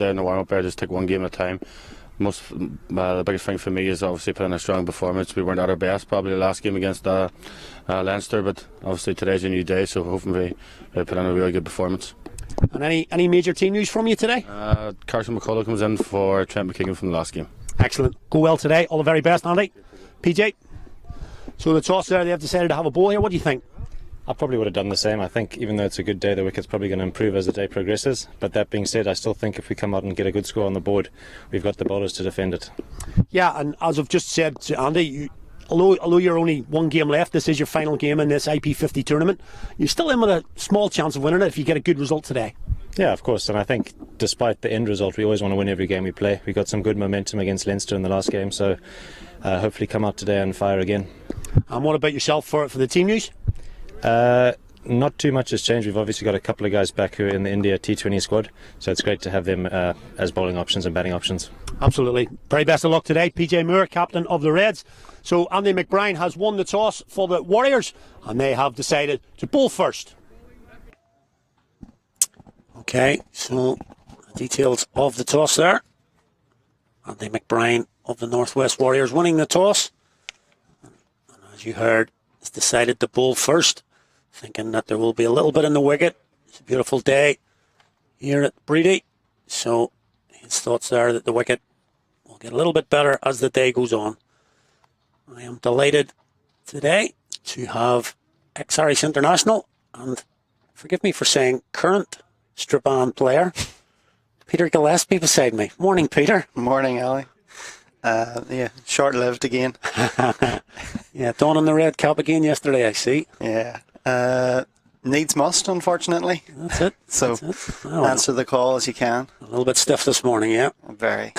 In the warm-up there, just take one game at a time. The biggest thing for me is obviously putting a strong performance. We weren't at our best probably the last game against Leinster, but obviously today's a new day, so hopefully we put in a really good performance. And any major team news from you today? Carson McCullough comes in for Trent McKeegan from the last game. Excellent. Go well today. All the very best, Andy. PJ? So the toss there, they have decided to have a ball here. What do you think? I probably would have done the same. I think even though it's a good day, the wicket's probably going to improve as the day progresses. But that being said, I still think if we come out and get a good score on the board, we've got the bowlers to defend it. Yeah, and as I've just said to Andy, although you're only one game left, this is your final game in this IP50 tournament, you're still in with a small chance of winning it if you get a good result today. Yeah, of course, and I think despite the end result, we always want to win every game we play. We got some good momentum against Leinster in the last game, so hopefully come out today and fire again. And what about yourself for the team news? Not too much has changed. We've obviously got a couple of guys back who are in the India T20 squad, so it's great to have them as bowling options and batting options. Absolutely. Very best of luck today. PJ Moore, captain of the Reds. So Andy McBride has won the toss for the Warriors, and they have decided to bowl first. Okay, so details of the toss there. Andy McBride of the Northwest Warriors winning the toss. And as you heard, has decided to bowl first, thinking that there will be a little bit in the wicket. It's a beautiful day here at Breedy, so his thoughts there that the wicket will get a little bit better as the day goes on. I am delighted today to have ex-Irish international and, forgive me for saying, current Strabane player, Peter Gillespie beside me. Morning, Peter. Morning, Ali. Yeah, short-lived again. Yeah, donning the red cap again yesterday, I see. Yeah. Needs must, unfortunately. That's it. So That's it. answer the call as you can. A little bit stiff this morning, yeah. Very.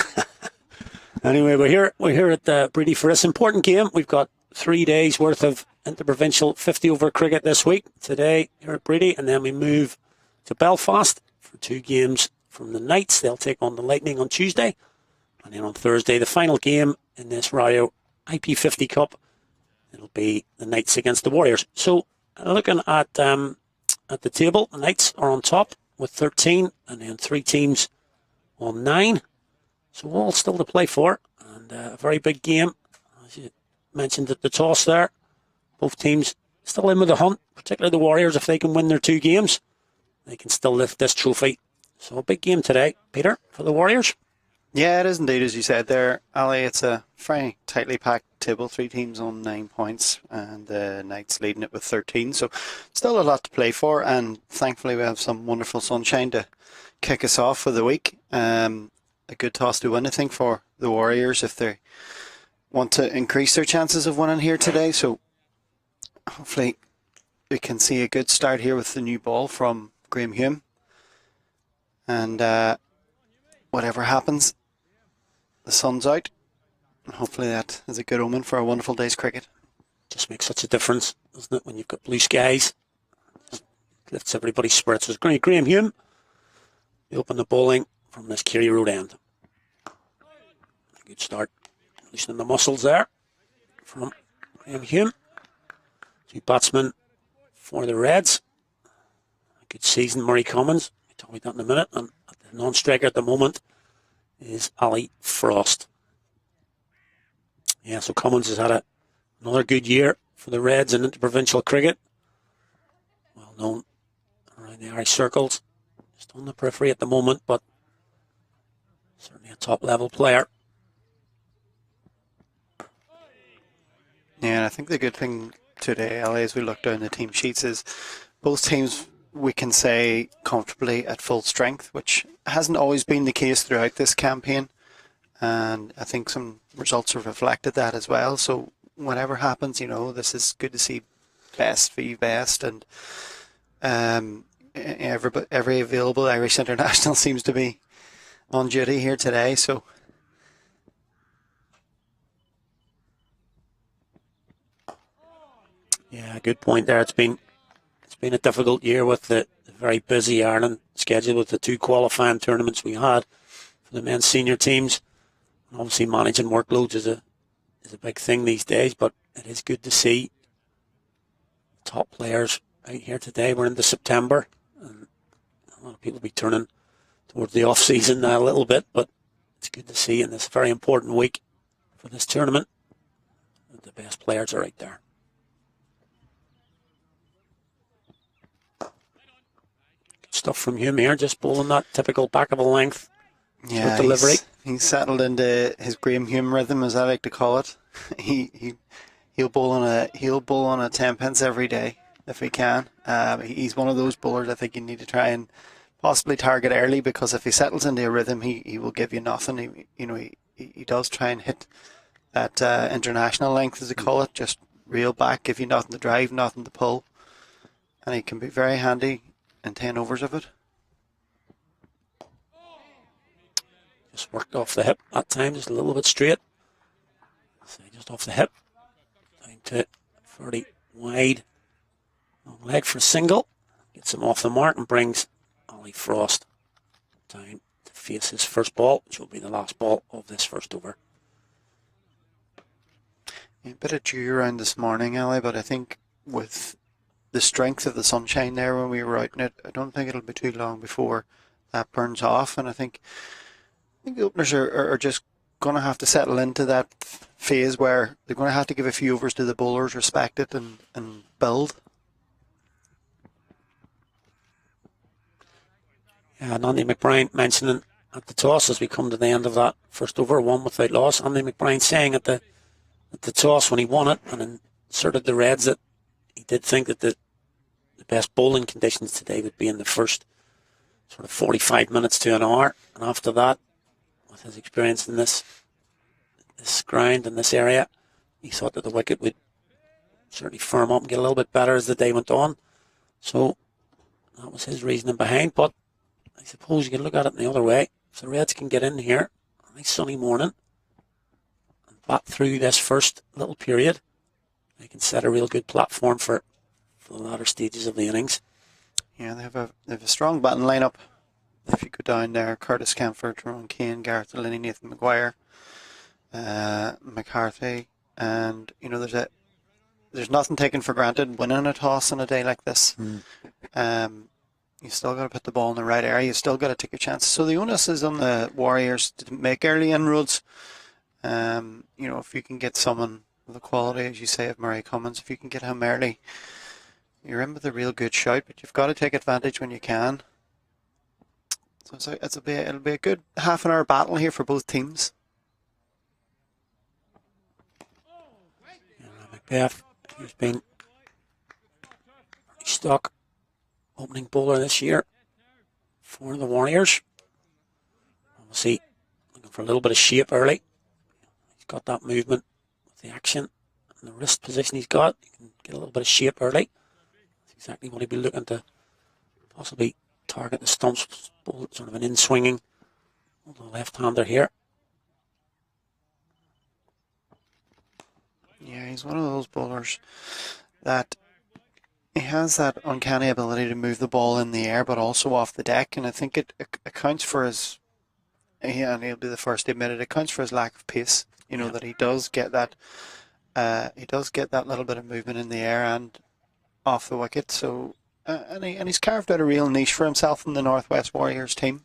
Anyway, we're here at Breedy for this important game. We've got 3 days worth of interprovincial 50-over cricket this week. Today here at Breedy, and then we move to Belfast for 2 games from the Knights. They'll take on the Lightning on Tuesday, and then on Thursday the final game in this Rio IP50 Cup. It'll be the Knights against the Warriors. So looking at the table, the Knights are on top with 13, and then 3 teams on 9. So all still to play for, and a very big game. As you mentioned at the toss there, both teams still in with the hunt, particularly the Warriors. If they can win their 2 games, they can still lift this trophy. So a big game today, Peter, for the Warriors. Yeah, it is indeed, as you said there, Ali. It's a very tightly packed table. 3 teams on 9 points, and the Knights leading it with 13. So still a lot to play for, and thankfully we have some wonderful sunshine to kick us off for the week. A good toss to win, I think, for the Warriors if they want to increase their chances of winning here today. So hopefully we can see a good start here with the new ball from Graham Hume. And whatever happens, the sun's out. And hopefully that is a good omen for a wonderful day's cricket. Just makes such a difference, doesn't it, when you've got blue skies? Just lifts everybody's spirits. So it's Graham Hume. They open the bowling from this Kerry Road end. Good start. Loosening the muscles there from Graham Hume. 2 batsmen for the Reds. A good season, Murray Cummins. We'll talk about that in a minute. And the non-striker at the moment is Ali Frost. Yeah, so Cummins has had another good year for the Reds in interprovincial cricket. Well known around the Irish circles. Just on the periphery at the moment, but certainly a top-level player. Yeah, and I think the good thing today, Ali, as we look down the team sheets, is both teams, we can say, comfortably at full strength, which hasn't always been the case throughout this campaign. And I think some results have reflected that as well. So whatever happens, you know, this is good to see best v best. And every available Irish international seems to be on duty here today. So yeah, good point there. It's been a difficult year with the very busy Ireland schedule with the 2 qualifying tournaments we had for the men's senior teams. And obviously managing workloads is a big thing these days, but it is good to see top players out here today. We're into September, and a lot of people will be turning towards the off-season a little bit, but it's good to see in this very important week for this tournament that the best players are right there. Good stuff from Hume here, just bowling that typical back of a length delivery. He's settled into his Graham Hume rhythm, as I like to call it. He'll bowl on a 10 pence every day if he can. He's one of those bowlers I think you need to try and possibly target early, because if he settles into a rhythm, he will give you nothing. He does try and hit that international length, as they call it, just reel back, give you nothing to drive, nothing to pull, and he can be very handy in 10 overs of it. Just worked off the hip that time, just a little bit straight. So just off the hip, down to 30 wide. Long leg for a single. Gets him off the mark and brings Ollie Frost down to face his first ball, which will be the last ball of this first over. A bit of dew around this morning, Ali, but I think with the strength of the sunshine there when we were out in it, I don't think it'll be too long before that burns off, and I think the openers are just going to have to settle into that phase where they're going to have to give a few overs to the bowlers, respect it, and build. Yeah, and Andy McBride mentioning at the toss as we come to the end of that first over, one without loss. Andy McBride saying at the toss when he won it and inserted the Reds that he did think that the best bowling conditions today would be in the first sort of 45 minutes to an hour, and after that, with his experience in this ground in this area, he thought that the wicket would certainly firm up and get a little bit better as the day went on. So that was his reasoning behind. But I suppose you can look at it in the other way. If the Reds can get in here on a nice sunny morning and bat through this first little period, they can set a real good platform for the latter stages of the innings. Yeah, they have a strong batting lineup. If you go down there, Curtis Camphor, Tyrone Kane, Gareth Delaney, Nathan Maguire, McCarthy, and there's nothing taken for granted winning a toss on a day like this. You still got to put the ball in the right area. You still got to take your chances. So the onus is on the Warriors to make early inroads. If you can get someone of the quality, as you say, of Murray Cummins, if you can get him early, you're in with a real good shout. But you've got to take advantage when you can. So it'll be a good half an hour battle here for both teams. Macbeth, who's been stuck opening bowler this year for the Warriors. Obviously, looking for a little bit of shape early. He's got that movement with the action and the wrist position he's got. He can get a little bit of shape early. That's exactly what he'd be looking to possibly target the stumps, sort of an in-swinging left-hander here. Yeah, he's one of those bowlers that he has that uncanny ability to move the ball in the air but also off the deck, and I think it accounts for his, and he'll be the first to admit it, accounts for his lack of pace. That he does get that little bit of movement in the air and off the wicket. So and he's carved out a real niche for himself in the Northwest Warriors team.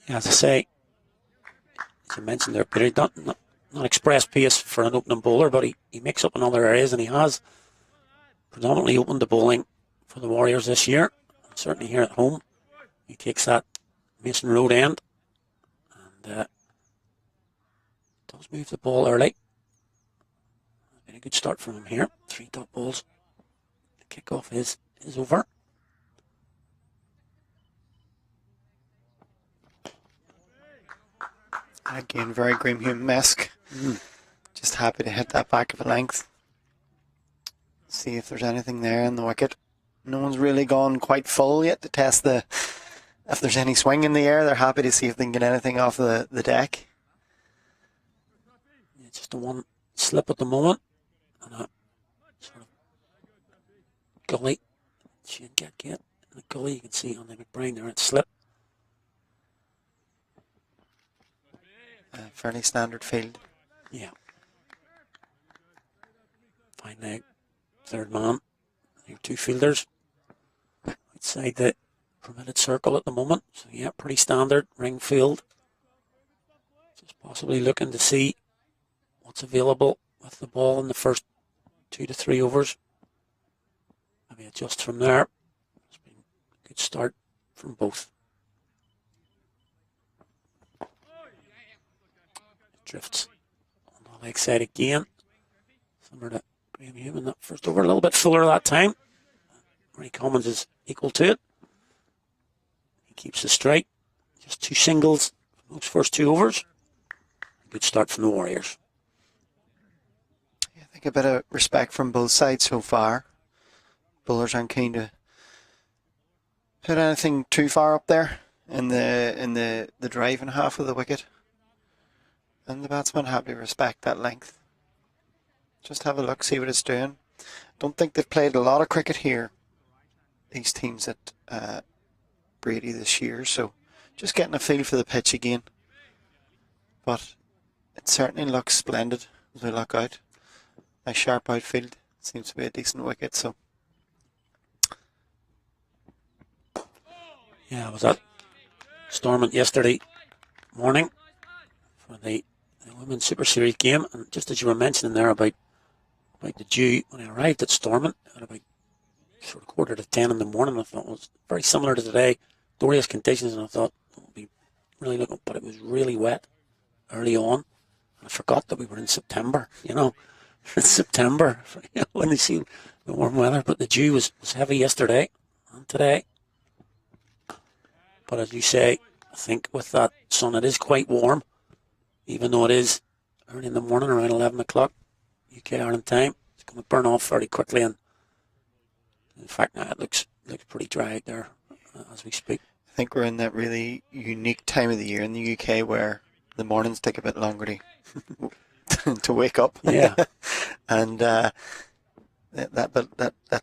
Yeah, as I say, as you mentioned there, Peter, not express pace for an opening bowler, but he makes up in other areas, and he has predominantly opened the bowling for the Warriors this year. Certainly here at home, he takes that Mason Road end and does move the ball early. Been a good start from him here. 3 top balls. The kick-off is over. Again, very Graham Hume-esque. Just happy to hit that back of a length. See if there's anything there in the wicket. No one's really gone quite full yet to test if there's any swing in the air. They're happy to see if they can get anything off the deck. Yeah, just a one slip at the moment. And a sort of gully. She didn't get in the gully. You can see on the McBride there, it's slip. Fairly standard field. Yeah. Fine leg. Third man. Your two fielders outside the permitted circle at the moment. So yeah, pretty standard ring field. Just possibly looking to see what's available with the ball in the first 2 to 3 overs. Maybe adjust from there. It's been a good start from both. Drifts on the leg side again. Similar to Graham Hume in that first over. A little bit fuller that time. Ray Commons is equal to it. He keeps the strike. Just 2 singles from those first 2 overs. Good start from the Warriors. I think a bit of respect from both sides so far. Bowlers aren't keen to put anything too far up there in the driving half of the wicket. And the batsmen have to respect that length. Just have a look, see what it's doing. Don't think they've played a lot of cricket here, these teams at Brady this year, so just getting a feel for the pitch again. But it certainly looks splendid as we look out. Nice sharp outfield. Seems to be a decent wicket, so. Yeah, I was at Stormont yesterday morning for the Women's Super Series game, and just as you were mentioning there about the dew, when I arrived at Stormont at about sort of 9:45 in the morning, I thought it was very similar to today, glorious conditions, and I thought it would be really looking, but it was really wet early on. And I forgot that we were in September, it's September, when they see the warm weather, but the dew was heavy yesterday and today. But as you say, I think with that sun, it is quite warm, even though it is early in the morning, around 11 o'clock UK Ireland time. It's going to burn off very quickly, and in fact now it looks pretty dry out there as we speak. I think we're in that really unique time of the year in the UK where the mornings take a bit longer to wake up. Yeah. And that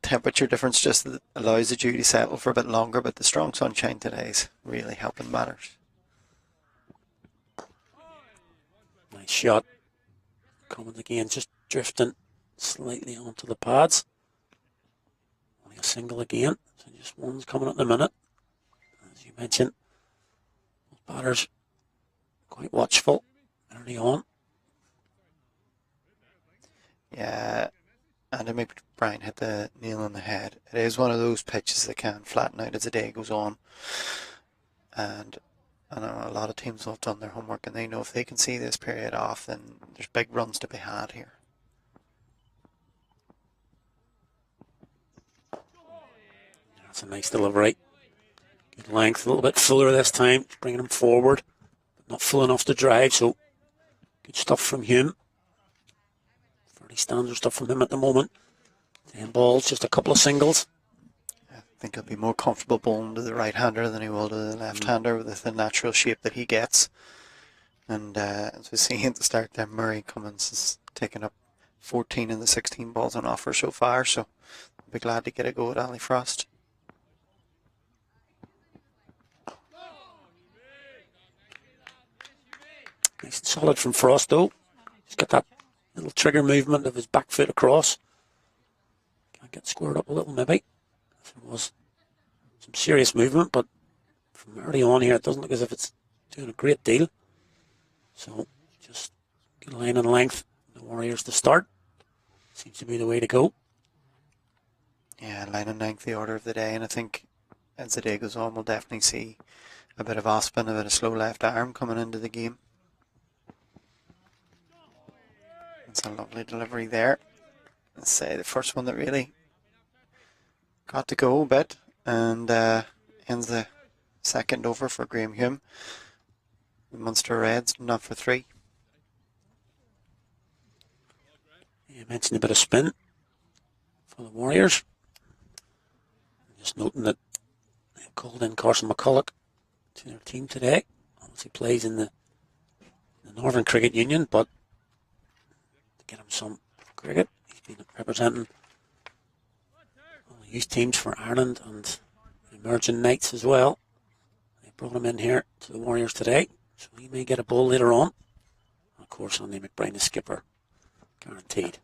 temperature difference just allows the dew to settle for a bit longer, but the strong sunshine today is really helping matters. Nice shot. Coming again, just drifting slightly onto the pads. Only a single again, so just one's coming at the minute. As you mentioned, batters quite watchful early on. Yeah, Andy McBride hit the nail on the head. It is one of those pitches that can flatten out as the day goes on. And I know a lot of teams have done their homework and they know if they can see this period off, then there's big runs to be had here. That's a nice delivery. Good length, a little bit fuller this time, bringing him forward, but not full enough to drive, so good stuff from Hume. Fairly standard stuff from him at the moment. 10 balls, just a couple of singles. I think he'll be more comfortable bowling to the right-hander than he will to the left-hander with the natural shape that he gets. And as we see at the start there, Murray Cummins has taken up 14 in the 16 balls on offer so far, so I'll be glad to get a go at Ali Frost. Nice and solid from Frost though. He's got that little trigger movement of his back foot across. Can't get squared up a little maybe. There was some serious movement, but from early on here it doesn't look as if it's doing a great deal. So just good line and length. The Warriors to start. Seems to be the way to go. Yeah, line and length the order of the day, and I think as the day goes on we'll definitely see a bit of off-spin, a bit of slow left arm coming into the game. It's a lovely delivery there. Let's say the first one that really got to go a bit, and ends the second over for Graham Hume. The Munster Reds not for 3. You mentioned a bit of spin for the Warriors. Just noting that they've called in Carson McCulloch to their team today. Obviously plays in the Northern Cricket Union, but to get him some cricket, he's been representing all the youth teams for Ireland and the emerging Knights as well. They brought him in here to the Warriors today, so he may get a bowl later on. And of course, Andy McBride, the skipper, guaranteed.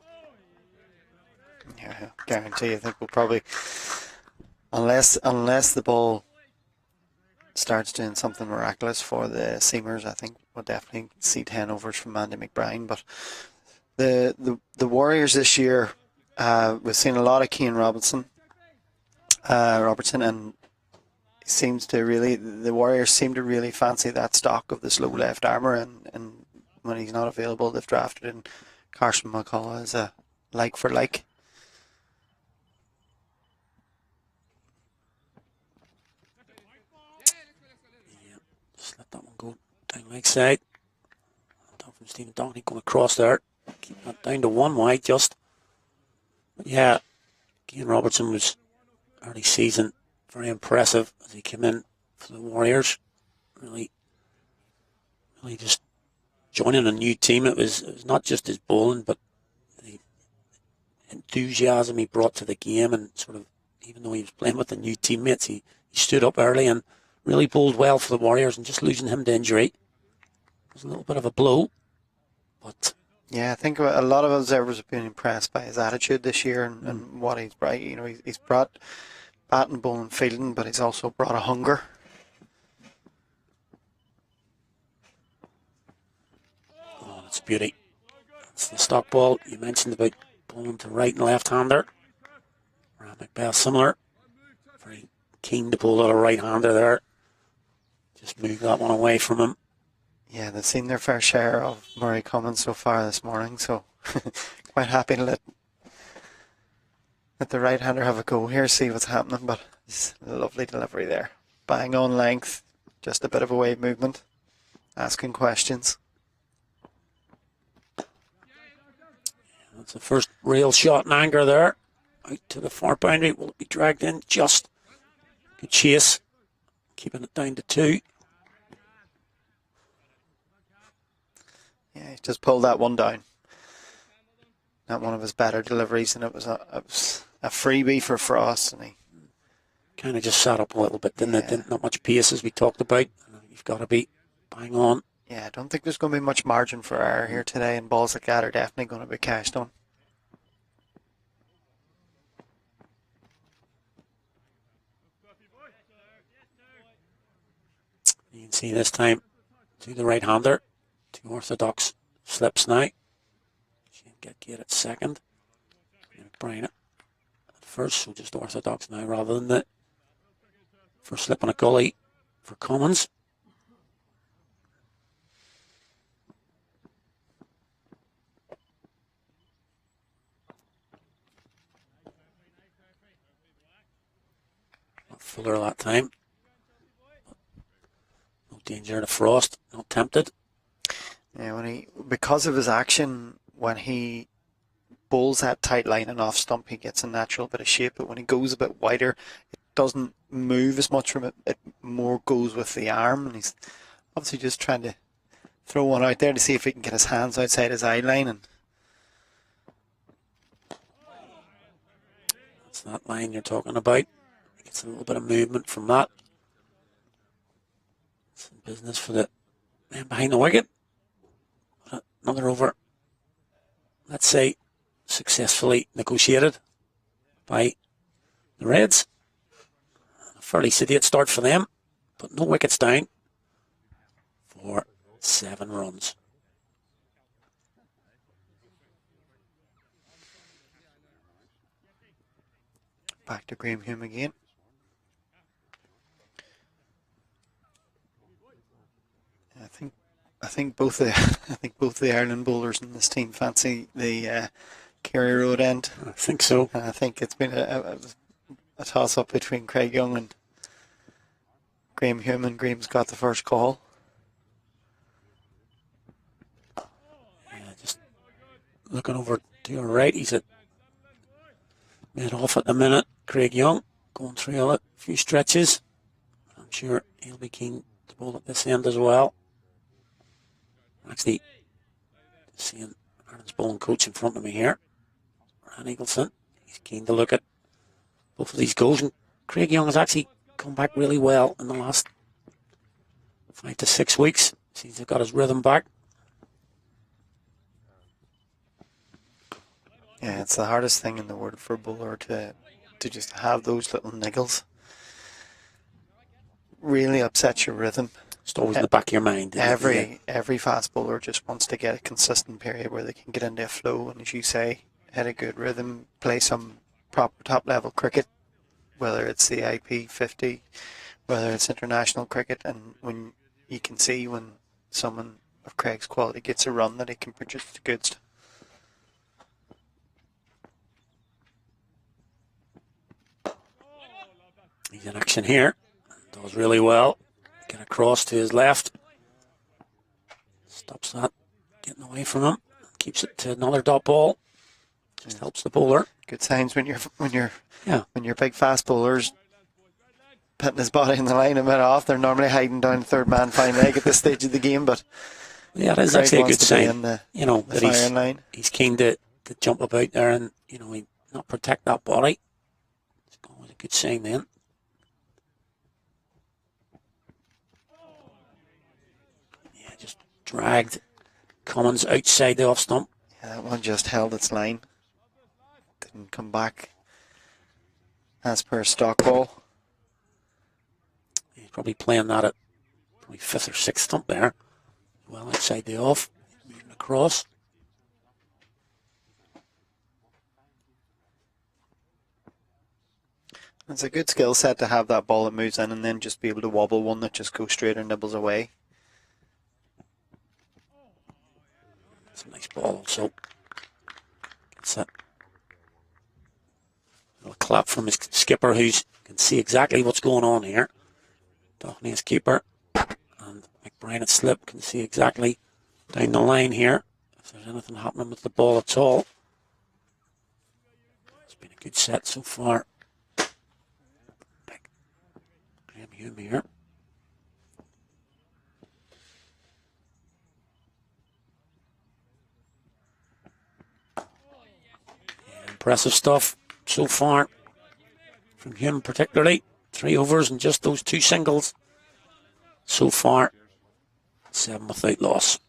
Yeah, I guarantee. I think we'll probably, unless the ball starts doing something miraculous for the Seamers, I think we'll definitely see 10 overs from Andy McBride. But the Warriors this year, we've seen a lot of Cian Robertson, and the Warriors seem to really fancy that stock of the slow left armour, and when he's not available, they've drafted in Carson McCullough as a like for like. Yeah, just let that one go down leg side. From Stephen Downey going across there. Keep that down to one wide just. But yeah, Cian Robertson was early season very impressive as he came in for the Warriors. Really just joining a new team. It was not just his bowling, but the enthusiasm he brought to the game, and sort of, even though he was playing with the new teammates, he stood up early and really bowled well for the Warriors, and just losing him to injury was a little bit of a blow. But yeah, I think a lot of observers have been impressed by his attitude this year and what he's brought. You know, he's brought batting, bowling, fielding, but he's also brought a hunger. oh, that's a beauty. That's the stock ball you mentioned about bowling to right and left-hander. Ryan McBell similar. Very keen to pull out a right-hander there. Just move that one away from him. Yeah, they've seen their fair share of Murray Cummins so far this morning, so quite happy to let the right-hander have a go here, see what's happening. But it's a lovely delivery there. Bang on length, just a bit of a wave movement, asking questions. That's the first real shot in anger there. Out to the far boundary. Will it be dragged in? Just. Good chase. Keeping it down to 2. Yeah, he just pulled that one down. Not one of his better deliveries, and it was a freebie for Frost, and he kind of just sat up a little bit, didn't it? Not much pace, as we talked about. You've got to be bang on. Yeah, I don't think there's going to be much margin for error here today, and balls like that are definitely going to be cashed on. You can see this time to the right-hander. 2 orthodox slips now. She didn't get at second. Brian at first, so just orthodox now rather than the first slip on a gully for Cummins. Not Fuller that time. No danger to Frost, not tempted. Yeah, because of his action, when he bowls that tight line and off stump, he gets a natural bit of shape. But when he goes a bit wider, it doesn't move as much from it. It more goes with the arm, and he's obviously just trying to throw one out there to see if he can get his hands outside his eye line. And that's that line you're talking about. Gets a little bit of movement from that. Some business for the man behind the wicket. Another over, let's say, successfully negotiated by the Reds. A fairly sedate start for them, but no wickets down for 7 runs. back to Graham Hume again. I think both the Ireland bowlers in this team fancy the Kerry Road end. I think so. I think it's been a toss-up between Craig Young and Graham Hume, and Graham's got the first call. Yeah, just looking over to your right, he's at mid-off at the minute. Craig Young going through a few stretches. I'm sure he'll be keen to bowl at this end as well. Actually, seeing Ireland's bowling coach in front of me here, Ryan Eagleson. He's keen to look at both of these goals, and Craig Young has actually come back really well in the last 5 to 6 weeks. Seems to have got his rhythm back. Yeah, it's the hardest thing in the world for a bowler to just have those little niggles. Really upsets your rhythm. It's always in the back of your mind. Every fast bowler just wants to get a consistent period where they can get into a flow, and as you say, hit a good rhythm, play some proper top level cricket, whether it's the IP50, whether it's international cricket, and when you can see when someone of Craig's quality gets a run that he can produce the goods. He's in action here. Does really well. Get across to his left. Stops that getting away from him. Keeps it to another dot ball. Just helps the bowler. Good signs when your big fast bowler's putting his body in the line a bit off. They're normally hiding down the third man fine leg at this stage of the game, but yeah, it is actually a good sign. The line. He's keen to jump about there and not protect that body. It's always a good sign then. Dragged Cummins outside the off stump. Yeah, that one just held its line. Didn't come back as per stock ball. He's probably playing that at probably 5th or 6th stump there. Well outside the off. Moving across. It's a good skill set to have that ball that moves in and then just be able to wobble one that just goes straight or nibbles away. It's a nice ball also. Gets that little clap from his skipper who can see exactly what's going on here. Dohney is keeper. And McBride at slip can see exactly down the line here if there's anything happening with the ball at all. It's been a good set so far. Graham Hume here. Impressive stuff so far from him particularly. 3 overs and just those 2 singles so far. 7 without loss.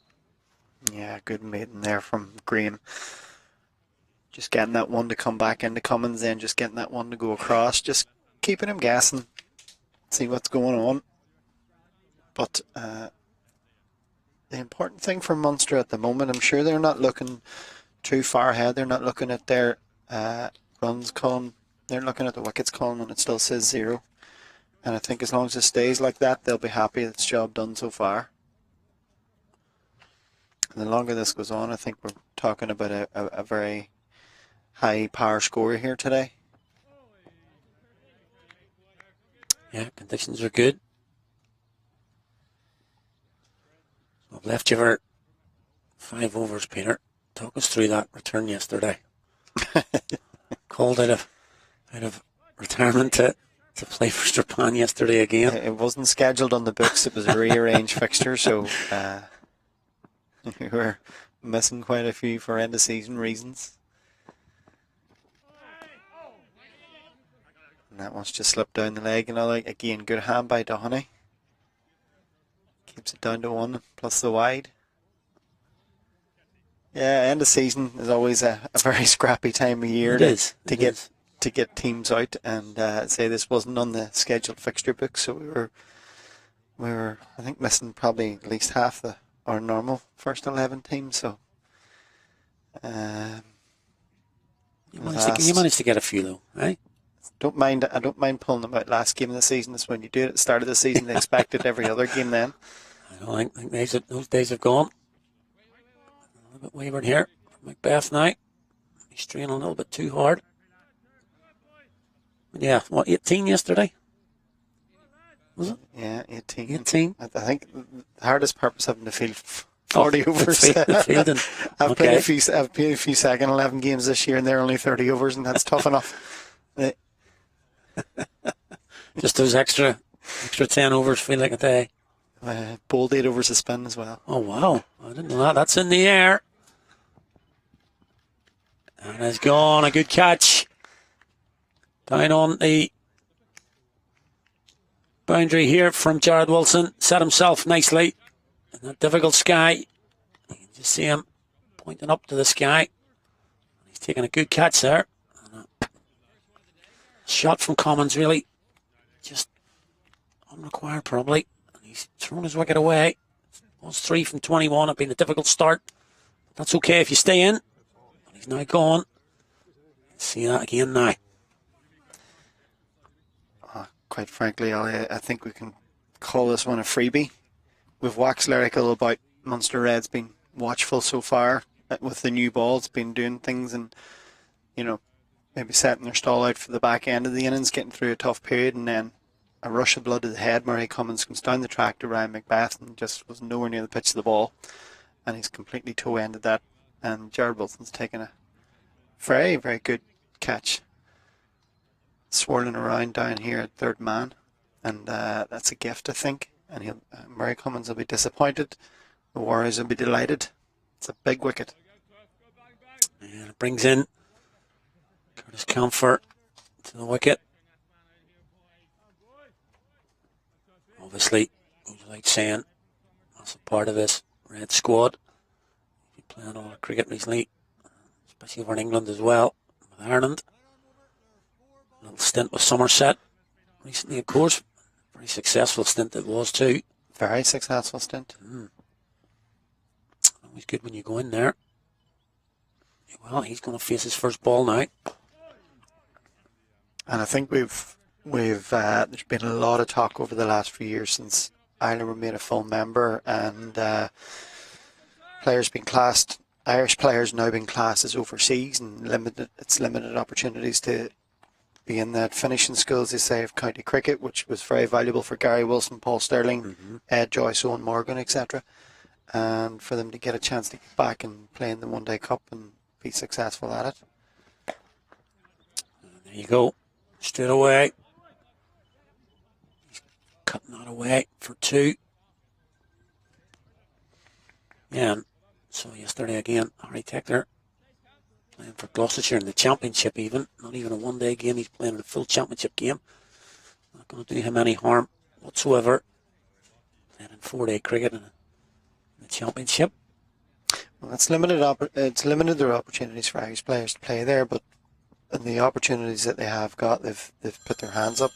Yeah, good maiden there from Graham. Just getting that one to come back into Cummins, then just getting that one to go across. Just keeping him guessing. See what's going on. But the important thing for Munster at the moment, I'm sure they're not looking too far ahead. They're not looking at their runs column. They're looking at the wickets column and it still says 0. And I think as long as it stays like that, they'll be happy it's job done so far. And the longer this goes on, I think we're talking about a very high power score here today. Yeah, conditions are good. I've left you for 5 overs, Peter. Talk us through that return yesterday. Called out of retirement to play for Strapan yesterday again. It wasn't scheduled on the books. It was a rearranged fixture, so we were missing quite a few for end of season reasons. And that one's just slipped down the leg. Again, good hand by Dohney. Keeps it down to 1 plus the wide. Yeah, end of season is always a very scrappy time of year to get teams out, and say this wasn't on the scheduled fixture book, so we were I think missing probably at least half our normal first 11 teams. So you managed to get a few though, right? I don't mind pulling them out last game of the season. It's when you do it at the start of the season, they expect it every other game then. I don't think those days have gone. A little bit wavered here from Macbeth now. He's straining a little bit too hard. Yeah, 18 yesterday? Was it? Yeah, 18. 18. I think the hardest part was having to field 40 overs. Fielding. I've played a few second 11 games this year, and they're only 30 overs, and that's tough enough. Just those extra 10 overs feel like a day. Bowled 8 overs a spin as well. Oh, wow. I didn't know that. That's in the air. And it's gone. A good catch. Down on the boundary here from Jared Wilson. Set himself nicely in that difficult sky. You can just see him pointing up to the sky. He's taking a good catch there. Shot from Commons, really. Just unrequired, probably. And he's thrown his wicket away. It was 3 from 21. It's been a difficult start. That's okay if you stay in. But he's now gone. See that again now. Quite frankly, Ollie, I think we can call this one a freebie. We've waxed lyrical about Munster Reds being watchful so far with the new balls, been doing things and, you know, maybe setting their stall out for the back end of the innings, getting through a tough period, and then a rush of blood to the head. Murray Cummins comes down the track to Ryan Macbeth and just was nowhere near the pitch of the ball, and he's completely toe-ended that. And Jared Wilson's taken a very, very good catch, swirling around down here at third man, and that's a gift, I think. And Murray Cummins will be disappointed. The Warriors will be delighted. It's a big wicket. And it brings in Curtis Camphor to the wicket. Obviously, goes without saying, that's a part of this Red squad. He's been playing a lot of cricket recently, especially over in England as well, with Ireland. A little stint with Somerset recently, of course. Very successful stint it was too. Very successful stint. Always good when you go in there. Well, he's going to face his first ball now. And I think there's been a lot of talk over the last few years since Ireland were made a full member, and players being classed, Irish players now being classed as overseas, and limited opportunities to be in that finishing skills, they say, of county cricket, which was very valuable for Gary Wilson, Paul Sterling, Ed Joyce, Owen Morgan, etc. And for them to get a chance to get back and play in the One Day Cup and be successful at it. There you go. Straight away. He's cutting that away for 2. Yeah, so yesterday again, Harry Tector playing for Gloucestershire in the championship even. Not even a one-day game, he's playing in a full championship game. Not going to do him any harm whatsoever. Playing in 4-day cricket in the championship. Well, it's limited their opportunities for Irish players to play there, but in the opportunities that they have got, they've put their hands up.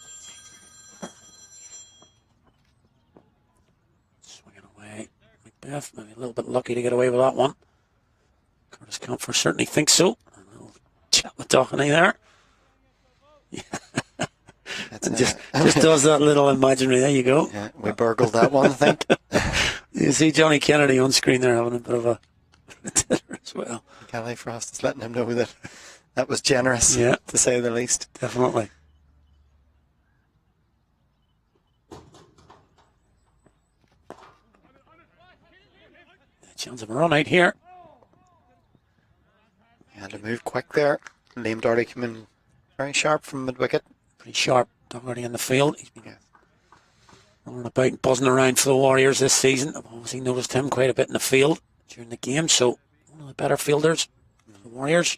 Swinging away. Macbeth, maybe a little bit lucky to get away with that one. Curtis Camphor certainly thinks so. A little chat with Doherty there. Yeah. just does that little imaginary. There you go. Yeah, we burgled that one, I think. You see Johnny Kennedy on screen there having a bit of a titter as well. Kelly Frost is letting him know that that was generous, yeah, to say the least. Definitely. Chance of a run out here. He had to move quick there. Liam Doherty came in very sharp from mid-wicket. Pretty sharp. Doherty in the field. He's been running about and buzzing around for the Warriors this season. I've obviously noticed him quite a bit in the field during the game, so one of the better fielders for the Warriors.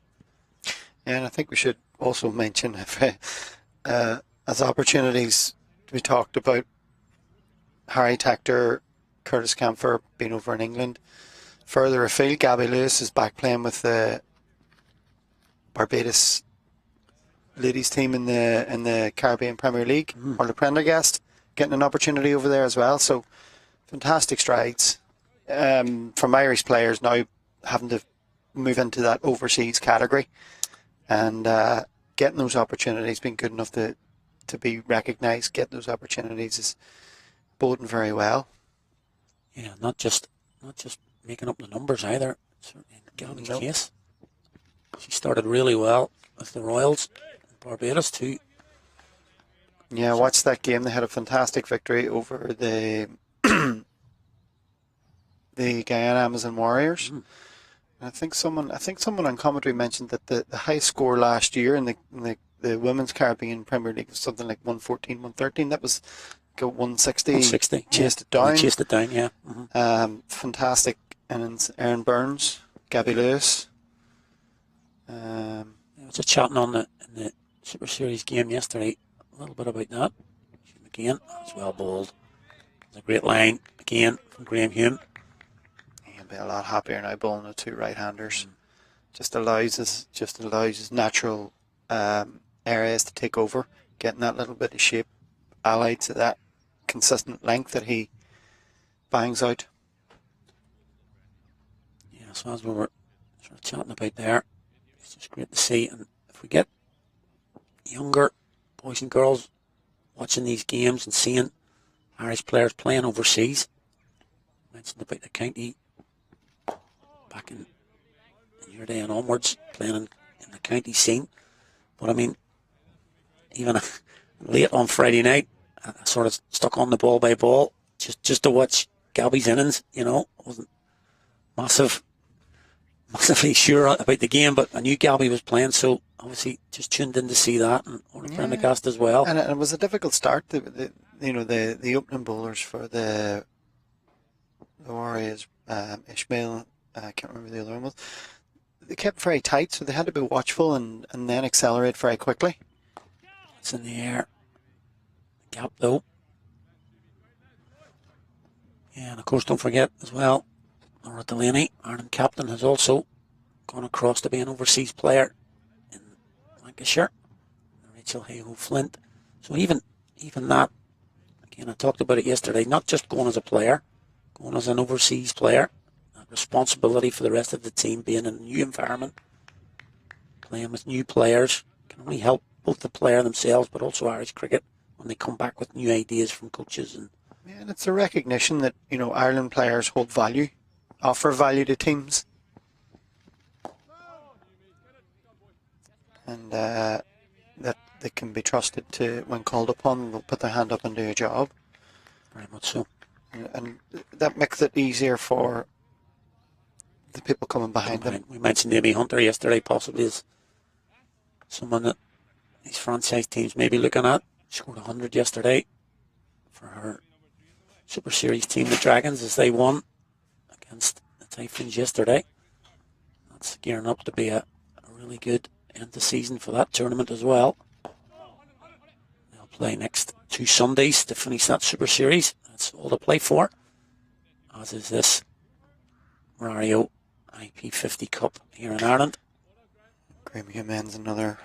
Yeah, and I think we should also mention, as opportunities we talked about, Harry Tector, Curtis Camphor being over in England. Further afield, Gabby Lewis is back playing with the Barbados ladies team in the Caribbean Premier League, or the Prendergast, getting an opportunity over there as well. So fantastic strides from Irish players now having to move into that overseas category, and getting those opportunities, being good enough to be recognised, getting those opportunities is boding very well. Yeah, not just making up the numbers either. Certainly in Gabby's case, she started really well with the Royals in Barbados too. Yeah, watch that game. They had a fantastic victory over the Guyana Amazon Warriors. I think someone on commentary mentioned that the high score last year in the Women's Caribbean Premier League was something like 114, 113. That was 160. 160. Chased it down. They chased it down, yeah. Fantastic innings. Erin Burns, Gabby Lewis. I was just chatting in the Super Series game yesterday a little bit about that. Again, it's well bowled. It's a great line again from Graham Hume. He'll be a lot happier now bowling the 2 right-handers. just allows his natural areas to take over, getting that little bit of shape, allied to that consistent length that he bangs out. Yeah, so as we were sort of chatting about there, it's just great to see. And if we get younger boys and girls watching these games and seeing Irish players playing overseas, I mentioned about the county back in your day and onwards, playing in the county scene. But I mean, even late on Friday night, I sort of stuck on the ball by ball just to watch Gabby's innings. You know, I wasn't massively sure about the game, but I knew Gabby was playing, so obviously just tuned in to see that, and on the Prendergast as well. And it was a difficult start. The opening bowlers for the Warriors, Ishmael, I can't remember the other one was. They kept very tight, so they had to be watchful and then accelerate very quickly. It's in the air. Gap though. Yeah, and of course don't forget as well, Laura Delaney, Ireland captain, has also gone across to be an overseas player in Lancashire. Rachel Hayhoe Flint. So even that, again, I talked about it yesterday, not just going as a player, going as an overseas player, that responsibility for the rest of the team, being in a new environment, playing with new players, can only help both the player themselves but also Irish cricket when they come back with new ideas from coaches. And it's a recognition that, Ireland players hold value, offer value to teams. And that they can be trusted to, when called upon, they'll put their hand up and do a job. Very much so. And that makes it easier for the people coming behind them. We mentioned Amy Hunter yesterday, possibly as someone that these franchise teams may be looking at. Scored 100 yesterday for her Super Series team, the Dragons, as they won against the Typhoons yesterday. That's gearing up to be a really good end of season for that tournament as well. They'll play next 2 Sundays to finish that Super Series. That's all to play for, as is this Mario IP50 Cup here in Ireland. Graham Human's another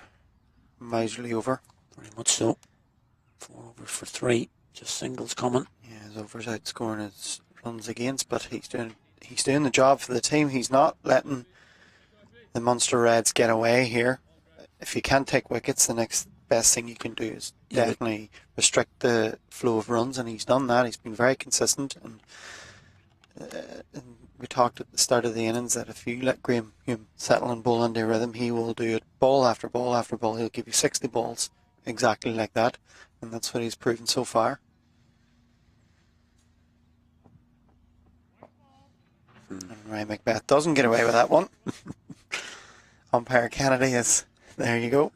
miserly over. Very much so. 4 overs for 3, just singles coming. Yeah, his overs outscoring his runs against, but he's doing the job for the team. He's not letting the Munster Reds get away here. If you can't take wickets, the next best thing you can do is definitely restrict the flow of runs, and he's done that. He's been very consistent, and we talked at the start of the innings that if you let Graham Hume settle and bowl under rhythm, he will do it ball after ball after ball. He'll give you 60 balls exactly like that, and that's what he's proven so far. And Ryan Macbeth doesn't get away with that one. Umpire Kennedy is, there you go.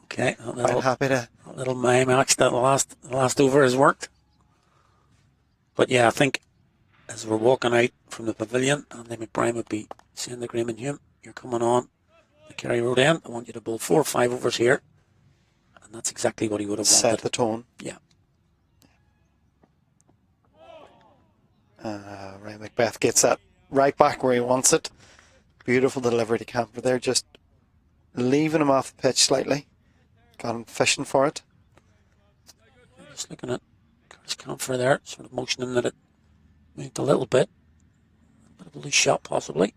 Okay, Quite happy to. A little mime act that the last over has worked. But yeah, I think as we're walking out from the pavilion, Andy McBride would be saying to Graham and Hume, you're coming on the Kerry Road end. I want you to bowl 4 or 5 overs here. And that's exactly what he would have wanted. Set the tone. Yeah. Ryan Macbeth gets that right back where he wants it. Beautiful delivery to Camper there, just leaving him off the pitch slightly. Got him fishing for it. Just looking at Curtis Camphor there, sort of motioning that it moved a little bit. A bit of a loose shot possibly.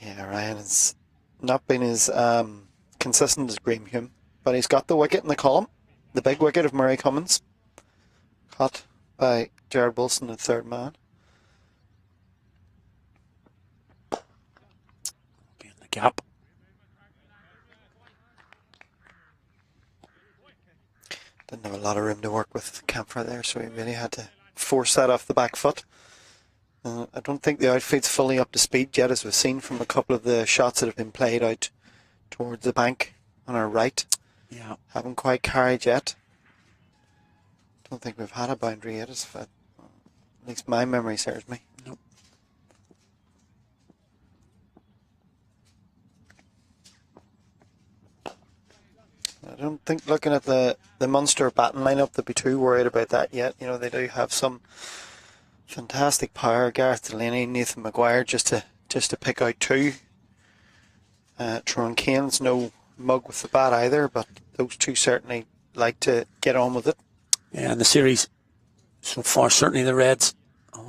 Yeah, Ryan has not been as consistent as Graham Hume, but he's got the wicket in the column, the big wicket of Murray Cummins, caught by Jared Wilson, the third man. Be in the gap. Didn't have a lot of room to work with Camphor there, so he really had to force that off the back foot. I don't think the outfield's fully up to speed yet, as we've seen from a couple of the shots that have been played out towards the bank on our right. Yeah. Haven't quite carried yet. Don't think we've had a boundary yet, at least my memory serves me. Nope. I don't think, looking at the Munster batting lineup, they'll be too worried about that yet. You know, they do have some fantastic power. Gareth Delaney, Nathan Maguire, just to pick out 2. Tyrone Kane's no mug with the bat either, but those two certainly like to get on with it. Yeah, in the series so far, certainly the Reds,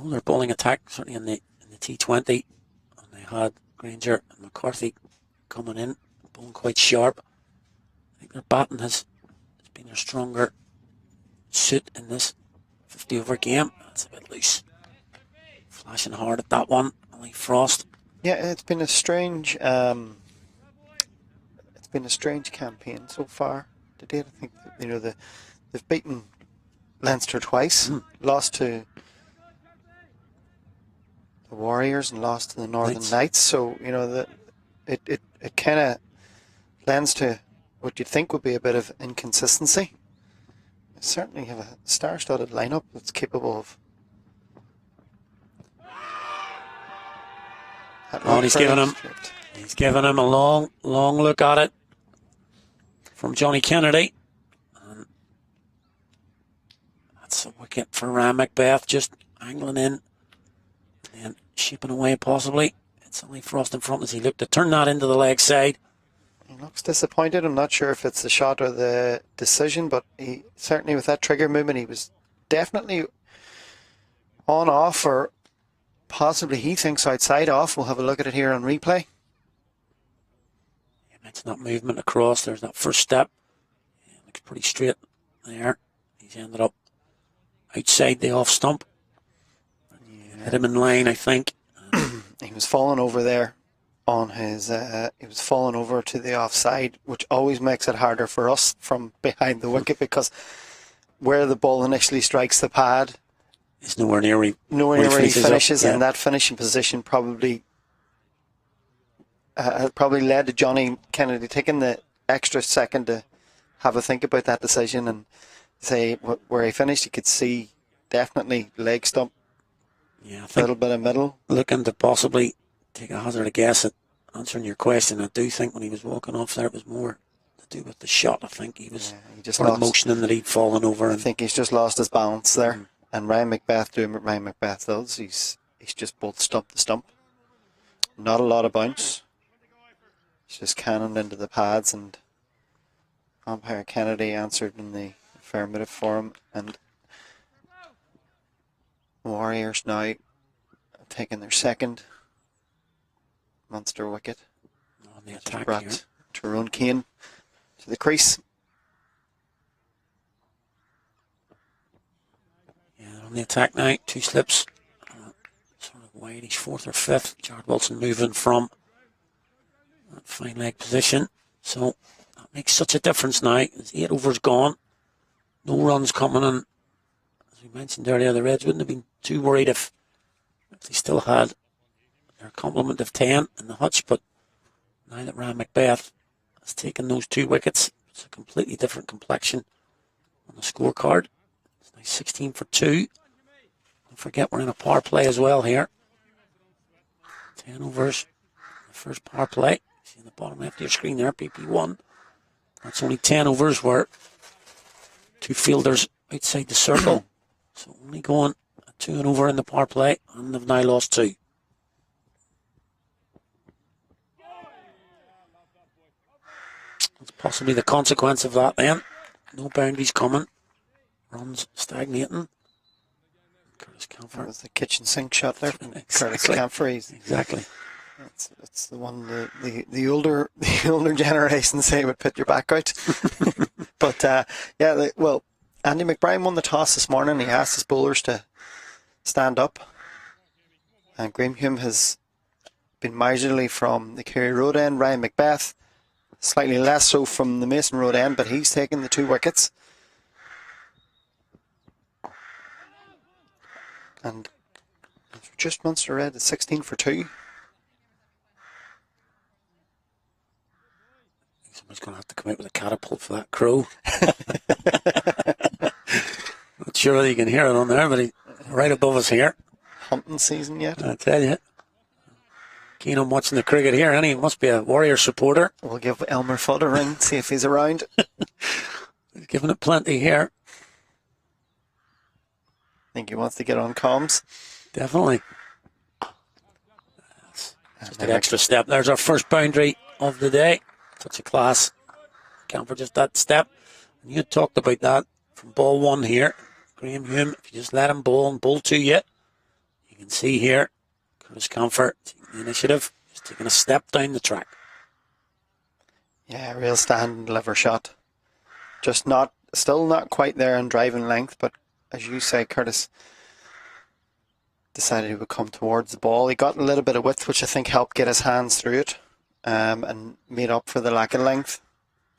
their bowling attack, certainly in the T20, and they had Granger and McCarthy coming in, bowling quite sharp. I think their batting has been their stronger suit in this 50 over game. That's a bit loose. Flashing hard at that one. Only Frost. Yeah, it's been a strange campaign so far to date. I think they've beaten Leinster twice, lost to the Warriors and lost to the Northern Knights. So it kind of lends to what you'd think would be a bit of inconsistency. They certainly have a star-studded lineup that's capable of. He's giving him a long look at it from Johnny Kennedy. And that's a wicket for Ryan Macbeth, just angling in and then shipping away possibly. It's only Frost in front as he looked to turn that into the leg side. He looks disappointed. I'm not sure if it's the shot or the decision, but he certainly, with that trigger movement, he was definitely on, off, or possibly he thinks outside off. We'll have a look at it here on replay. It's not movement across. There's that first step. Looks pretty straight there. He's ended up outside the off stump. Hit him in line, I think. He was falling over there on his. He was falling over to the offside, which always makes it harder for us from behind the wicket, because where the ball initially strikes the pad, it's nowhere near where he finishes, and that finishing position probably led to Johnny Kennedy taking the extra second to have a think about that decision and say where he finished. You could see definitely leg stump, a little bit of middle. Looking to possibly take a hazard guess at answering your question. I do think when he was walking off there, it was more to do with the shot. I think he was just motioning that he'd fallen over. I think he's just lost his balance there. And Ryan Macbeth doing what Ryan Macbeth does. He's just both stump to stump. Not a lot of bounce. He's just cannoned into the pads, and umpire Kennedy answered in the affirmative for him. And Warriors now taking their second Munster wicket. On the attack brought here. Tyrone Kane to the crease. On the attack now, two slips, sort of wide, he's fourth or fifth. Jared Wilson moving from that fine leg position, so that makes such a difference now. As 8 overs gone, no runs coming in. As we mentioned earlier, the Reds wouldn't have been too worried if they still had their complement of 10 in the hutch, but now that Ryan Macbeth has taken those 2 wickets, it's a completely different complexion on the scorecard. 16 for 2. Don't forget we're in a power play as well here. 10 overs. The first power play. See in the bottom left of your screen there, PP1. That's only 10 overs where 2 fielders outside the circle. So only going 2 and over in the power play, and they've now lost 2. That's possibly the consequence of that then. No boundaries coming. Runs stagnating. Curtis Camphor. That was the kitchen sink shot there from Exactly. Curtis Camphor. Exactly. That's the one the older generation say would put your back out. But Andy McBride won the toss this morning. He asked his bowlers to stand up, and Graham Hume has been miserly from the Kerry Road end. Ryan Macbeth slightly less so from the Mason Road end, but he's taken the 2 wickets. And just Munster Red at 16 for 2. Somebody's going to have to come out with a catapult for that crow. Not sure whether you can hear it on there, but he's right above us here. Hunting season yet? I tell you. Keen on watching the cricket here, and he must be a Warrior supporter. We'll give Elmer Fudd a ring, see if he's around. He's giving it plenty here. I think he wants to get on comms. Definitely. Just an extra step. There's our first boundary of the day. Such a class. Count for just that step. And you talked about that from ball one here. Graham Hume, if you just let him bowl and bowl to you, you can see here, Curtis Comfort taking the initiative, just taking a step down the track. Yeah, real stand and deliver shot. Just not, still not quite there in driving length, but as you say, Curtis decided he would come towards the ball. He got a little bit of width, which I think helped get his hands through it, and made up for the lack of length.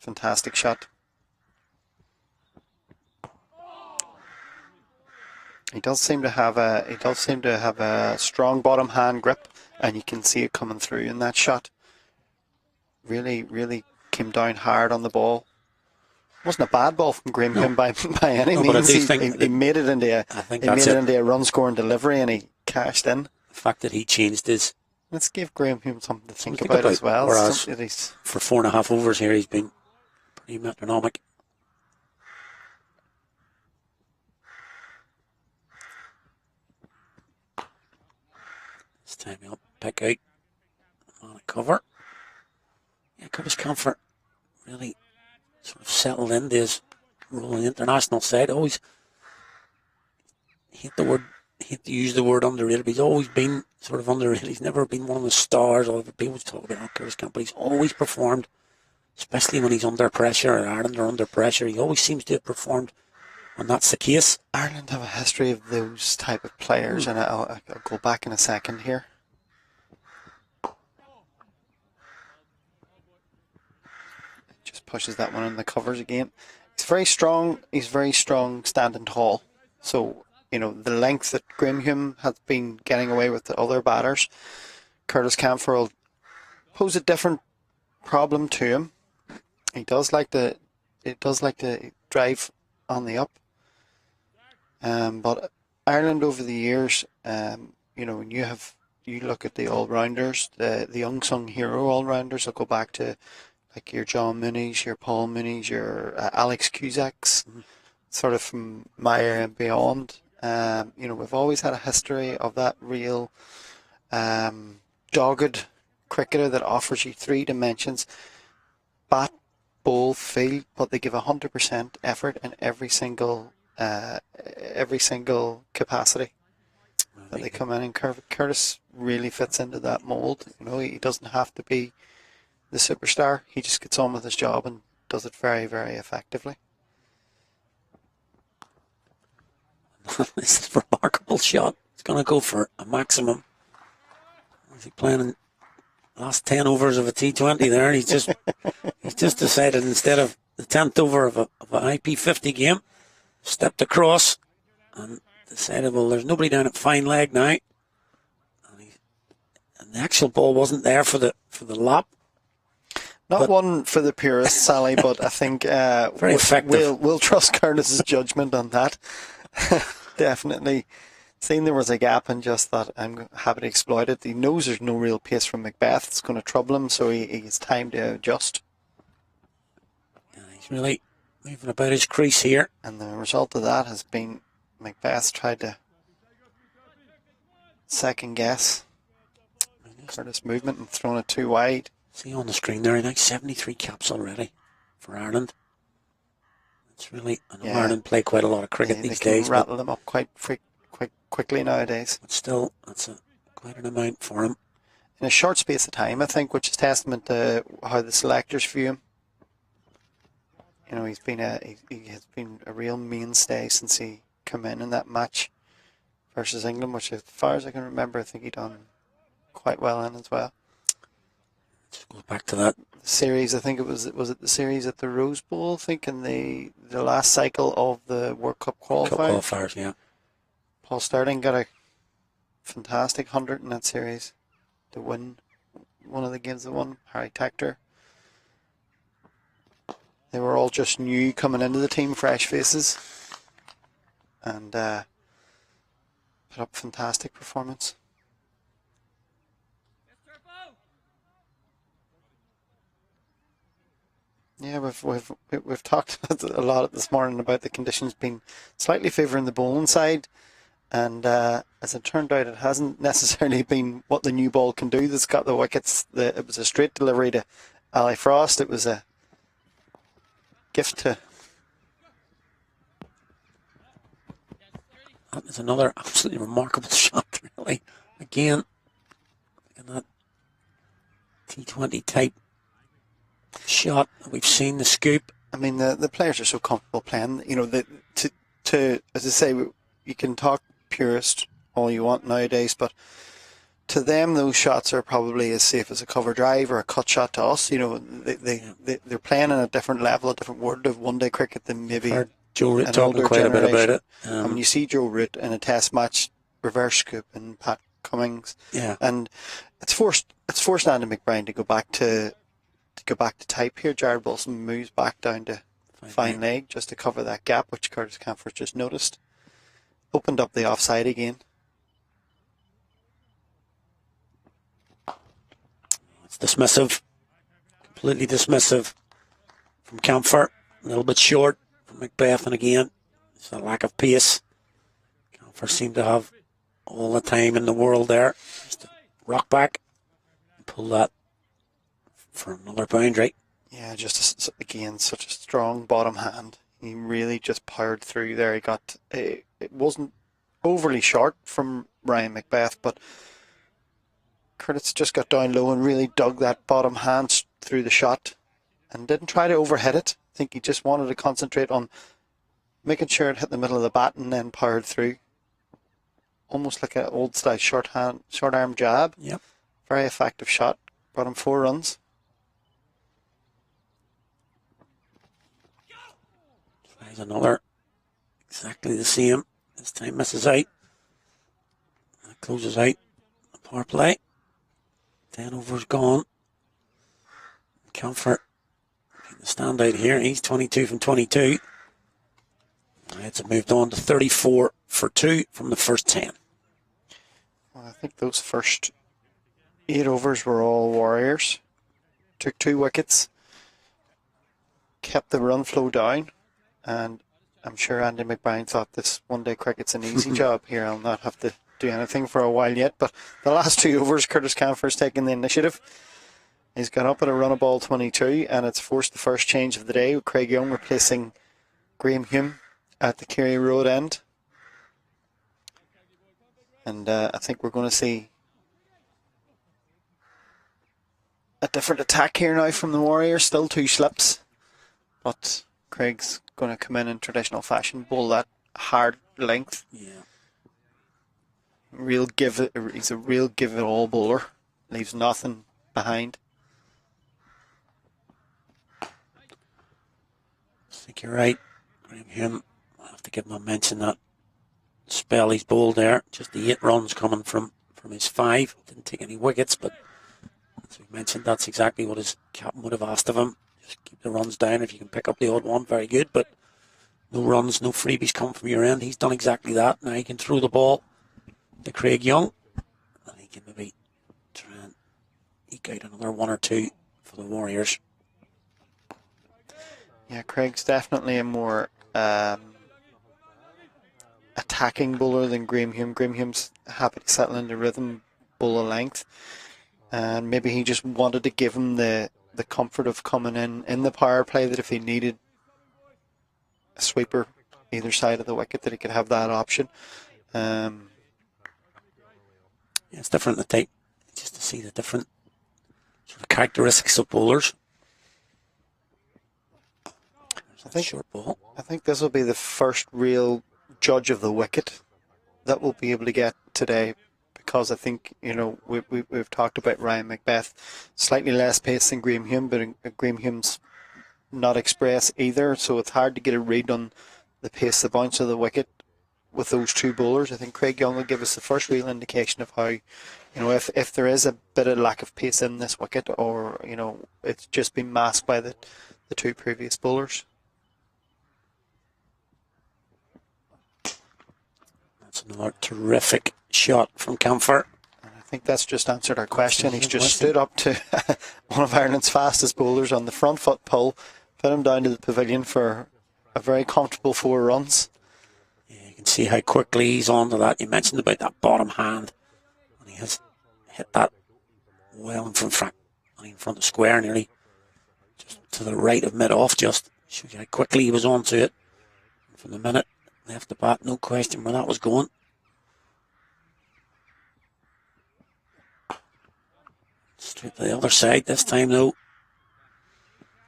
Fantastic shot. He does seem to have a strong bottom hand grip, and you can see it coming through in that shot. Really, really came down hard on the ball. Wasn't a bad ball from Graham Hume by any means. He made it into a run scoring delivery, and he cashed in. The fact that he changed his. Let's give Graham Hume something to think about as well. Whereas for 4.5 overs here, he's been pretty metronomic. This time he'll pick out on a cover. Yeah, Curtis Comfort really sort of settled into his role in the international side. Always hate to use the word underrated, but he's always been sort of underrated. He's never been one of the stars. All the people talk about Curtis Comfort. He's always performed, especially when he's under pressure, or Ireland are under pressure. He always seems to have performed when that's the case. Ireland have a history of those type of players, and I'll go back in a second here. Just pushes that one in the covers again. He's very strong. He's very strong standing tall. So, you know, the length that Graham Hume has been getting away with the other batters, Curtis Comfort will pose a different problem to him. He does like to drive on the up. But Ireland over the years, you know, when you look at the all-rounders, the unsung hero all-rounders, will go back to like your John Mooney's, your Paul Mooney's, your Alex Cusac's, sort of from my era and beyond. You know, we've always had a history of that real dogged cricketer that offers you 3 dimensions: bat, bowl, field, but they give 100% effort in every single capacity that they come in. And Curtis really fits into that mould. You know, he doesn't have to be the superstar. He just gets on with his job and does it very, very effectively. This is a remarkable shot. He's going to go for a maximum. Is he playing in last 10 overs of a T20 there? And he's just decided, instead of the 10th over of an IP50 game, stepped across and decided, well, there's nobody down at fine leg now. And the actual ball wasn't there for the lap. Not one for the purists, Sally, but I think very effective. We'll trust Curtis's judgment on that. Definitely seen there was a gap and just thought, I'm happy to exploit it. He knows there's no real pace from Macbeth. It's going to trouble him, so he has time to adjust. Yeah, he's really moving about his crease here. And the result of that has been Macbeth tried to second guess Curtis' movement and thrown it too wide. See on the screen there, now 73 caps already for Ireland. It's really, I know Ireland play quite a lot of cricket these days. They rattle them up quite quickly nowadays. But still, that's quite an amount for him. In a short space of time, I think, which is testament to how the selectors view him. You know, he has been a real mainstay since he came in that match versus England, which, as far as I can remember, I think he done quite well in as well. Just go back to that series. I think it was it the series at the Rose Bowl, I think, in the last cycle of the World Cup qualifiers. Yeah. Paul Sterling got a fantastic 100 in that series to win one of the games they won. Harry Tector. They were all just new coming into the team, fresh faces, and put up fantastic performance. Yeah, we've talked a lot this morning about the conditions being slightly favouring the bowling side. And as it turned out, it hasn't necessarily been what the new ball can do that's got the wickets. It was a straight delivery to Ali Frost. It was a gift to... That is another absolutely remarkable shot, really. Again, look at that T20 type shot that we've seen, the scoop. I mean, the players are so comfortable playing. You know, to as I say, you can talk purist all you want nowadays, but to them, those shots are probably as safe as a cover drive or a cut shot to us. You know, they're playing on a different level, a different world of one-day cricket than maybe Heard Joe Root an talking older quite a bit about generation. it. I mean, you see Joe Root in a Test match, reverse scoop, and Pat Cummings, Yeah. and it's forced Andy McBride to go back to type here. Jared Wilson moves back down to fine leg just to cover that gap, which Curtis Camphor just noticed. Opened up the offside again. It's dismissive, completely dismissive from Camphor. A little bit short from Macbeth, and again, it's a lack of pace. Camphor seemed to have all the time in the world there. Just to rock back and pull that for another boundary. Yeah, just again, such a strong bottom hand. He really just powered through there. He got it wasn't overly short from Ryan Macbeth, but Curtis just got down low and really dug that bottom hand through the shot and didn't try to overhit it. I think he just wanted to concentrate on making sure it hit the middle of the bat and then powered through. Almost like an old style short arm jab. Yep. Very effective shot. Brought him 4 runs. Tries another, exactly the same. This time misses out. That closes out the power play. 10 overs gone. Camphor the standout here. He's 22 from 22. It's moved on to 34 for 2 from the first 10. Well, I think those first 8 overs were all Warriors. Took 2 wickets. Kept the run flow down. And I'm sure Andy McBride thought this one-day cricket's an easy job here. I'll not have to do anything for a while yet. But the last 2 overs, Curtis Camphor's taken the initiative. He's got up at a run of ball 22, and it's forced the first change of the day with Craig Young replacing Graham Hume at the Kerry Road end. And I think we're going to see a different attack here now from the Warriors. Still 2 slips, but Craig's going to come in traditional fashion, bowl that hard length. Yeah. He's a real give it all bowler. Leaves nothing behind. I think you're right. Graham Hume, I'll have to give him a mention that spell he's bowled there. Just the 8 runs coming from his 5. Didn't take any wickets, but as we mentioned, that's exactly what his captain would have asked of him. Just keep the runs down. If you can pick up the odd one, very good, but no runs, no freebies come from your end. He's done exactly that. Now he can throw the ball to Craig Young, and he can maybe try and eke out another 1 or 2 for the Warriors. Yeah, Craig's definitely a more attacking bowler than Graham Hume. Graham Hume's happy to settle into rhythm, bowl a length, and maybe he just wanted to give him the comfort of coming in the power play, that if he needed a sweeper either side of the wicket, that he could have that option. Yeah, it's different the type, just to see the different sort of characteristics of bowlers. I think this will be the first real judge of the wicket that we'll be able to get today, because I think, you know, we've talked about Ryan Macbeth, slightly less pace than Graham Hume, but Graham Hume's not express either, so it's hard to get a read on the pace, the bounce of the wicket with those 2 bowlers. I think Craig Young will give us the first real indication of how, you know, if there is a bit of lack of pace in this wicket, or, you know, it's just been masked by the 2 previous bowlers. That's another terrific shot from Camphor. I think that's just answered our question. He's just stood up to one of Ireland's fastest bowlers on the front foot pull, put him down to the pavilion for a very comfortable 4 runs. Yeah, you can see how quickly he's onto that. You mentioned about that bottom hand, and he has hit that well in front of square, nearly just to the right of mid-off. Just shows you how quickly he was onto it. From the minute left the bat, no question where that was going. Straight to the other side this time, though.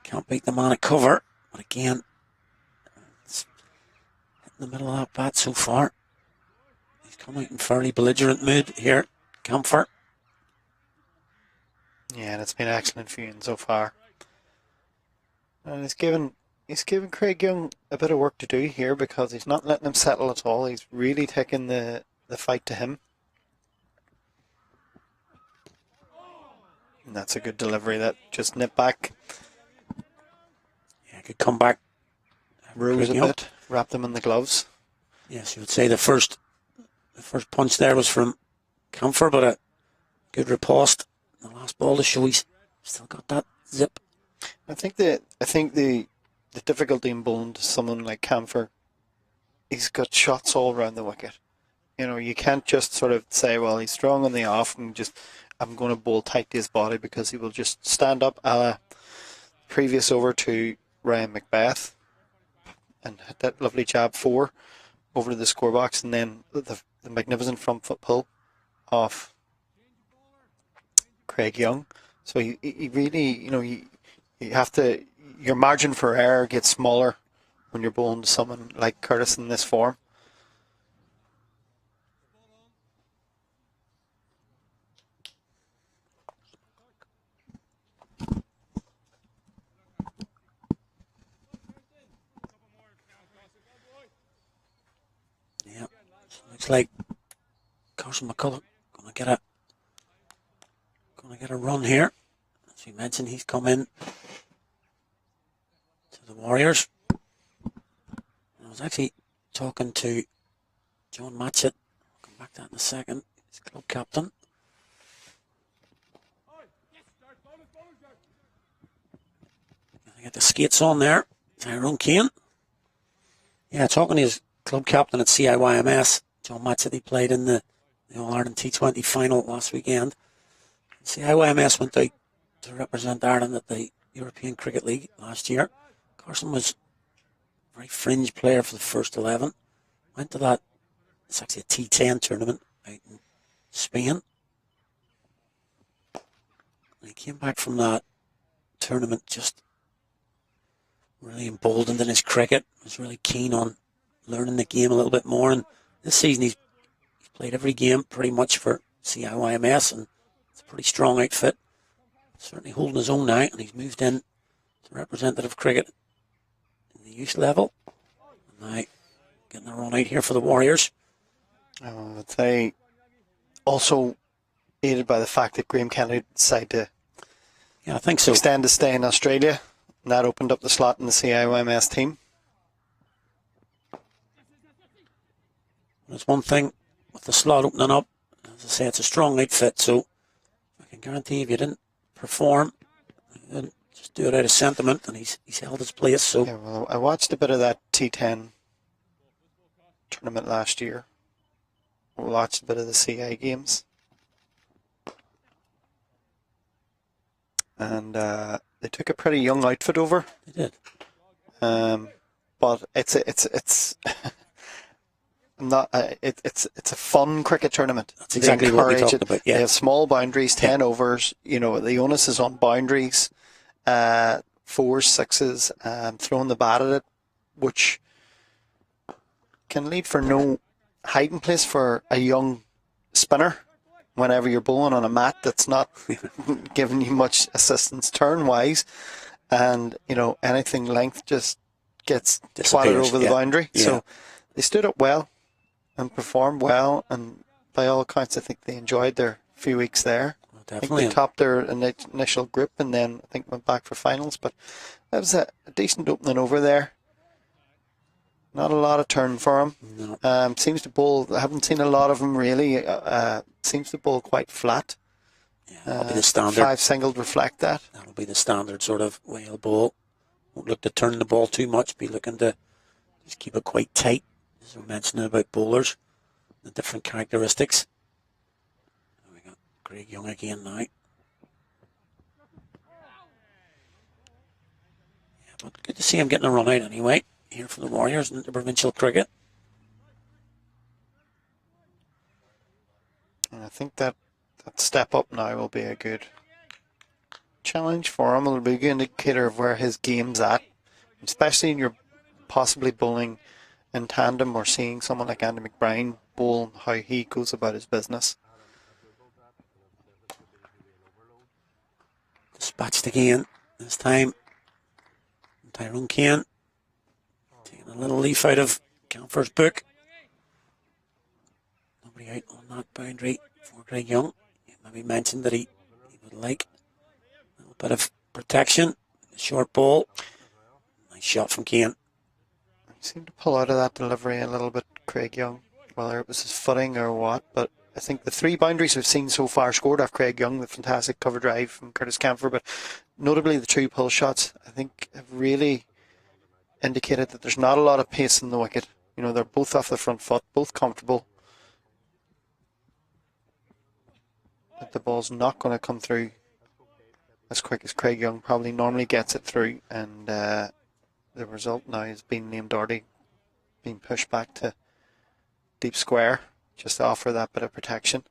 Can't beat the man at cover, but again, it's in the middle of that bat so far. He's come out in fairly belligerent mood here, Camphor. Yeah, and it's been excellent viewing so far. And he's given Craig Young a bit of work to do here, because he's not letting him settle at all. He's really taking the fight to him. And that's a good delivery that just nipped back. Yeah, good comeback. Rose a bit, wrapped them in the gloves. Yes, you would say the first punch there was from Camphor, but a good riposte. The last ball to show he's still got that zip. I think the difficulty in bowling to someone like Camphor, he's got shots all around the wicket. You know, you can't just sort of say, well, he's strong on the off and just, I'm going to bowl tight to his body, because he will just stand up a la previous over to Ryan Macbeth and hit that lovely jab 4 over to the score box, and then the magnificent front foot pull off Craig Young. So he really, you know, you have to, your margin for error gets smaller when you're bowling to someone like Curtis in this form. Yeah, looks like Carson McCullough gonna get a run here. As you mentioned, he's come in to the Warriors. I was actually talking to John Matchett. I'll come back to that in a second. He's club captain. I got the skates on there. Tyrone Kane. Yeah, talking to his club captain at CIYMS, John Matchett. He played in the All-Ireland T20 final last weekend. CIYMS went out to represent Ireland at the European Cricket League last year. Carson was a very fringe player for the first 11. Went to that, it's actually a T10 tournament out in Spain. And he came back from that tournament just really emboldened in his cricket. Was really keen on learning the game a little bit more. And this season he's played every game pretty much for CIYMS, and it's a pretty strong outfit. Certainly holding his own now, and he's moved in to representative cricket in the youth level. And now getting a run out here for the Warriors. They also aided by the fact that Graham Kennedy decided to I think so. extend his stay in Australia, and that opened up the slot in the CIYMS team. There's one thing with the slot opening up. As I say, it's a strong outfit, so I can guarantee if you didn't perform, you didn't just do it out of sentiment, and he's held his place. So Yeah, well, I watched a bit of that T10 tournament last year. I watched a bit of the CI games. And they took a pretty young outfit over. they did. But it's not it's a fun cricket tournament. That's exactly what we talked about. They Yeah, have small boundaries, 10 overs. You know, the onus is on boundaries, 4s, 6s, throwing the bat at it, which can lead for no hiding place for a young spinner whenever you're bowling on a mat that's not giving you much assistance turn wise, and you know, anything length just gets swatted over the boundary. Yeah. So they stood up well and performed well, and by all accounts I think they enjoyed their few weeks there. I think definitely. they topped their initial group and then I think went back for finals, but that was a decent opening over there. Not a lot of turn for him. No. Seems to bowl, I haven't seen a lot of him really. Seems to bowl quite flat. Yeah, that'll be the standard. 5 singled reflect that. That'll be the standard sort of way he'll bowl. Won't look to turn the ball too much. Be looking to just keep it quite tight. as we mentioned about bowlers, the different characteristics. We got Craig Young again now. Yeah, but good to see him getting a run out anyway, here for the Warriors in interprovincial cricket. And I think that step up now will be a good challenge for him. It'll be a good indicator of where his game's at, especially in your possibly bowling in tandem or seeing someone like Andy McBride bowl and how he goes about his business. Dispatched again, this time Tyrone Kane taking a little leaf out of Camphor's book. Nobody out on that boundary for Craig Young. He maybe mentioned that he would like a little bit of protection. A short ball. Nice shot from Kane. He seemed to pull out of that delivery a little bit, Craig Young, whether it was his footing or what, but I think the 3 boundaries we've seen so far scored off Craig Young, the fantastic cover drive from Curtis Camphor, but notably the 2 pull shots, I think have really indicated that there's not a lot of pace in the wicket. You know, they're both off the front foot, both comfortable. But the ball's not going to come through as quick as Craig Young probably normally gets it through, and the result now has been Liam Doherty being pushed back to deep square, just to offer that bit of protection.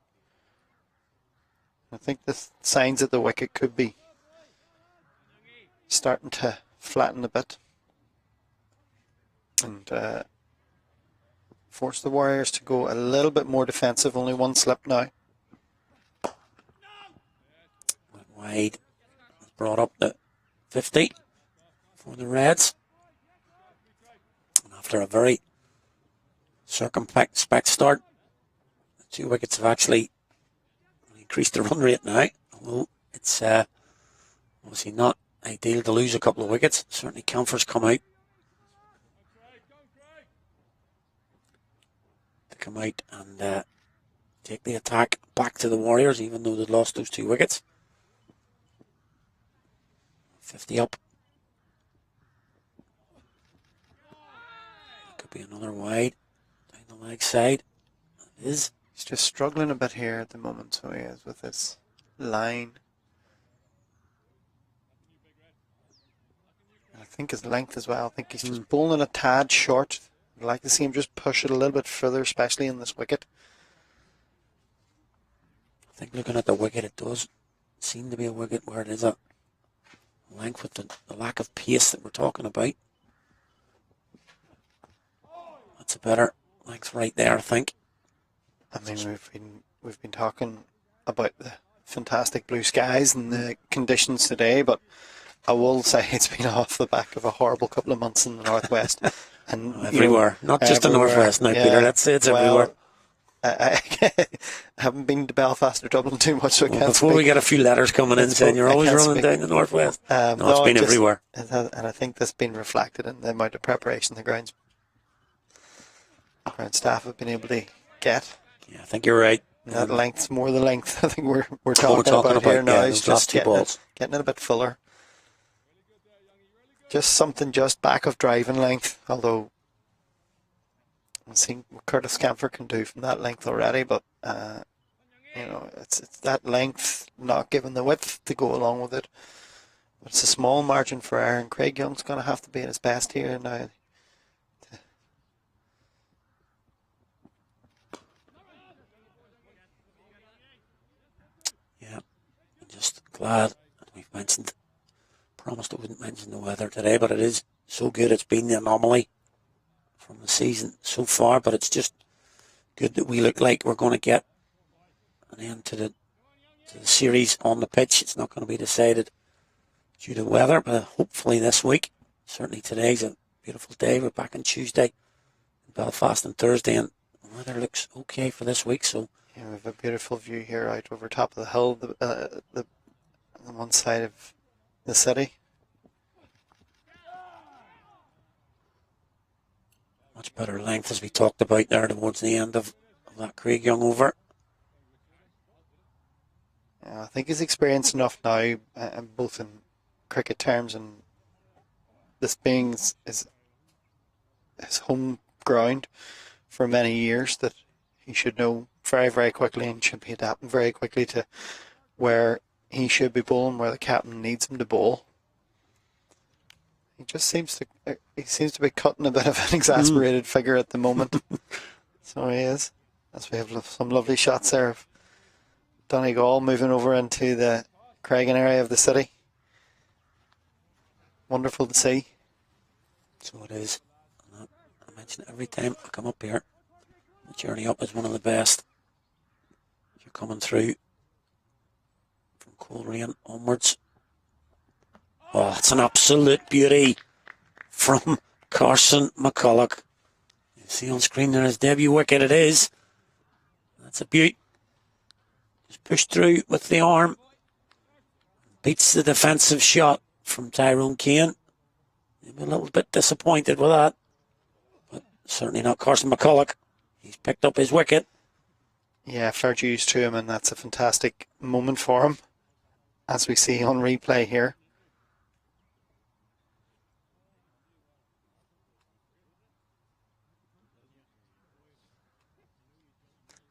I think the signs that the wicket could be starting to flatten a bit and force the Warriors to go a little bit more defensive. Only 1 slip now. Went wide. Brought up the 50 for the Reds. And after a very circumspect start, the 2 wickets have actually increased the run rate now. Although it's obviously not ideal to lose a couple of wickets. Certainly Camphor's come out and take the attack back to the Warriors, even though they'd lost those 2 wickets. 50 up. Could be another wide down the leg side. It is. He's just struggling a bit here at the moment, so he is, with this line. I think his length as well. I think he's just bowling a tad short. I'd like to see him just push it a little bit further, especially in this wicket. I think looking at the wicket, it does seem to be a wicket where it is a length with the lack of pace that we're talking about. That's a better length right there, I think. I mean, we've been talking about the fantastic blue skies and the conditions today, but I will say it's been off the back of a horrible couple of months in the northwest, and everywhere, not just the northwest now, yeah, Peter. Let's say it's everywhere. I haven't been to Belfast or Dublin too much, so I can't before speak. We get a few letters coming in saying you're always running down the northwest. No, it's been everywhere. And I think that's been reflected in the amount of preparation the ground staff have been able to get. Yeah, I think you're right. That length's more the length I think we're talking about here now. It's just getting it a bit fuller. Just something just back of driving length, although I've seen what Curtis Camphor can do from that length already, but you know, it's that length not given the width to go along with it. But it's a small margin for error, and Craig Young's going to have to be at his best here now. Yeah, I'm just glad we've promised I wouldn't mention the weather today, but it is so good. It's been the anomaly from the season so far, but it's just good that we look like we're going to get an end to the series on the pitch. It's not going to be decided due to weather, but hopefully this week. Certainly today's a beautiful day. We're back on Tuesday in Belfast and Thursday, and the weather looks okay for this week. So yeah, we have a beautiful view here out over top of the hill, the on one side of the city. Much better length, as we talked about there towards the end of that Craig Young over. I think he's experienced enough now, both in cricket terms and this being his home ground, for many years that he should know very, very quickly and should be adapting very quickly to where he should be bowling, where the captain needs him to bowl. He just seems to be cutting a bit of an exasperated figure at the moment. So he is. As we have some lovely shots there of Donegal moving over into the Craigan area of the city. Wonderful to see. So it is. I mention it every time I come up here. The journey up is one of the best. If you're coming through from Coleraine onwards. Oh, it's an absolute beauty from Carson McCulloch. You see on screen there his debut wicket. It is. That's a beaut. Just pushed through with the arm. Beats the defensive shot from Tyrone Kane. I'm a little bit disappointed with that. But certainly not Carson McCulloch. He's picked up his wicket. Yeah, fair dues to him, and that's a fantastic moment for him, as we see on replay here.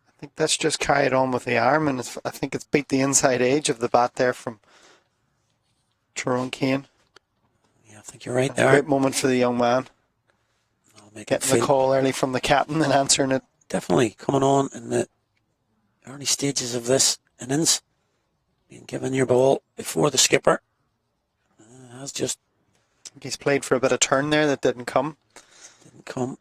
I think that's just carried on with the arm, and I think it's beat the inside edge of the bat there from Tyrone Kane. Yeah, I think you're right there. A great moment for the young man. Getting the call early from the captain and answering it. Definitely coming on in the early stages of this innings. Being given your ball before the skipper. Has just... He's played for a bit of turn there that didn't come. And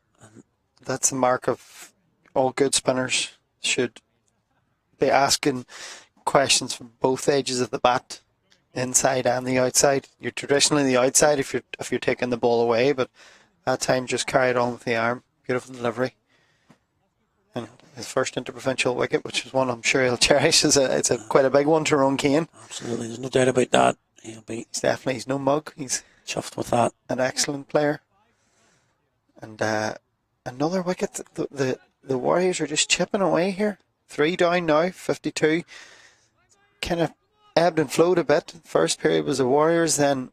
that's the mark of all good spinners. Should be asking questions from both edges of the bat, inside and the outside. You're traditionally the outside if you're taking the ball away, but that time just carried on with the arm. Beautiful delivery. And his first interprovincial wicket, which is one I'm sure he'll cherish. It's quite a big one, Tyrone Kane. Absolutely, there's no doubt about that. He's no mug. He's chuffed with that. An excellent player. And another wicket. The Warriors are just chipping away here. 3 down now, 52. Kind of ebbed and flowed a bit. First period was the Warriors, then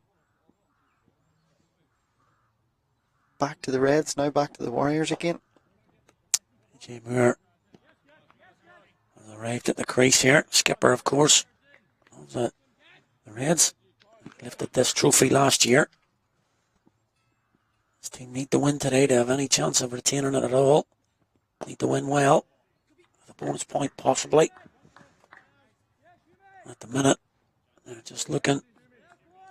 back to the Reds, now back to the Warriors again. Jay Moore has arrived at the crease here. Skipper, of course, of the Reds. Lifted this trophy last year. This team need to win today to have any chance of retaining it at all. Need to win well. With a bonus point, possibly. At the minute, they're just looking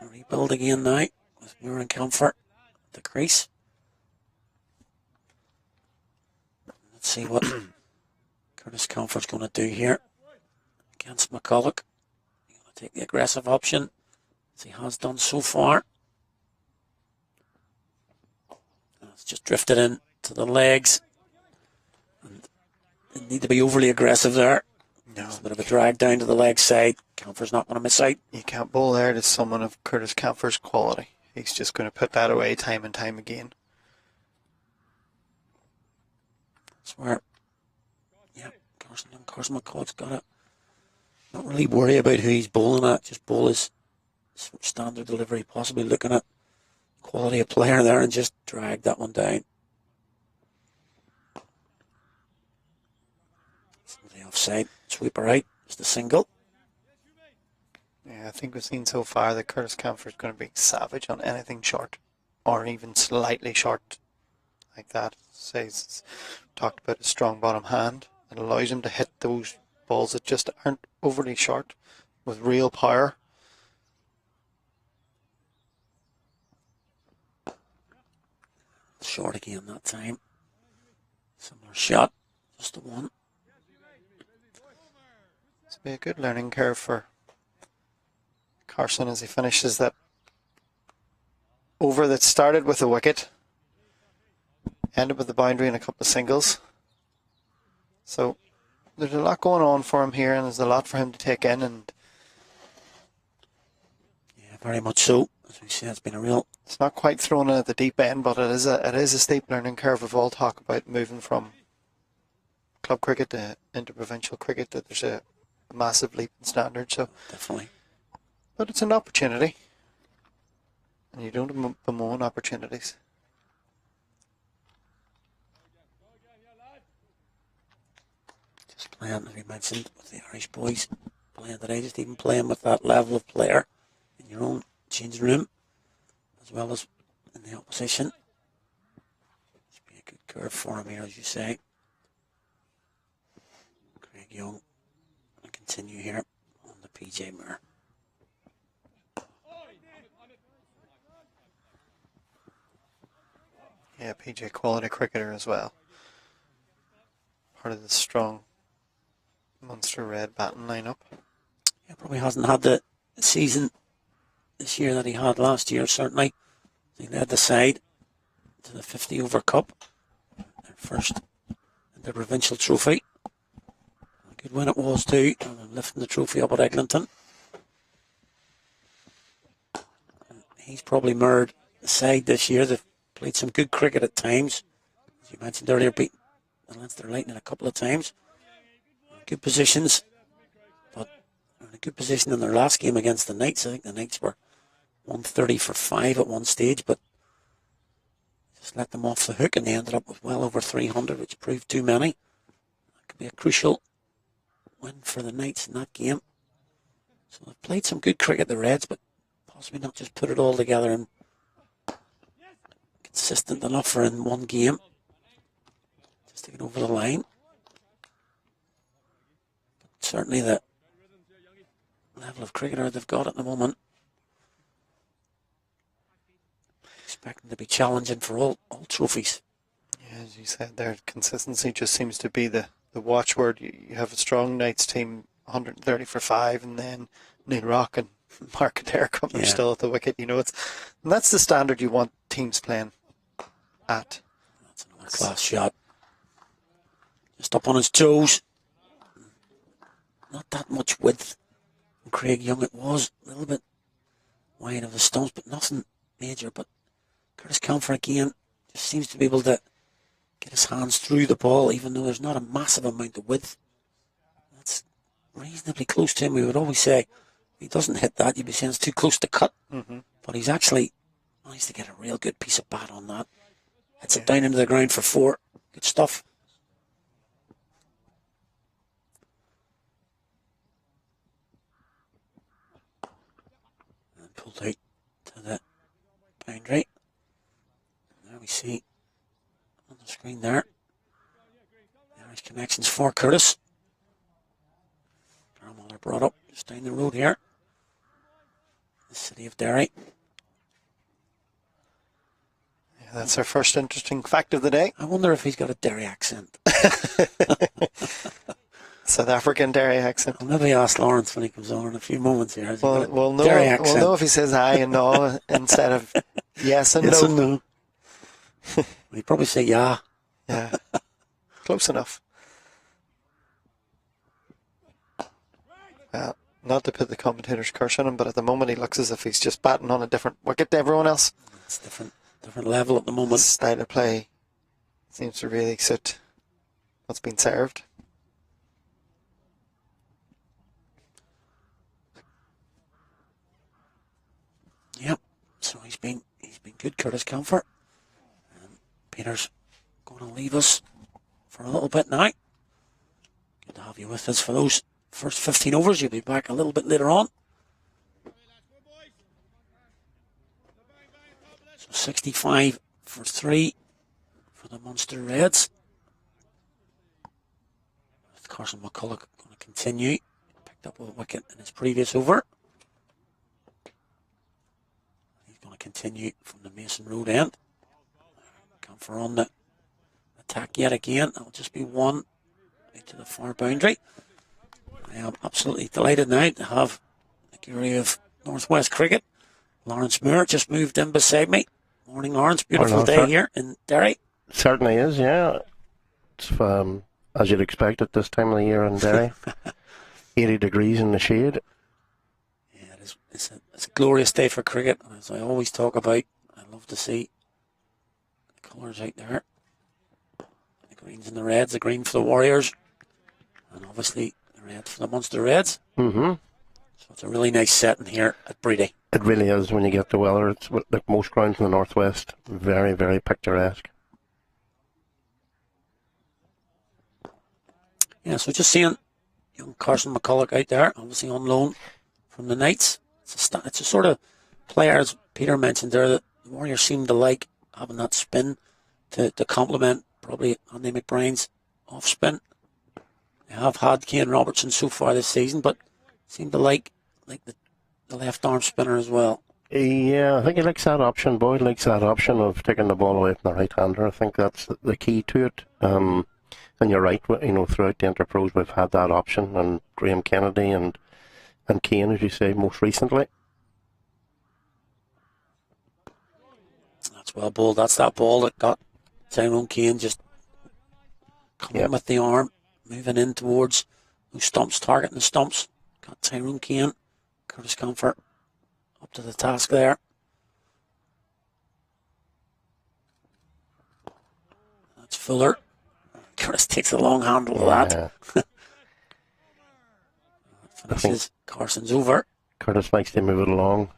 to rebuild again now with Moore and Comfort at the crease. Let's see what Curtis Comfort's going to do here against McCulloch. He's going to take the aggressive option, as he has done so far. It's just drifted in to the legs. And didn't need to be overly aggressive there. No. It's a bit of a drag down to the leg side. Comfort's not going to miss out. You can't bowl there to someone of Curtis Comfort's quality. He's just going to put that away time and time again. That's where, yeah, Carson McCulloch's got to not really worry about who he's bowling at. Just bowl his standard delivery, possibly looking at quality of player there and just drag that one down. The offside, sweeper out, it's the single. Yeah, I think we've seen so far that Curtis Comfort is going to be savage on anything short or even slightly short like that. Says talked about a strong bottom hand. It allows him to hit those balls that just aren't overly short with real power. Short again that time. Similar shot, just the one. This will be a good learning curve for Carson as he finishes that over that started with a wicket, ended with the boundary and a couple of singles. So there's a lot going on for him here, and there's a lot for him to take in. And yeah, very much so. As we see, it's been a real. It's not quite thrown in at the deep end, but it is a steep learning curve. We've all talked about moving from club cricket to interprovincial cricket. That there's a massive leap in standard. So definitely. But it's an opportunity, and you don't bemoan opportunities. playing, as we mentioned, with the Irish boys playing today, just even playing with that level of player in your own changing room, as well as in the opposition. It's been a good curve for him here, as you say. Craig Young will continue here on the PJ Moore. Yeah, PJ quality cricketer as well. Part of the strong Munster red batting lineup. Yeah, probably hasn't had the season this year that he had last year, certainly. He led the side to the 50 over cup. Their first in the provincial trophy. A good win it was too, and lifting the trophy up at Eglinton. And he's probably mirrored the side this year. They've played some good cricket at times. As you mentioned earlier, beaten the Leinster Lightning a couple of times. Good positions, but in a good position in their last game against the Knights. I think the Knights were 130 for 5 at one stage, but just let them off the hook, and they ended up with well over 300, which proved too many. That could be a crucial win for the Knights in that game. So they've played some good cricket, the Reds, but possibly not just put it all together and consistent enough for in one game just to get over the line. But certainly the level of cricketer they've got at the moment, expecting to be challenging for all trophies. Yeah, as you said there, consistency just seems to be the watchword. You have a strong Knights team, 130 for 5, and then Neil Rock and Mark Adair come still at the wicket. You know, and that's the standard you want teams playing at. That's another class shot. Just up on his toes. Not that much width. And Craig Young, it was a little bit wide of the stumps, but nothing major. But Curtis Camphor again just seems to be able to get his hands through the ball, even though there's not a massive amount of width. That's reasonably close to him. We would always say, if he doesn't hit that, you'd be saying it's too close to cut. But he's actually managed to get a real good piece of bat on that. Hits it down into the ground for 4. Good stuff. And pulled out to the boundary. There we see on the screen there, the Irish connections for Curtis. Muller brought up just down the road here. The city of Derry. Yeah, that's our first interesting fact of the day. I wonder if he's got a Derry accent. South African Derry accent. I'll maybe ask Lawrence when he comes on in a few moments here. We'll know if he says aye and no instead of yes and yes no. And no. He'd probably say yeah. Yeah, close enough. Well, not to put the commentator's curse on him, but at the moment he looks as if he's just batting on a different wicket to everyone else. It's different level at the moment. His style of play seems to really suit what's been served. Yep. So he's been good, Curtis Camphor. And Peter's going to leave us for a little bit now. Good to have you with us for those first 15 overs. You'll be back a little bit later on. So 65 for 3 for the Munster Reds. With Carson McCulloch going to continue. Picked up a wicket in his previous over. He's going to continue from the Mason Road end. Camphor on the attack yet again. That'll just be one to the far boundary. I am absolutely delighted now to have the Guru of Northwest Cricket, Lawrence Moore, just moved in beside me. Morning, Lawrence. Beautiful day here in Derry. It certainly is, yeah. It's as you'd expect at this time of the year in Derry. 80 degrees in the shade. Yeah, it is. It's a glorious day for cricket. As I always talk about, I love to see the colours out there. The greens and the reds, the green for the Warriors, and obviously red for the Munster Reds. So it's a really nice setting here at Breedy. It really is when you get the weather. It's like most grounds in the northwest. Very, very picturesque. Yeah, so just seeing young Carson McCulloch out there, obviously on loan from the Knights. It's a sort of player, as Peter mentioned there, that the Warriors seem to like having that spin to complement probably Andy McBride's off spin. They have had Kane Robertson so far this season, but seem to like the left arm spinner as well. Yeah, I think he likes that option. Boyd likes that option of taking the ball away from the right-hander. I think that's the key to it. And you're right, you know, throughout the Interpros we've had that option, and Graham Kennedy and Kane, as you say, most recently. That's well bowled. That's that ball that got Tyrone Kane just coming with the arm, moving in towards those stumps, targeting the stumps. Got Tyrone Kane, Curtis Comfort up to the task there. That's Fuller. Curtis takes a long handle of that. Finishes. Carson's over. Curtis likes to move it along.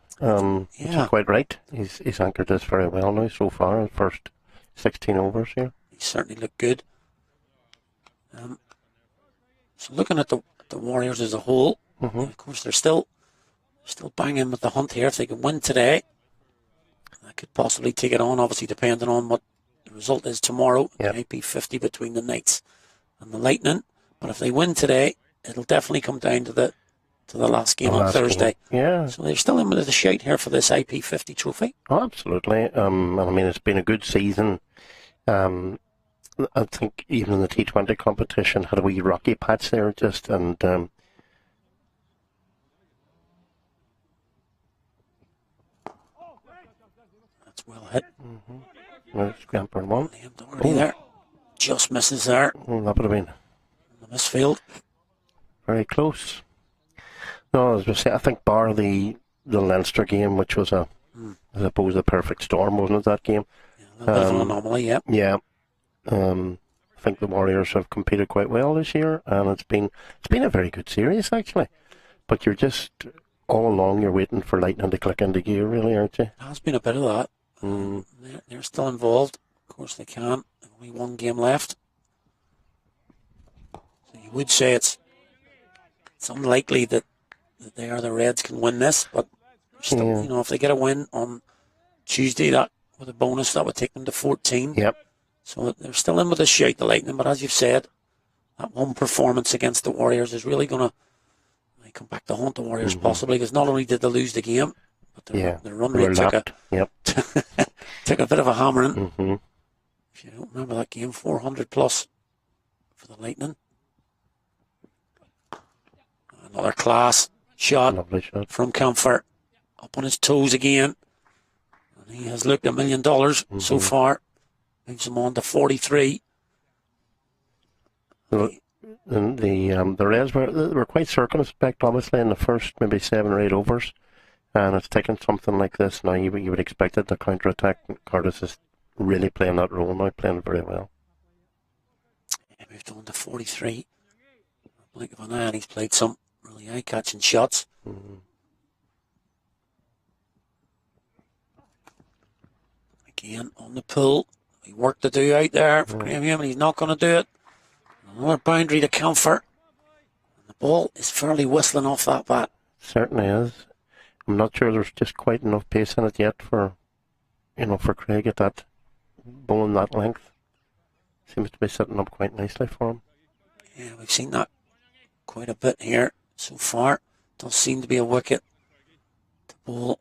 He's quite right. He's anchored this very well now so far in the first 16 overs here. He certainly looked good. So looking at the Warriors as a whole, of course they're still banging with the hunt here. If they can win today, that could possibly take it on, obviously depending on what the result is tomorrow. IP50 between the Knights and the Lightning. But if they win today, it'll definitely come down to the last game on Thursday. Yeah. So they're still in with the shout here for this IP50 trophy. Oh, absolutely. And I mean, it's been a good season. I think even in the T20 competition had a wee rocky patch there just, and that's well hit. There's Scamper one. Liam Doherty there. Just misses there. Oh, that would have been The misfield. very close. No, as I say, I think bar the Leinster game, which was I suppose a perfect storm, wasn't it, that game? Yeah, a bit of an anomaly, yeah. Yeah. I think the Warriors have competed quite well this year, and it's been a very good series actually. But you're just all along you're waiting for Lightning to click into gear, really, aren't you? There has been a bit of that. They're still involved. Of course they can. Only one game left. So you would say it's unlikely that they or the Reds can win this, but still, you know, if they get a win on Tuesday, that with a bonus, that would take them to 14. Yep. So they're still in with a shout, the Lightning, but as you've said, that one performance against the Warriors is really going to come back to haunt the Warriors possibly, because not only did they lose the game, but their run rate took a bit of a hammering. If you don't remember that game, 400 plus for the Lightning. Another class shot, Lovely shot from Comfort, up on his toes again. And he has looked $1 million so far. Moves him on to 43. And the Reds were quite circumspect, obviously, in the first maybe 7 or 8 overs, and it's taken something like this now. You would expect it to counter-attack. Curtis is really playing that role now, playing it very well. He moved on to 43. Blink of an eye, and he's played some really eye-catching shots. Again on the pull. Work to do out there for Graham Hume, and he's not going to do it. Another boundary to Comfort. The ball is fairly whistling off that bat. Certainly is. I'm not sure there's just quite enough pace in it yet for Craig at that bowling that length. Seems to be setting up quite nicely for him. Yeah, we've seen that quite a bit here so far. Does seem to be a wicket to bowl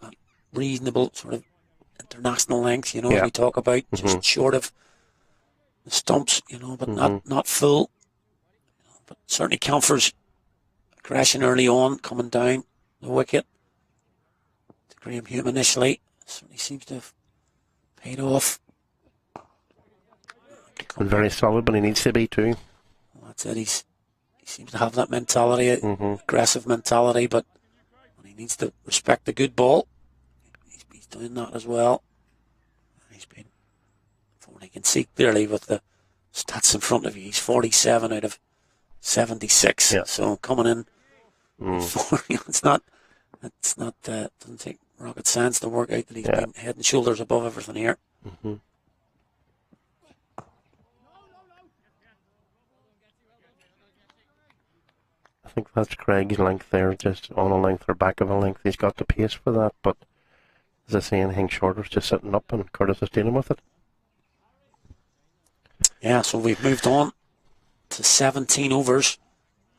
at reasonable sort of international length, you know, as we talk about, just short of the stumps, you know, but not full. But certainly Comfort's aggression early on, coming down the wicket to Graham Hume initially, certainly seems to have paid off. And very solid, but he needs to be too. Well, that's it. He seems to have that mentality, aggressive mentality, but he needs to respect the good ball. He's doing that as well. He's been, from what I can see clearly with the stats in front of you, he's 47 out of 76. Yeah. So coming in, it's not doesn't take rocket science to work out that he's been head and shoulders above everything here. I think that's Craig's length there, just on a length or back of a length. He's got the pace for that, but as I say, anything shorter is just sitting up, and Curtis is dealing with it. Yeah, so we've moved on to 17 overs.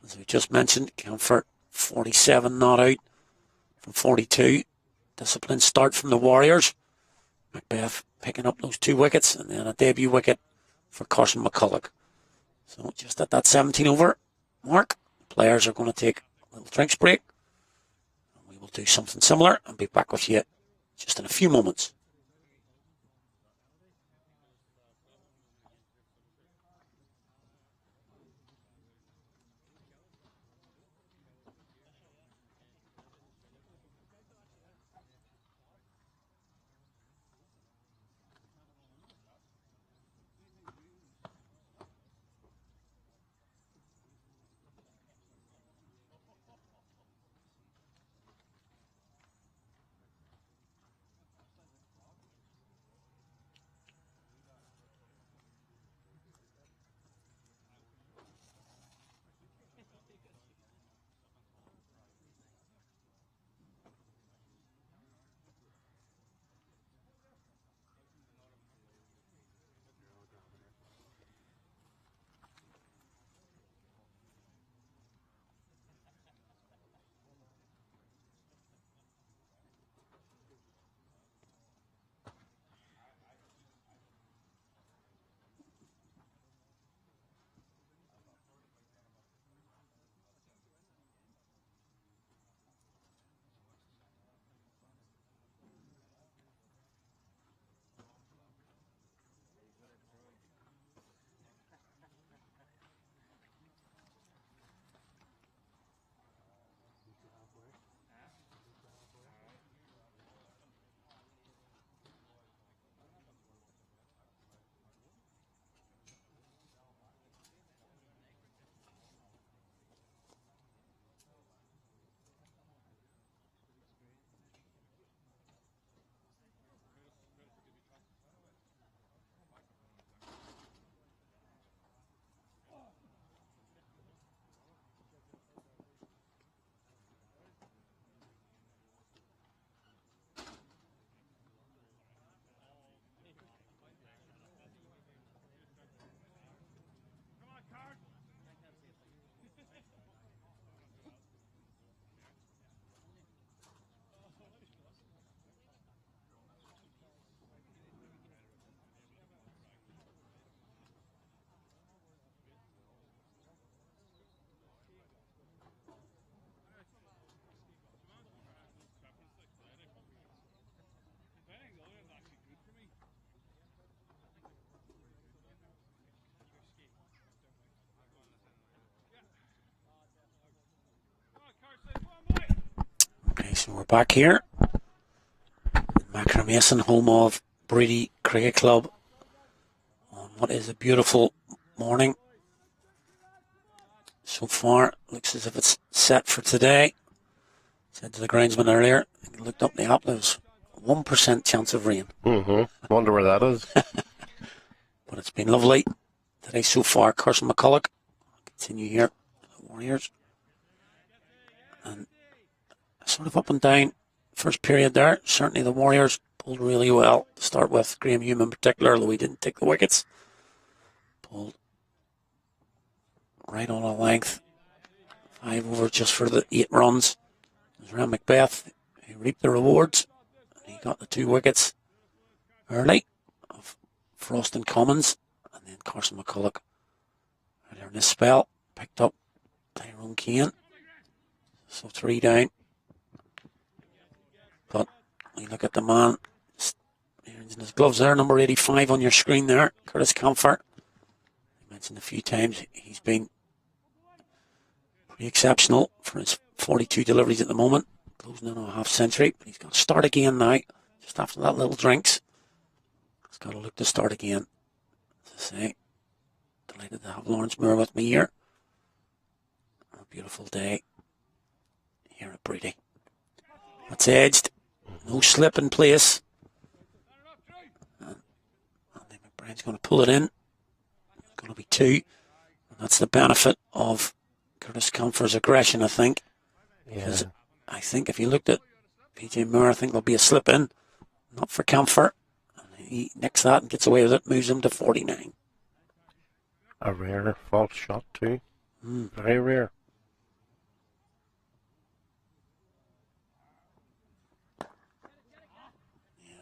As we just mentioned, Comfort 47 not out from 42. Disciplined start from the Warriors. Macbeth picking up those 2 wickets, and then a debut wicket for Carson McCulloch. So just at that 17 over mark, players are going to take a little drinks break. We will do something similar and be back with you just in a few moments. Okay, so we're back here in Macramason, home of Brady Cricket Club, on what is a beautiful morning. So far, looks as if it's set for today. Said to the groundsman earlier, he looked up the app, there's 1% chance of rain. Wonder where that is. But it's been lovely today so far. Carson McCulloch continue here, the Warriors. And sort of up and down first period there. Certainly the Warriors pulled really well to start with. Graham Hume in particular, although he didn't take the wickets. Pulled right on a length. 5 over just for the 8 runs. It was around Macbeth. He reaped the rewards. And he got the 2 wickets early of Frost and Commons. And then Carson McCulloch, earlier in this spell, picked up Tyrone Kane. So 3 down. But when you look at the man, he's in his gloves there, number 85 on your screen there, Curtis Comfort. I mentioned a few times he's been pretty exceptional for his 42 deliveries at the moment, closing in on a half century. But he's got to start again now, just after that little drinks. He's got to look to start again. As I say, delighted to have Lawrence Moore with me here. A beautiful day here at Brady. That's edged. No slip in place. And Andy McBride's going to pull it in. It's going to be 2. And that's the benefit of Curtis Comfort's aggression, I think. Yeah. I think if you looked at PJ Moore, I think there'll be a slip in. Not for Comfort. And he nicks that and gets away with it, moves him to 49. A rare false shot too. Very rare.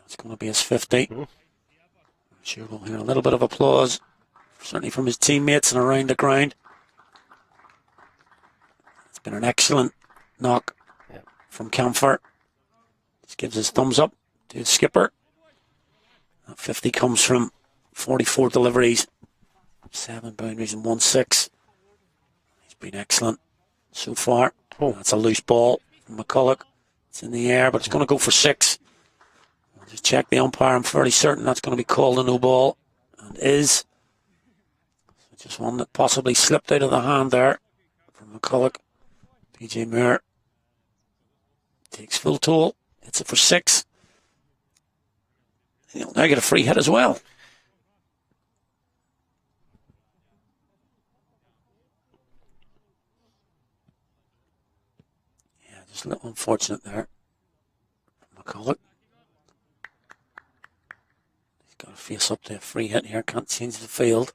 It's going to be his 50. I'm sure we'll hear a little bit of applause, certainly from his teammates and around the ground. It's been an excellent knock from Comfort. Just gives his thumbs up to his skipper. That 50 comes from 44 deliveries, 7 boundaries and 1-6. He's been excellent so far. That's a loose ball from McCulloch. It's in the air, but it's going to go for 6. I'll just check the umpire. I'm fairly certain that's going to be called a no ball, and is. So just one that possibly slipped out of the hand there from McCulloch. PJ Moore takes full toll, hits it for 6. He'll now get a free hit as well. Yeah, just a little unfortunate there. McCulloch. He's got to face up to a free hit here. Can't change the field.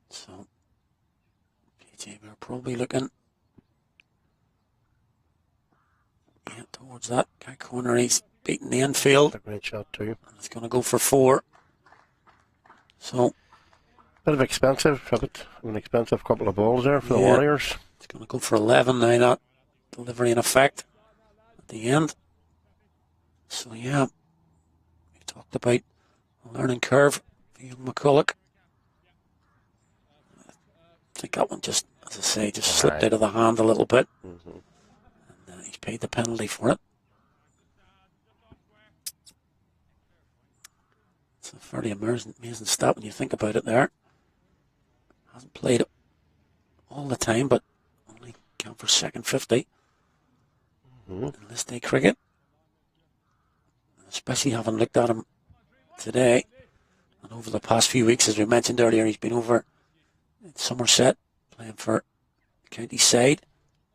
So, PJ Moore probably looking towards that guy corner. He's beating the infield. A great shot too. And it's going to go for 4. So, bit of expensive, an expensive couple of balls there for the Warriors. It's going to go for 11 now, that delivery in effect at the end. So yeah, we talked about a learning curve for young McCulloch. I think that one just, as I say, just slipped out of the hand a little bit. And he's paid the penalty for it. It's a fairly amazing stat when you think about it there. Hasn't played all the time, but only count for second 50 in this day cricket. Especially having looked at him today and over the past few weeks, as we mentioned earlier, he's been over in Somerset playing for the county side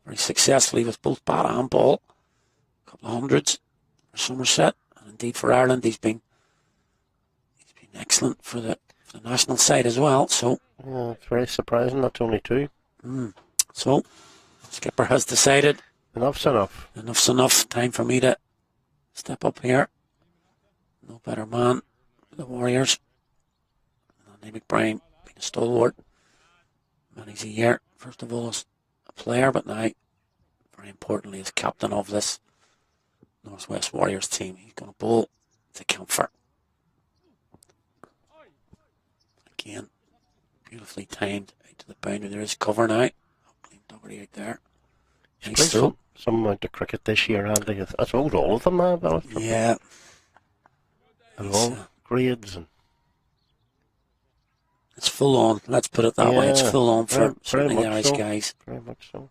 very successfully with both bat and ball. A couple of hundreds for Somerset, and indeed for Ireland he's been excellent for the national side as well. So it's very surprising that's only 2. So skipper has decided enough's enough. Enough's enough. Time for me to step up here. No better man for the Warriors. Andy McBride being a stalwart. Many's a year. First of all as a player, but now very importantly as captain of this Northwest Warriors team. He's going to bowl to Comfort. Again, beautifully timed out to the boundary. There is cover now. Clean Dougherty out there. Nice throw. Some amount of cricket this year, Andy. I suppose all of them have. Yeah. And all grades. And it's full on. Let's put it that way. It's full on for certainly the Irish guys. Very much so.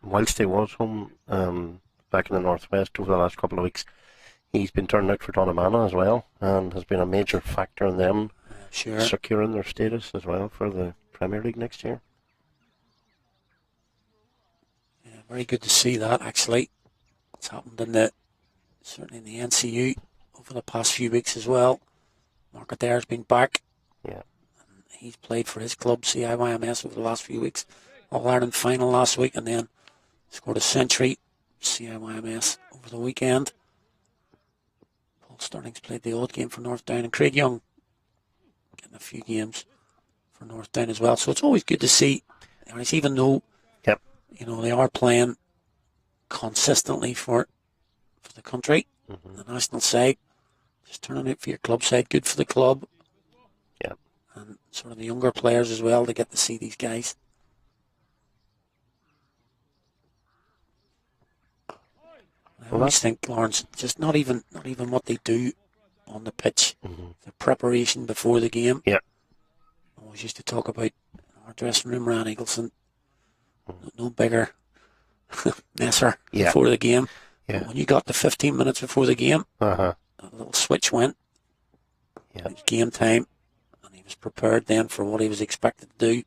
Whilst he was home back in the Northwest over the last couple of weeks, he's been turned out for Donnamana as well, and has been a major factor in them securing their status as well for the Premier League next year. Yeah, very good to see that actually. It's happened in certainly in the NCU over the past few weeks as well. Mark Adair's been back. Yeah. And he's played for his club, CIYMS, over the last few weeks. All-Ireland final last week, and then scored a century, CIYMS, over the weekend. Paul Stirling's played the odd game for North Down, and Craig Young getting a few games for North Down as well. So it's always good to see, even though they are playing consistently for the country, the national side, just turning out for your club side, good for the club. Yeah. And sort of the younger players as well to get to see these guys. I always think, Lawrence, just not even what they do on the pitch, the preparation before the game. Yeah. I always used to talk about our dressing room, Ryan Eagleson, no bigger messer before the game Yeah. But when you got to 15 minutes before the game, Uh-huh. a little switch went. Yeah. It was game time, and he was prepared then for what he was expected to do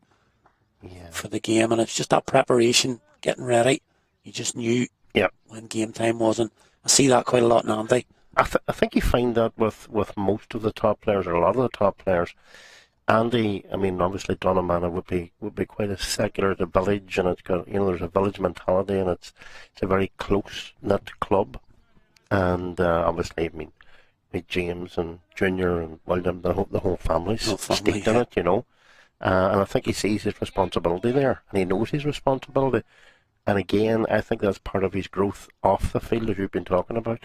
Yeah. for the game. And it's just that preparation, getting ready. You just knew Yep. when game time was. And I see that quite a lot in Andy. I think you find that with most of the top players, or a lot of the top players. Andy, I mean, obviously Donnamana would be quite a secular to village, and it's got, there's a village mentality, and it's a very close knit club, and obviously, I mean, with James and Junior and William, the whole family's steeped in it, and I think he sees his responsibility there, and he knows his responsibility, and again, I think that's part of his growth off the field, as you've been talking about.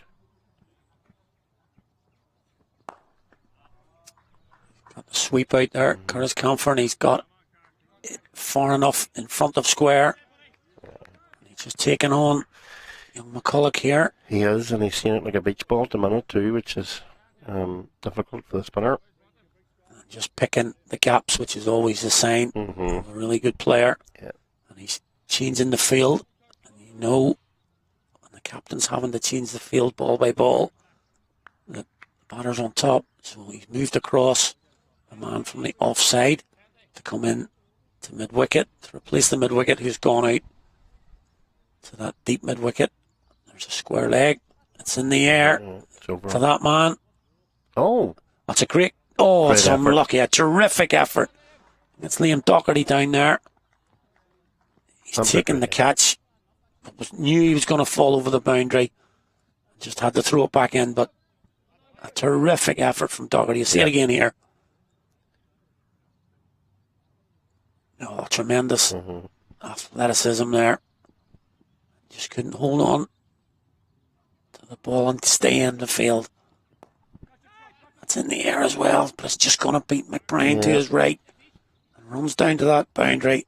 Got the sweep out there, Curtis Comfort, and he's got it far enough in front of square. He's just taking on young McCulloch here. He is, and he's seen it like a beach ball at the minute too, which is difficult for the spinner. And just picking the gaps, which is always a sign Mm-hmm. of a really good player. Yeah. And he's changing the field, and when the captain's having to change the field ball by ball, the batter's on top, so he's moved across a man from the offside to come in to mid-wicket, to replace the mid-wicket who's gone out to that deep mid-wicket. There's a square leg. It's in the air to that man. Oh. That's a great it's effort. unlucky. A terrific effort. It's Liam Docherty down there. He's taken the catch. Knew he was going to fall over the boundary. Just had to throw it back in, but a terrific effort from Docherty. You see it again here. Oh, tremendous athleticism there. Just couldn't hold on to the ball and stay in the field. That's in the air as well, but it's just going to beat McBride to his right. And runs down to that boundary.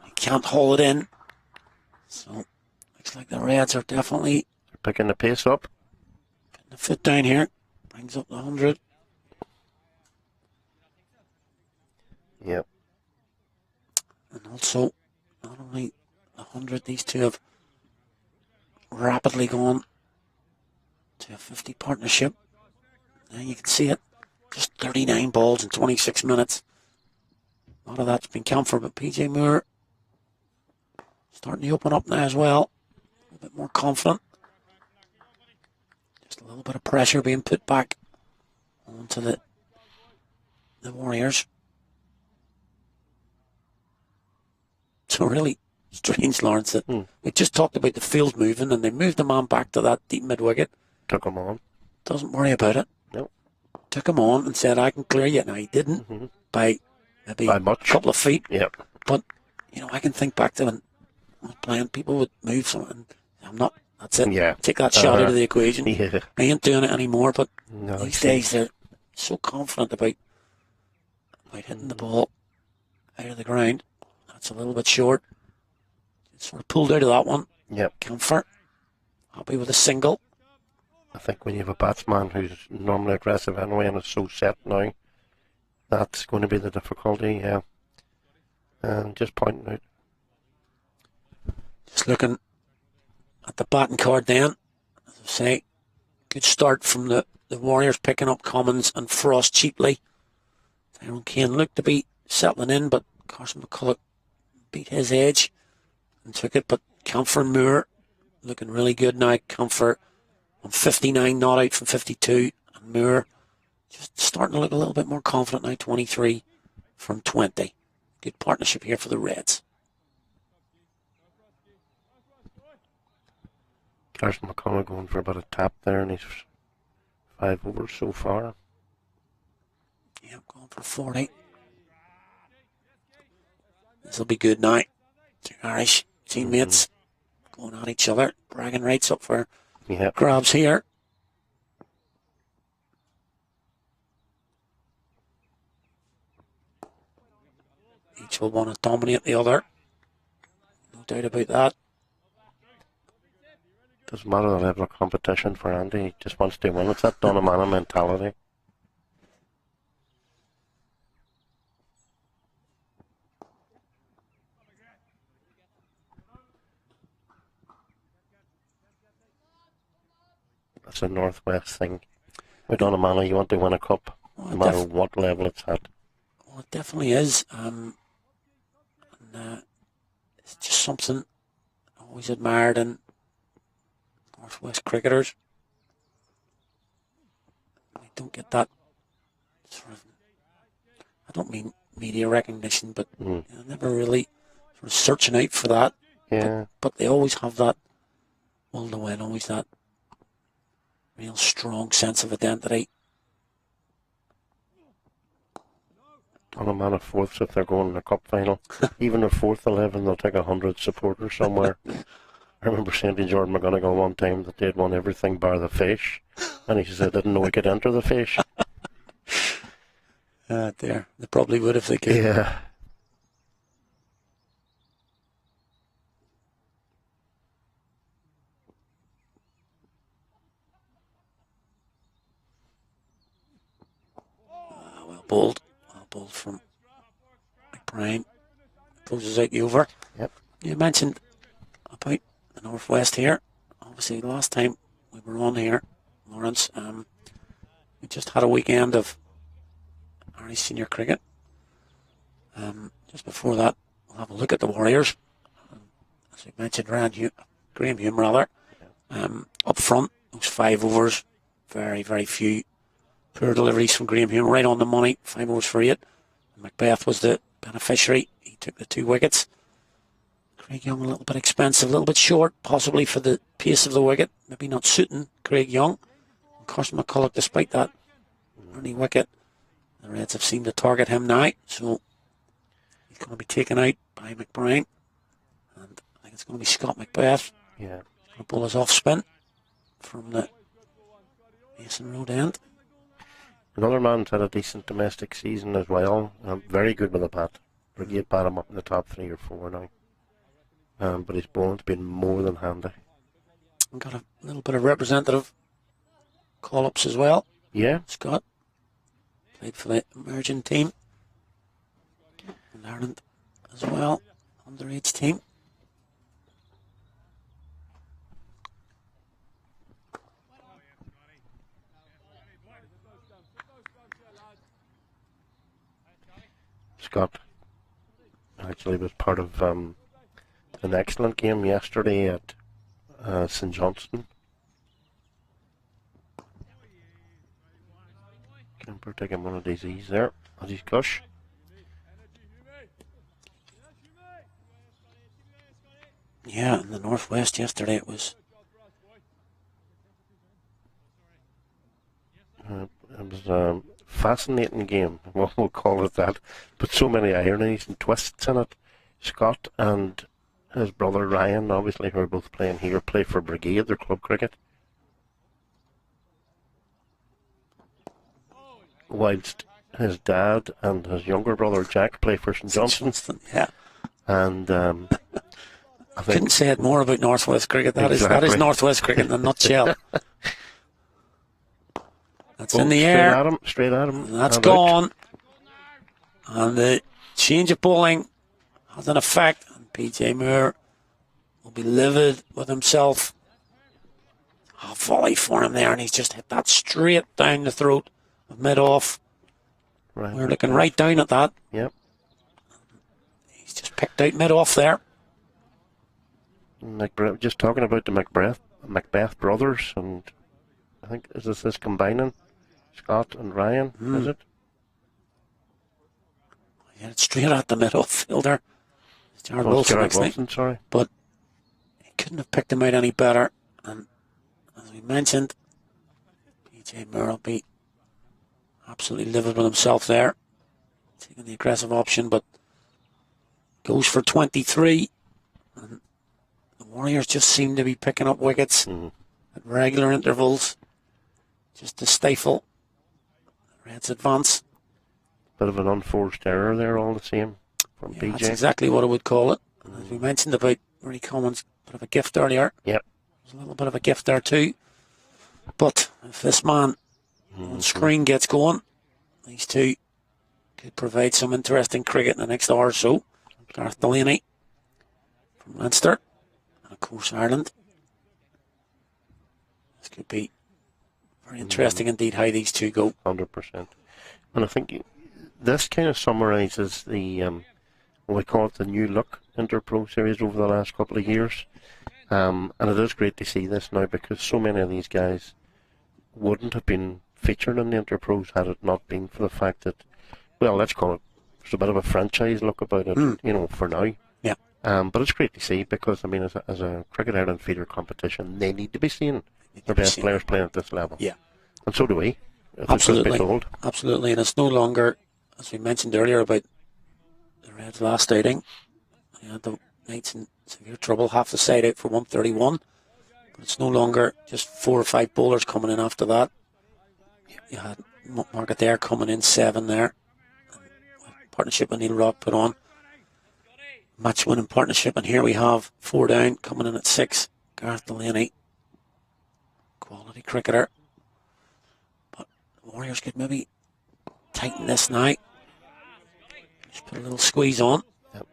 He can't hold it in. So, looks like the Reds are definitely picking the pace up. Putting the foot down here. Brings up the 100. Yep. And also, not only the 100, these two have rapidly gone to a 50 partnership. Now you can see it. Just 39 balls in 26 minutes. A lot of that's been Camphor, but PJ Moore starting to open up now as well. A little bit more confident. Just a little bit of pressure being put back onto the Warriors. So really strange, Lawrence, that we just talked about the field moving, and they moved the man back to that deep mid-wicket. Took him on. Doesn't worry about it. Nope. Took him on and said, I can clear you. Now, he didn't by maybe By a much. couple of feet. Yep. But, I can think back to when I was playing, people would move something. I'm not, that's it. Yeah. Take that shot out of the equation. Yeah. I ain't doing it anymore, but No, these days they're so confident about hitting the ball out of the ground. That's a little bit short. Sort of pulled out of that one. Yep. Comfort. Happy with a single. I think when you have a batsman who's normally aggressive anyway and is so set now, that's going to be the difficulty, yeah. And just pointing out. Just looking at the batting card then. As I say, good start from the Warriors picking up Cummins and Frost cheaply. Tyrone Kane looked to be settling in, but Carson McCulloch beat his edge and took it. But Camphor and Moore looking really good now. Camphor on 59, not out from 52. And Moore just starting to look a little bit more confident now, 23 from 20. Good partnership here for the Reds. Carson McCullough going for about a tap there, and he's 5 overs so far. Yeah, going for 40. This will be good now. Two Irish teammates going at each other. Bragging rights up for grabs here. Each will want to dominate the other. No doubt about that. Doesn't matter the level of competition for Andy, he just wants to win. It's that Donnamana mentality. it's a Northwest thing. We don't know, you want to win a cup, no matter what level it's at. Well, it definitely is. It's just something I always admired in Northwest cricketers. We don't get that sort of, I don't mean media recognition, but never really sort of searching out for that. Yeah. But they always have that will to win, always that real strong sense of identity. On a man of fourths if they're going in a cup final. Even a fourth 11, they'll take 100 supporters somewhere. I remember saying to Jordan McGonigal one time that they'd won everything bar the fish, and he said, I didn't know we could enter the fish. They probably would if they could. Yeah. Well bowled from McBride. Closes out the over. Yep. You mentioned about the Northwest here. Obviously, last time we were on here, Lawrence, we just had a weekend of Irish senior cricket. Just before that, we'll have a look at the Warriors. As we mentioned, Graham Hume rather. Up front, those 5 overs, very, very few poor deliveries from Graham Hume, right on the money, 5 overs for 8. Macbeth was the beneficiary. He took the 2 wickets. Craig Young a little bit expensive, a little bit short, possibly for the pace of the wicket. Maybe not suiting Craig Young. And Carson McCulloch, despite that early wicket, the Reds have seemed to target him now. So he's going to be taken out by McBride. And I think it's going to be Scott Macbeth. Yeah. He's going to pull his off spin from the Mason Road end. Another man's had a decent domestic season as well. Very good with the bat. Brigade bat him up in the top 3 or 4 now. But his bowling's been more than handy. We've got a little bit of representative call-ups as well. Yeah. Scott played for the emerging team in Ireland as well, underage team. Scott actually was part of an excellent game yesterday at St Johnston. Kemper taking one of these ease there as he's cush. Yeah, in the Northwest yesterday it was. It was a fascinating game, we'll call it that, but so many ironies and twists in it. Scott and his brother Ryan, obviously, who are both playing here, play for Brigade, their club cricket. Whilst his dad and his younger brother Jack play for St Johnston. Yeah. And I think, couldn't say it more about Northwest cricket. That is Northwest cricket in a nutshell. That's in the air. Straight at him. That's gone. And the change of bowling has an effect. And PJ Moore will be livid with himself. A volley for him there, and he's just hit that straight down the throat of mid-off. Right. We're looking right down at that. Yep. He's just picked out mid-off there. Just talking about the Macbeth brothers, and I think, is this combining Scott and Ryan, is it? Yeah, it's straight at the mid-off fielder. It's Jared Wilson, sorry. But he couldn't have picked him out any better. And as we mentioned, PJ Moore will be absolutely livid with himself there. Taking the aggressive option, but goes for 23. And the Warriors just seem to be picking up wickets at regular intervals, just to stifle the Reds' advance. Bit of an unforced error there, all the same, from PJ. That's exactly what I would call it. And as we mentioned about Rory Commons, bit of a gift earlier. Yep. There's a little bit of a gift there too. But if this man on screen gets going, these two could provide some interesting cricket in the next hour or so. Gareth Delaney from Munster, and of course Ireland. This could be Very interesting indeed how these two go. 100%. And I think this kind of summarises the, we call it the new look Interpro series over the last couple of years. And it is great to see this now because so many of these guys wouldn't have been featured in the Interpros had it not been for the fact that, well, let's call it, there's a bit of a franchise look about it, for now. Yeah. But it's great to see because, I mean, as a Cricket Ireland feeder competition, they need to be seeing their best players playing at this level. Yeah. And so do we. Absolutely. Absolutely. And it's no longer, as we mentioned earlier about the Reds' last outing, the Knights in severe trouble, half the side out for 131. But it's no longer just 4 or 5 bowlers coming in after that. You had Margaret there coming in 7 there. Partnership with Neil Rock put on. Match winning partnership, and here we have 4 down coming in at 6. Gareth Delaney, quality cricketer. But the Warriors could maybe tighten this now. Just put a little squeeze on. Yep.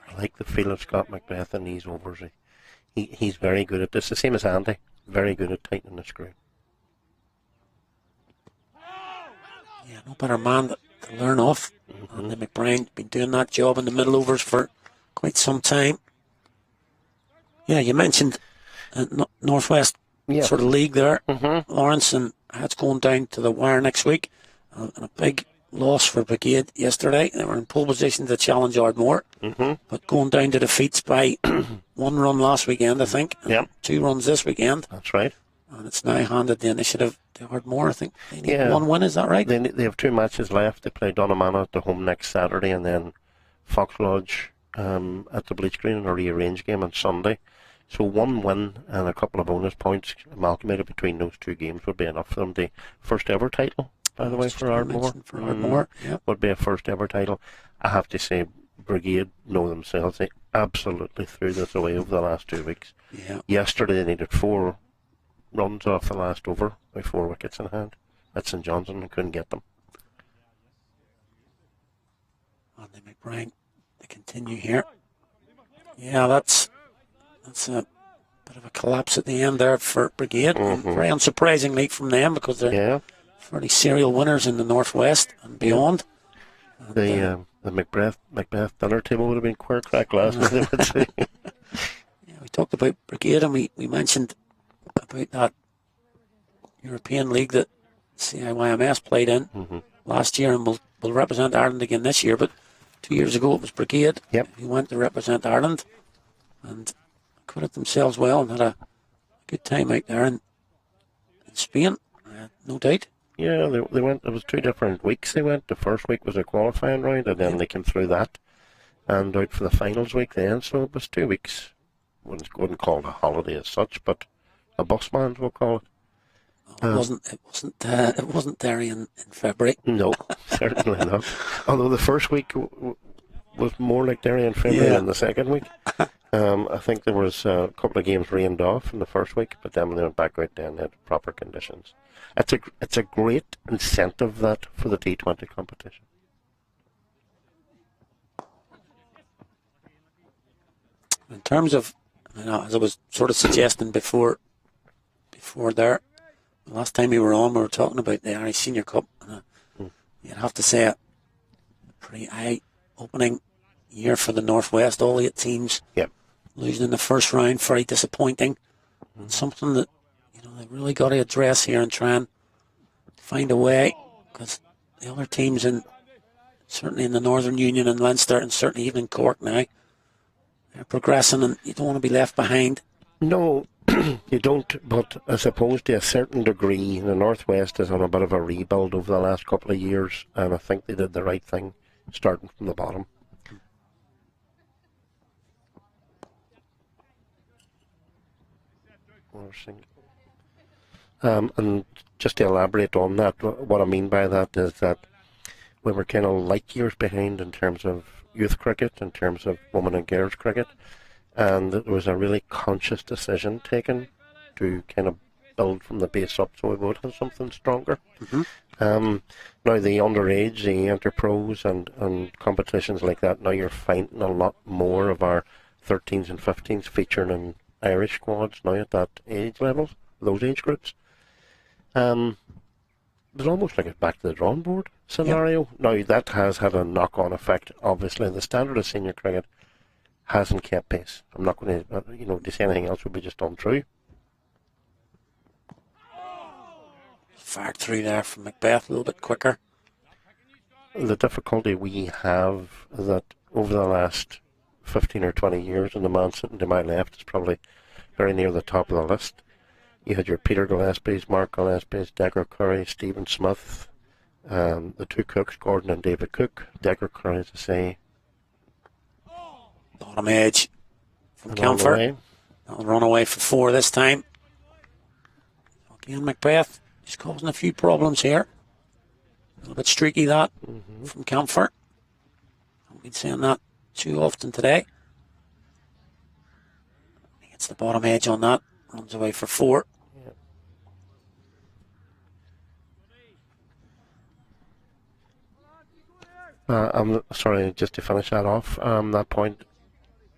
I like the feel of Scott Macbeth in these overs. He's very good at this. The same as Andy. Very good at tightening the screw. Yeah, no better man to learn off. Andy McBride been doing that job in the middle overs for quite some time. Yeah, you mentioned Northwest sort of league there, Lawrence, and that's going down to the wire next week. And a big loss for Brigade yesterday. They were in pole position to challenge Ardmore, but going down to defeats by 1 run last weekend, I think, and 2 runs this weekend. That's right. And it's now handed the initiative to Ardmore. I think they need 1 win, is that right? They have 2 matches left. They play Donaghmana at the home next Saturday and then Fox Lodge at the Bleach Green in a rearranged game on Sunday. So 1 win and a couple of bonus points amalgamated between those 2 games would be enough for them. The first ever title, by the way, for Ardmore. Would be a first ever title. I have to say, Brigade know themselves. They absolutely threw this away over the last 2 weeks. Yeah. Yesterday they needed 4 runs off the last over with 4 wickets in hand at St Johnson and couldn't get them. Andy McBride to continue here. Yeah, that's a bit of a collapse at the end there for Brigade. Very unsurprisingly from them because they're fairly serial winners in the Northwest and beyond. The Macbeth dinner table would have been queer crack last night, I would say. Yeah, we talked about Brigade and we mentioned about that European League that CIYMS played in last year and will represent Ireland again this year, but 2 years ago it was Brigade who went to represent Ireland and acquitted themselves well and had a good time out there in Spain, no doubt. Yeah, they went. It was 2 different weeks they went. The first week was a qualifying round, and then they came through that and out for the finals week then. So it was 2 weeks. Wouldn't call it a holiday as such, but a busman we'll call it. It wasn't there in February. No, certainly not. Although the first week was more like Derry in February than the second week. I think there was a couple of games rained off in the first week, but then when they went back out, then they had proper conditions. It's a great incentive that for the T20 competition. In terms of, as I was sort of suggesting before there, the last time we were on, we were talking about the Irish Senior Cup. And you'd have to say a pretty eye-opening year for the Northwest. All 8 teams losing in the first round, very disappointing. And something that they really got to address here and try and find a way, because the other teams certainly in the Northern Union and Leinster and certainly even in Cork now, they're progressing and you don't want to be left behind. No, you don't, but I suppose to a certain degree the Northwest is on a bit of a rebuild over the last couple of years, and I think they did the right thing starting from the bottom. And just to elaborate on that, what I mean by that is that we were kind of light years behind in terms of youth cricket, in terms of women and girls cricket, and there was a really conscious decision taken to kind of build from the base up, so we would have something stronger. Now the underage, the interpros and competitions like that, now you're finding a lot more of our 13s and 15s featuring in Irish squads now at that age level, those age groups. It's almost like a back to the drawing board scenario. Yep. Now that has had a knock-on effect. Obviously, the standard of senior cricket hasn't kept pace. I'm not going to, to say anything else would be just untrue. Fired through there from Macbeth a little bit quicker. The difficulty we have is that over the last 15 or 20 years, and the man sitting to my left is probably very near the top of the list. You had your Peter Gillespie's, Mark Gillespie's, Decker Curry, Stephen Smith, the two Cooks, Gordon and David Cook. Decker Curry, as I say. Bottom edge from Comfort. That'll run away for 4 this time. Again, Macbeth is causing a few problems here. A little bit streaky that from Comfort. Haven't been saying that too often today. He gets the bottom edge on that. Runs away for 4. I'm sorry, just to finish that off, that point,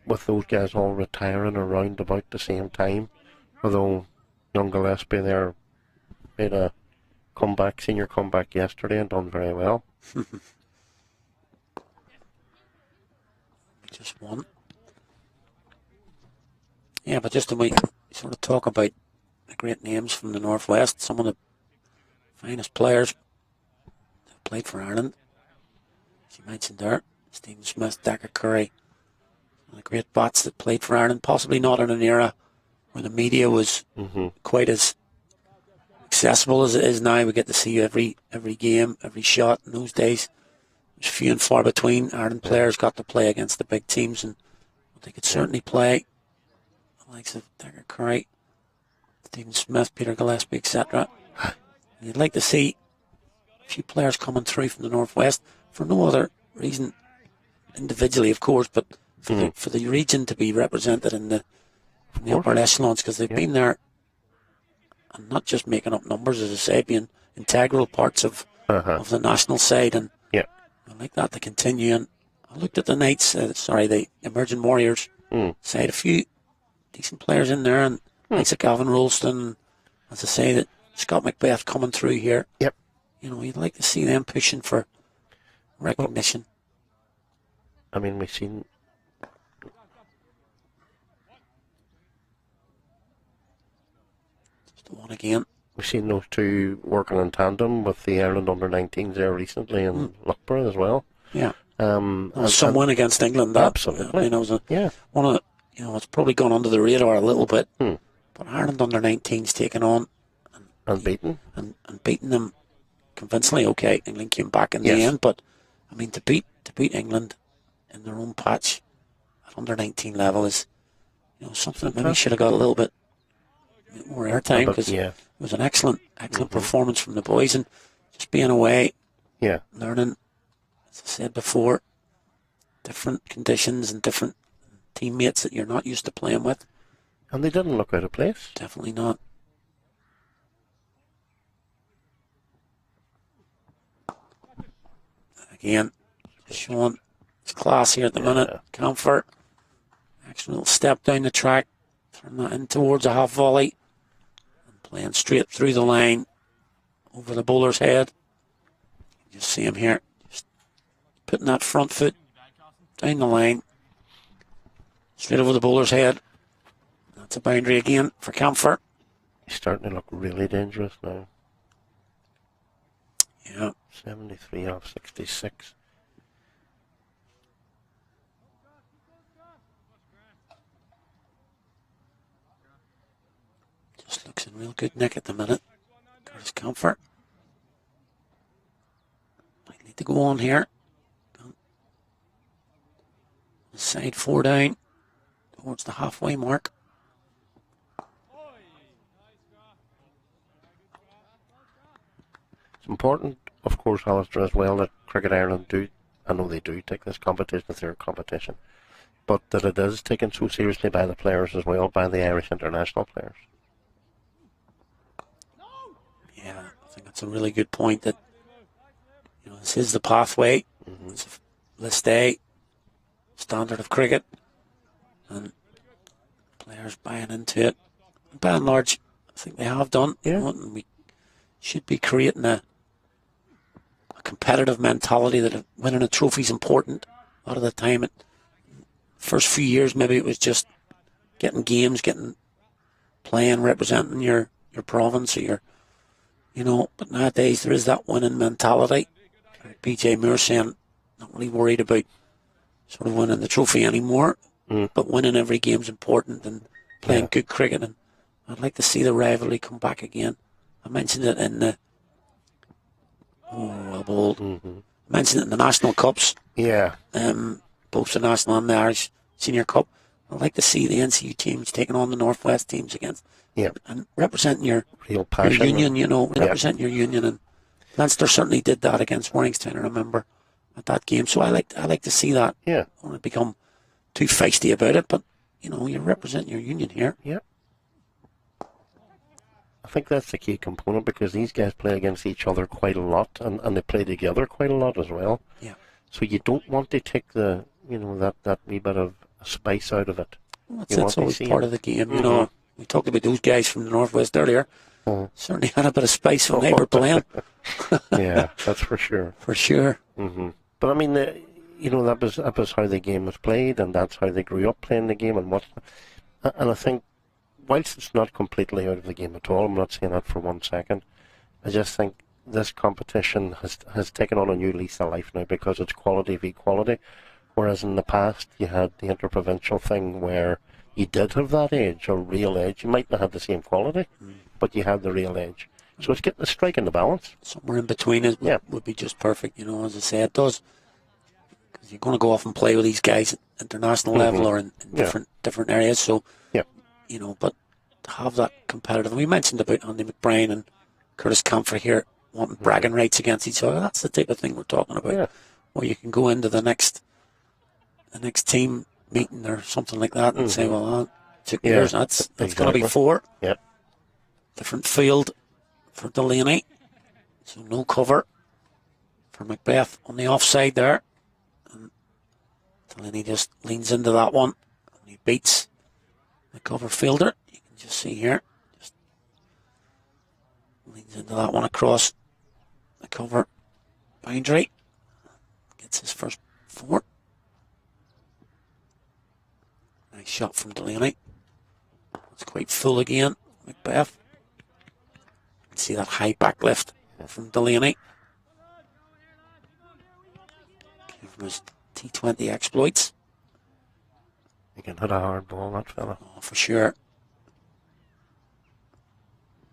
with those guys all retiring around about the same time, although young Gillespie there made a senior comeback yesterday and done very well. Just one. Yeah, but just to sort of talk about the great names from the Northwest, some of the finest players that played for Ireland. As you mentioned there, Stephen Smith, Decker Curry, one of the great bats that played for Ireland, possibly not in an era where the media was quite as accessible as it is now. We get to see every game, every shot. In those days, it was few and far between. Ireland players got to play against the big teams, and they could certainly play the likes of Decker Curry, Stephen Smith, Peter Gillespie, etc. You'd like to see a few players coming through from the Northwest for no other reason, individually of course, but for the region to be represented in the upper echelons, because they've been there and not just making up numbers, as I say, being integral parts of the national side, and I'd like that to continue. And I looked at the Knights, the Emerging Warriors side, a few decent players in there, and likes of Gavin Rolston, as I say, that Scott Macbeth coming through here. Yep. You'd like to see them pushing for recognition. I mean, we've seen just the one again. We've seen those two working in tandem with the Ireland under-19s there recently in Loughborough as well. Yeah. Some win against England. That, absolutely. It was one of the, it's probably gone under the radar a little bit. But Ireland under-19s taken on and beaten beating them convincingly. Okay, England came back in the end, but I mean to beat England in their own patch at under-19 level is something that maybe should have got a little bit more airtime, because it was an excellent performance from the boys, and just being away, learning, as I said before, different conditions and different teammates that you're not used to playing with. And they didn't look out of place. Definitely not. Again, showing his class here at the minute. Comfort. Next little step down the track. Turn that in towards a half volley. And playing straight through the line. Over the bowler's head. You just see him here. Just putting that front foot down the line. Straight over the bowler's head. That's a boundary again for Comfort. He's starting to look really dangerous now. Yeah. 73 off 66. Just looks in real good nick at the minute. Curtis Comfort. Might need to go on here. Side 4 down towards the halfway mark. It's important, of course, Alistair, as well, that Cricket Ireland do, I know they do take this competition as their competition, but that it is taken so seriously by the players as well, by the Irish international players. think that's a really good point. That this is the pathway. It's a list A standard of cricket, and players buying into it. By and large, I think they have done. Yeah. And we should be creating a competitive mentality that winning a trophy is important. A lot of the time, first few years, maybe it was just getting games, playing, representing your province or but nowadays there is that winning mentality. BJ Moore saying, not really worried about sort of winning the trophy anymore, but winning every game's important and playing good cricket. And I'd like to see the rivalry come back again. I mentioned it in the I mentioned it in the National Cups. Yeah. Both the National and the Irish Senior Cup. I'd like to see the NCU teams taking on the Northwest teams against and representing your real passion, your union, representing your union. And Leinster certainly did that against Warrington, I remember, at that game. So I like to see that. Yeah. I don't want to become too feisty about it, but you're representing your union here. Yeah. I think that's the key component, because these guys play against each other quite a lot, and they play together quite a lot as well. Yeah. So you don't want to take the that wee bit of spice out of it. Well, that's always part of the game. We talked about those guys from the Northwest earlier. Certainly had a bit of spice when they were playing. Yeah, that's for sure. For sure. But I mean, that was how the game was played, and that's how they grew up playing the game, and I think, whilst it's not completely out of the game at all, I'm not saying that for 1 second. I just think this competition has taken on a new lease of life now, because it's quality v quality. Whereas in the past, you had the interprovincial thing where you did have that edge, or real edge. You might not have the same quality, but you had the real edge. So it's getting a strike in the balance. Somewhere in between would be just perfect. As I say, it does. Because you're going to go off and play with these guys at international level or in different areas. So, but to have that competitive. And we mentioned about Andy McBrien and Curtis Camphor here wanting bragging rights against each other. That's the type of thing we're talking about. Yeah. Where you can go into the next team meeting or something like that and say, well, 2 years, that's going to be 4. Yeah. Different field for Delaney. So no cover for Macbeth on the offside there. And Delaney just leans into that one. And he beats the cover fielder. You can just see here. Just leans into that one across the cover boundary. Gets his first 4. Nice shot from Delaney. It's quite full again, Macbeth. You can see that high back lift from Delaney. From his T20 exploits. He can hit a hard ball, that fella. Oh, for sure.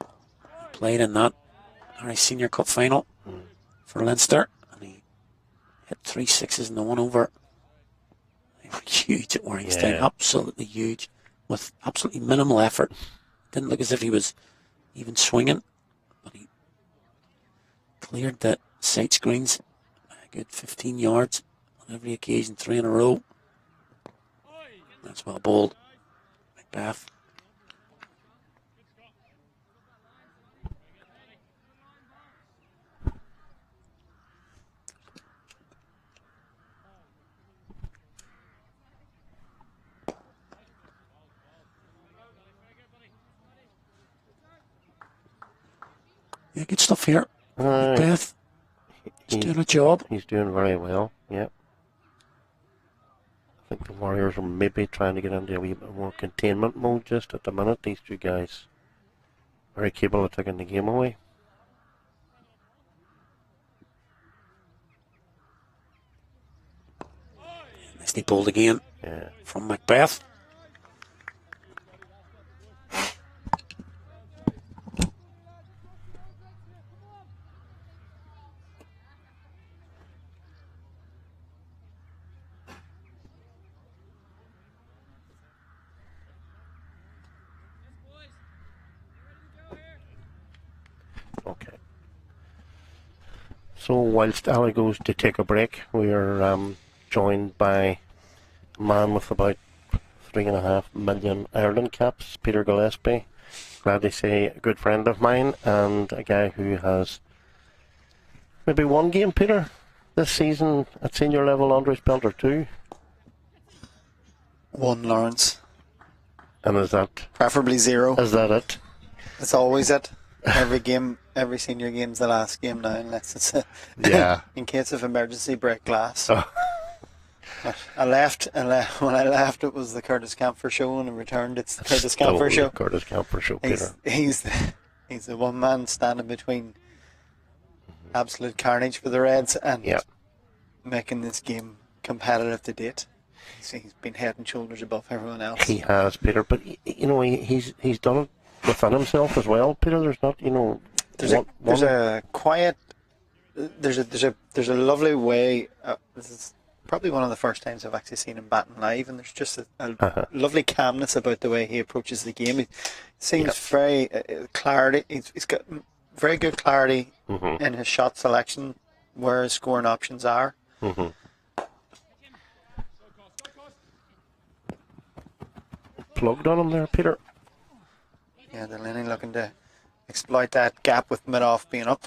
He played in that Irish Senior Cup final for Leinster, and he hit 3 6s and the 1 over. They were huge at Warrington, absolutely huge, with absolutely minimal effort. Didn't look as if he was even swinging, but he cleared the sight screens a good 15 yards on every occasion, 3 in a row. That's well bowled. Macbeth. Yeah, good stuff here. Macbeth. He's doing a job. He's doing very well, yeah. I think the Warriors are maybe trying to get into a wee bit more containment mode just at the minute. These 2 guys very capable of taking the game away. Nicely bowled again from Macbeth. Okay. So whilst Ali goes to take a break, we are joined by a man with about 3.5 million Ireland caps, Peter Gillespie, glad to say a good friend of mine and a guy who has maybe one game, Peter, this season at senior level under his belt, or two. One, Lawrence. And is that... Preferably zero. Is that it? It's always it. Every game, every senior game's the last game now, unless it's Yeah. in case of emergency break glass. Oh. I left, and when I left, it was the Curtis Camphor show, and I returned, it's the Curtis Camphor show. Curtis Camphor show, Peter. He's the one man standing between absolute carnage for the Reds and making this game competitive to date. He's been head and shoulders above everyone else. He has, Peter, but you know he's done it within himself as well, Peter. There's not, you know, there's a quiet, there's a lovely way. This is probably one of the first times I've actually seen him batting live, and there's just a lovely calmness about the way he approaches the game. He seems very clarity. He's got very good clarity in his shot selection, where his scoring options are. Plugged on him there, Peter. Yeah, Delaney looking to exploit that gap with mid-off being up.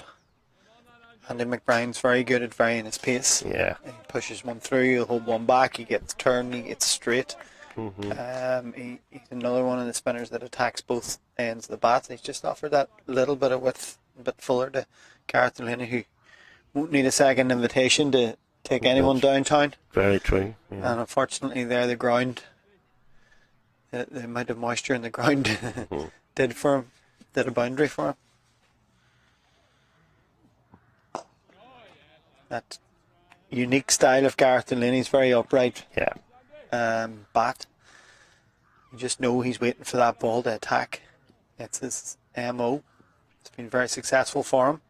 Andy McBride's very good at varying his pace. Yeah. He pushes one through, he'll hold one back, he gets turned, he gets straight. He's another one of the spinners that attacks both ends of the bat. He's just offered that little bit of width, a bit fuller to Gareth Delaney, who won't need a second invitation to take anyone downtown. Very true. Yeah. And unfortunately there the ground, the amount of moisture in the ground did a boundary for him. That unique style of Gareth Delaney's very upright. Bat. You just know he's waiting for that ball to attack. It's his MO. It's been very successful for him.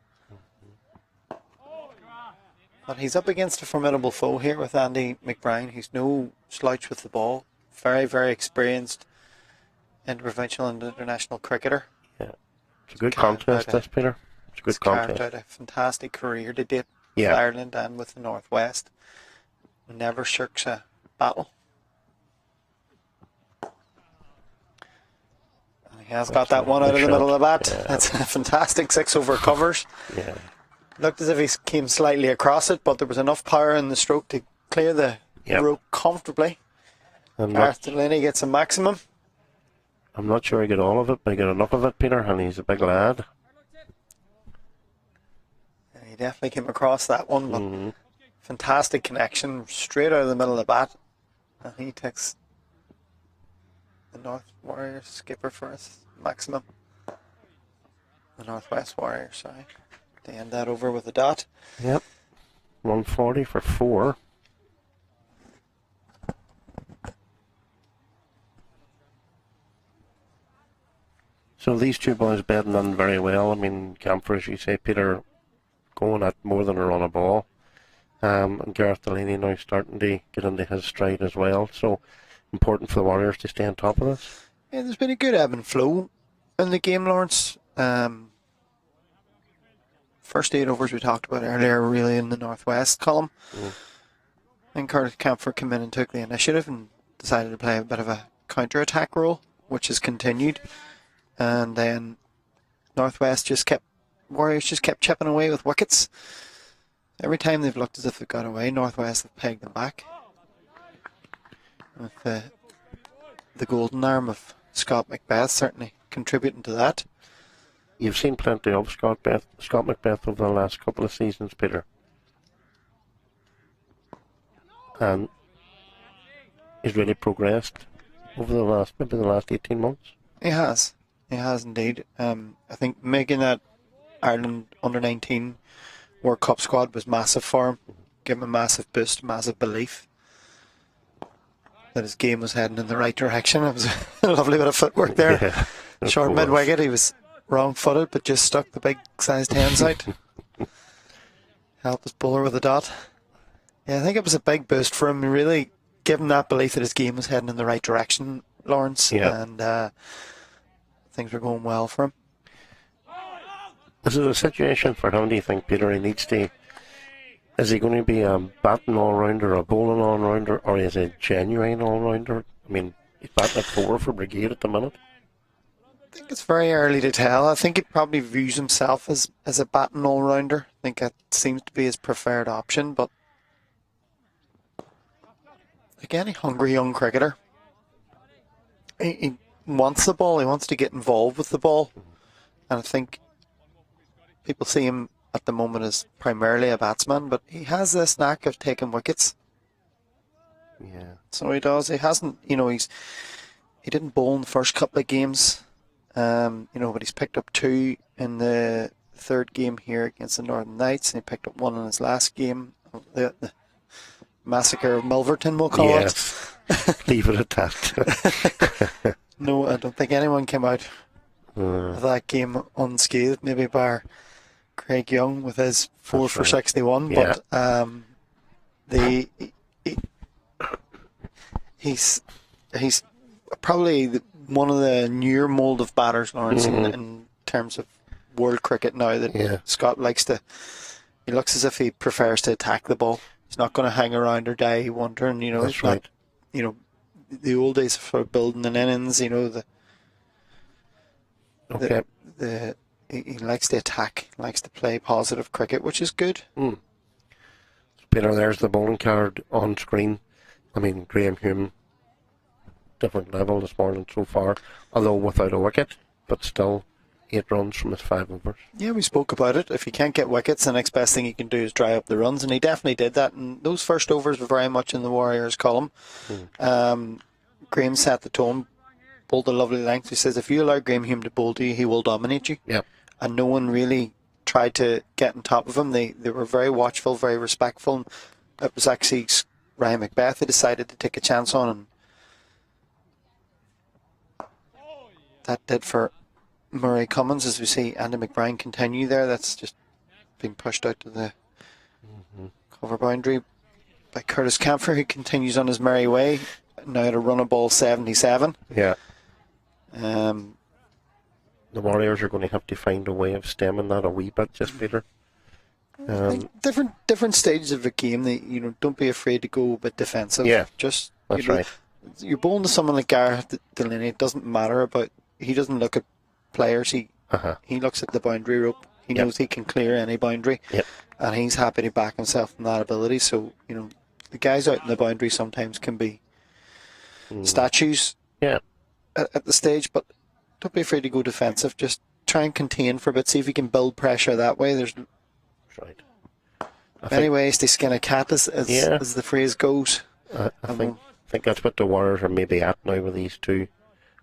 But he's up against a formidable foe here with Andy McBride. He's no slouch with the ball. Very, very experienced interprovincial and international cricketer. Yeah. It's a good contest, this, Peter. It's a good contest. Out a fantastic career to date. Yeah. With Ireland and with the Northwest. Never shirks a battle. And he has got that one out of the middle of the bat. Yeah. That's a fantastic 6 over covers. Yeah. Looked as if he came slightly across it, but there was enough power in the stroke to clear the rope comfortably. Gareth Delaney gets a maximum. I'm not sure he got all of it, but he got enough of it, Peter, and he's a big lad. He definitely came across that one, but fantastic connection straight out of the middle of the bat, and he takes the North Warriors skipper for his maximum. The Northwest Warriors, sorry. They end that over with a dot. Yep. 140 for 4. So these two boys bedding in very well. I mean, Camphor, as you say, Peter, going at more than a run of ball. And Gareth Delaney now starting to get into his stride as well. So important for the Warriors to stay on top of this. Yeah, there's been a good ebb and flow in the game, Lawrence. First 8 overs we talked about earlier, really in the Northwest column. And Curtis Camphor came in and took the initiative and decided to play a bit of a counter-attack role, which has continued. And then Warriors just kept chipping away with wickets. Every time they've looked as if they've got away, Northwest have pegged them back. With the golden arm of Scott Macbeth certainly contributing to that. You've seen plenty of Scott Macbeth over the last couple of seasons, Peter. And he's really progressed over the last 18 months. He has indeed. I think making that Ireland under-19 World Cup squad was massive for him. Gave him a massive boost, massive belief that his game was heading in the right direction. It was a lovely bit of footwork there. Short mid-wicket, he was wrong-footed but just stuck the big-sized hands out. Helped his bowler with a dot. Yeah, I think it was a big boost for him. Really gave him that belief that his game was heading in the right direction, Lawrence. Yeah. And things were going well for him. Is it a situation for him, do you think, Peter? Is he going to be a batting all-rounder, a bowling all-rounder, or is he a genuine all-rounder? I mean, he's batting at 4 for Brigade at the minute. I think it's very early to tell. I think he probably views himself as a batting all-rounder. I think that seems to be his preferred option, but like any hungry young cricketer, he wants the ball, he wants to get involved with the ball, and I think people see him at the moment as primarily a batsman, but he has this knack of taking wickets. Yeah. So he does. He hasn't, he didn't bowl in the first couple of games, but he's picked up 2 in the third game here against the Northern Knights, and he picked up 1 in his last game. The massacre of Milverton, we'll call it. Leave it at that. No, I don't think anyone came out of that game unscathed, maybe bar Craig Young with his 4 for 61, yeah. But he's probably one of the newer mould of batters, Lawrence, in terms of world cricket now. That Scott likes to. He looks as if he prefers to attack the ball. He's not going to hang around or die wondering. That's right. The old days for building an innings. He likes to attack, likes to play positive cricket, which is good. Peter, there's the bowling card on screen. I mean, Graham Hume, different level this morning so far, although without a wicket, but still 8 runs from his 5 overs. Yeah, we spoke about it. If he can't get wickets, the next best thing he can do is dry up the runs, and he definitely did that. And those first overs were very much in the Warriors column. Graham set the tone, bowled a lovely length. He says, if you allow Graham Hume to bowl to you, he will dominate you. Yep. And no one really tried to get on top of him. They were very watchful, very respectful. It was actually Ryan Macbeth who decided to take a chance on, and that did for Murray Cummins, as we see Andy McBride continue there. That's just being pushed out to the cover boundary by Curtis Camphor, who continues on his merry way, now at a run of ball 77. Yeah. The Warriors are going to have to find a way of stemming that a wee bit, just Peter. Different stages of the game. Don't be afraid to go a bit defensive. Yeah, just that's right. You're bowling to someone like Gareth Delaney. It doesn't matter about. He doesn't look at players. He looks at the boundary rope. He knows he can clear any boundary, and he's happy to back himself in that ability. So the guys out in the boundary sometimes can be statues. Yeah. At the stage, but don't be afraid to go defensive. Just try and contain for a bit. See if you can build pressure that way. There's many ways to skin a cat, as the phrase goes. I think that's what the Warriors are maybe at now with these 2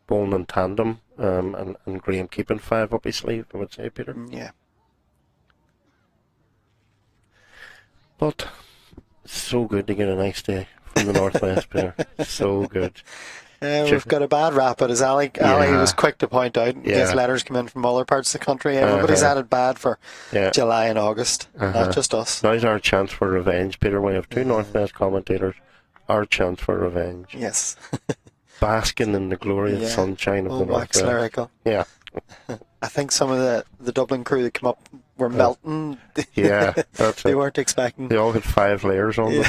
bowling in tandem, and Graham keeping 5 up his sleeve, I would say, Peter. Yeah. But so good to get a nice day from the northwest, Peter. So good. We've got a bad rap, but as Ali was quick to point out, yes, letters come in from other parts of the country. Everybody's added bad for July and August, not just us. Now's our chance for revenge, Peter. We have 2 Northwest commentators. Our chance for revenge. Yes. Basking in the glorious sunshine of the Northwest. Lyrical. Yeah. I think some of the Dublin crew that came up were melting. Yeah, that's they weren't expecting. They all had 5 layers on them.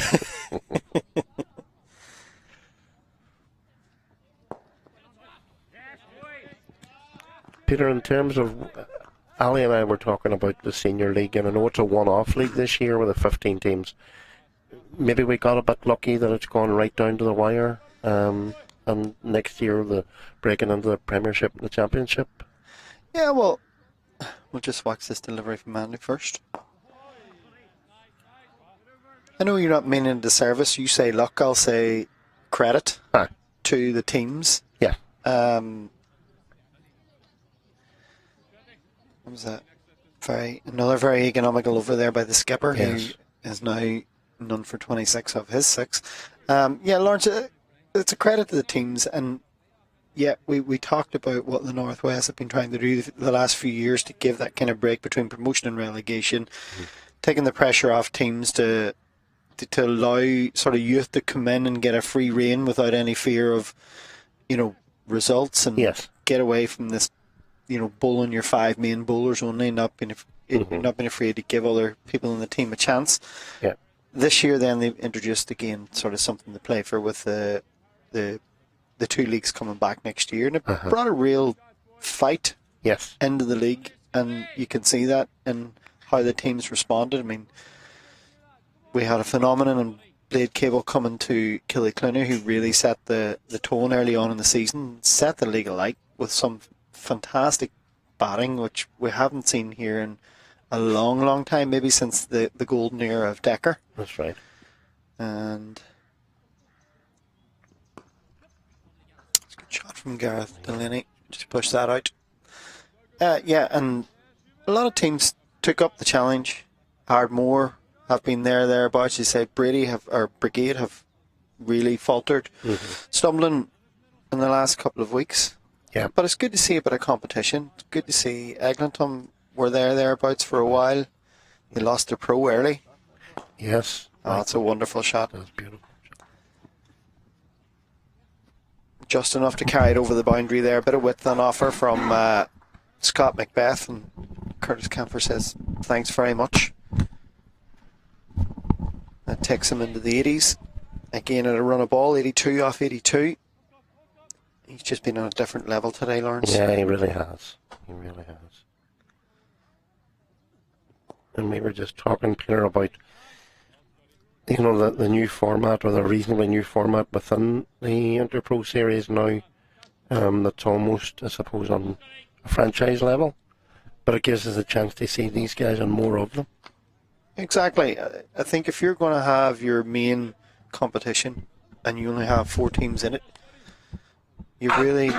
Peter, in terms of, Ali and I were talking about the Senior League, and I know it's a one-off league this year with the 15 teams. Maybe we got a bit lucky that it's gone right down to the wire, and next year the breaking into the Premiership and the Championship. Yeah, well, we'll just watch this delivery from Andy first. I know you're not meaning disservice. You say luck, I'll say credit to the teams. Yeah. What was that? Another very economical over there by the skipper, who is now none for 26 of his 6. Lawrence, it's a credit to the teams, and we talked about what the Northwest have been trying to do the last few years to give that kind of break between promotion and relegation, taking the pressure off teams to allow sort of youth to come in and get a free rein without any fear of results, and get away from this bowling your 5 main bowlers only, not being afraid to give other people in the team a chance. Yeah. This year, then they've introduced again sort of something to play for with the 2 leagues coming back next year, and it brought a real fight Yes. into the league, and you can see that in how the teams responded. I mean, we had a phenomenon in Blade Cable coming to Killyclunner, who really set the tone early on in the season, set the league alight with some fantastic batting, which we haven't seen here in a long, long time, maybe since the golden era of Decker. That's right. And it's a good shot from Gareth Delaney. Just push that out. Yeah, and a lot of teams took up the challenge. Ardmore have been thereabouts. You say Brigade have really faltered, stumbling in the last couple of weeks. Yeah. But it's good to see a bit of competition. It's good to see Eglinton were thereabouts for a while. They lost their pro early. Yes. Oh, that's a wonderful shot. That's beautiful. Just enough to carry it over the boundary there. A bit of width on offer from Scott Macbeth, and Curtis Camphor says thanks very much. That takes him into the 80s. Again at a run of ball, 82 off 82. He's just been on a different level today, Lawrence. Yeah, he really has. He really has. And we were just talking, Peter, about the new format, or the reasonably new format within the Interpro series now. That's almost, I suppose, on a franchise level, but it gives us a chance to see these guys and more of them. Exactly. I think if you're going to have your main competition and you only have 4 teams in it, you really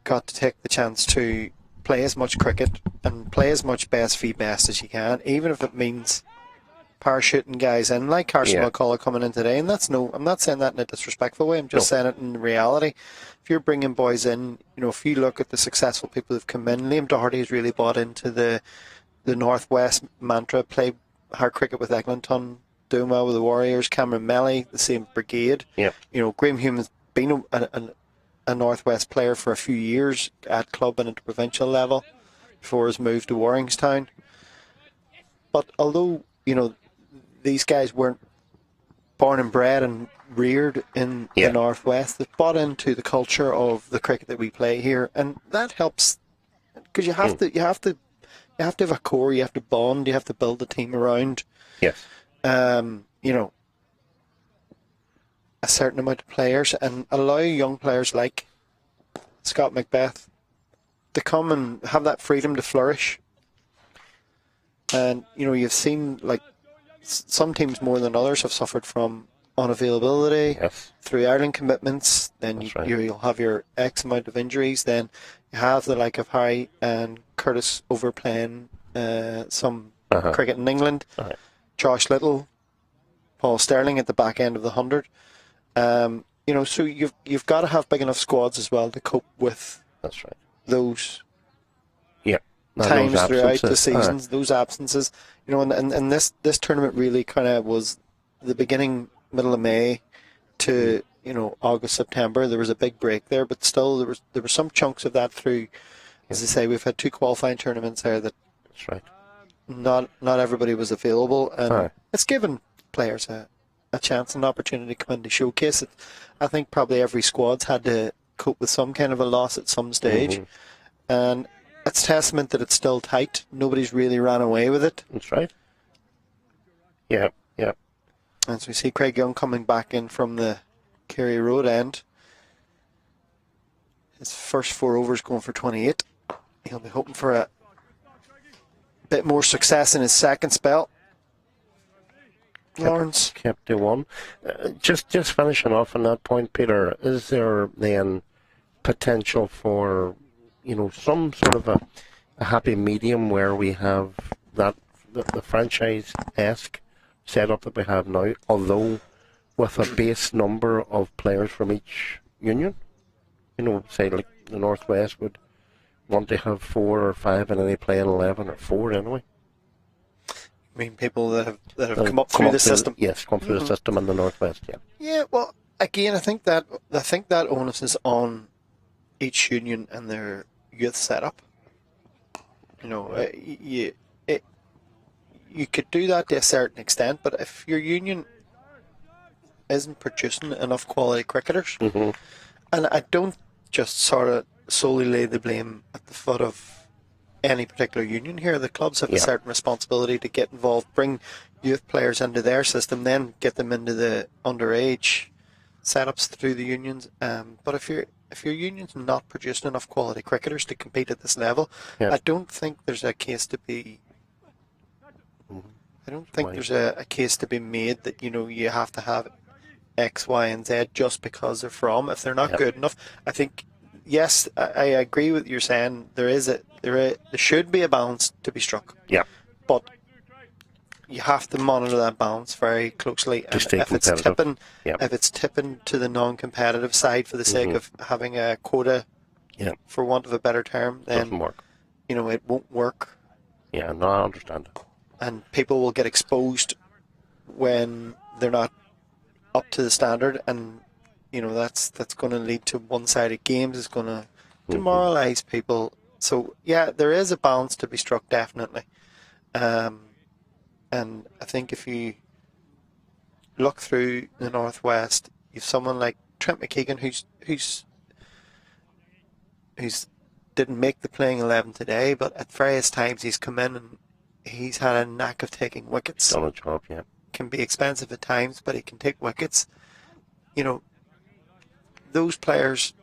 got to take the chance to play as much cricket and play as much best v best as you can, even if it means parachuting guys in, like Carson McCullough coming in today. And I'm not saying that in a disrespectful way, I'm just saying it in reality. If you're bringing boys in, if you look at the successful people who've come in, Liam Doherty has really bought into the Northwest mantra, play hard cricket with Eglinton, doing well with the Warriors. Cameron Melly, the same Brigade. Yeah. Graham Hume has been a Northwest player for a few years at club and interprovincial level before his move to Warringstown. But although, these guys weren't born and bred and reared in the Northwest, they've bought into the culture of the cricket that we play here, and that helps because you have to have a core, you have to bond, you have to build a team around. Yes. A certain amount of players, and allow young players like Scott Macbeth to come and have that freedom to flourish. And you've seen like some teams more than others have suffered from unavailability through Ireland commitments. Then you'll have your X amount of injuries. Then you have the like of Harry and Curtis overplaying some cricket in England. Josh Little, Paul Sterling at the back end of the 100. So you've got to have big enough squads as well to cope with those times throughout the seasons, those absences. And this tournament really kind of was the beginning, middle of May to August, September. There was a big break there, but still there were some chunks of that through. As I say, we've had 2 qualifying tournaments there that not everybody was available, and it's given players a chance, an opportunity to come in to showcase it. I think probably every squad's had to cope with some kind of a loss at some stage, and it's testament that it's still tight. Nobody's really ran away with it. That's right. Yeah. As we see Craig Young coming back in from the Kerry Road end. His first 4 overs going for 28. He'll be hoping for a bit more success in his second spell. Lawrence kept to 1. Just finishing off on that point, Peter, is there then potential for some sort of a happy medium where we have that the franchise-esque setup that we have now, although with a base number of players from each union? Say like the Northwest would want to have 4 or 5 and then they play at 11 or 4 anyway. I mean, people that have come up through the system. Come through the system in the Northwest. Yeah. Well, again, I think that onus is on each union and their youth setup. You could do that to a certain extent, but if your union isn't producing enough quality cricketers, and I don't just sort of solely lay the blame at the foot of any particular union here. The clubs have a certain responsibility to get involved, bring youth players into their system, then get them into the underage setups through the unions. But if your union's not producing enough quality cricketers to compete at this level, I don't think there's a case to be. I don't think there's a case to be made that you have to have X, Y, and Z just because they're from. If they're not good enough, I think. Yes, I agree with you saying there should be a balance to be struck. Yeah. But you have to monitor that balance very closely. And if it's tipping to the non-competitive side for the sake of having a quota, for want of a better term, then doesn't work. It won't work. Yeah, no, I understand. And people will get exposed when they're not up to the standard, and that's going to lead to one-sided games. It's going to demoralise people. So yeah, there is a balance to be struck, definitely. And I think if you look through the Northwest, you've someone like Trent McKeegan who's didn't make the playing 11 today, but at various times he's come in and he's had a knack of taking wickets. Done a job, yeah. Can be expensive at times, but he can take wickets. Those players,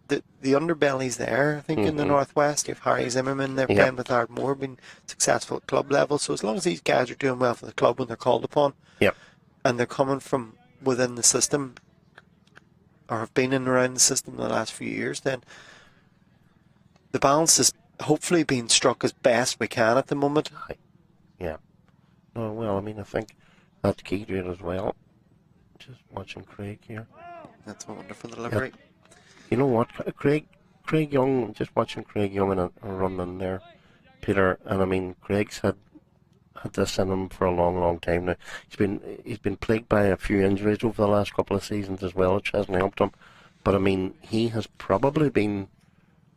the underbelly's there. I think in the Northwest, you have Harry Zimmerman. They're playing with Ardmore, been successful at club level. So as long as these guys are doing well for the club when they're called upon, and they're coming from within the system, or have been in and around the system the last few years, then the balance is hopefully being struck as best we can at the moment. Yeah. No, well, I mean, I think that's key to it as well. Just watching Craig here. That's a wonderful delivery. You know what, Craig Young, just watching Craig Young in a run in there, Peter, and I mean, Craig's had this in him for a long, long time now. He's been plagued by a few injuries over the last couple of seasons as well, which hasn't helped him. But I mean, he has probably been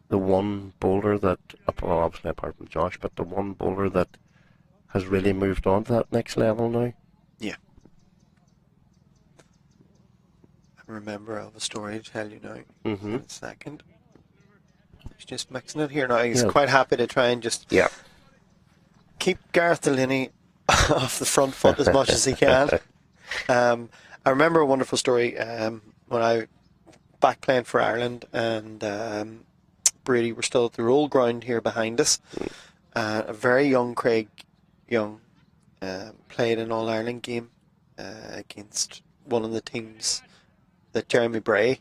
the one bowler that, well, obviously apart from Josh, but the one bowler that has really moved on to that next level now. Yeah. I remember I have a story to tell you now. In a second. He's just mixing it here now. He's quite happy to try and just keep Gareth Delaney off the front foot as much as he can. I remember a wonderful story when I back playing for Ireland, and Brady were still at the roll ground here behind us. A very young Craig Young played an All-Ireland game against one of the teams that Jeremy Bray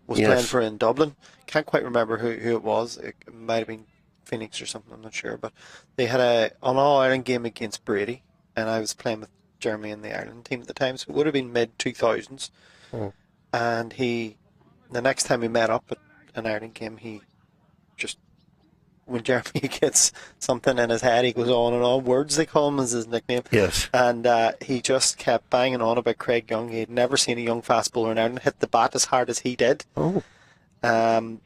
was playing for in Dublin. Can't quite remember who it was. It might have been Phoenix or something, I'm not sure. But they had an All-Ireland game against Brady, and I was playing with Jeremy in the Ireland team at the time, so it would have been mid-2000s. And the next time we met up at an Ireland game, he just, when Jeremy gets something in his head, he goes on and on. Words, they call him, as his nickname. Yes. And he just kept banging on about Craig Young. He had never seen a young fast bowler in Ireland hit the bat as hard as he did in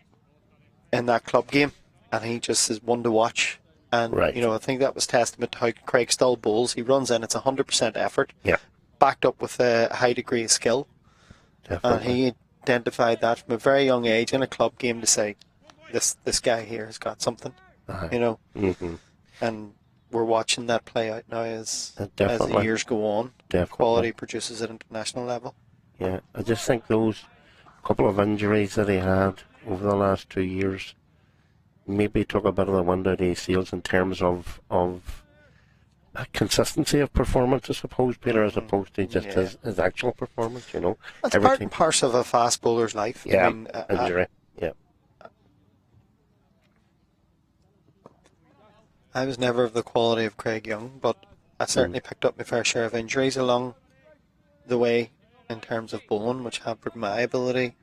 that club game. And he just is one to watch. And, I think that was testament to how Craig still bowls. He runs in, it's 100% effort, backed up with a high degree of skill. Definitely. And he identified that from a very young age in a club game to say, this guy here has got something, and we're watching that play out now as the years go on. Quality produces at international level. Yeah, I just think those couple of injuries that he had over the last 2 years maybe took a bit of the wind out of his sails in terms of a consistency of performance, I suppose, Peter, as opposed to just his actual performance, That's part and parcel of a fast bowler's life. Yeah, I mean, injury, I was never of the quality of Craig Young, but I certainly picked up my fair share of injuries along the way in terms of bowling, which hampered my ability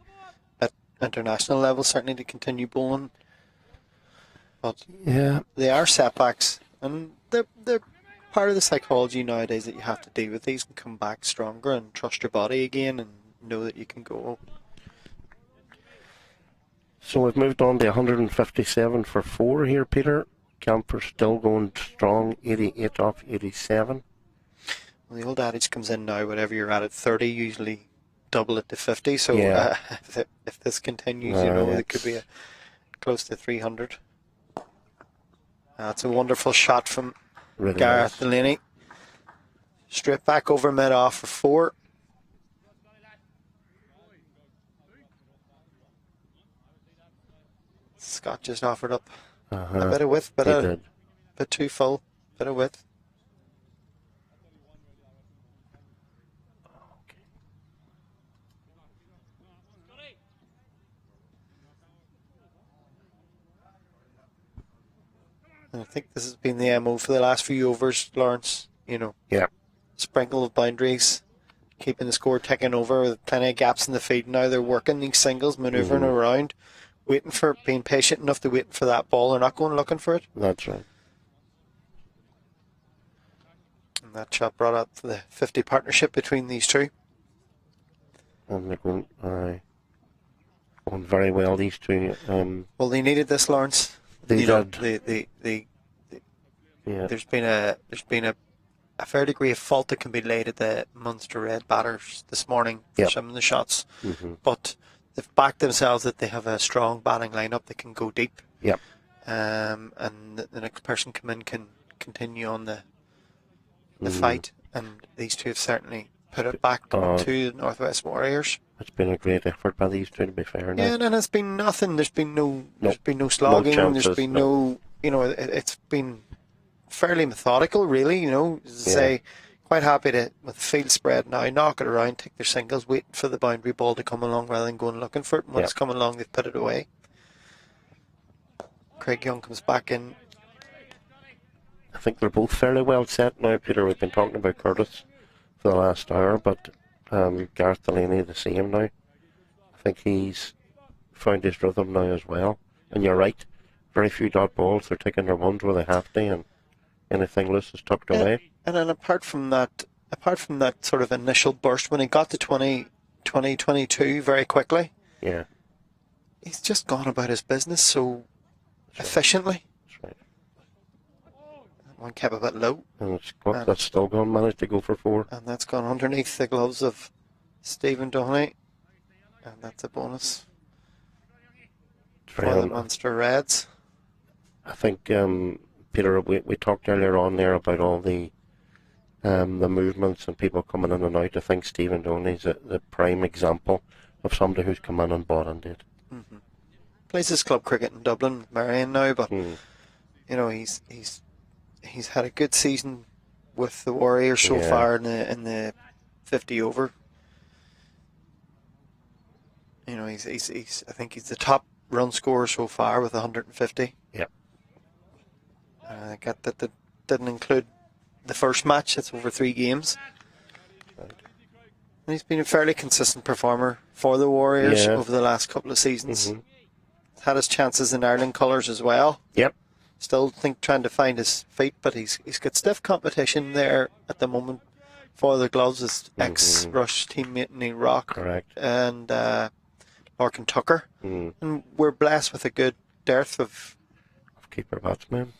at international level, certainly to continue bowling. But they are setbacks, and they're part of the psychology nowadays that you have to deal with these and come back stronger and trust your body again and know that you can go. So we've moved on to 157 for 4 here, Peter. Camper still going strong, 88 off 87. Well, the old adage comes in now, whatever you're at 30 usually double it to 50. So Yeah. if this continues, No, it could be close to 300. That's a wonderful shot from really Gareth nice. Delaney. Straight back over mid-off for 4. Scott just offered up a bit of width, He did. bit too full, bit of width. And I think this has been the MO for the last few overs, Lawrence. Yeah. Sprinkle of boundaries, keeping the score ticking over with plenty of gaps in the feed. Now they're working these singles, manoeuvring around, being patient enough to wait for that ball. They're not going looking for it. That's right. And that shot brought up the 50 partnership between these two. And they're going very well, these two. Well, they needed this, Lawrence. They did. There's been a fair degree of fault that can be laid at the Munster Red batters this morning for some of the shots, but they've backed themselves that they have a strong batting lineup that can go deep. Yep. And the next person come in can continue on the fight, and these two have certainly put it back to the Northwest Warriors. It's been a great effort by these two, to be fair. Yeah, and it's been nothing. There's been no slogging. chances, there's been no. It's been fairly methodical, really. Say, quite happy to with the field spread now, knock it around, take their singles, waiting for the boundary ball to come along rather than going looking for it. And when it's coming along, they've put it away. Craig Young comes back in. I think they're both fairly well set now, Peter. We've been talking about Curtis for the last hour, but Gareth Delaney the same now. I think he's found his rhythm now as well. And you're right, very few dot balls. They're taking their ones where they have to, and anything loose is tucked away. And then apart from that sort of initial burst when he got to 2022 very quickly, he's just gone about his business so efficiently. That's right. One kept a bit low. And that's still gone, managed to go for 4. And that's gone underneath the gloves of Stephen Downey. And that's a bonus for the Munster Reds. I think, Peter, we talked earlier on there about all the movements and people coming in and out. I think Stephen Downey's the prime example of somebody who's come in and bought and did. Plays his club cricket in Dublin with Marion now, but he's had a good season with the Warriors so far in the 50 over. He's I think he's the top run scorer so far with 150. Yeah. I got that didn't include the first match. It's over 3 games. Right. And he's been a fairly consistent performer for the Warriors over the last couple of seasons. Had his chances in Ireland colours as well. Yep. Still trying to find his feet, but he's got stiff competition there at the moment for the gloves. His ex-Rush teammate Neil Rock. Correct. And Larkin Tucker. And we're blessed with a good dearth of keeper batsmen.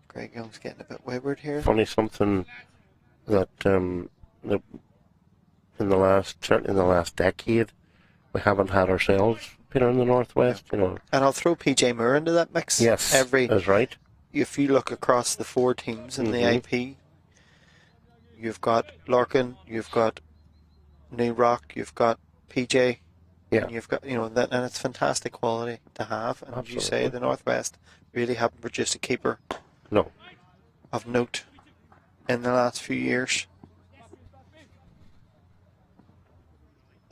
Greg Young's getting a bit wayward here. Funny something that certainly in the last decade, we haven't had ourselves, Peter, in the Northwest, And I'll throw PJ Moore into that mix. Yes, that's right. If you look across the 4 teams in the IP, you've got Larkin, you've got Neil Rock, you've got PJ. Yeah. And you've got, that, and it's fantastic quality to have. And as you say, the Northwest really haven't produced a keeper of note in the last few years.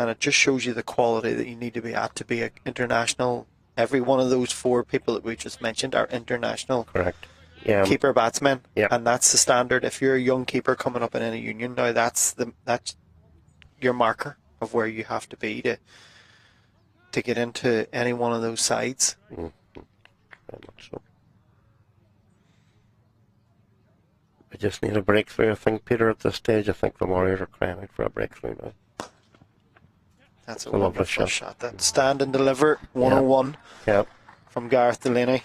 And it just shows you the quality that you need to be at to be an international. Every one of those 4 people that we just mentioned are international keeper batsmen. Yeah. And that's the standard. If you're a young keeper coming up in any union now, that's your marker of where you have to be to get into any one of those sides. Very much so. We just need a breakthrough, I think, Peter, at this stage. I think the Warriors are crying out for a breakthrough now. That's a wonderful shot. That stand and deliver 101 from Gareth Delaney.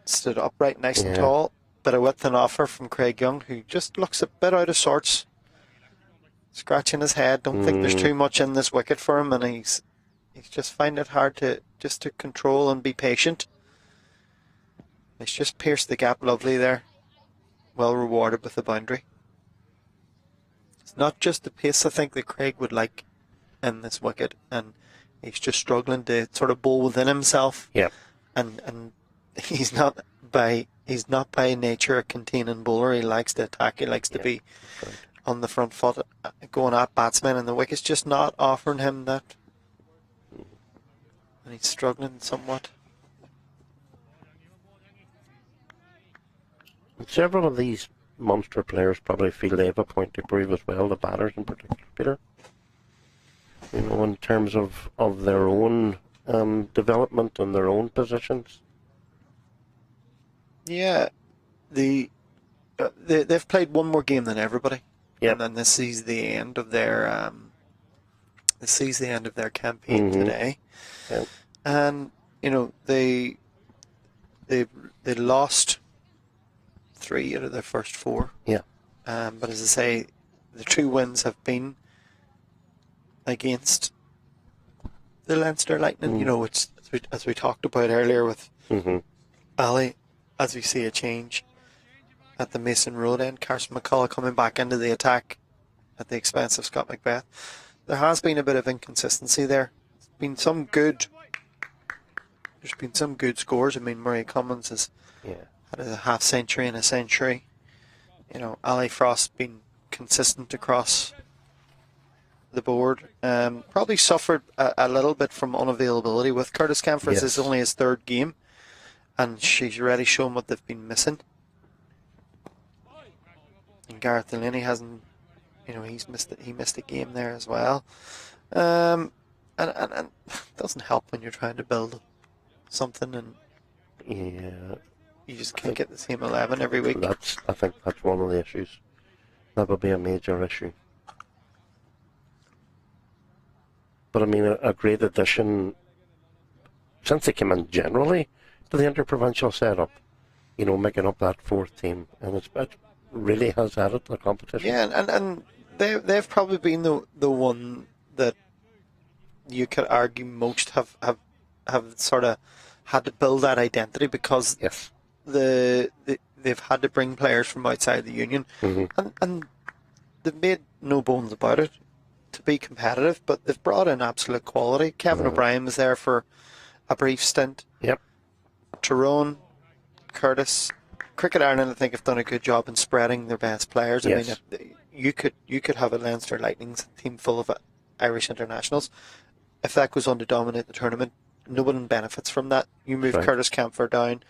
Stood upright, nice and tall. Bit of width and offer from Craig Young, who just looks a bit out of sorts scratching his head. Don't think there's too much in this wicket for him, and he's just finding it hard to control and be patient. He's just pierced the gap lovely there. Well rewarded with the boundary. It's not just the pace I think that Craig would like in this wicket, and he's just struggling to sort of bowl within himself. Yeah. And he's not by nature a containing bowler. He likes to attack. He likes to be on the front foot, going at batsmen, and the wicket's just not offering him that. And he's struggling somewhat. Several of these Munster players probably feel they have a point to prove as well, the batters in particular, Peter. You know, in terms of their own development and their own positions. Yeah, they've played one more game than everybody. Yep. And then this sees the end of their campaign today. Yep. And you know they lost 3 out of their first 4. Yeah. But as I say, the 2 wins have been against the Leinster Lightning. You know, it's as we talked about earlier with Ali, as we see a change at the Mason Road end, Carson McCullough coming back into the attack at the expense of Scott Macbeth. There has been a bit of inconsistency there. There's been some good scores. I mean, Murray Cummins has had a half century and a century. You know, Ali Frost's been consistent across the board. Probably suffered a little bit from unavailability with Curtis Camphor. This is only his 3rd game, and she's already shown what they've been missing. And Gareth Delaney hasn't, you know, he missed a game there as well. And it doesn't help when you're trying to build something and you just can't get the same 11 every week. I think that's one of the issues. That would be a major issue. But I mean, a great addition since they came in generally to the interprovincial setup. You know, making up that 4th team, and it really has added to the competition. Yeah, and they've probably been the one that you could argue most have sort of had to build that identity, because they've had to bring players from outside the union, and they've made no bones about it to be competitive, but they've brought in absolute quality. Kevin O'Brien was there for a brief stint. Yep. Tyrone, Curtis, Cricket Ireland, I think, have done a good job in spreading their best players. I mean, you could have a Leinster Lightning team full of Irish internationals. If that goes on to dominate the tournament, no one benefits from that. You move Curtis Camphor down,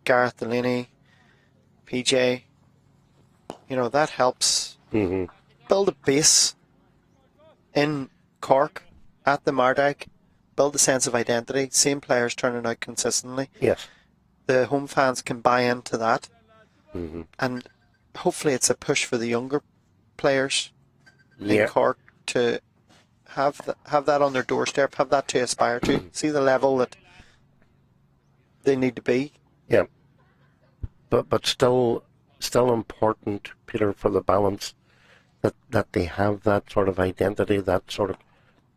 Gareth Delaney, PJ. You know, that helps build a base in Cork at the Mardyke, build a sense of identity. Same players turning out consistently. Yes. The home fans can buy into that, and hopefully it's a push for the younger players in Cork to have that on their doorstep, have that to aspire to, see the level that they need to be. Yeah, but still important, Peter, for the balance that they have that sort of identity, that sort of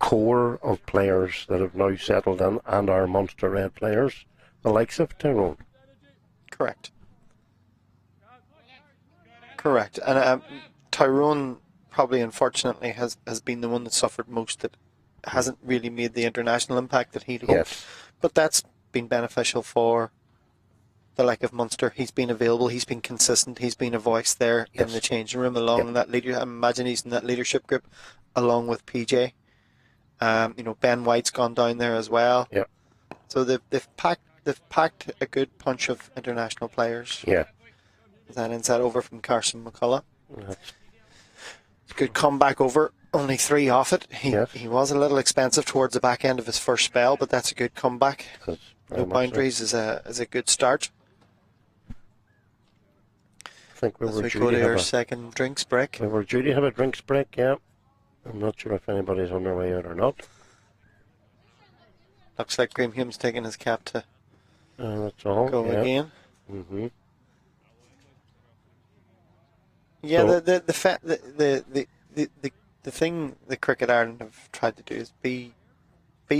core of players that have now settled in and are Munster Red players, the likes of Tyrone. Correct. And Tyrone probably, unfortunately, has been the one that suffered most, that hasn't really made the international impact that he'd hoped. Yes. But that's been beneficial for the like of Munster. He's been available, he's been consistent, he's been a voice there in the changing room along that leader. I imagine he's in that leadership group along with PJ. You know, Ben White's gone down there as well. Yeah. So they've packed a good punch of international players. Yeah. That inside over from Carson McCullough. Good comeback over. Only 3 off it. He was a little expensive towards the back end of his first spell, but that's a good comeback. No boundaries is a good start. I think we were due go to our a second drinks break. We were due to have a drinks break, yeah. I'm not sure if anybody's on their way out or not. Looks like Graham Hume's taking his cap to that's all. go again. Mm-hmm. Yeah, So, the the thing that Cricket Ireland have tried to do is be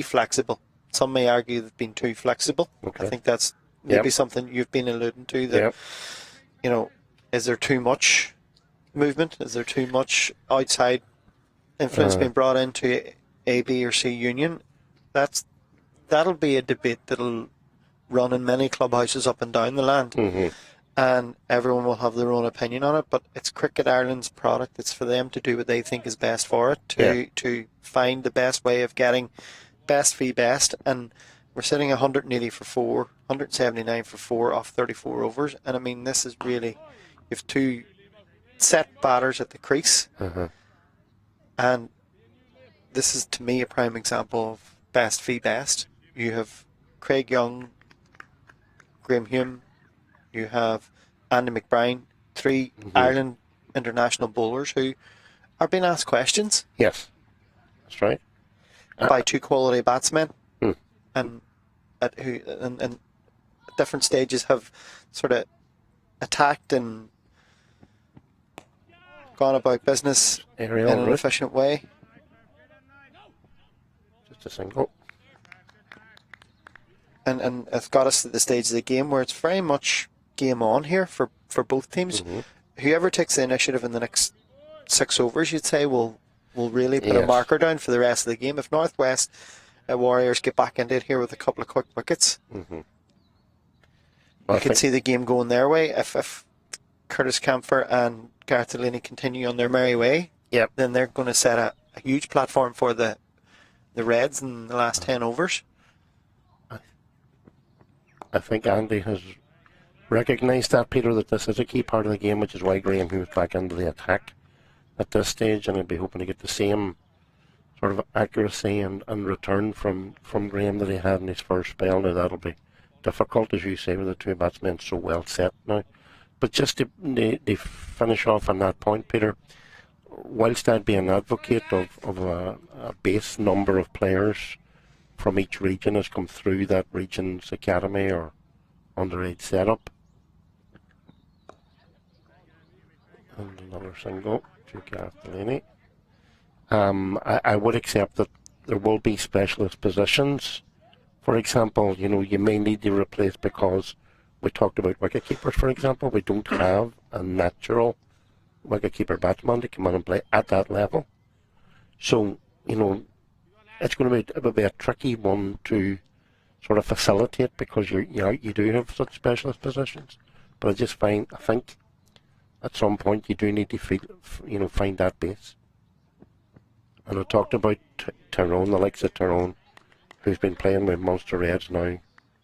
flexible. Some may argue they've been too flexible. Okay. I think that's maybe something you've been alluding to. That is there too much movement? Is there too much outside influence being brought into A, B, or C union? That'll be a debate that'll run in many clubhouses up and down the land. Mm-hmm. And everyone will have their own opinion on it, but it's Cricket Ireland's product. It's for them to do what they think is best for it, to find the best way of getting best v best. And we're sitting 180 for 4, 179 for 4 off 34 overs. And I mean, this is really, you have 2 set batters at the crease. And this is, to me, a prime example of best v best. You have Craig Young, Graham Hume, you have Andy McBride, 3 Ireland international bowlers who are being asked questions. Yes, that's right. By 2 quality batsmen, and who at different stages have sort of attacked and gone about business in an efficient way. Just a single. And it's got us to the stage of the game where it's very much game on here for both teams. Whoever takes the initiative in the next 6 overs, you'd say, will really put a marker down for the rest of the game. If Northwest Warriors get back into it here with a couple of quick wickets, you can see the game going their way. If Curtis Camphor and Gareth Delaney continue on their merry way, then they're going to set a huge platform for the Reds in the last 10 overs. I think Andy has recognised that, Peter, that this is a key part of the game, which is why Graham moves back into the attack at this stage, and I'd be hoping to get the same sort of accuracy and return from Graham that he had in his first spell. Now that'll be difficult, as you say, with the 2 batsmen so well set now. But just to finish off on that point, Peter, whilst I'd be an advocate of a base number of players from each region has come through that region's academy or underage setup. And another single to Gareth Delaney. I would accept that there will be specialist positions. For example, you may need to replace, because we talked about wicketkeepers, for example. We don't have a natural wicketkeeper batsman to come in and play at that level. So, it's going to be a tricky one to sort of facilitate, because you do have such specialist positions. But I think at some point you do need to find that base. And I talked about Tyrone, the likes of Tyrone, who's been playing with Munster Reds now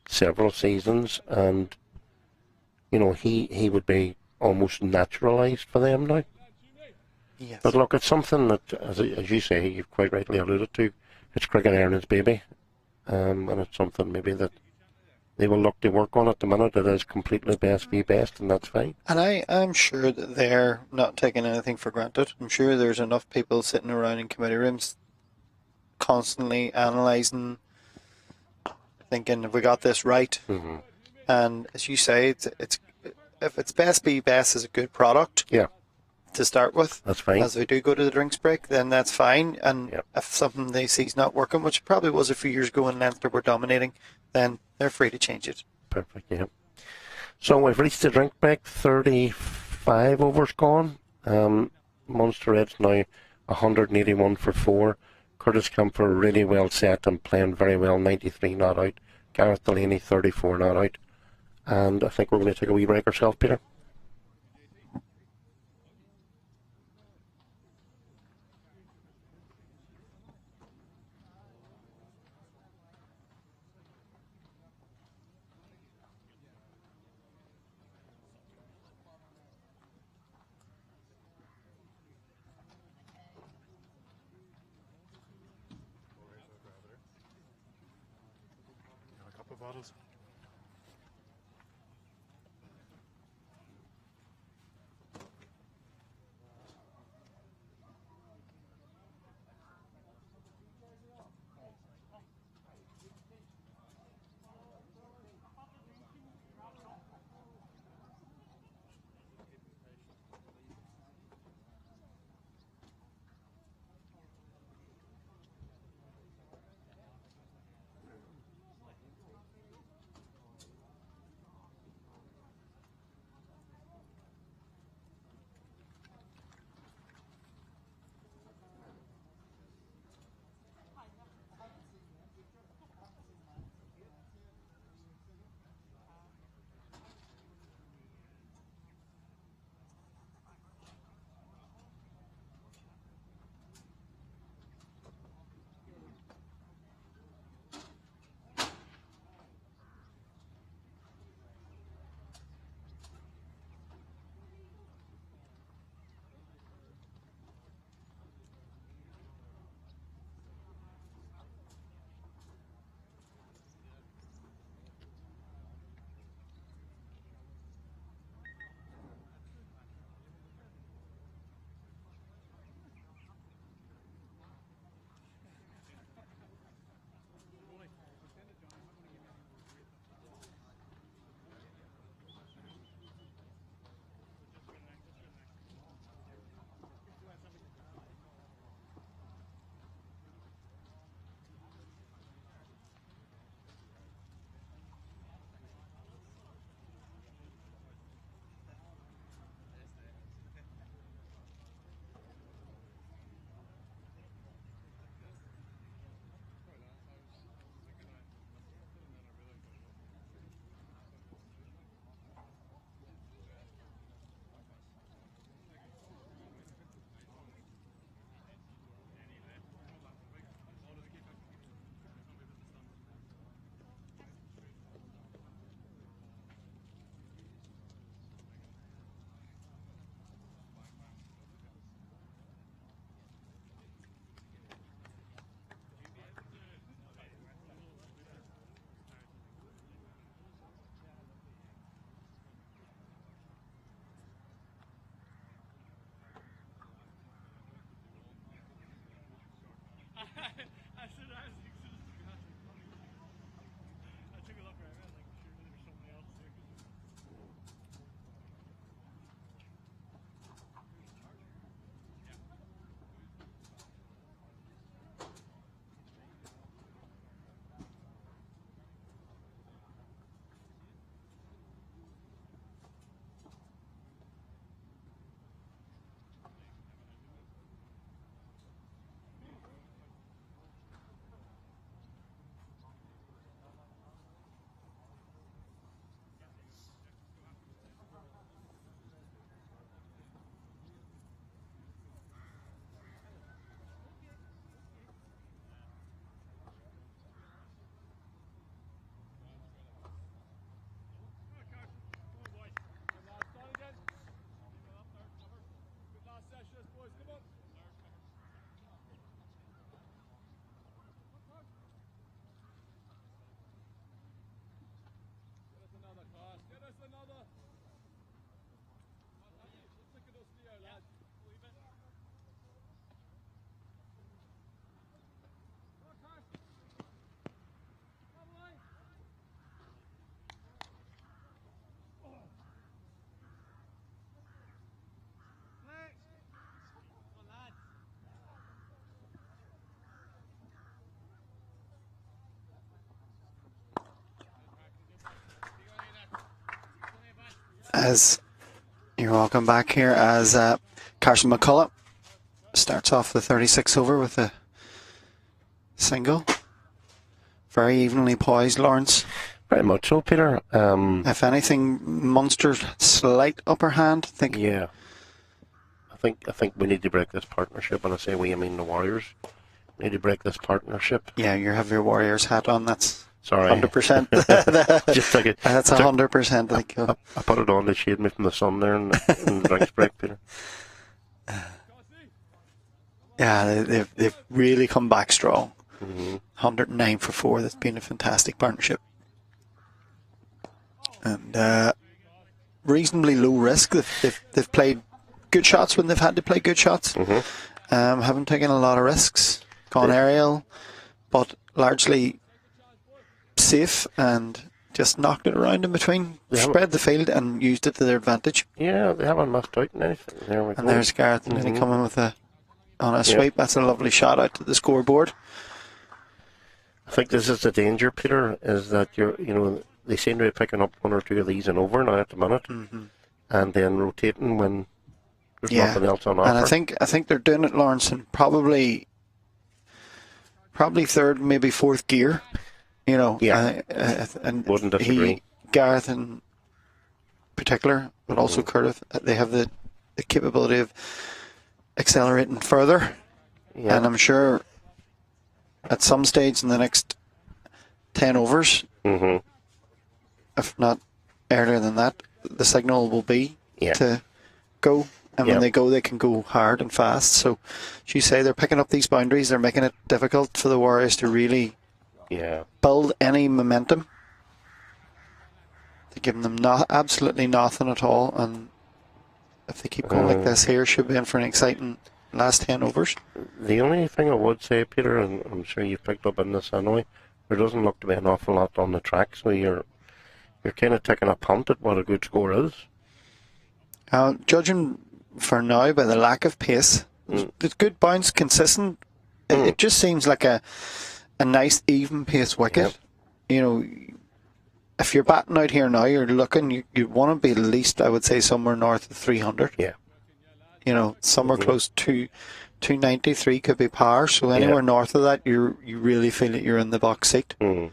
several seasons, and he would be almost naturalised for them now. Yes. But look, it's something that, as you say, you've quite rightly alluded to, it's Cricket Ireland's baby, and it's something maybe that they will look to work on at the minute. It is completely best v best, and that's fine. And I'm sure that they're not taking anything for granted. I'm sure there's enough people sitting around in committee rooms constantly analysing, thinking, have we got this right? And as you say, it's if it's best v best is a good product. To start with, that's fine. As we do go to the drinks break, then that's fine. And if something they see is not working, which probably was a few years ago when Leinster were dominating, then they're free to change it. Perfect, yeah. So we've reached the drink break. 35 overs gone. Munster Reds now 181 for 4. Curtis Camphor really well set and playing very well, 93 not out. Gareth Delaney 34 not out. And I think we're going to take a wee break ourselves, Peter. Bottles. As you're welcome back here, as Carson McCullough starts off the 36th over with a single. Very evenly poised, Lawrence. Very much so, Peter. If anything, Munster's slight upper hand. Yeah. I think we need to break this partnership, and I say we, I mean the Warriors need to break this partnership. Yeah, you have your Warriors hat on. That's sorry, 100%. Just like it. That's 100%. Like, I put it on to shade me from the sun there in the drinks break, Peter. Yeah, they've really come back strong. 109 for 4. That's been a fantastic partnership. And reasonably low risk. They've played good shots when they've had to play good shots. Haven't taken a lot of risks. Gone aerial, but largely safe and just knocked it around in between. Spread the field and used it to their advantage. Yeah, they haven't missed out on anything. There we go. And there's Gareth nearly coming with on a sweep. That's a lovely shot out to the scoreboard. I think this is the danger, Peter, is that they seem to be picking up one or two of these and over now at the minute, and then rotating when there's nothing else on offer. And I think they're doing it, Lawrence, in probably third, maybe fourth gear. And wouldn't disagree. Gareth in particular, but also Curtis, they have the capability of accelerating further. Yeah. And I'm sure at some stage in the next 10 overs, if not earlier than that, the signal will be to go. And when they go, they can go hard and fast. So, as you say, they're picking up these boundaries. They're making it difficult for the Warriors to really build any momentum. They're giving them absolutely nothing at all. And if they keep going like this here, should be in for an exciting last 10 overs. The only thing I would say, Peter, and I'm sure you've picked up on this anyway, there doesn't look to be an awful lot on the track. So you're kind of taking a punt at what a good score is. Judging for now by the lack of pace, the good bounce, consistent. It just seems like a nice even pace wicket. If you're batting out here now, you're looking. You want to be at least, I would say, somewhere north of 300. Yeah. Somewhere close to 293 could be par. So anywhere north of that, you really feel that you're in the box seat. So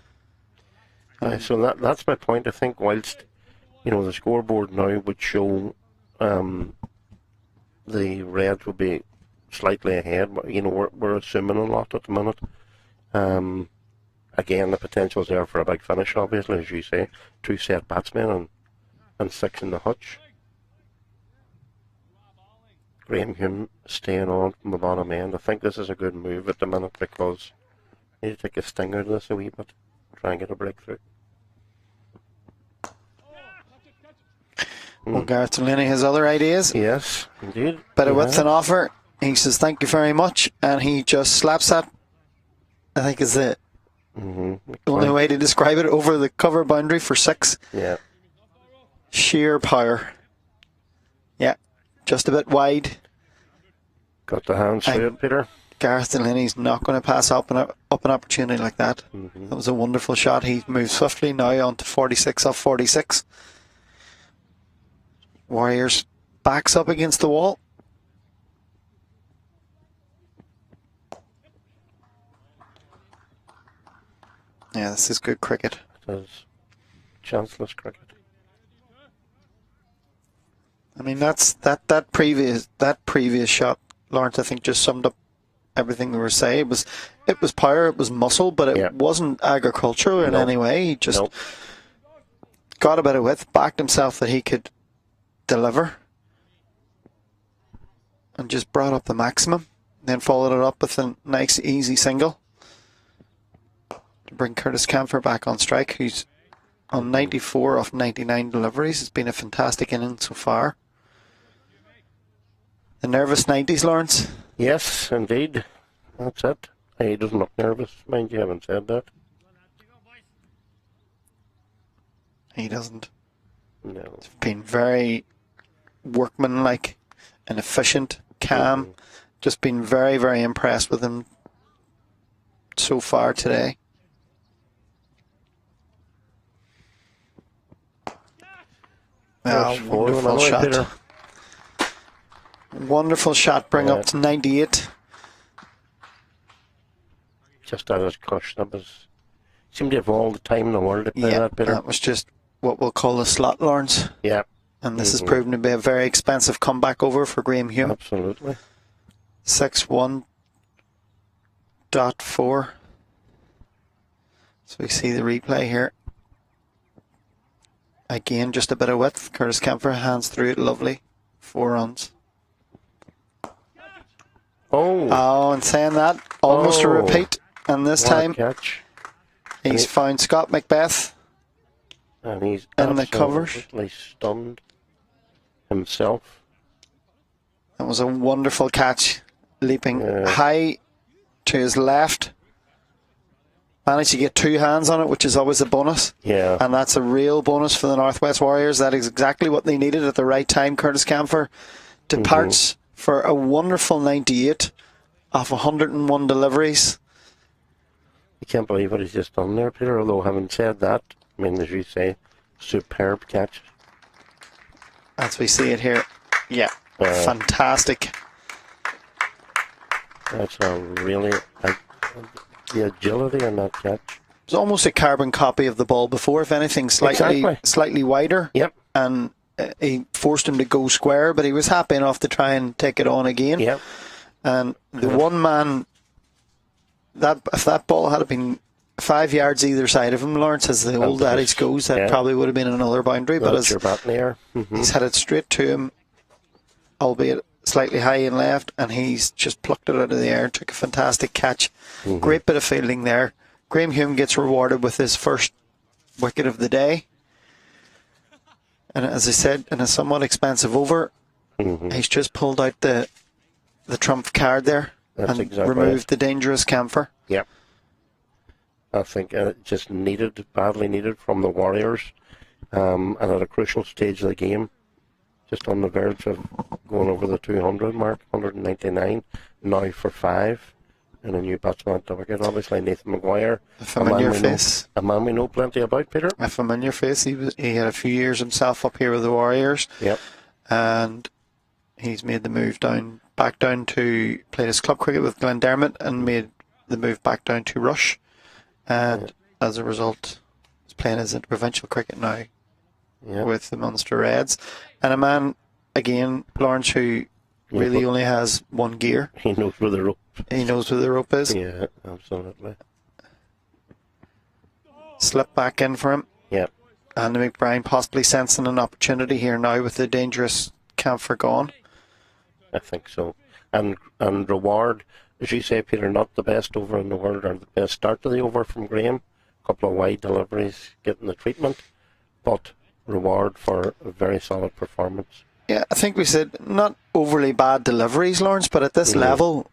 that's my point. I think whilst the scoreboard now would show the Reds will be slightly ahead, but we're assuming a lot at the minute. Again, the potential's there for a big finish, obviously, as you say. 2 set batsmen and 6 in the hutch. Graham Hume staying on from the bottom end. I think this is a good move at the minute because you need to take a sting out of this a wee bit, try and get a breakthrough. Well, Gareth Delaney has other ideas. Yes, indeed. Bit of width and offer. He says, thank you very much. And he just slaps that I think is the Mm-hmm. only way to describe it. Over the cover boundary for 6. Yeah. Sheer power. Yeah, just a bit wide. Got the hands through it, Peter. Gareth Delaney's not going to pass up an opportunity like that. Mm-hmm. That was a wonderful shot. He moves swiftly now on to 46 off 46. Warriors backs up against the wall. Yeah, this is good cricket. It is chanceless cricket. I mean, that previous shot, Lawrence, I think just summed up everything we were saying. It was power, it was muscle, but it wasn't agricultural in any way. He just got a bit of width, backed himself that he could deliver, and just brought up the maximum. Then followed it up with a nice, easy single to bring Curtis Camphor back on strike, who's on 94 off 99 deliveries. It's been a fantastic inning so far. The nervous 90s, Lawrence? Yes, indeed. That's it. He doesn't look nervous. Mind you, haven't said that. He doesn't. No. It's been very workmanlike and efficient, calm. Mm-hmm. Just been very, very impressed with him so far today. Wonderful shot. Peter. Wonderful shot, bring up to 98. Just at his cushion. That was, seemed to have all the time in the world to play that, Peter. That was just what we'll call a slot, Lawrence. Yeah. And this has proven to be a very expensive comeback over for Graham Hume. Absolutely. 6-1.4. So we see the replay here. Again, just a bit of width. Curtis Camphor hands through it, lovely. 4 runs. Oh, and saying that, almost a repeat. And this time, catch. He's found Scott Macbeth. And he's in the covers. absolutely stunned himself. That was a wonderful catch. Leaping high to his left. Managed to get 2 hands on it, which is always a bonus. Yeah. And that's a real bonus for the Northwest Warriors. That is exactly what they needed at the right time. Curtis Camphor departs for a wonderful 98 off 101 deliveries. I can't believe what he's just done there, Peter, although having said that, I mean, as you say, superb catch. As we see it here. Yeah. Fantastic. That's a really... the agility in that catch. It's almost a carbon copy of the ball before, if anything, slightly wider. Yep. And he forced him to go square, but he was happy enough to try and take it on again. Yep. And the one man, if that ball had been 5 yards either side of him, Lawrence, as the old adage goes, that probably would have been another boundary. But as he's headed straight to him, albeit slightly high and left, and he's just plucked it out of the air, took a fantastic catch. Great bit of fielding there. Graham Hume gets rewarded with his first wicket of the day. And as I said, in a somewhat expensive over, he's just pulled out the trump card there. That's and removed the dangerous Camphor. Yep. I think just badly needed from the Warriors, and at a crucial stage of the game, just on the verge of going over the 200 mark, 199, now for 5, and a new batsman at the wicket, obviously Nathan Maguire. A familiar face. A man we know plenty about, Peter. A familiar face. He had a few years himself up here with the Warriors. Yep. And he's made the move back down to played his club cricket with Glendermot and made the move back down to Rush. And as a result, he's playing his provincial cricket now with the Munster Reds. And a man, again, Lawrence, who really only has one gear. He knows where the rope is. Yeah, absolutely. Slip back in for him. Yeah. Andy McBride possibly sensing an opportunity here now with the dangerous Camphor gone. I think so. And reward, as you say, Peter, not the best over in the world or the best start to the over from Graham. A couple of wide deliveries, getting the treatment, but reward for a very solid performance. Yeah, I think we said not overly bad deliveries, Lawrence, but at this level,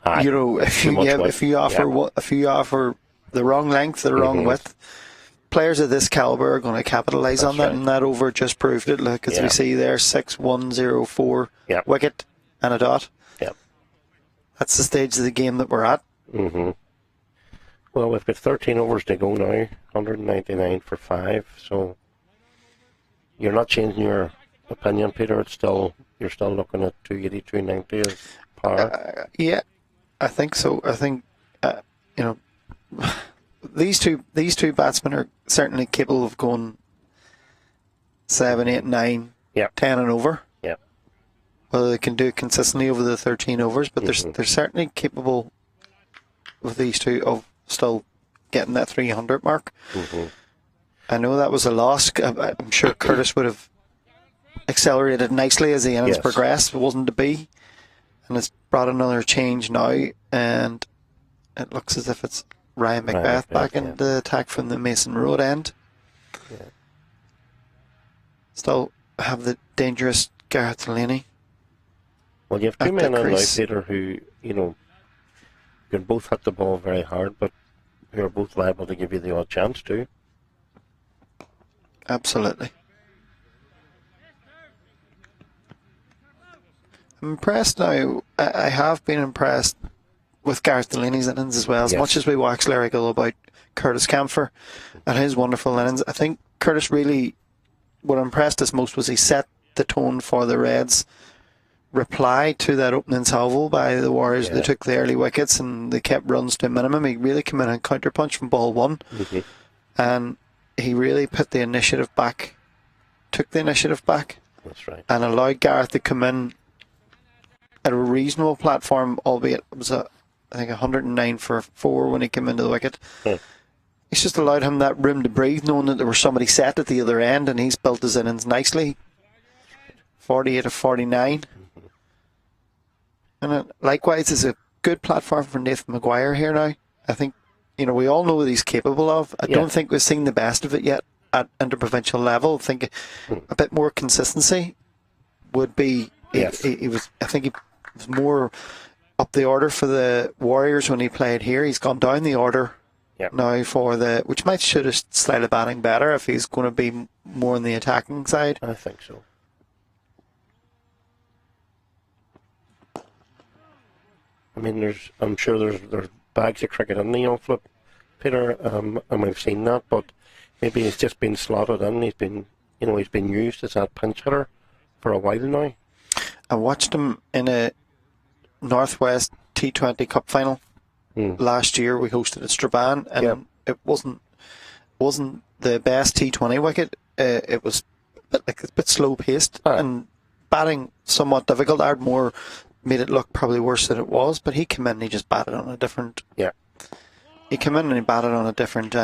Aye, you know, if too you much give, width. if you offer if you offer the wrong length, the wrong width, players of this caliber are going to capitalise on that, right. and that over just proved it. Look, as we see there, 6-1-0-4 wicket and a dot. Yep. That's the stage of the game that we're at. Well, we've got 13 overs to go now, 199 for 5, so you're not changing your opinion, Peter. You're still looking at 280, 290 as par. Yeah, I think so. I think you know, these two batsmen are certainly capable of going 7, 8, 9, 10 and over. Yeah. Whether they can do it consistently over the 13 overs, but they're certainly capable with these two of still getting that 300 mark. I know that was a loss. I'm sure Curtis would have accelerated nicely as the innings progressed. It wasn't to be, and it's brought another change now, and it looks as if it's Ryan Macbeth back into the attack from the Mason Road end. Still have the dangerous Gareth Delaney. Well, you have two men on now, Peter, who, you know, can both hit the ball very hard, but who are both liable to give you the odd chance too. Absolutely. I'm impressed now. I have been impressed with Gareth Delaney's innings as well. As much as we wax lyrical about Curtis Camphor and his wonderful innings, I think Curtis really, what impressed us most was he set the tone for the Reds' reply to that opening salvo by the Warriors. They took the early wickets and they kept runs to a minimum. He really came in and counterpunch from ball one, and he really put the initiative back, took the initiative back. That's right. And allowed Gareth to come in at a reasonable platform, albeit it was I think 109 for 4 when he came into the wicket. He's just allowed him that room to breathe, knowing that there was somebody set at the other end, and he's built his innings nicely. 48 of 49. And it, likewise, is a good platform for Nathan Maguire here now. I think, you know, we all know what he's capable of. I don't think we've seen the best of it yet at interprovincial level. I think a bit more consistency would be. He was. I think he was more up the order for the Warriors when he played here. He's gone down the order now for the, which might suit his style of batting better if he's going to be more on the attacking side. I think so. I mean, I'm sure there's bags of cricket in the on flip, Peter, and we've seen that. But maybe he's just been slotted in. He's been used as that pinch hitter for a while now. I watched him in a Northwest T20 Cup final last year. We hosted at Strabane, and it wasn't the best T20 wicket. It was a bit slow paced and batting somewhat difficult. Ardmore made it look probably worse than it was, but he came in and he just batted on a different. He came in and he batted on a different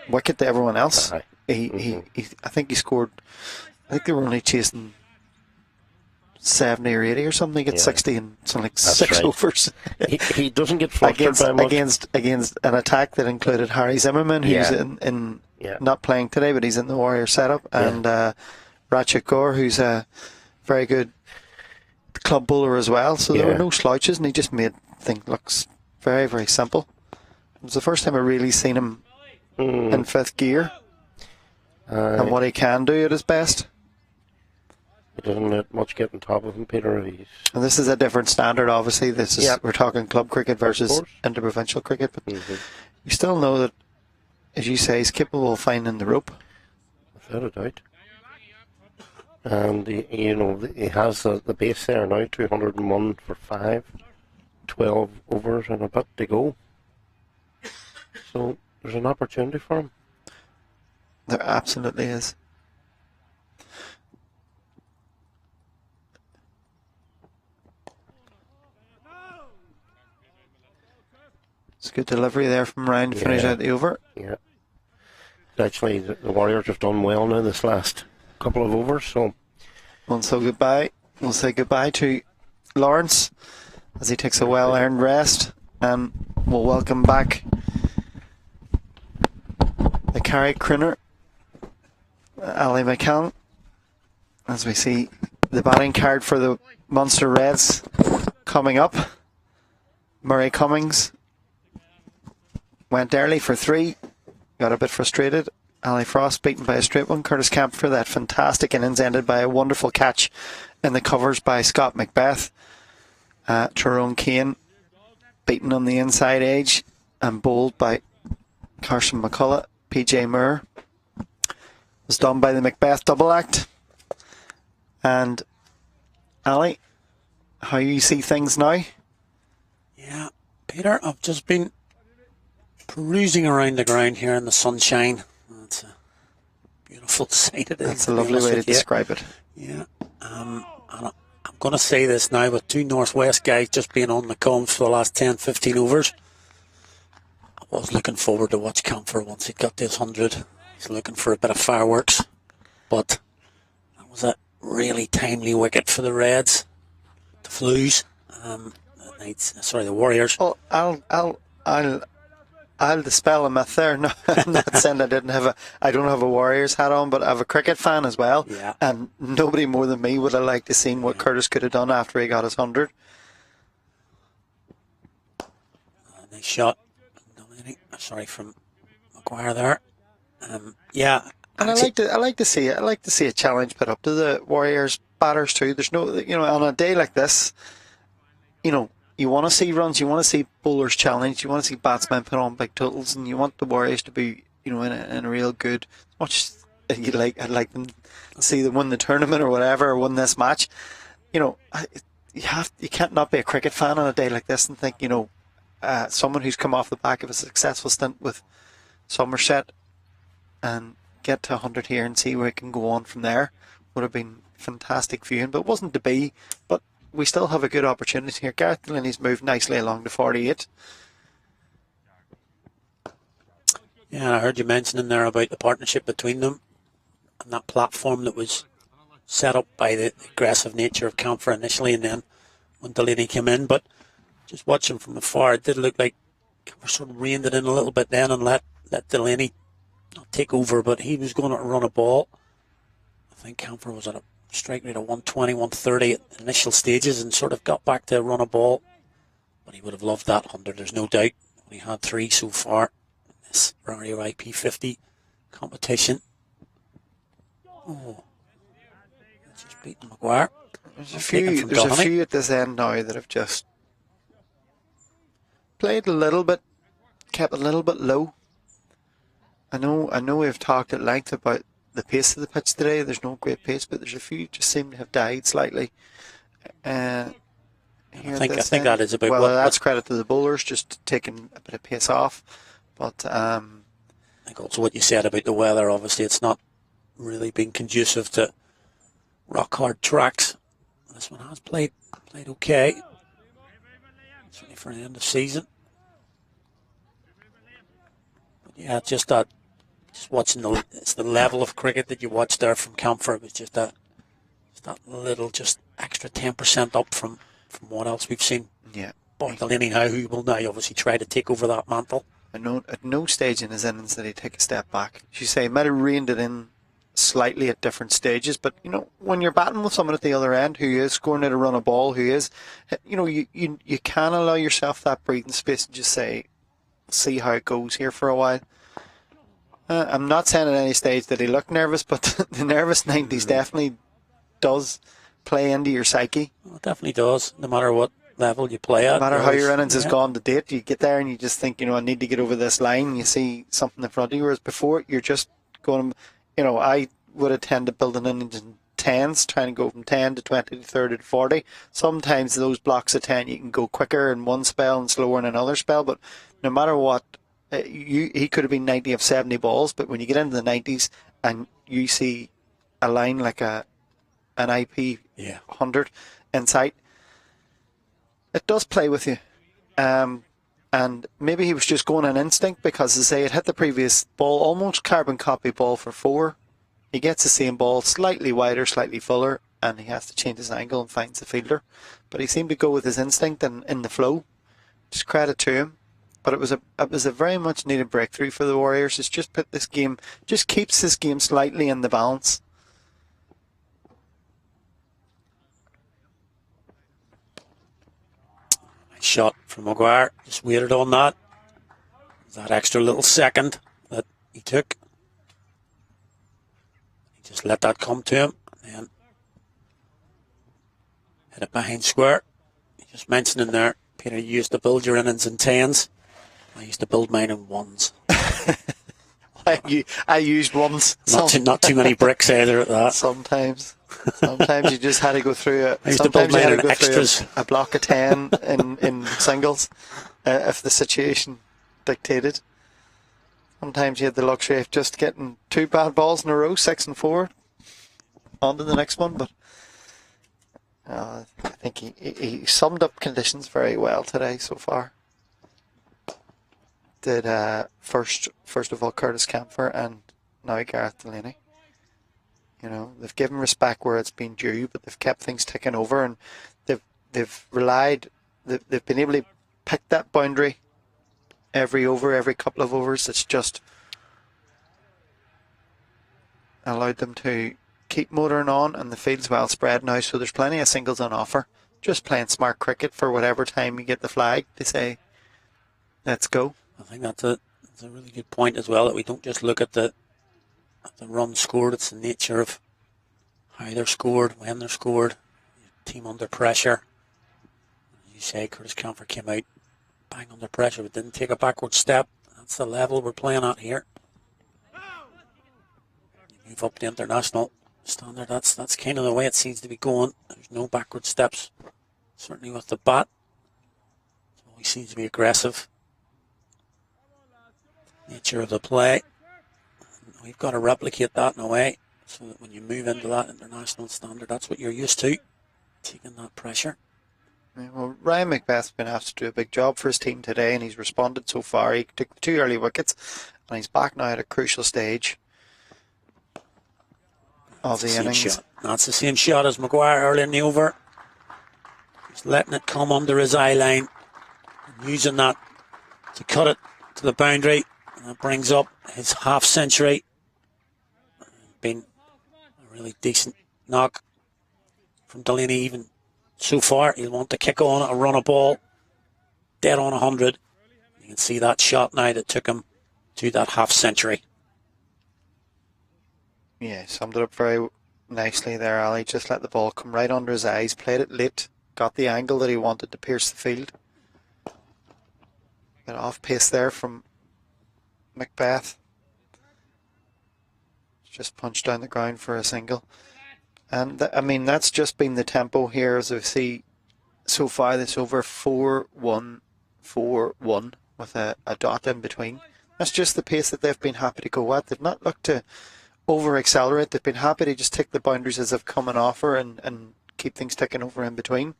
wicket to everyone else. I think he scored. I think they were only chasing 70 or 80 or something. He gets 60 in something like 6 overs. he doesnnh get flustered by much. Against an attack that included Harry Zimmerman, who's in not playing today, but he's in the Warrior setup, and Rachit Kaur, who's a very good club bowler as well. So there were no slouches, and he just made things look very, very simple. It was the first time I really seen him in fifth gear and what he can do at his best. He doesn't let much get on top of him, Peter. And this is a different standard, obviously. This is we're talking club cricket versus interprovincial cricket, but you still know that, as you say, he's capable of finding the rope. Without a doubt. And he has the base there now, 201 for 5, 12 overs and a bit to go. So there's an opportunity for him. There absolutely is. It's a good delivery there from Ryan to finish out the over. Yeah. Actually, the Warriors have done well now this last couple of overs, so we'll say goodbye to Lawrence as he takes a well-earned rest, and we'll welcome back the Carrick crooner, Ali McCann, as we see the batting card for the Munster Reds coming up. Murray Cummings went early for 3, got a bit frustrated. Ali Frost beaten by a straight one. Curtis Camp for that fantastic innings ended by a wonderful catch in the covers by Scott Macbeth. Tyrone Kane beaten on the inside edge and bowled by Carson McCullough. PJ Moore was done by the Macbeth double act. And Ali, how you see things now? Yeah, Peter, I've just been perusing around the ground here in the sunshine. It's a beautiful sight it is. That's a lovely way to describe it. Yeah. And I'm going to say this now, with 2 Northwest guys just being on the combs for the last 10, 15 overs. I was looking forward to watch Camphor once he got to his 100. He's looking for a bit of fireworks. But that was a really timely wicket for the Reds. The Flues. The Warriors. Well, I'll dispel a myth there. No, I'm not saying I don't have a Warriors hat on, but I have a cricket fan as well. Yeah. And nobody more than me would have liked to seen what Curtis could have done after he got his 100. Nice shot. Sorry, from Maguire there. Yeah. And I like to see it. I like to see a challenge put up to the Warriors batters too. There's no, on a day like this, you want to see runs, you want to see bowlers challenged, you want to see batsmen put on big totals, and you want the Warriors to be, in a real good. Much I'd like them to see them win the tournament or whatever, or win this match. You can't not be a cricket fan on a day like this and think, someone who's come off the back of a successful stint with Somerset and get to 100 here and see where it can go on from there would have been fantastic viewing, but it wasn't to be. But we still have a good opportunity here. Gareth Delaney's moved nicely along to 48. Yeah, I heard you mentioning there about the partnership between them and that platform that was set up by the aggressive nature of Camphor initially, and then when Delaney came in. But just watching from afar, it did look like Camphor sort of reined it in a little bit then and let Delaney not take over, but he was going to run a ball. I think Camphor was at a strike rate of 120, 130 at the initial stages and sort of got back to run a ball. But he would have loved that 100, there's no doubt. We had 3 so far in this Rario IP50 competition. Oh, just beaten Maguire. There's a few at this end now that have just played a little bit, kept a little bit low. I know we've talked at length about the pace of the pitch today. There's no great pace, but there's a few just seem to have died slightly. I think that is about that's credit to the bowlers just taking a bit of pace off. But I think also what you said about the weather. Obviously, it's not really been conducive to rock hard tracks. This one has played okay. Certainly for an end of season. But yeah, just watching it's the level of cricket that you watched there from Camphor. It was just that little, just extra 10% up from what else we've seen. Yeah. Boy, Delaney now, who will now obviously try to take over that mantle. At no stage in his innings did he take a step back. As you say, he might have reined it in slightly at different stages, but when you're batting with someone at the other end who is scoring at a run a ball, who is, you can allow yourself that breathing space and just say, see how it goes here for a while. I'm not saying at any stage that he looked nervous, but the nervous 90s definitely does play into your psyche. Well, it definitely does, no matter what level you play at. No matter how your innings has gone to date, you get there and you just think, I need to get over this line. You see something in front of you, whereas before you're just going, I would have tended to build an innings in 10s, trying to go from 10 to 20 to 30 to 40. Sometimes those blocks of 10 you can go quicker in one spell and slower in another spell, but no matter what, he could have been 90 of 70 balls, but when you get into the 90s and you see a line like an IP 100 in sight, it does play with you. And maybe he was just going on instinct because, as I say, it hit the previous ball, almost carbon copy ball for 4. He gets the same ball, slightly wider, slightly fuller, and he has to change his angle and finds the fielder. But he seemed to go with his instinct and in the flow. Just credit to him. But it was a very much needed breakthrough for the Warriors. It's just keeps this game slightly in the balance. shot from Maguire. Just waited on that. That extra little second that he took. He just let that come to him. And then hit it behind square. Just mentioning there, Peter, you used to build your innings in 10s. I used to build mine in 1s. I used ones. Not too many bricks either at that. Sometimes you just had to go through it. I used to build mine in extras. A block of 10 in singles if the situation dictated. Sometimes you had the luxury of just getting 2 bad balls in a row, 6 and 4, on to the next one. But I think he summed up conditions very well today so far. Did first of all Curtis Camphor and now Gareth Delaney. You know, they've given respect where it's been due, but they've kept things ticking over, and they've been able to pick that boundary every couple of overs. It's just allowed them to keep motoring on, and the field's well spread now, so there's plenty of singles on offer. Just playing smart cricket for whatever time you get the flag to say, let's go. I think that's a really good point as well, that we don't just look at the runs scored. It's the nature of how they're scored, when they're scored, team under pressure. As you say, Curtis Camphor came out bang under pressure but didn't take a backward step. That's the level we're playing at here. You move up the international standard, that's kind of the way it seems to be going. There's no backward steps, certainly with the bat. It always seems to be aggressive. Nature of the play. We've got to replicate that in a way, so that when you move into that international standard, that's what you're used to, taking that pressure. Yeah, well, Ryan Macbeth's been asked to do a big job for his team today, and he's responded so far. He took the 2 early wickets, and he's back now at a crucial stage of the innings. Shot. That's the same shot as Maguire earlier in the over. Just letting it come under his eye line and using that to cut it to the boundary. And that brings up his half century. Been a really decent knock from Delaney even so far. He'll want to kick on a run a ball dead on 100. You can see that shot now that took him to that half century. Yeah, summed it up very nicely there, Ali. Just let the ball come right under his eyes, played it late, got the angle that he wanted to pierce the field. Got off pace there from Macbeth. Just punched down the ground for a single. And I mean, that's just been the tempo here, as we see so far this over. 4-1, 4-1 with a dot in between. That's just the pace that they've been happy to go at. They've not looked to over accelerate. They've been happy to just take the boundaries as they've come on offer and keep things ticking over in between.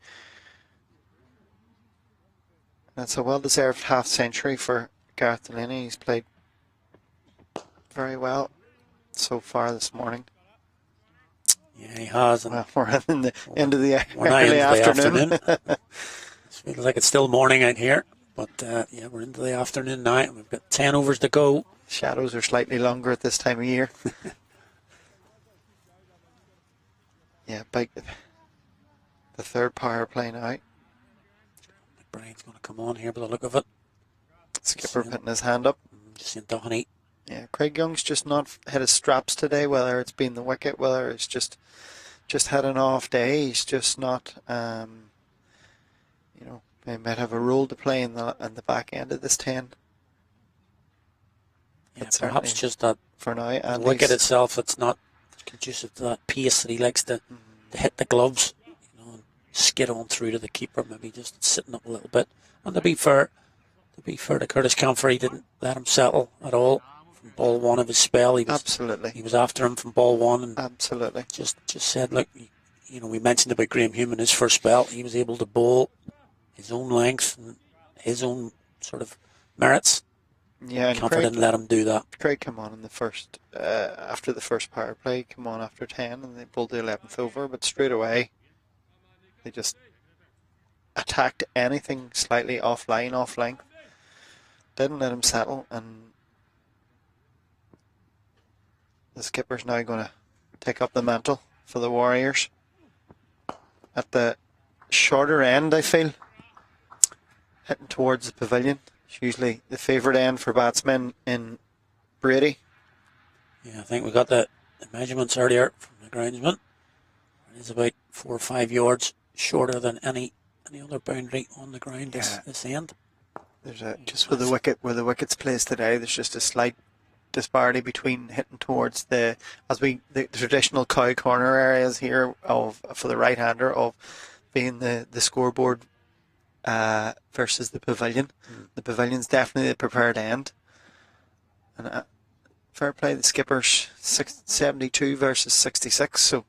That's a well-deserved half century for Gareth Delaney. He's played very well so far this morning. Yeah, he has. Well, we're in the end of the early afternoon. It feels like it's still morning out here, but yeah, we're into the afternoon now, and we've got 10 overs to go. Shadows are slightly longer at this time of year. Yeah, big. The third power play now. McBride's going to come on here by the look of it. Skipper putting his hand up. Just seeing Doherty. Yeah, Craig Young's just not hit his straps today, whether it's been the wicket, whether it's just had an off day. He's just not, you know, he might have a role to play in the back end of this 10. Yeah, perhaps just that for now. And the wicket itself, it's not conducive to that pace that he likes to hit the gloves, you know, and skid on through to the keeper, maybe just sitting up a little bit. And to be fair to Curtis Camphor, he didn't let him settle at all. Ball one of his spell, he was after him from ball one, and absolutely just said, look, you know, we mentioned about Graham Hume in his first spell. He was able to bowl his own length and his own sort of merits. Yeah, and Camphor didn't let him do that. Craig came on in the first after the first power play, came on after 10, and they bowled the 11th over, but straight away they just attacked anything slightly off line, off length. Didn't let him settle, and the skipper's now going to take up the mantle for the Warriors. At the shorter end, I feel. hitting towards the pavilion. It's usually the favourite end for batsmen in Brady. Yeah, I think we got the measurements earlier from the groundsman. It is about 4 or 5 yards shorter than any other boundary on the ground this end. There's just with the wicket where the wicket's placed today, there's just a slight disparity between hitting towards the traditional cow corner areas here for the right hander of being the scoreboard versus the pavilion. The pavilion's definitely the prepared end. And fair play, the skipper's 72 versus 66, so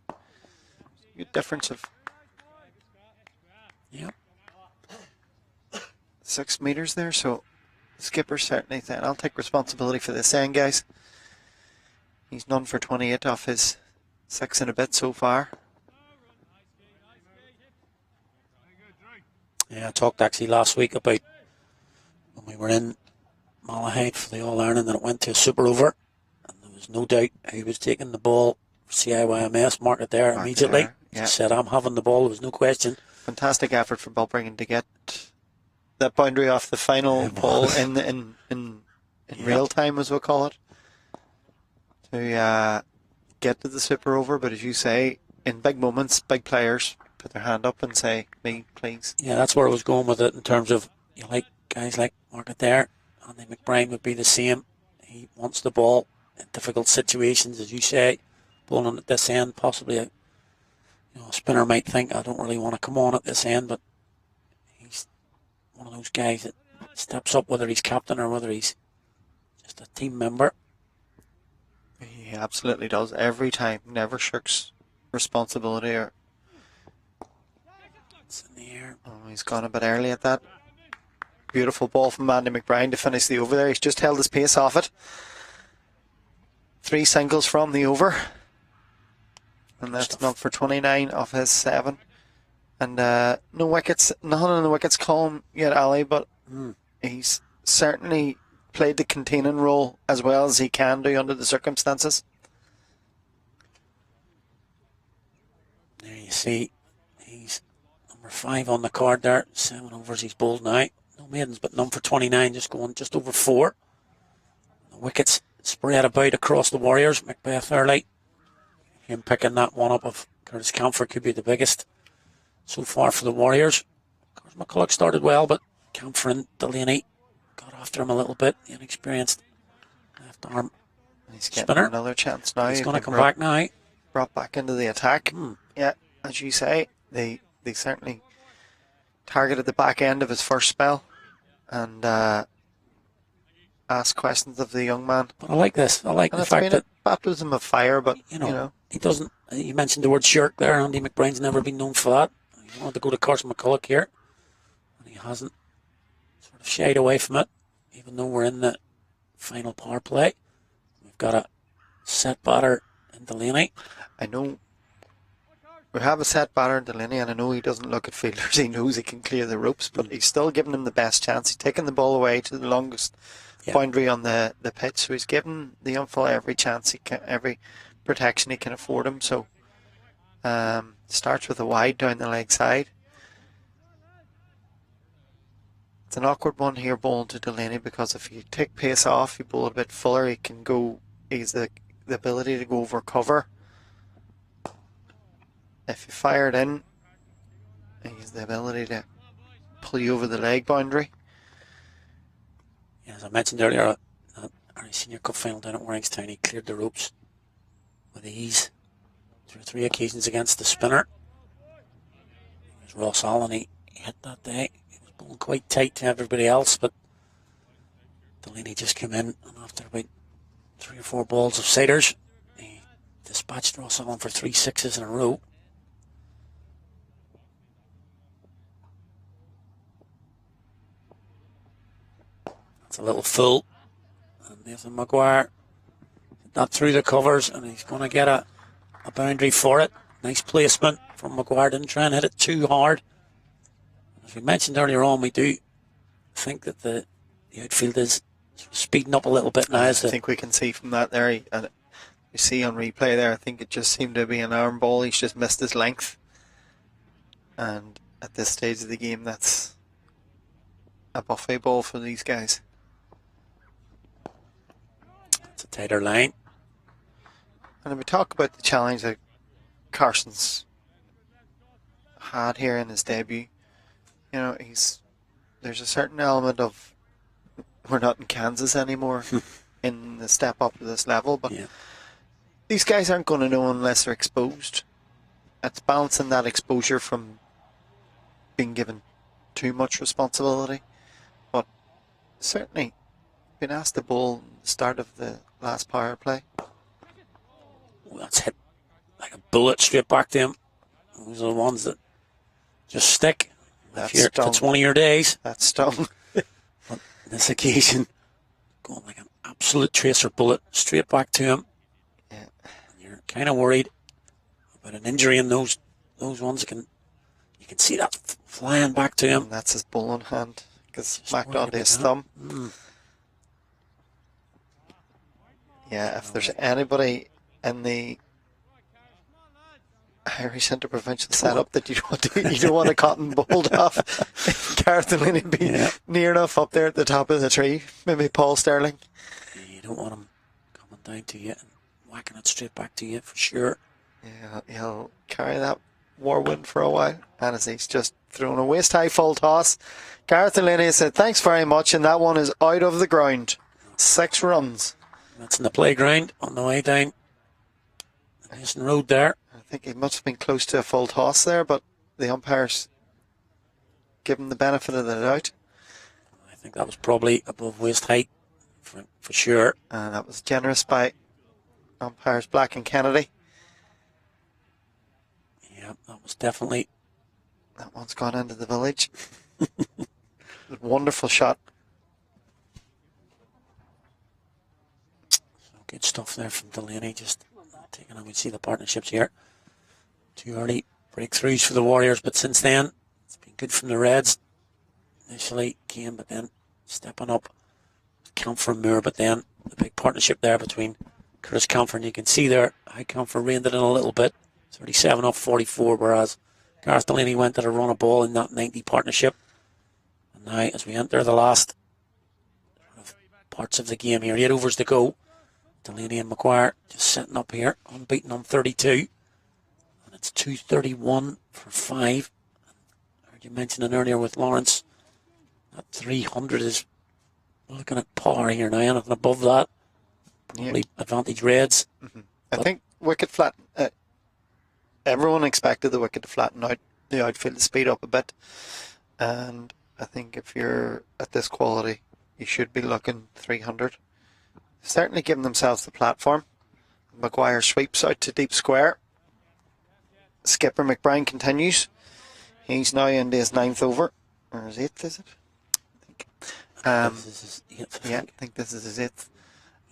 good difference of 6 metres there. So the skipper certainly said, I'll take responsibility for this end, guys. He's none for 28 off his 6 and a bit so far. Yeah, I talked actually last week about when we were in Malahide for the All-Ireland and it went to a super over, and there was no doubt he was taking the ball for CIYMS, mark it there immediately. He said, I'm having the ball, there was no question. Fantastic effort from Balbringen to get that boundary off the final ball in real time, as we'll call it, to get to the super over. But as you say, in big moments, big players put their hand up and say, me, please. Yeah, that's where I was going with it in terms of, you like guys like market there. Andy McBride would be the same. He wants the ball in difficult situations, as you say, bowling at this end. Possibly a spinner might think, I don't really want to come on at this end, but he's one of those guys that steps up, whether he's captain or whether he's just a team member. He absolutely does every time. Never shirks responsibility. It's in the air. Oh, he's gone a bit early at that. Beautiful ball from Andy McBride to finish the over there. He's just held his pace off it. 3 singles from the over. And that's not for 29 off his 7. And no wickets, nothing on the wickets column yet, Ali, but he's certainly played the containing role as well as he can do under the circumstances. There you see, he's number 5 on the card there. 7 overs he's bowled now. No maidens, but none for 29, just going just over 4. The wickets spread about across the Warriors. Macbeth early. Him picking that one up of Curtis Camphor could be the biggest so far for the Warriors. Of course, McCulloch started well, but Camphor and Delaney got after him a little bit. The inexperienced left arm He's getting spinner. Another chance now. He's going to come back now. Brought back into the attack. Yeah, as you say, they certainly targeted the back end of his first spell and asked questions of the young man. But I like this. I like and the fact that baptism of fire, but you know he doesn't. You mentioned the word shirk there. Andy McBride's never been known for that. He wanted to go to Carson McCulloch here, and he hasn't sort of shied away from it, even though we're in the final power play. We've got a set batter in Delaney. I know we have a set batter in Delaney, and I know he doesn't look at fielders. He knows he can clear the ropes, but he's still giving them the best chance. He's taking the ball away to the longest boundary on the pitch, so he's giving the young fella every chance he can, every protection he can afford him. So starts with a wide down the leg side. It's an awkward one here bowling to Delaney, because if you take pace off, you bowl a bit fuller, he can go. He's the ability to go over cover. If you fire it in, he has the ability to pull you over the leg boundary. Yeah, as I mentioned earlier, our senior cup final down at Warringstown, he cleared the ropes with ease. 2 or 3 occasions against the spinner. It was Ross Allen he hit that day. He was bowling quite tight to everybody else, but Delaney just came in, and after about 3 or 4 balls of Siders, he dispatched Ross Allen for 3 sixes in a row. That's a little full. And Nathan Maguire hit that through the covers, and he's going to get a boundary for it. Nice placement from Maguire. Didn't try and hit it too hard. As we mentioned earlier on, we do think that the outfield is sort of speeding up a little bit now. I think we can see from that there, and you see on replay there, I think it just seemed to be an arm ball. He's just missed his length. And at this stage of the game, that's a buffet ball for these guys. It's a tighter line. And if we talk about the challenge that Carson's had here in his debut, you know, there's a certain element of we're not in Kansas anymore in the step up to this level, but these guys aren't going to know unless they're exposed. It's balancing that exposure from being given too much responsibility, but certainly been asked to bowl at the start of the last power play. Well, that's hit like a bullet straight back to him. Those are the ones that just stick. If it's one of your days. That's stung. But this occasion, going like an absolute tracer bullet straight back to him. Yeah. And you're kind of worried about an injury in those ones. You can see that flying back to him. And that's his bowling hand. Gets smacked onto his thumb. Yeah, if there's anybody in the Irish Interprovincial setup that you don't want a cotton bowled off, Gareth will only be near enough up there at the top of the tree. Maybe Paul Sterling. You don't want him coming down to you and whacking it straight back to you for sure. Yeah, he'll carry that war wind for a while. And as he's just thrown a waist high full toss, Gareth Delaney said thanks very much, and that one is out of the ground. 6 runs. That's in the playground on the way down the Mason Road there. I think he must have been close to a full toss there, but the umpires give him the benefit of the doubt. I think that was probably above waist height for sure. And that was generous by umpires Black and Kennedy. Yeah, that was definitely. That one's gone into the village. Wonderful shot. Good stuff there from Delaney, just taking on. We see the partnerships here. 2 early breakthroughs for the Warriors, but since then, it's been good from the Reds. Initially came, but then stepping up. Camphor Moore, but then the big partnership there between Chris Camphor, and you can see there how Camphor reined it in a little bit. 37 off 44, whereas Gareth Delaney went at a run of ball in that 90 partnership. And now, as we enter the last parts of the game here, 8 overs to go. Delaney and Maguire just sitting up here, unbeaten on 32. And it's 231 for 5. I heard you mentioning earlier with Lawrence, that 300 is looking at par here now. Anything above that, probably advantage Reds. I think wicket flat. Everyone expected the wicket to flatten out, the outfield to speed up a bit. And I think if you're at this quality, you should be looking 300. Certainly giving themselves the platform. Maguire sweeps out to deep square. Skipper McBride continues. He's now into his 9th over. Or his 8th, is it? I think. This is his 8th, I think this is his 8th.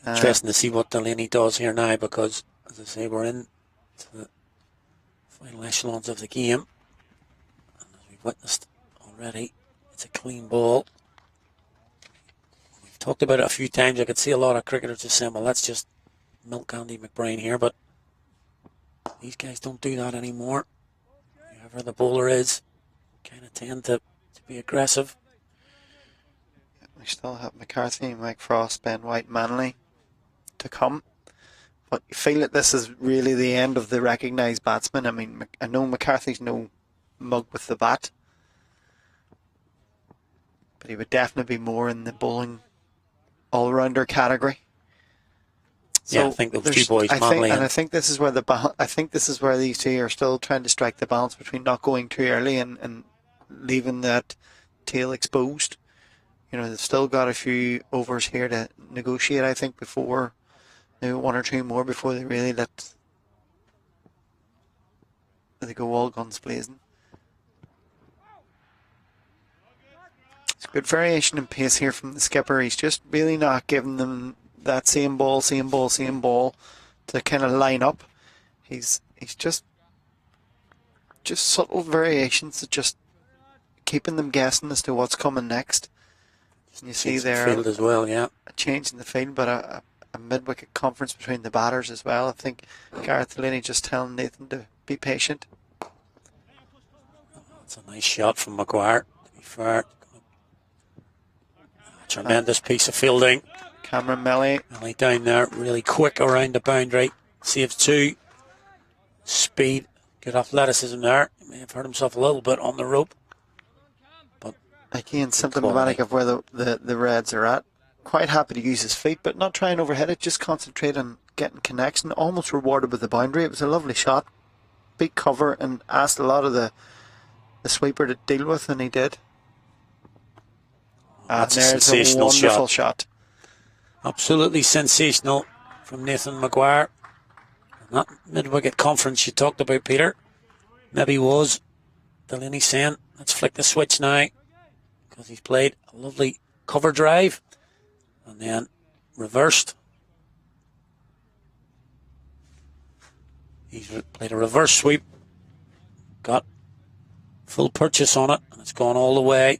Interesting to see what Delaney does here now, because, as I say, we're in to the final echelons of the game. And as we've witnessed already, it's a clean ball. Talked about it a few times. I could see a lot of cricketers just saying, well, that's just milk Andy McBride here, but these guys don't do that anymore. Whoever the bowler is, kind of tend to be aggressive. We still have McCarthy, Mike Frost, Ben White, Manley to come. But you feel that this is really the end of the recognised batsman. I mean, I know McCarthy's no mug with the bat, but he would definitely be more in the bowling all-rounder category. So yeah, I think those two boys, I think this is where these two are still trying to strike the balance between not going too early and leaving that tail exposed. You know, they've still got a few overs here to negotiate, I think, before maybe 1 or 2 more before they really let they go all guns blazing. Good variation in pace here from the skipper. He's just really not giving them that same ball to kind of line up. He's just subtle variations that just keeping them guessing as to what's coming next. And you see there field as well, yeah. A change in the field, but a mid-wicket conference between the batters as well. I think Gareth Delaney just telling Nathan to be patient. That's a nice shot from Maguire, to be fair. tremendous piece of fielding. Cameron Melly. Melly down there, really quick around the boundary. Saves 2. Speed, good athleticism there. He may have hurt himself a little bit on the rope. But again, symptomatic of where the Reds are at. Quite happy to use his feet, but not try and overhead it. Just concentrate on getting connection. Almost rewarded with the boundary. It was a lovely shot. Big cover and asked a lot of the sweeper to deal with, and he did. That's and a there's sensational a wonderful shot. Absolutely sensational from Nathan Maguire. And that mid-wicket conference you talked about, Peter, maybe was Delaney saying, let's flick the switch now, because he's played a lovely cover drive and then reversed. He's played a reverse sweep, got full purchase on it, and it's gone all the way.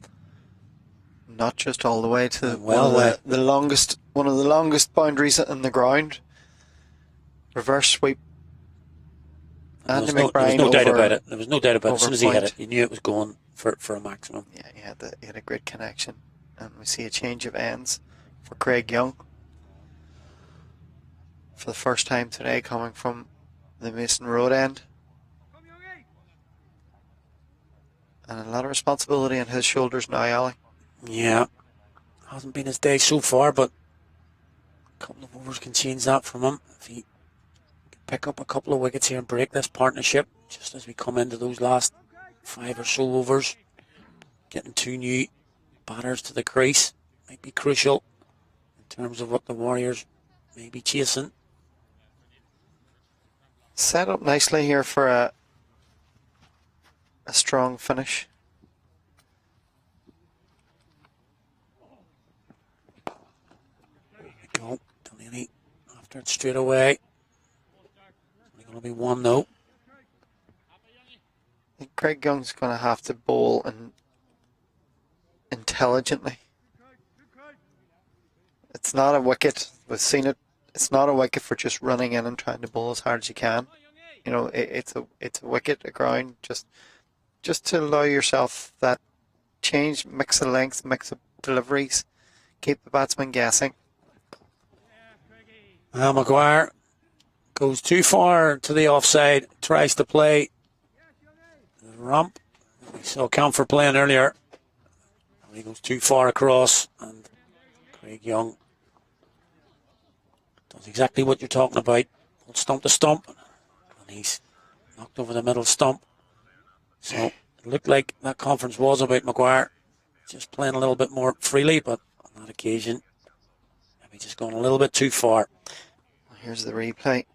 Not just all the way to Well, one of the longest boundaries in the ground. Reverse sweep. Andy McBride. There was no doubt about it. There was no doubt about it. As soon as he hit point. it, you knew it was going for a maximum. Yeah, he had a great connection. And we see a change of ends for Craig Young. For the first time today, coming from the Mason Road end. And a lot of responsibility on his shoulders now, Ali. Yeah. Hasn't been his day so far, but a couple of overs can change that from him. If he can pick up a couple of wickets here and break this partnership, just as we come into those last 5 or so overs, getting 2 new batters to the crease might be crucial in terms of what the Warriors may be chasing. Set up nicely here for a strong finish. Go, Delaney after it straight away. It's going to be 1 though. I think Craig Young's going to have to bowl intelligently. It's not a wicket. We've seen it. It's not a wicket for just running in and trying to bowl as hard as you can. You know, it's a wicket, a ground, just to allow yourself that change, mix of length, mix of deliveries, keep the batsman guessing. Maguire goes too far to the offside, tries to play the rump. We saw Camphor playing earlier. He goes too far across, and Craig Young does exactly what you're talking about. Stump to stump, and he's knocked over the middle stump. So it looked like that conference was about Maguire just playing a little bit more freely, but on that occasion, maybe just going a little bit too far. Here's the replay.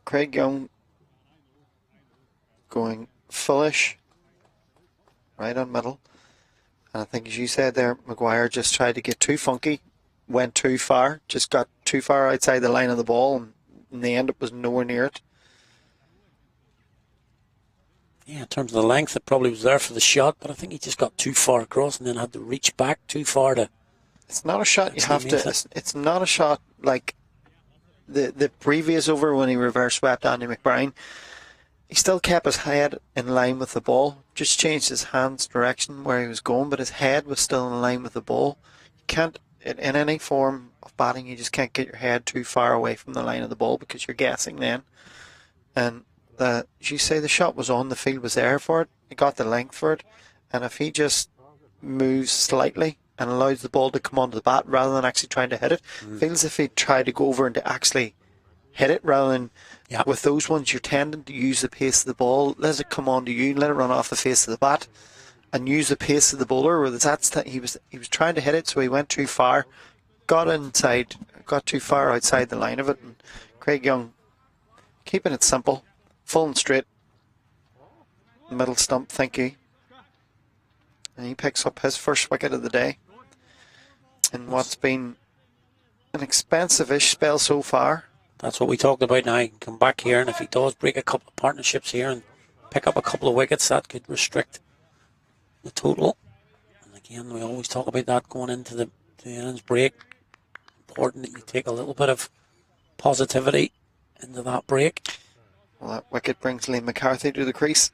Craig Young going fullish, right on middle. And I think, as you said there, Maguire just tried to get too funky, went too far, just got too far outside the line of the ball, and in the end it was nowhere near it. Yeah, in terms of the length, it probably was there for the shot, but I think he just got too far across and then had to reach back too far to... It's not a shot you have to... It's not a shot like the previous over when he reverse swept Andy McBride. He still kept his head in line with the ball, just changed his hand's direction where he was going, but his head was still in line with the ball. You can't, in any form of batting, you just can't get your head too far away from the line of the ball because you're guessing then. And as you say, the shot was on, the field was there for it, he got the length for it, and if he just moves slightly and allows the ball to come onto the bat rather than actually trying to hit it, feels as if he'd try to go over and to actually hit it rather than... Yep. With those ones, you're tending to use the pace of the ball. Let it come on to you, let it run off the face of the bat, and use the pace of the bowler. Where he was trying to hit it, so he went too far, got too far outside the line of it. And Craig Young keeping it simple, full and straight, middle stump. Thank you. And he picks up his first wicket of the day in what's been an expensive-ish spell so far. That's what we talked about now. He can come back here, and if he does break a couple of partnerships here and pick up a couple of wickets, that could restrict the total. And again, we always talk about that going into the innings break. Important that you take a little bit of positivity into that break. Well, that wicket brings Liam McCarthy to the crease.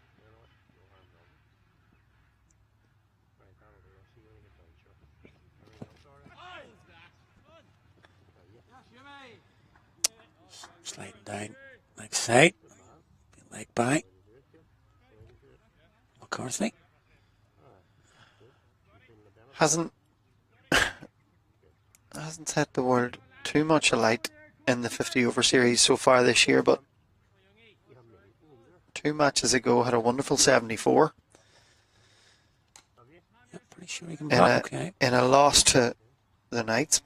Sliding down. Next side. Leg by. McCarthy. Hasn't set the world too much alight in the 50 over series so far this year, but 2 matches ago had a wonderful 74 Pretty sure he can block. Okay. in a loss to the Knights.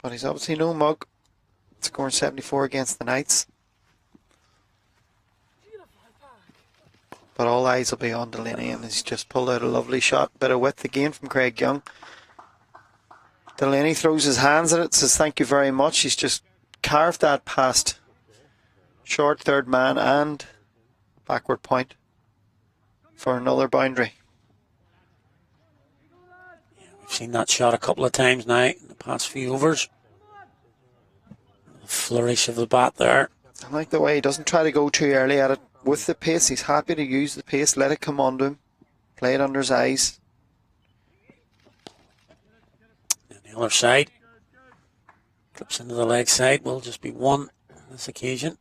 But he's obviously no mug, scoring 74 against the Knights. But all eyes will be on Delaney, and he's just pulled out a lovely shot. Bit of width again from Craig Young. Delaney throws his hands at it, says thank you very much. He's just carved that past short third man and backward point for another boundary. Yeah, we've seen that shot a couple of times now in the past few overs. The flourish of the bat there. I like the way he doesn't try to go too early at it. With the pace, he's happy to use the pace, let it come onto him, play it under his eyes. And the other side. Clips into the leg side. Will just be one on this occasion.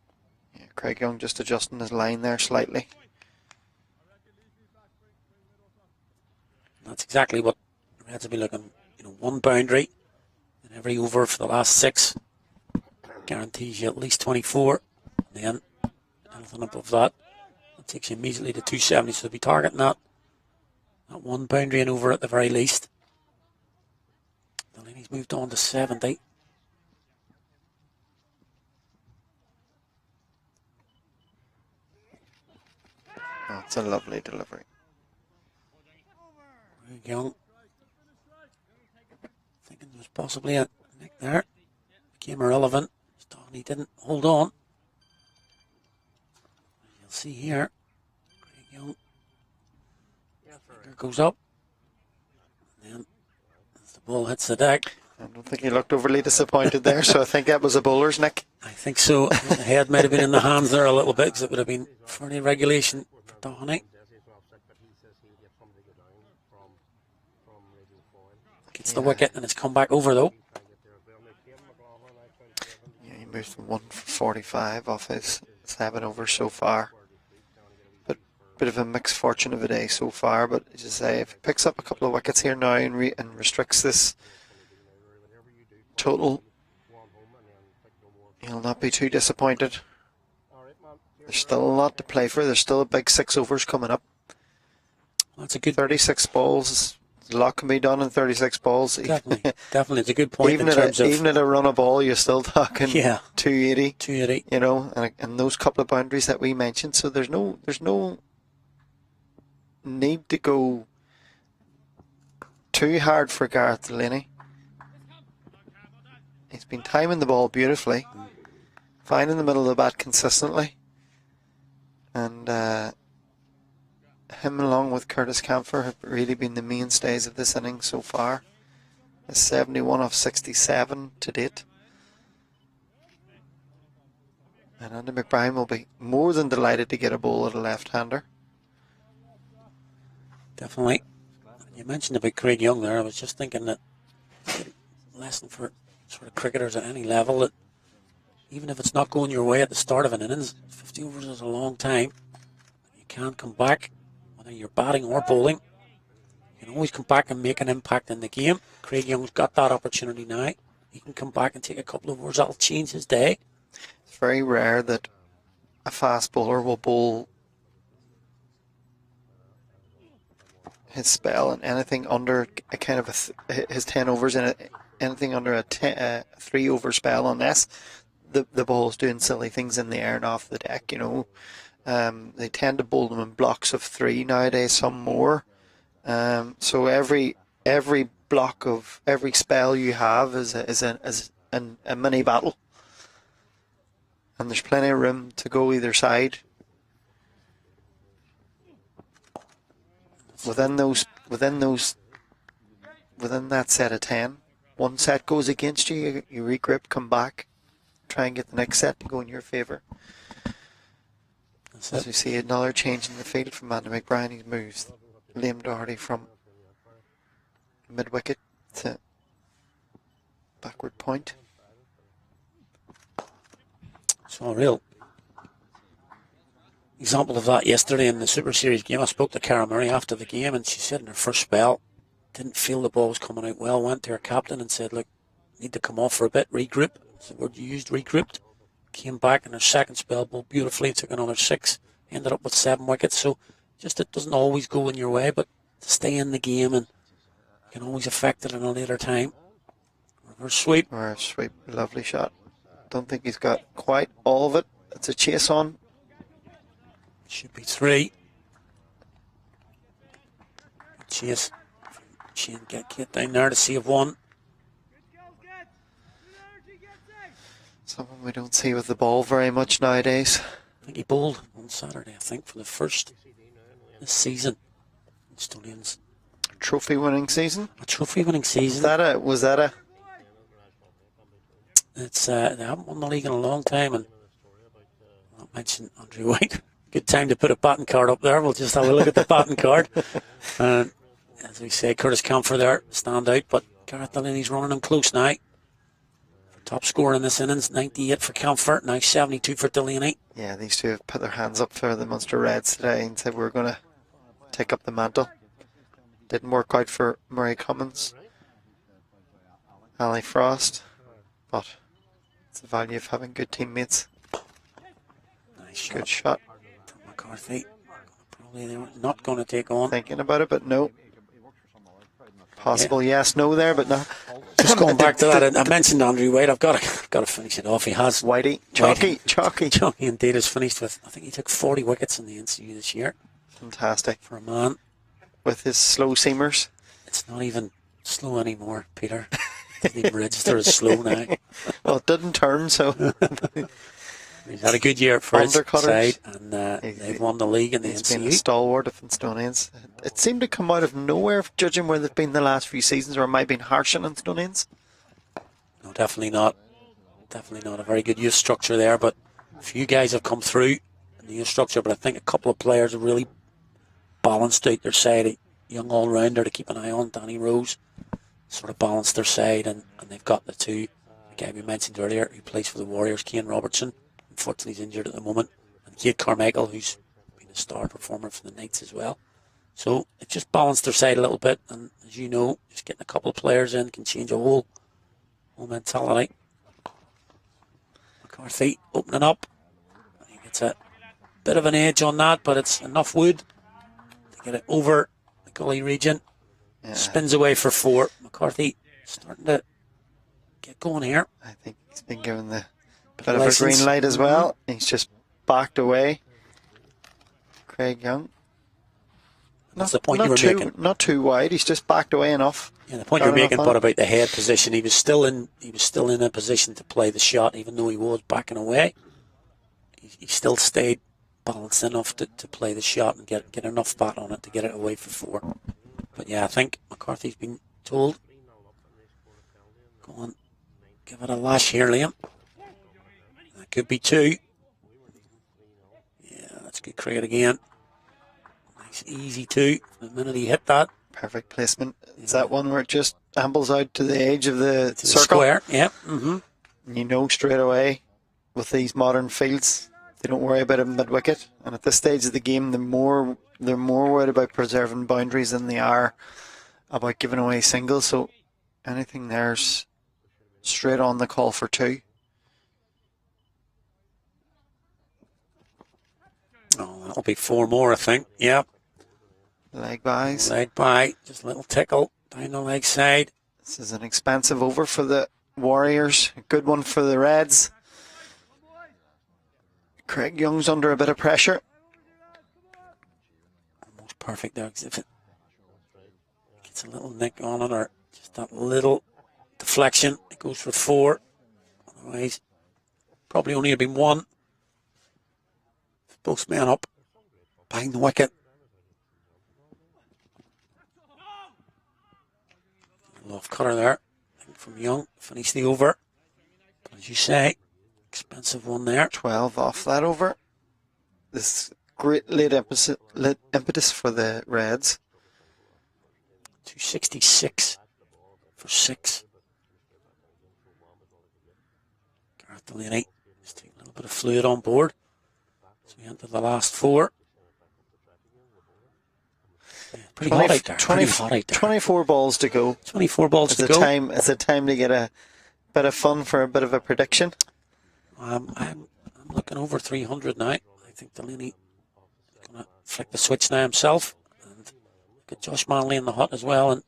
Yeah, Craig Young just adjusting his line there slightly. That's exactly what the Reds will be looking. One boundary in every over for the last 6. Guarantees you at least 24. And then anything above that takes you immediately to 270. So they'll be targeting that one boundary and over at the very least. Delaney's moved on to 70. That's a lovely delivery. Young. Thinking there was possibly a nick there. Became irrelevant. He didn't hold on. You'll see here. Craig Young. Finger goes up. And then as the ball hits the deck. I don't think he looked overly disappointed there, so I think that was a bowler's nick. I think so. The head might have been in the hands there a little bit because it would have been for any regulation for Doheny. Gets the wicket and it's come back over though. Yeah, he moved from 1 for 45 off his 7 overs so far. But bit of a mixed fortune of a day so far. But as I say, if he picks up a couple of wickets here now and restricts this total, he'll not be too disappointed. There's still a lot to play for. There's still a big 6 overs coming up. That's a good 36 balls. A lot can be done in 36 balls. Definitely. It's a good point. Even at a run of ball, you're still talking 280. 280. And those couple of boundaries that we mentioned. So there's no need to go too hard for Gareth Delaney. He's been timing the ball beautifully, finding the middle of the bat consistently, and him along with Curtis Camphor have really been the mainstays of this inning so far. A 71 off 67 to date. And Andy McBride will be more than delighted to get a bowl at a left-hander. Definitely. You mentioned about Craig Young there. I was just thinking that a lesson for sort of cricketers at any level, that even if it's not going your way at the start of an innings, 50 overs is a long time. You can't come back, whether you're batting or bowling. You can always come back and make an impact in the game. Craig Young's got that opportunity now. He can come back and take a couple of overs. That'll change his day. It's very rare that a fast bowler will bowl his spell and anything under a kind of his 10 overs in it, anything under a 3 over spell, unless the ball is doing silly things in the air and off the deck. They tend to bowl them in blocks of 3 nowadays, some more. So every block of every spell you have is a mini battle, and there's plenty of room to go either side. Within that set of 10, one set goes against you, you regroup, come back, try and get the next set to go in your favour. As we see another change in the field from Andy McBride, he moves Liam Doherty from mid-wicket to backward point. So a real example of that yesterday in the Super Series game. I spoke to Cara Murray after the game, and she said in her first spell, didn't feel the ball was coming out well, went to her captain and said, look, need to come off for a bit, regroup. That's the word you used, regrouped. Came back in her second spell, bowled beautifully, took another 6, ended up with 7 wickets. So just it doesn't always go in your way, but to stay in the game and you can always affect it in a later time. Reverse sweep. Reverse sweep, lovely shot. Don't think he's got quite all of it. It's a chase on. Should be 3. Chase. Shane get down there to save 1. Something we don't see with the ball very much nowadays. I think he bowled on Saturday, I think, for the first this season. Estonians. Trophy winning season? A trophy winning season. Was that a It's they haven't won the league in a long time, and I mentioned Andrew White. Good time to put a batting card up there. We'll just have a look at the batting card. And as we say, Curtis Camphor there stand out, but Gareth Delaney's running him close now. For top scorer in this innings, 98 for Camphor, now 72 for Delaney. Yeah, these two have put their hands up for the Munster Reds today and said we're going to take up the mantle. Didn't work out for Murray Cummins, Ali Frost, but it's the value of having good teammates. Nice Good shot. From McCarthy. Probably they were not going to take on. Thinking about it, but no. Possible yes, no there, but no. Just going back to that, I mentioned Andrew White. I've got to finish it off. He has. Whitey, Chalky. Chalky indeed has finished with, I think he took 40 wickets in the NCU this year. Fantastic. For a man. With his slow seamers. It's not even slow anymore, Peter. Doesn't even register as slow now. Well, it didn't turn, so. He's had a good year for his side, and they've won the league in the He's NCU. been a stalwart of Estonians. It seemed to come out of nowhere, judging where they've been the last few seasons, or am I being harsh on Estonians? No, definitely not. Definitely not. A very good youth structure there, but a few guys have come through in the youth structure, but I think a couple of players have really balanced out their side. A young all-rounder to keep an eye on, Danny Rose, sort of balanced their side, and they've got the two, the guy we mentioned earlier, who plays for the Warriors, Kane Robertson. Unfortunately, he's injured at the moment. And Kate Carmichael, who's been a star performer for the Knights as well. So it just balanced their side a little bit. And as you know, just getting a couple of players in can change a whole mentality. McCarthy opening up. He gets a bit of an edge on that, but it's enough wood to get it over the gully region. Yeah. Spins away for 4. McCarthy starting to get going here. I think he's been given the bit of a green light as well. He's just backed away. Craig Young. That's the point you were making. Not too wide. He's just backed away enough. Yeah, the point you were making, but about the head position, he was still in a position to play the shot, even though he was backing away. He still stayed balanced enough to play the shot and get enough bat on it to get it away for 4. But yeah, I think McCarthy's been told. Go on, give it a lash here, Liam. That could be 2. Yeah, that's good cricket again. Nice easy 2. The minute he hit that. Perfect placement. Is that one where it just ambles out to the edge of the to circle? The square, yeah. Mm-hmm. You know straight away with these modern fields, they don't worry about a mid-wicket. And at this stage of the game, they're more worried about preserving boundaries than they are about giving away singles. So anything there's straight on the call for 2. Oh, that'll be 4 more, I think. Yep. Leg buys. Leg by. Just a little tickle down the leg side. This is an expensive over for the Warriors. A good one for the Reds. Craig Young's under a bit of pressure. Almost perfect there. If it gets a little nick on it or just that little deflection, it goes for 4. Otherwise, probably only have been 1. Both men up behind the wicket. Off cutter there, I think from Young, finished the over. But as you say, expensive one there. 12 off that over. This great late impetus for the Reds. 266 for 6. Gareth Delaney Just take a little bit of fluid on board. So we enter the last 4. Yeah, pretty hot out there. Pretty hot out there. 24 balls to go. 24 balls to go. It's a time to get a bit of fun for a bit of a prediction. I'm looking over 300 now. I think Delaney is going to flick the switch now himself. And look at Josh Manley in the hut as well. And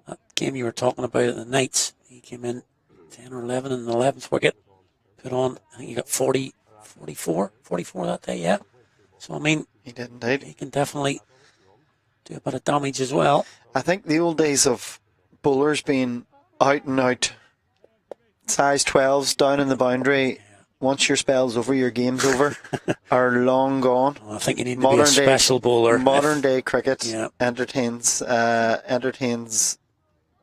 that game you were talking about at the Knights, he came in 10 or 11 in the 11th wicket. Put on, I think he got 44 that day, yeah. So, I mean, he did indeed. He can definitely do a bit of damage as well. I think the old days of bowlers being out and out, size 12s down in the boundary, once your spell's over, your game's over, are long gone. Well, I think you need to be a special bowler. Modern day cricket entertains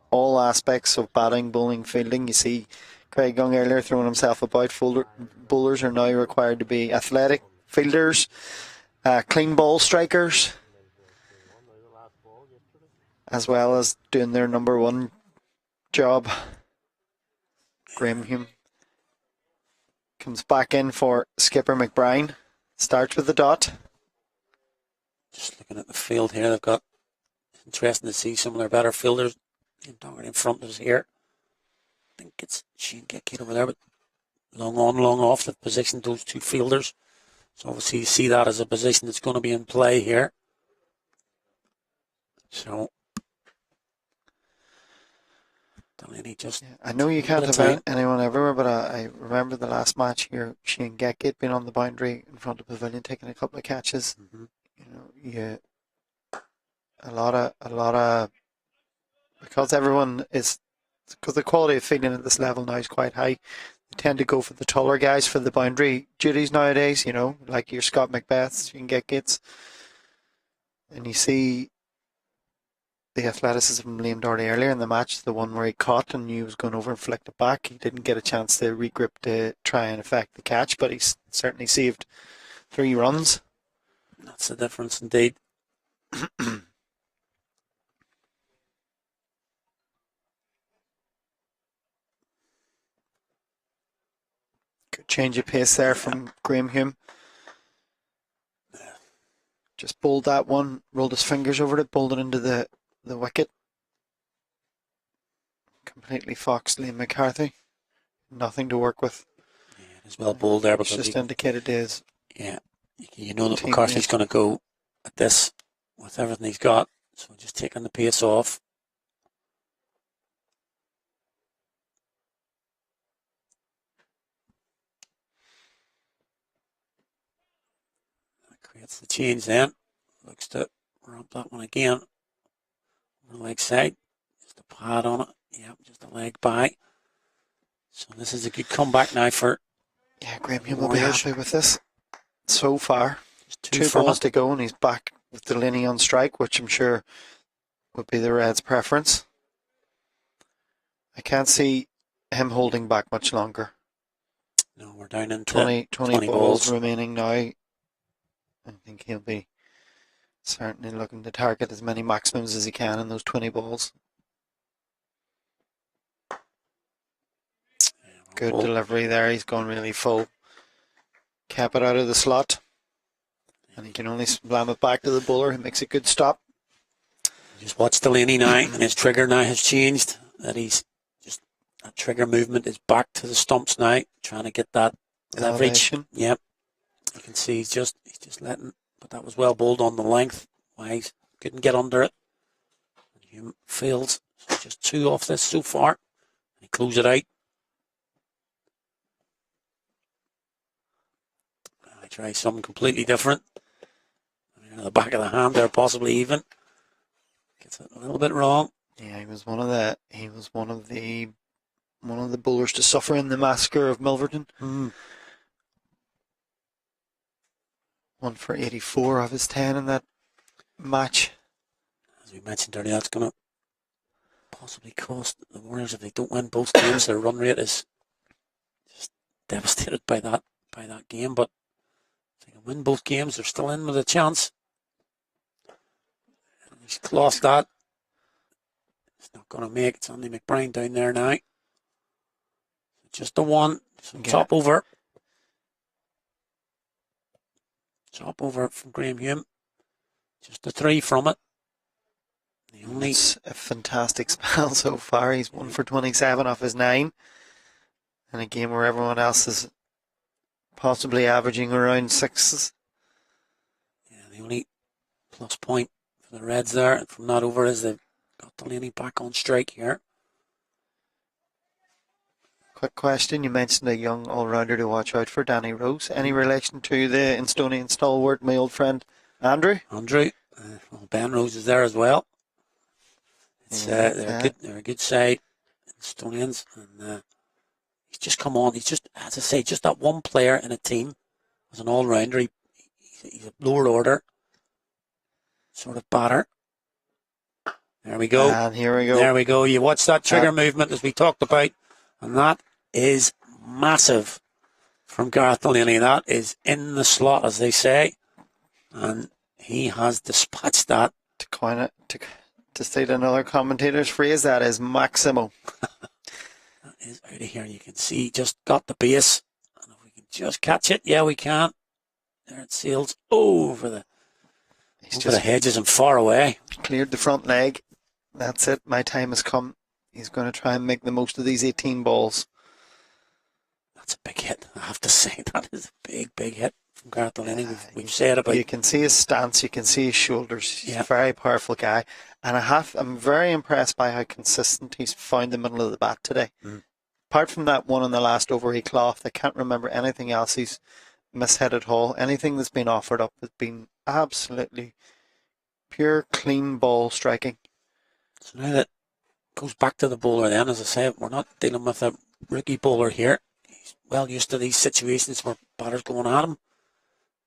all aspects of batting, bowling, fielding. You see Craig Young earlier throwing himself about. Bowlers are now required to be athletic fielders, clean ball strikers, as well as doing their number one job. Graham Hume comes back in for Skipper McBride. Starts with the dot. Just looking at the field here, they've got interesting to see some of their better fielders in front of us here. I think it's Shane Getgate over there, but long on, long off, they've positioned those 2 fielders. So obviously you see that as a position that's going to be in play here. So Delaney just... I know you can't have anyone everywhere, but I remember the last match here, Shane Getgate being on the boundary in front of the pavilion, taking a couple of catches. A lot of, because everyone is, because the quality of fielding at this level now is quite high, they tend to go for the taller guys for the boundary duties nowadays, like your Scott Macbeths, Shane Getgates. And you see the athleticism from Liam Doherty earlier in the match, the one where he caught and knew he was going over and flicked it back. He didn't get a chance to regrip to try and effect the catch, but he certainly saved 3 runs. That's the difference indeed. Good change of pace there from Graham Hume. Just bowled that one, rolled his fingers over it, bowled it into the wicket. Completely foxed Liam McCarthy. Nothing to work with. Yeah, it's well bowled there. It's just indicated his. Yeah, you know that McCarthy's going to go at this with everything he's got. So just taking the pace off. That creates the change then. Looks to ramp that one again. On the leg side. Just a pad on it. Yeah, just a leg by. So this is a good comeback now for... Yeah, Graham Hume will be happy with this. So far. Just 2 balls to go and he's back with Delaney on strike, which I'm sure would be the Reds' preference. I can't see him holding back much longer. No, we're down into 20 balls remaining now. I think he'll be certainly looking to target as many maximums as he can in those 20 balls. Good delivery there. He's gone really full. Kept it out of the slot. And he can only slam it back to the bowler. He makes a good stop. Just watch Delaney now, and his trigger now has changed. That trigger movement is back to the stumps now, trying to get that leverage. Yep. You can see he's just letting, but that was well bowled on the length. Wise couldn't get under it. Hume fails. So just 2 off this so far. He closes it out. I try something completely different. The back of the hand there, possibly even. Gets it a little bit wrong. Yeah, he was one of the bowlers to suffer in the massacre of Milverton. 1 for 84 of his 10 in that match. As we mentioned earlier, that's going to possibly cost the Warriors if they don't win both games. Their run rate is just devastated by that game. But if they can win both games, they're still in with a chance. He's lost that. It's not going to make. It's only McBride down there now. Just the one. Top over. Top over from Graham Hume. Just a 3 from it. The only... It's a fantastic spell so far. He's 1 for 27 off his 9. In a game where everyone else is possibly averaging around 6s. Yeah, the only plus point for the Reds there from that over is they've got Delaney back on strike here. Quick question. You mentioned a young all-rounder to watch out for, Danny Rose. Any relation to the Estonian stalwart, my old friend Andrew? Andrew. Well, Ben Rose is there as well. It's, they're a good side, Estonians. And he's just come on. He's just, as I say, just that one player in a team as an all-rounder. He's a lower order sort of batter. There we go. And here we go. There we go. You watch that trigger movement as we talked about, and that is massive from Gareth Delaney. That is in the slot, as they say, and he has dispatched that. To coin it, to state another commentator's phrase, that is Maximo. That is out of here. You can see just got the base, and if we can just catch it, yeah, we can. There it sails over the hedges and far away. Cleared the front leg. That's it. My time has come. He's going to try and make the most of these 18 balls. That's a big hit, I have to say. That is a big, big hit from Gareth Delaney. We've said about... You can see his stance. You can see his shoulders. He's a very powerful guy. And I'm very impressed by how consistent he's found the middle of the bat today. Apart from that one on the last over he cloth, I can't remember anything else he's mishit at all. Anything that's been offered up has been absolutely pure, clean ball striking. So now that goes back to the bowler then, as I say, we're not dealing with a rookie bowler here. He's well used to these situations where batters going at him.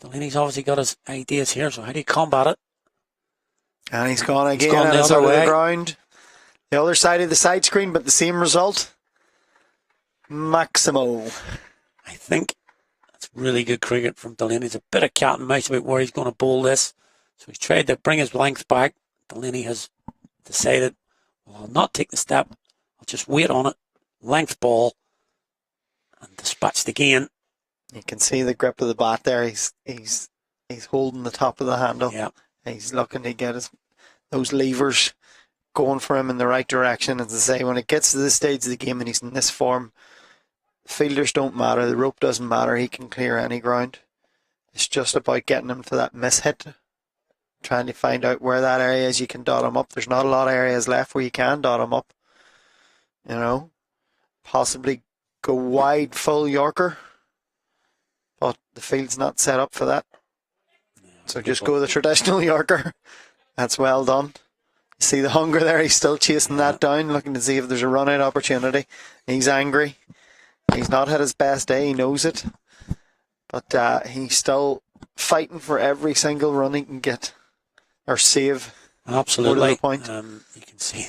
Delaney's obviously got his ideas here, so how do you combat it? And he's gone again, the and it's other out of way. the ground. The other side of the side screen, but the same result. Maximo. I think that's really good cricket from Delaney. It's a bit of cat and mouse about where he's going to bowl this. So he's tried to bring his length back. Delaney has decided, well, I'll not take the step. I'll just wait on it. Length ball. And dispatched again. You can see the grip of the bat there. He's holding the top of the handle. Yeah. He's looking to get those levers going for him in the right direction. As I say, when it gets to this stage of the game and he's in this form, fielders don't matter. The rope doesn't matter. He can clear any ground. It's just about getting him to that mishit. Trying to find out where that area is you can dot him up. There's not a lot of areas left where you can dot him up. You know, possibly go wide full Yorker, but the field's not set up for that. So just go the traditional Yorker. That's well done. You see the hunger there. He's still chasing that down, looking to see if there's a run out opportunity. He's angry. He's not had his best day. He knows it, but he's still fighting for every single run he can get. Or save. Absolutely. The point. You can see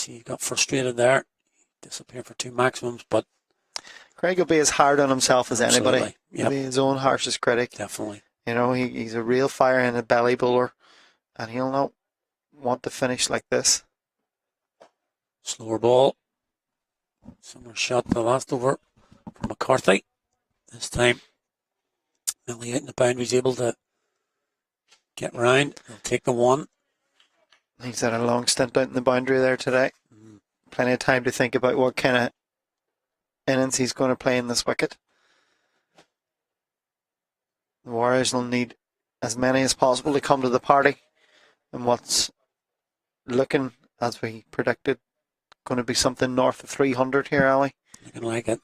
he got frustrated there. He disappeared for 2 maximums, but Craig will be as hard on himself as anybody. Yep. He'll be his own harshest critic. Definitely. You know, he's a real fire in a belly bowler, and he'll not want to finish like this. Slower ball. Similar shot to the last over from McCarthy. This time, Millie out in the boundaries, able to get round. He'll take the one. He's had a long stint out in the boundary there today. Plenty of time to think about what kind of innings he's going to play in this wicket. The Warriors will need as many as possible to come to the party. And what's looking, as we predicted, going to be something north of 300 here, Ali. Looking like it.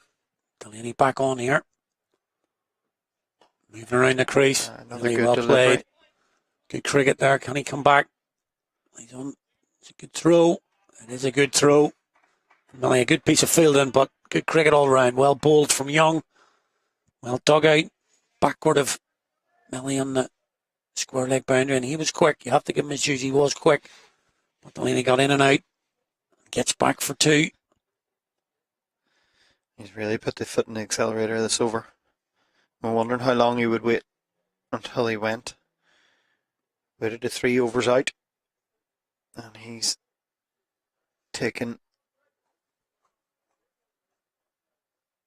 Delaney back on here. Moving around the crease. Another really good well delivery. played. Good cricket there. Can he come back? He's on. It's a good throw. It is a good throw. Really a good piece of fielding, but good cricket all round. Well bowled from Young. Well dug out. Backward of Millie on the square leg boundary, and he was quick. You have to give him his dues. He was quick. But Delaney got in and out. Gets back for 2. He's really put the foot in the accelerator this over. I'm wondering how long he would wait until he went. Waited the 3 overs out. And he's taken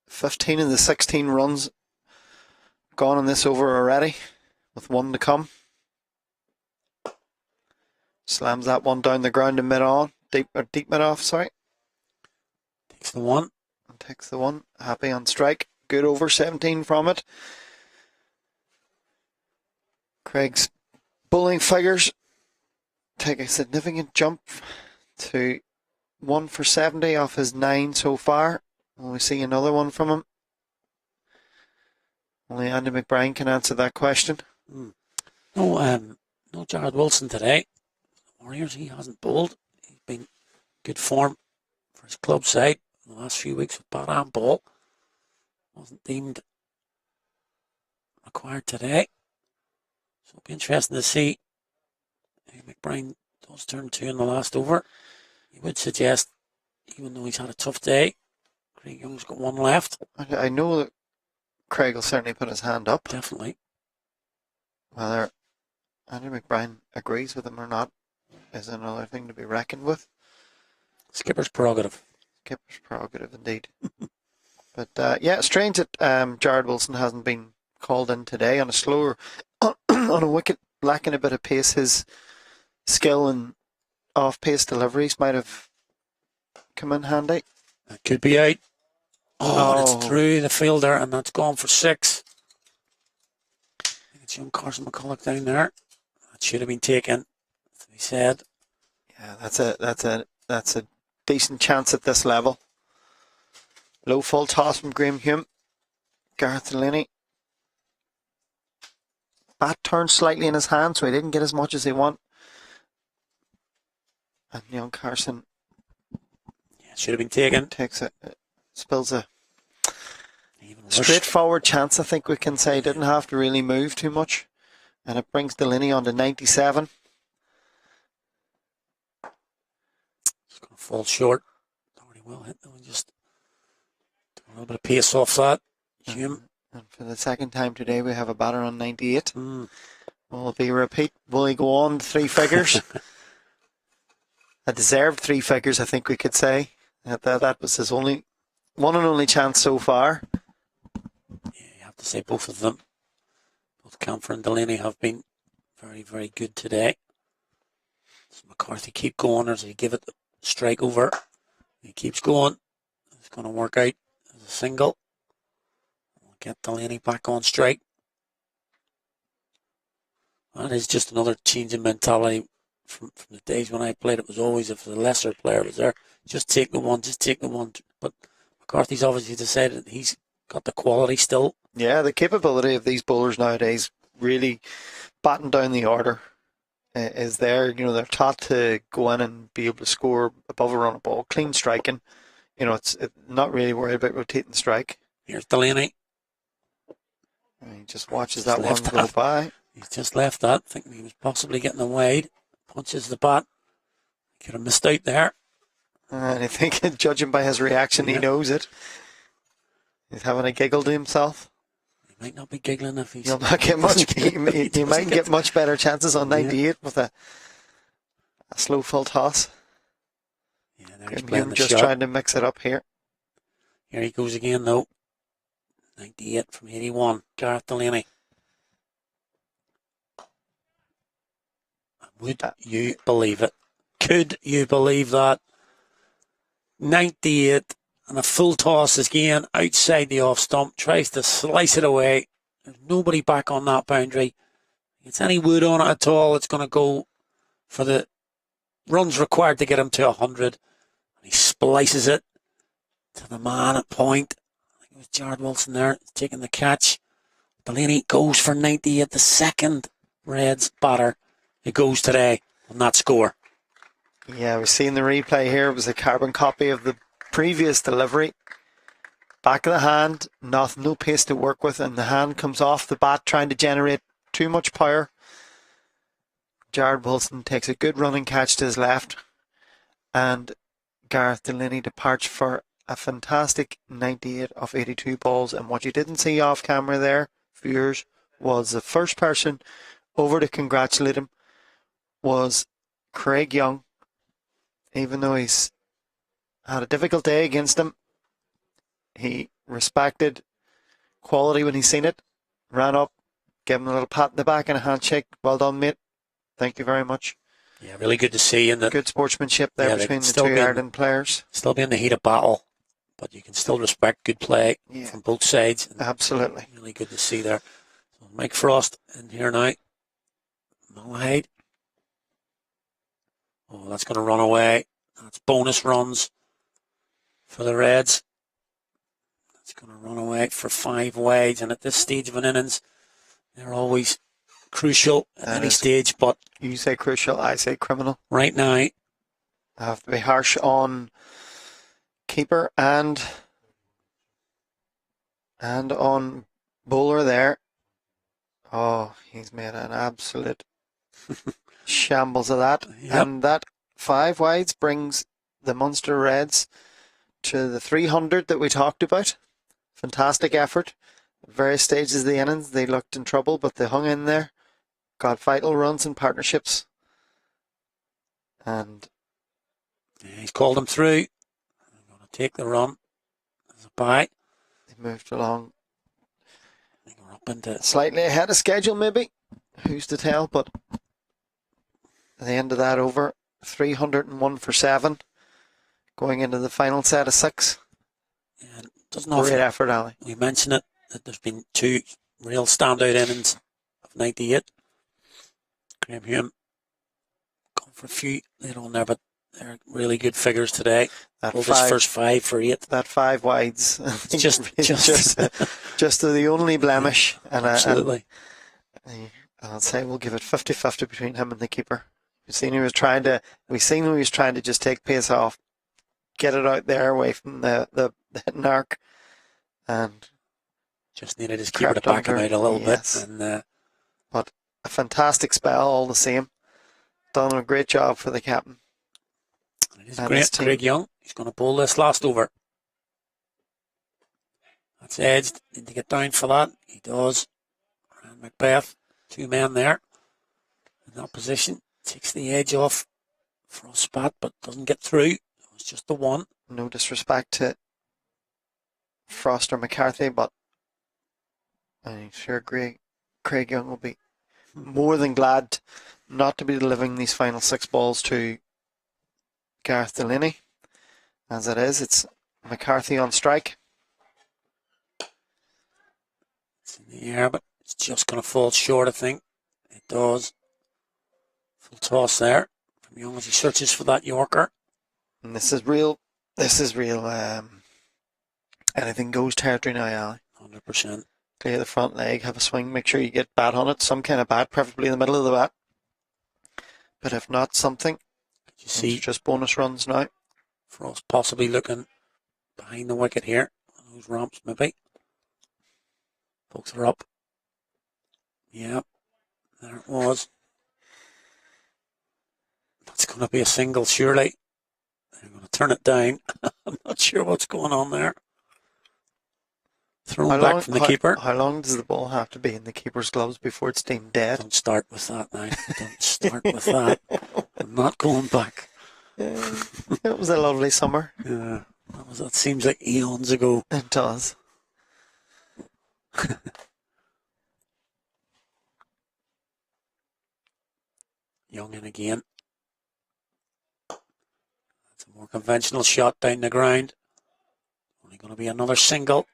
15 of the 16 runs gone in this over already. with one to come. Slams that one down the ground in mid-on. Deep mid-off, sorry. Takes the one. And takes the one. Happy on strike. Good over 17 from it. Craig's bowling figures take a significant jump to 1 for 70 off his 9 so far. Will we see another one from him? Only Andy McBride can answer that question. No Jared Wilson today. Warriors, he hasn't bowled. He's been good form for his club side in the last few weeks with bat and ball. Wasn't deemed required today. So it'll be interesting to see if McBride does turn 2 in the last over. He would suggest, even though he's had a tough day, Craig Young's got one left. I know that Craig will certainly put his hand up. Definitely. Whether Andy McBride agrees with him or not is another thing to be reckoned with. Skipper's prerogative. Skipper's prerogative indeed. But yeah, strange that Jared Wilson hasn't been called in today on a slower, on a wicket lacking a bit of pace. His skill and off-pace deliveries might have come in handy. That could be out. Oh, it's through the fielder, and that's gone for 6. I think it's young Carson McCulloch down there. That should have been taken, as we said. Yeah, that's a decent chance at this level. Low full toss from Graham Hume. Gareth Delaney. Bat turned slightly in his hand, so he didn't get as much as he wanted. And young Carson should have been taken. Spills a straightforward chance, I think we can say. Didn't have to really move too much. And it brings Delaney on to 97. It's going to fall short. Already well hit though. Just a little bit of pace off that. Hume. And for the second time today, we have a batter on 98. Will it be a repeat? Will he go on 3 figures? A deserved 3 figures, I think we could say. That was his only one and only chance so far. Yeah, you have to say both of them. Both Camphor and Delaney have been very, very good today. Does McCarthy keep going, or does he give it a strike over? He keeps going. It's going to work out as a single. We'll get Delaney back on strike. That is just another change in mentality from the days when I played. It was always, if the lesser player was there, just take the one. But McCarthy's obviously decided that he's got the quality still. Yeah, the capability of these bowlers nowadays really batten down the order is there. You know, they're taught to go in and be able to score above a run of ball, clean striking. You know, it's not really worried about rotating the strike. Here's Delaney. And he just watches that one go by. He's just left that, thinking he was possibly getting a wide. Punches the bat. Could have missed out there. And I think, judging by his reaction, he knows it. He's having a giggle to himself. He might not be giggling if he's... He'll not get much. He might get much better chances on 98 with a slow full toss. Yeah, there he's playing the just shot. Trying to mix it up here. Here he goes again, though. 98 from 81. Gareth Delaney. Would you believe it? Could you believe that? 98 and a full toss again outside the off stump. Tries to slice it away. There's nobody back on that boundary. If it's any wood on it at all, it's going to go for the runs required to get him to 100. And he splices it to the man at point. I think it was Jared Wilson there taking the catch. Delaney goes for 98, the second Reds batter. It goes today on that score. Yeah, we're seeing the replay here. It was a carbon copy of the previous delivery. Back of the hand, no pace to work with, and the hand comes off the bat trying to generate too much power. Jared Wilson takes a good running catch to his left, and Gareth Delaney departs for a fantastic 98 of 82 balls. And what you didn't see off camera there, viewers, was the first person over to congratulate him was Craig Young. Even though he's had a difficult day against him, he respected quality when he seen it, ran up, give him a little pat in the back and a handshake. Well done, mate. Thank you very much. Yeah, really good to see. And Good sportsmanship there between the still two Ireland players. Still be in the heat of battle, but you can still respect good play from both sides. Absolutely. Really good to see there. So Mike Frost in here now. Malahide. Oh, that's going to run away. That's bonus runs for the Reds. That's going to run away for 5 wides. And at this stage of an innings, they're always crucial at any stage. But you say crucial, I say criminal. Right now, I have to be harsh on keeper and on bowler there. Oh, he's made an absolute shambles of that. Yep. And that 5 wides brings the Munster Reds to the 300 that we talked about. Fantastic effort. At various stages of the innings, they looked in trouble, but they hung in there. Got vital runs and partnerships. And he's called him through. I'm going to take the run as a bye. They moved along. We're up into slightly ahead of schedule, maybe. Who's to tell? But at the end of that over, 301 for 7. Going into the final set of 6. Yeah, doesn't often, great effort, Ali. We mentioned it, that there's been 2 real standout innings of 98. Graham Hume gone for a few later on there, but they're really good figures today. His first 5 for 8. That 5 wides. just the only blemish. And absolutely. I'll say we'll give it 50-50 between him and the keeper. We seen he was trying to just take pace off, get it out there away from the hitting arc, and just needed his keeper to back him out a little bit. And but a fantastic spell all the same. Done a great job for the captain. It is great. Craig Young, he's going to bowl this last over. That's edged. Need to get down for that. He does. And Macbeth, 2 men there in that position. Takes the edge off for a spot, but doesn't get through. It's just the one. No disrespect to Frost or McCarthy, but I'm sure Craig Young will be more than glad not to be delivering these final 6 balls to Gareth Delaney. As it is, it's McCarthy on strike. It's in the air, but it's just going to fall short, I think. It does. Full toss there from Young as he searches for that Yorker. And this is real anything goes territory now, Ali. 100%. Clear the front leg, have a swing, make sure you get bat on it, some kind of bat, preferably in the middle of the bat. But if not, something. You see, it's just bonus runs now. Frost possibly looking behind the wicket here. Those ramps, maybe. Folks are up. Yeah, there it was. That's going to be a single, surely. They're going to turn it down. I'm not sure what's going on there. Thrown back from the keeper. How long does the ball have to be in the keeper's gloves before it's deemed dead? Don't start with that now. Don't start with that. I'm not going back. It was a lovely summer. Yeah, that seems like eons ago. It does. Young in again. That's a more conventional shot down the ground. Only going to be another single.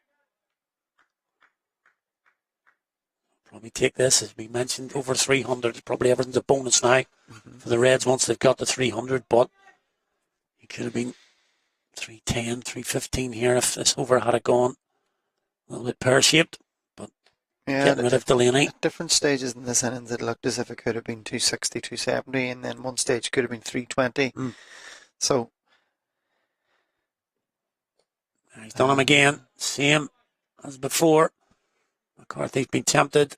Probably take this, as we mentioned, over 300. Probably everything's a bonus now for the Reds once they've got to 300. But it could have been 310, 315 here if this over had gone a little bit pear-shaped. But getting rid of Delaney. At different stages in this innings, it looked as if it could have been 260, 270, and then one stage could have been 320. So he's done him again. Same as before. McCarthy's been tempted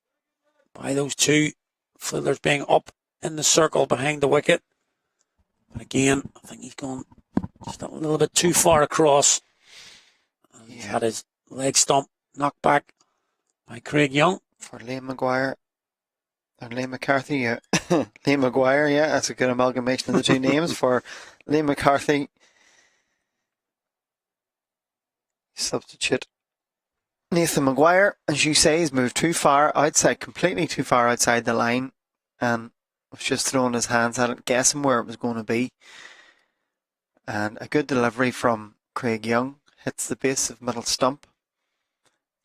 by those 2 fielders being up in the circle behind the wicket. But again, I think he's gone just a little bit too far across. He's had his leg stump knocked back by Craig Young. For Liam Maguire, or Liam McCarthy, yeah. Liam Maguire, yeah, that's a good amalgamation of the 2 names. For Liam McCarthy, substitute Nathan Maguire, as you say, has moved too far outside, completely too far outside the line, and was just throwing his hands at it, guessing where it was going to be. And a good delivery from Craig Young hits the base of middle stump.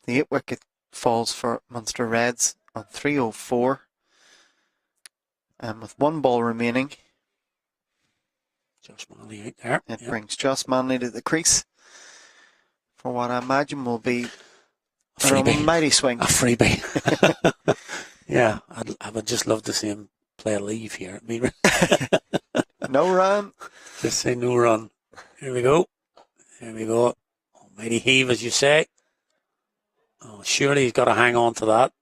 The 8 wicket falls for Munster Reds on 3:04, and with 1 ball remaining, Josh Manley out there. it brings Josh Manley to the crease for what I imagine will be a mighty swing. A freebie. Yeah, I would just love to see him play a leave here. I mean, No run. just say no run. Here we go. Here we go. Almighty heave, as you say. Oh, surely he's got to hang on to that.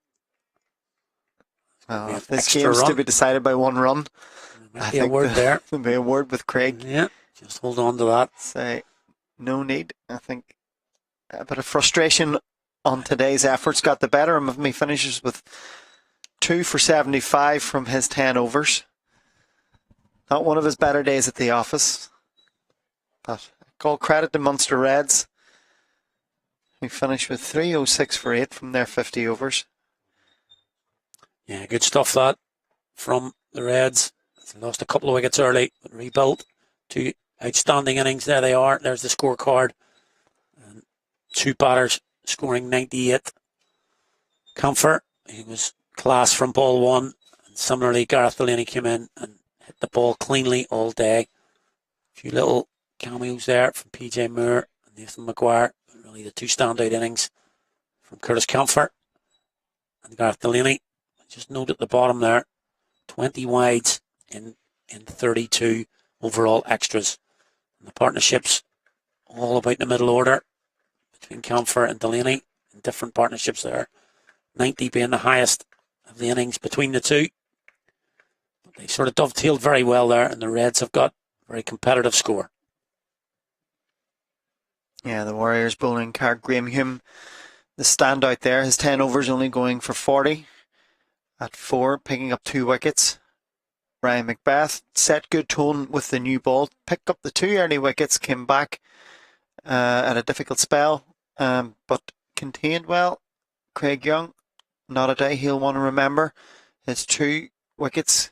Well, Be if an this extra game's run. to be decided by 1 run, There might I be a think word there. there'll be a word with Craig. Yeah, just hold on to that. Say no need. I think a bit of frustration on today's efforts got the better of him. He finishes with 2 for 75 from his 10 overs. Not one of his better days at the office. But all credit to Munster Reds, who finished with 306 for 8 from their 50 overs. Yeah, good stuff that from the Reds. They lost a couple of wickets early, but rebuilt. 2 outstanding innings. There they are. There's the scorecard. And 2 batters scoring 98. Comfort, he was class from ball 1. And similarly, Gareth Delaney came in and hit the ball cleanly all day. A few little cameos there from PJ Moore and Nathan Maguire. Really the 2 standout innings from Curtis Comfort and Gareth Delaney. Just note at the bottom there, 20 wides in 32 overall extras. And the partnerships all about the middle order between Comfort and Delaney in different partnerships there. 90 being the highest of the innings between the two. But they sort of dovetailed very well there, and the Reds have got a very competitive score. Yeah, the Warriors bowling card. Graham Hume, the standout there. His 10 overs only going for 40 at 4, picking up 2 wickets. Ryan Macbeth set good tone with the new ball, picked up the 2 early wickets, came back at a difficult spell, but contained well. Craig Young, not a day he'll want to remember. His 2 wickets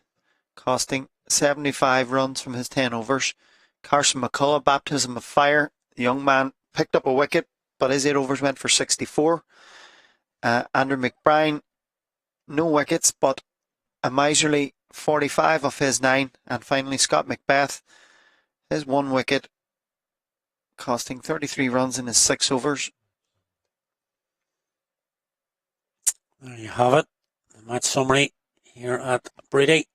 costing 75 runs from his 10 overs. Carson McCullough, baptism of fire. The young man picked up a wicket, but his 8 overs went for 64. Andrew McBride, no wickets, but a miserly 45 of his 9. And finally, Scott Macbeth, his 1 wicket, costing 33 runs in his 6 overs. There you have it. The match summary here at Brady.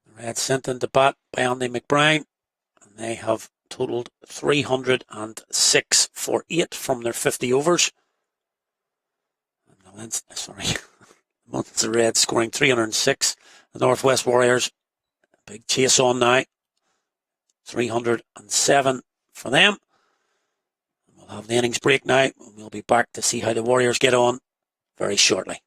The Reds sent into bat by Andy McBride, and they have totalled 306 for 8 from their 50 overs. The Munster Reds scoring 306. The Northwest Warriors, big chase on now. 307 for them. We'll have the innings break now, and we'll be back to see how the Warriors get on very shortly.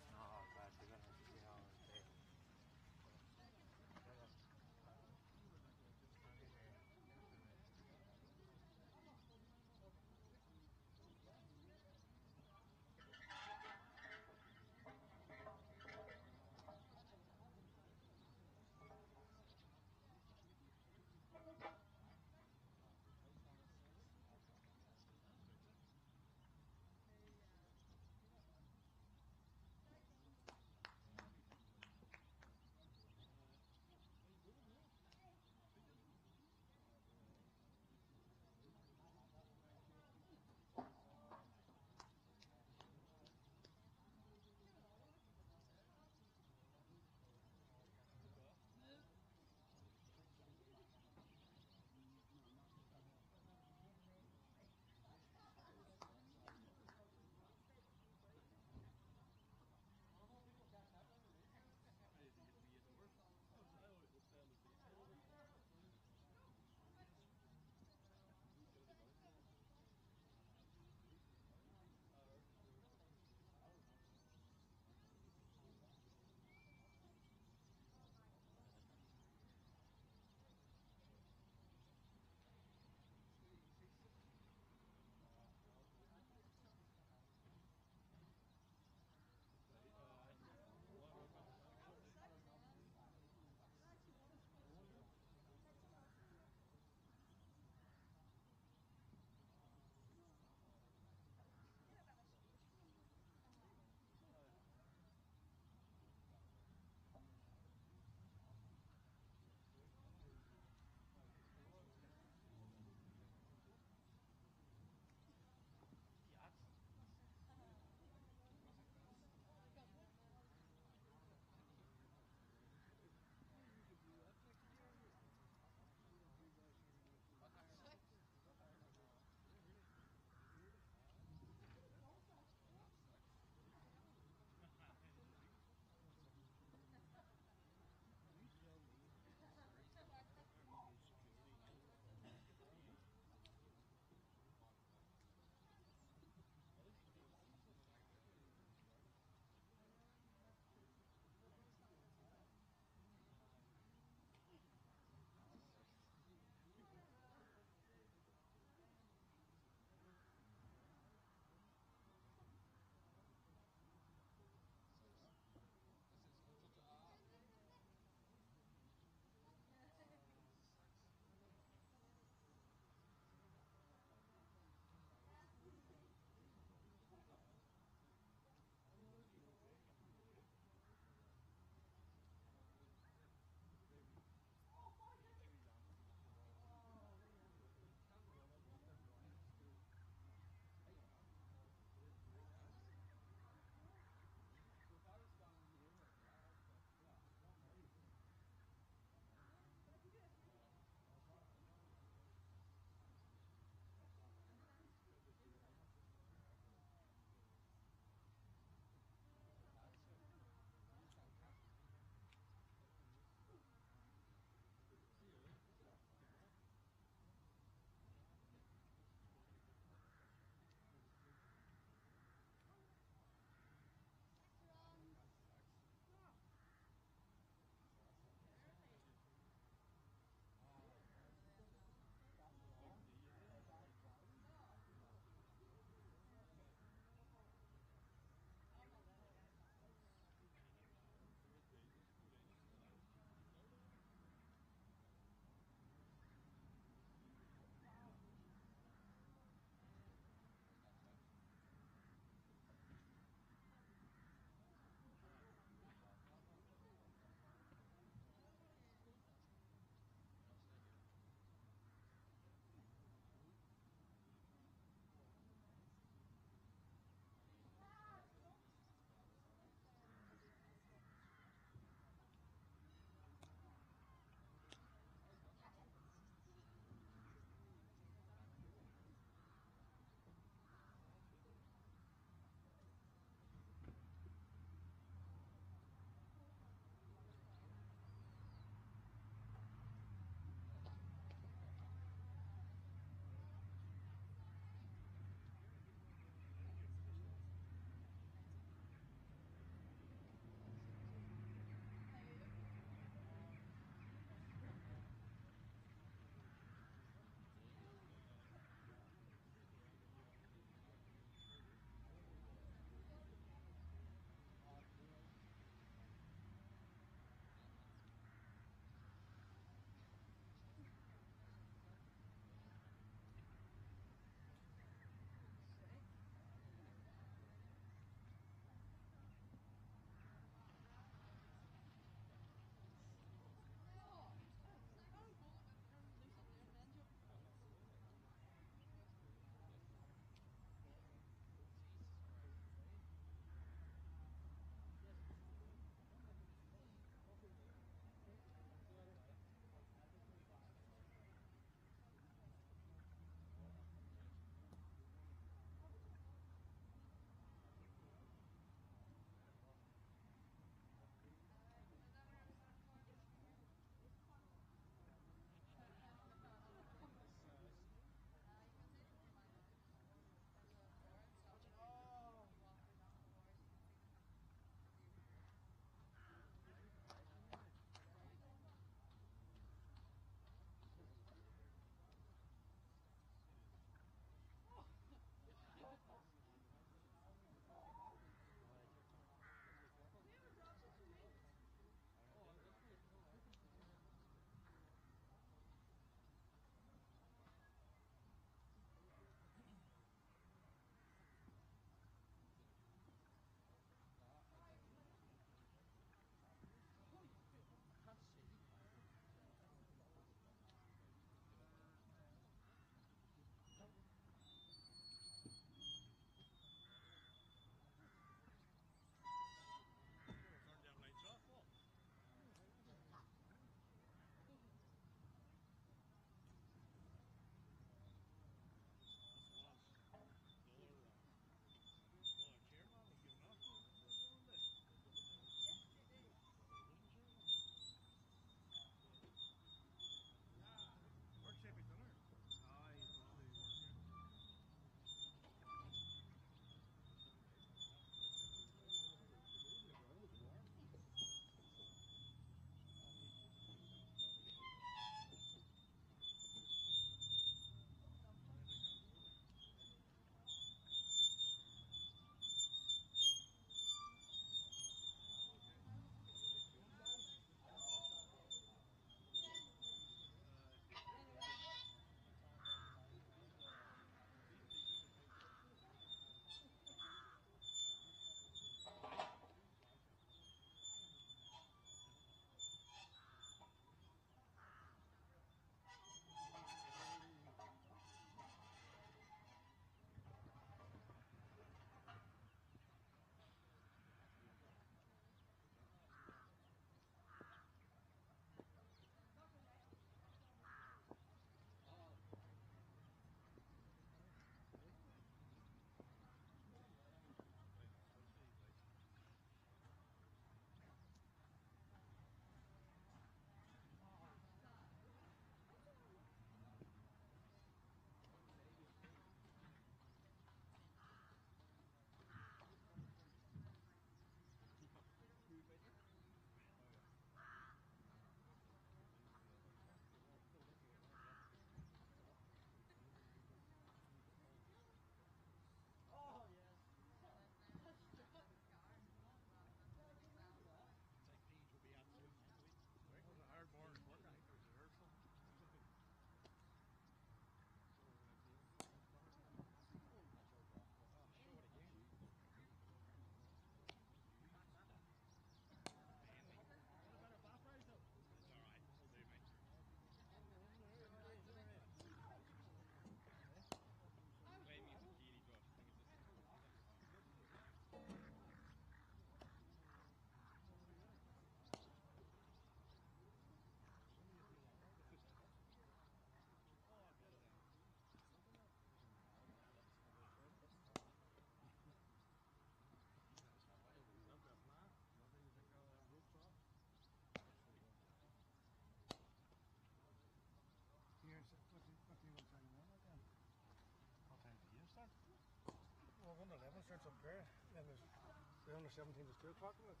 under 17 is 2 o'clock, isn't it?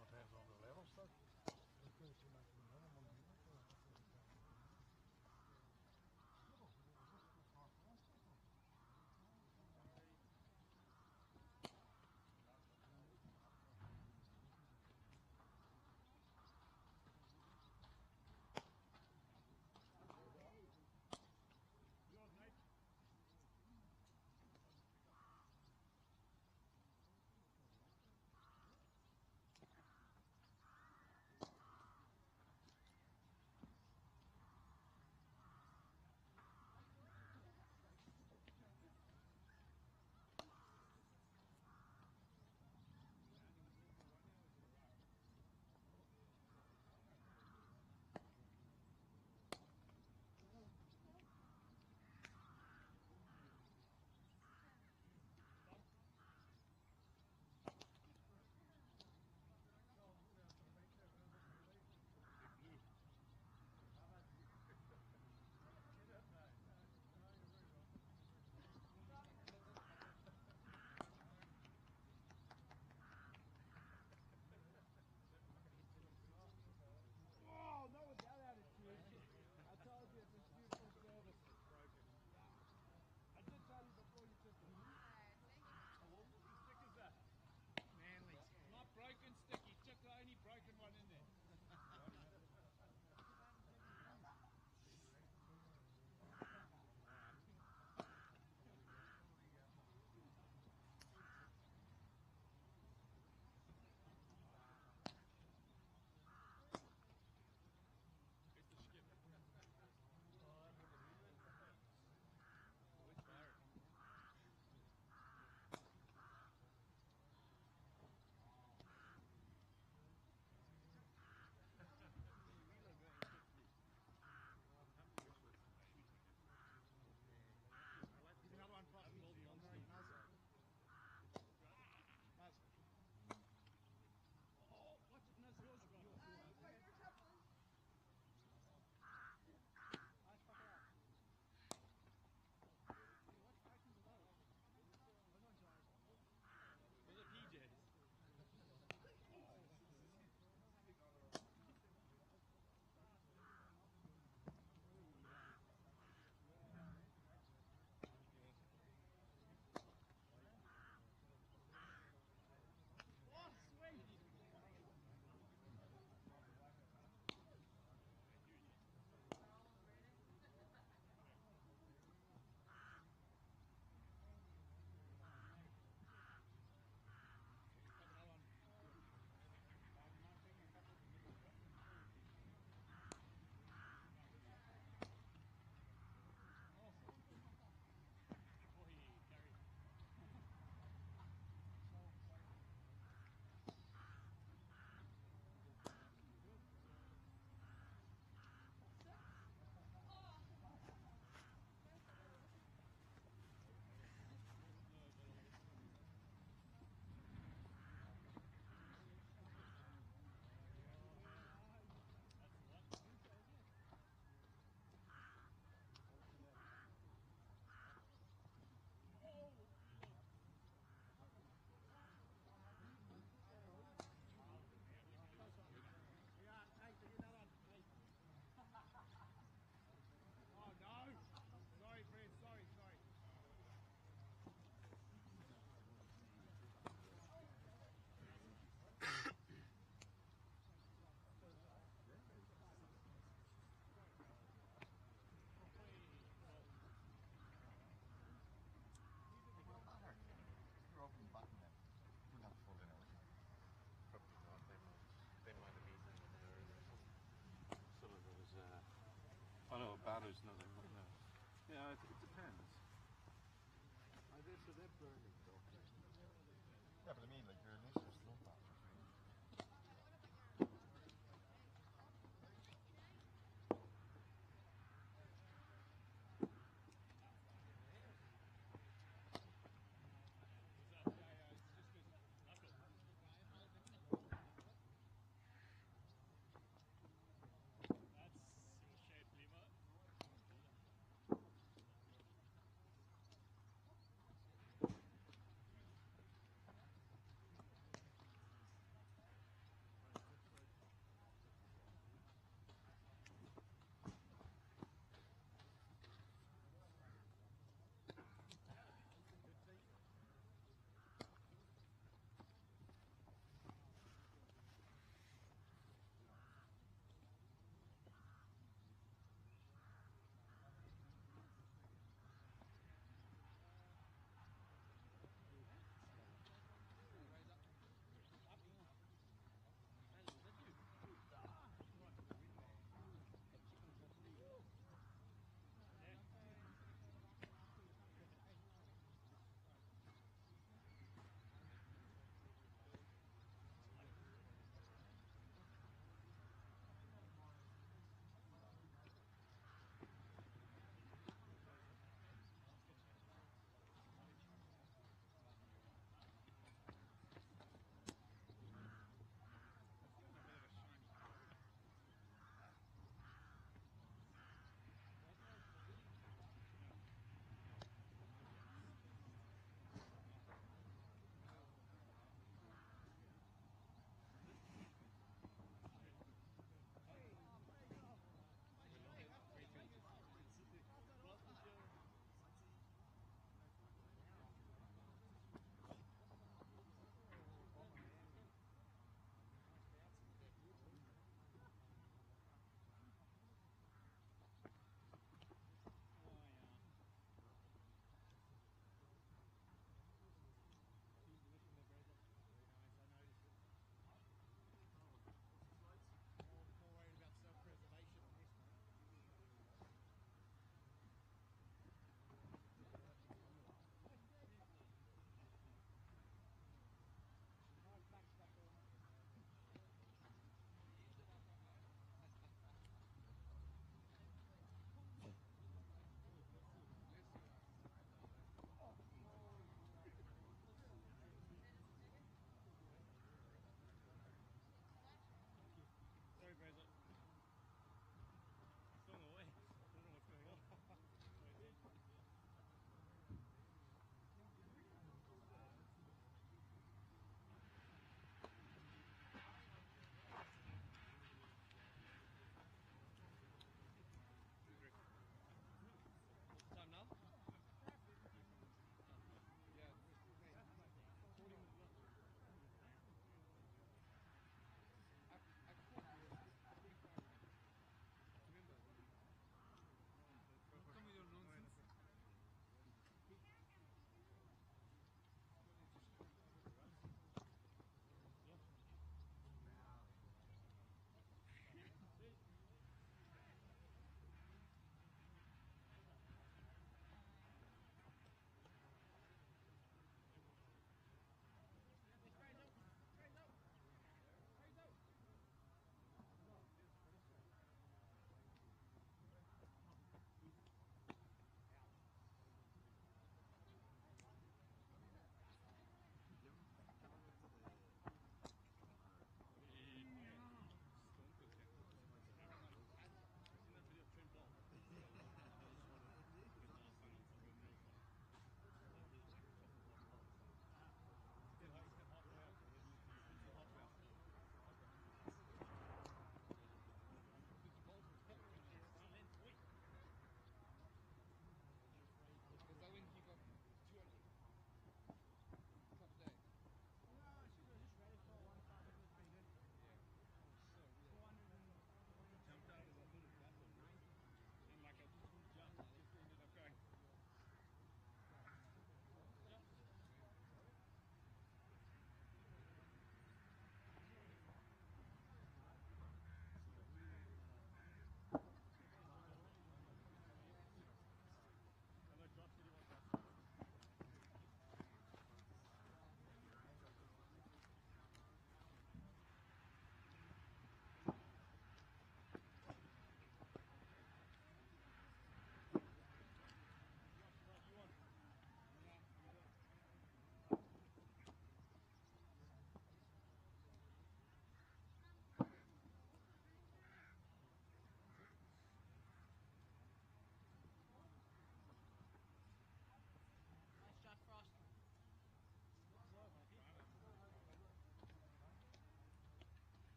What time's on the level start?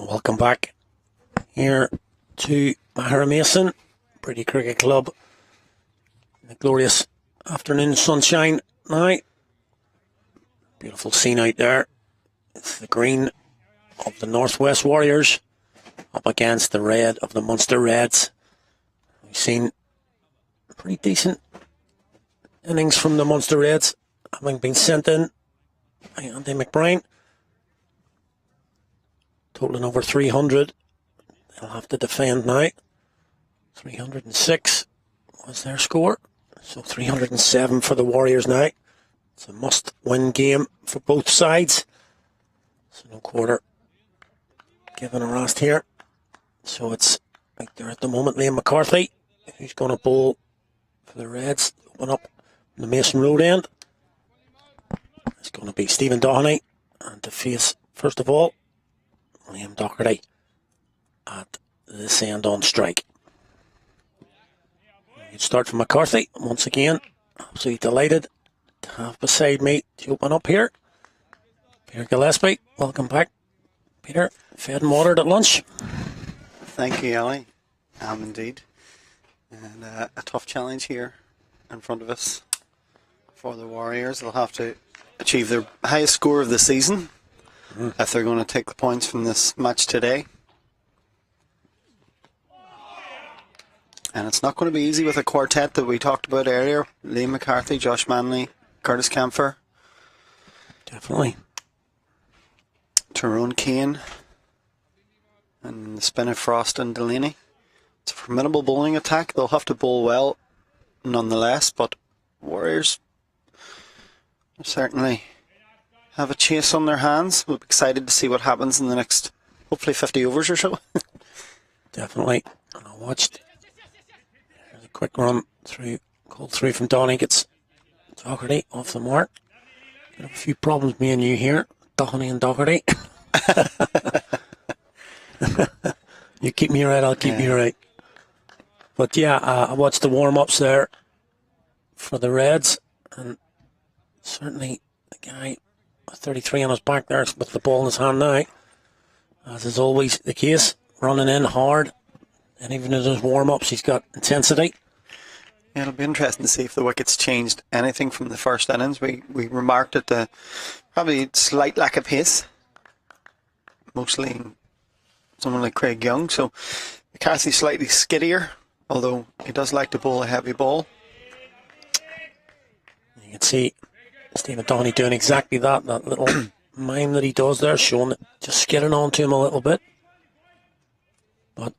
Welcome back here to Mahara Mason, Brady Cricket Club. The glorious afternoon sunshine now. Beautiful scene out there. It's the green of the Northwest Warriors up against the red of the Munster Reds. We've seen pretty decent innings from the Munster Reds, having been sent in by Andy McBride. Totaling over 300. They'll have to defend now. 306 was their score. So 307 for the Warriors now. It's a must-win game for both sides. So no quarter given a rest here. So it's right there at the moment, Liam McCarthy, who's going to bowl for the Reds. Open up the Mason Road end. It's going to be Stephen Doheney. And to face, first of all, Liam Doherty at this end on strike. Good start from McCarthy. Once again, absolutely delighted to have beside me to open up here. Peter Gillespie, welcome back. Peter, fed and watered at lunch? Thank you, Ali. Indeed. And a tough challenge here in front of us for the Warriors. They'll have to achieve their highest score of the season if they're going to take the points from this match today. And it's not going to be easy with a quartet that we talked about earlier. Liam McCarthy, Josh Manley, Curtis Camphor. Definitely. Tyrone Kane. And the spin of Frost and Delaney. It's a formidable bowling attack. They'll have to bowl well nonetheless, but Warriors certainly have a chase on their hands. We'll be excited to see what happens in the next, hopefully 50 overs or so. Definitely. And I watched a quick run through, called through from Donny, gets Doherty off the mark. Got a few problems, me and you here, Doherty and Doherty. You keep me right, I'll keep you right. But yeah, I watched the warm-ups there for the Reds, and certainly the guy with 33 on his back there with the ball in his hand now, as is always the case, running in hard, and even in his warm-ups he's got intensity. Yeah, it'll be interesting to see if the wickets changed anything from the first innings. We remarked at the probably slight lack of pace, mostly someone like Craig Young, so McCarthy's slightly skiddier, although he does like to bowl a heavy ball. You can see Stephen Downey doing exactly that little mime that he does there, showing it, just skidding onto him a little bit. But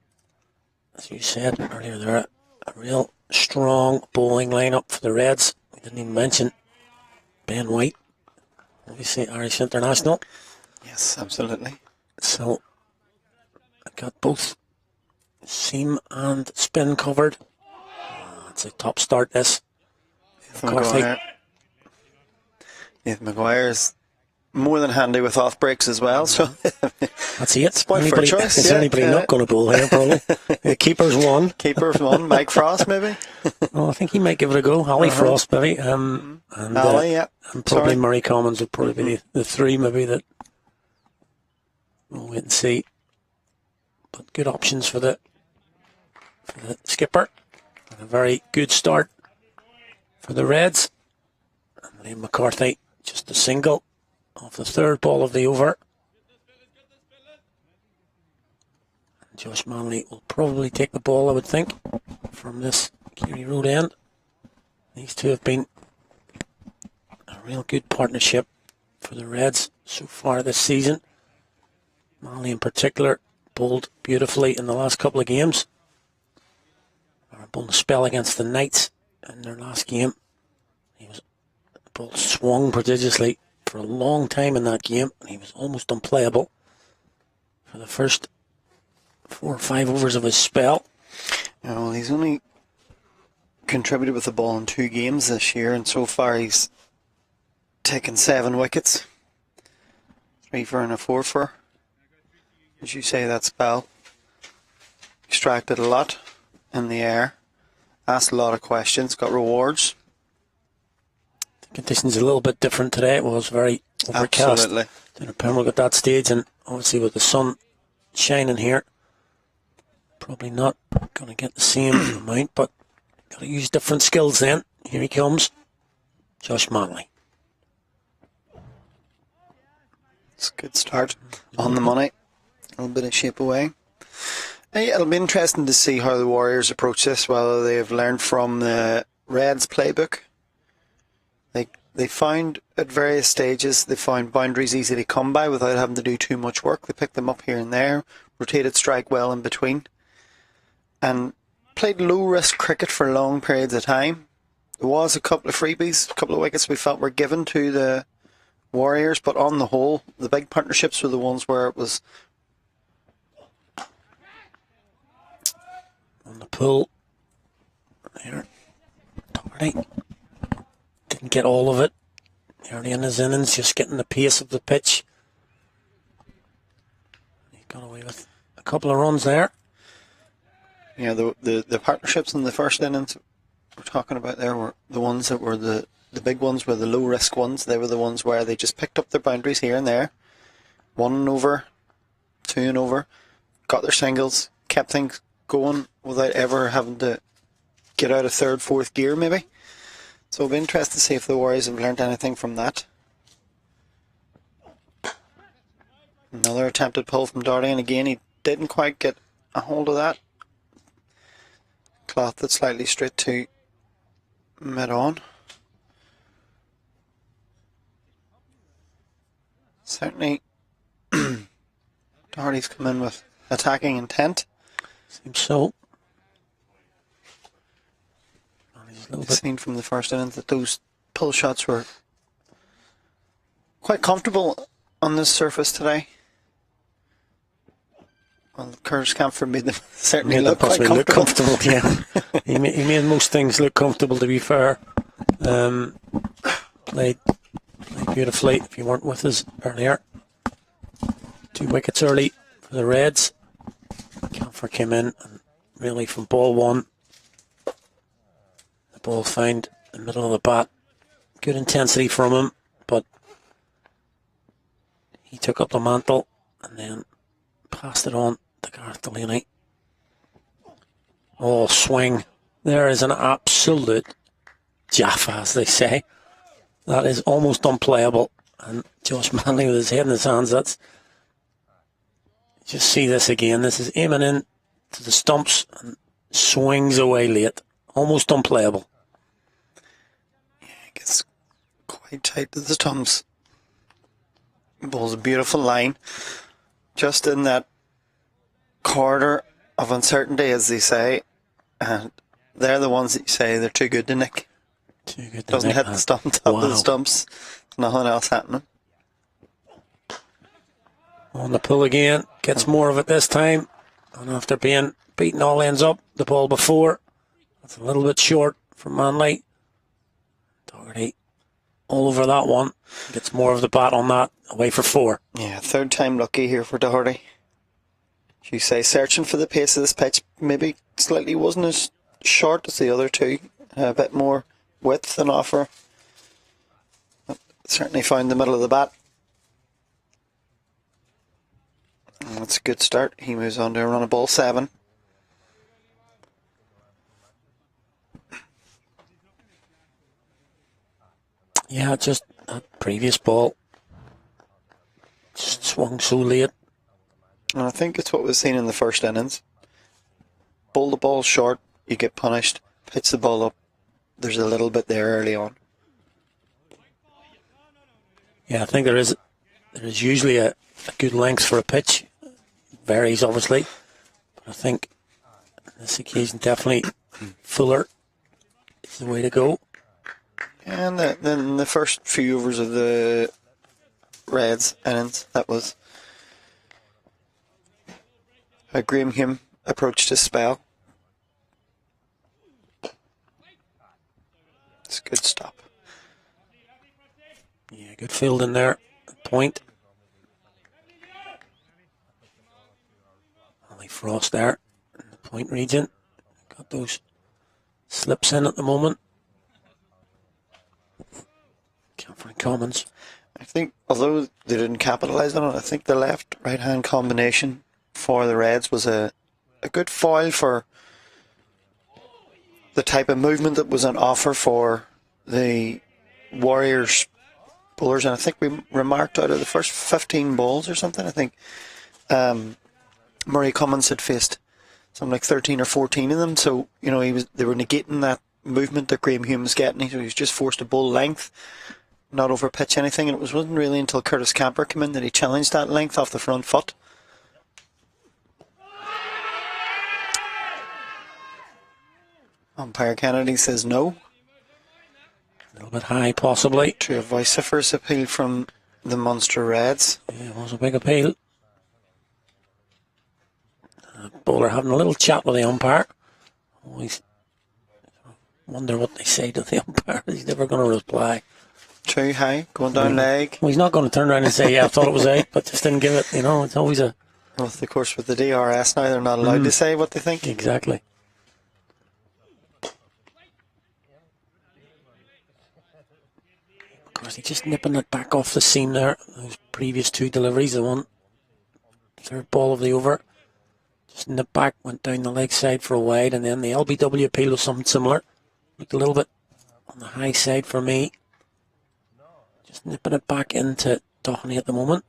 as you said earlier, they're a real strong bowling lineup for the Reds. We didn't even mention Ben White, obviously Irish international. Yes, absolutely. So I got both seam and spin covered. It's a top start, this. Nathan Maguire's more than handy with off breaks as well, so that's it. Spoiled for a choice. Is anybody not going to bowl here, probably? The keeper's one. Keeper's one. Mike Frost, maybe. Oh, I think he might give it a go. Ali Frost, maybe. And Ali, yeah. And probably Murray Commons would probably be the three, maybe, that we'll wait and see. But good options for the skipper. And a very good start for the Reds. And Liam McCarthy, just a single off the third ball of the over. And Josh Manley will probably take the ball, I would think, from this Keary Road end. These two have been a real good partnership for the Reds so far this season. Manley in particular bowled beautifully in the last couple of games. They were bowling a spell against the Knights in their last game. The ball swung prodigiously for a long time in that game, and he was almost unplayable for the first 4 or 5 overs of his spell. Well, he's only contributed with the ball in 2 games this year, and so far he's taken 7 wickets. 3 for and a 4 for. As you say, that spell. Extracted a lot in the air. Asked a lot of questions, got rewards. The conditions a little bit different today. It was very overcast. Absolutely. In Pembroke at that stage, and obviously with the sun shining here. Probably not going to get the same amount, but got to use different skills then. Here he comes, Josh Manley. It's a good start. On the money. A little bit of shape away. Hey, it'll be interesting to see how the Warriors approach this, whether they've learned from the Reds playbook. They found at various stages, they found boundaries easy to come by without having to do too much work. They picked them up here and there, rotated strike well in between, and played low-risk cricket for long periods of time. There was a couple of freebies, a couple of wickets we felt were given to the Warriors, but on the whole, the big partnerships were the ones where it was on the pull. There. Doherty. Didn't get all of it early in his innings, just getting the pace of the pitch. He got away with a couple of runs there. Yeah, the partnerships in the first innings we're talking about there were the ones that were the big ones, were the low risk ones. They were the ones where they just picked up their boundaries here and there. 1 and over, 2 and over, got their singles, kept things going without ever having to get out of third, fourth gear maybe. So it'll be interesting to see if the Warriors have learned anything from that. Another attempted pull from Doherty, and again he didn't quite get a hold of that. Cloth it slightly straight to mid-on. Certainly Doherty's come in with attacking intent. Seems so. We've seen from the first innings that those pull shots were quite comfortable on this surface today. Well, Curtis Camphor made them certainly look quite comfortable. Yeah. he made most things look comfortable, to be fair. Played beautifully, if you weren't with us earlier. 2 wickets early for the Reds. Camphor came in and really from ball 1, the ball found the middle of the bat. Good intensity from him, but he took up the mantle and then passed it on to Gareth Delaney. Oh, swing. There is an absolute Jaffa, as they say. That is almost unplayable. And Josh Manley with his head in his hands, that's... Just see this again. This is aiming in to the stumps and swings away late. Almost unplayable. Yeah, it gets quite tight to the stumps. Ball's a beautiful line. Just in that corridor of uncertainty, as they say. And they're the ones that you say they're too good to nick. Too good to Doesn't nick hit the stump, top of the stumps. There's nothing else happening. On the pull again. Gets more of it this time. And after being beaten all ends up, the ball before. That's a little bit short for Manley. Doherty all over that one. Gets more of the bat on that. Away for 4. Yeah, third time lucky here for Doherty. As you say, searching for the pace of this pitch. Maybe slightly wasn't as short as the other two. A bit more width than offer. But certainly found the middle of the bat. And that's a good start. He moves on to a run of ball 7. Yeah, just that previous ball just swung so late. And I think it's what we've seen in the first innings. Bowl the ball short, you get punished. Pitch the ball up. There's a little bit there early on. Yeah, I think there is usually a good length for a pitch. Varies, obviously. But I think on this occasion, definitely fuller is the way to go. And then the first few overs of the Reds innings, that was how Graham Hume approached his spell. It's a good stop. Yeah, good field in there. Point. Ali Frost there in the point region. Got those slips in at the moment. Camphor and Commons. I think, although they didn't capitalise on it, I think the left-right hand combination for the Reds was a good foil for the type of movement that was on offer for the Warriors bowlers. And I think we remarked out of the first 15 balls or something, I think Murray Cummins had faced something like 13 or 14 of them. So, you know, they were negating that movement that Graham Hume was getting. So he was just forced to bowl length, not over pitch anything. And it wasn't really until Curtis Camper came in that he challenged that length off the front foot. Umpire Kennedy says no. A little bit high, possibly. To a vociferous appeal from the Munster Reds. Yeah, it was a big appeal. Bowler having a little chat with the umpire. Always wonder what they say to the umpire. He's never going to reply. Too high, going down leg. Well, he's not going to turn around and say, yeah, I thought it was out, but just didn't give it. You know, it's always a... Well, of course, with the DRS now, they're not allowed to say what they think. Exactly. Of course, he's just nipping it back off the seam there. Those previous two deliveries, the third ball of the over. Just nipped back, went down the leg side for a wide, and then the LBW appeal was something similar. Looked a little bit on the high side for me. Just nipping it back into Doherty at the moment.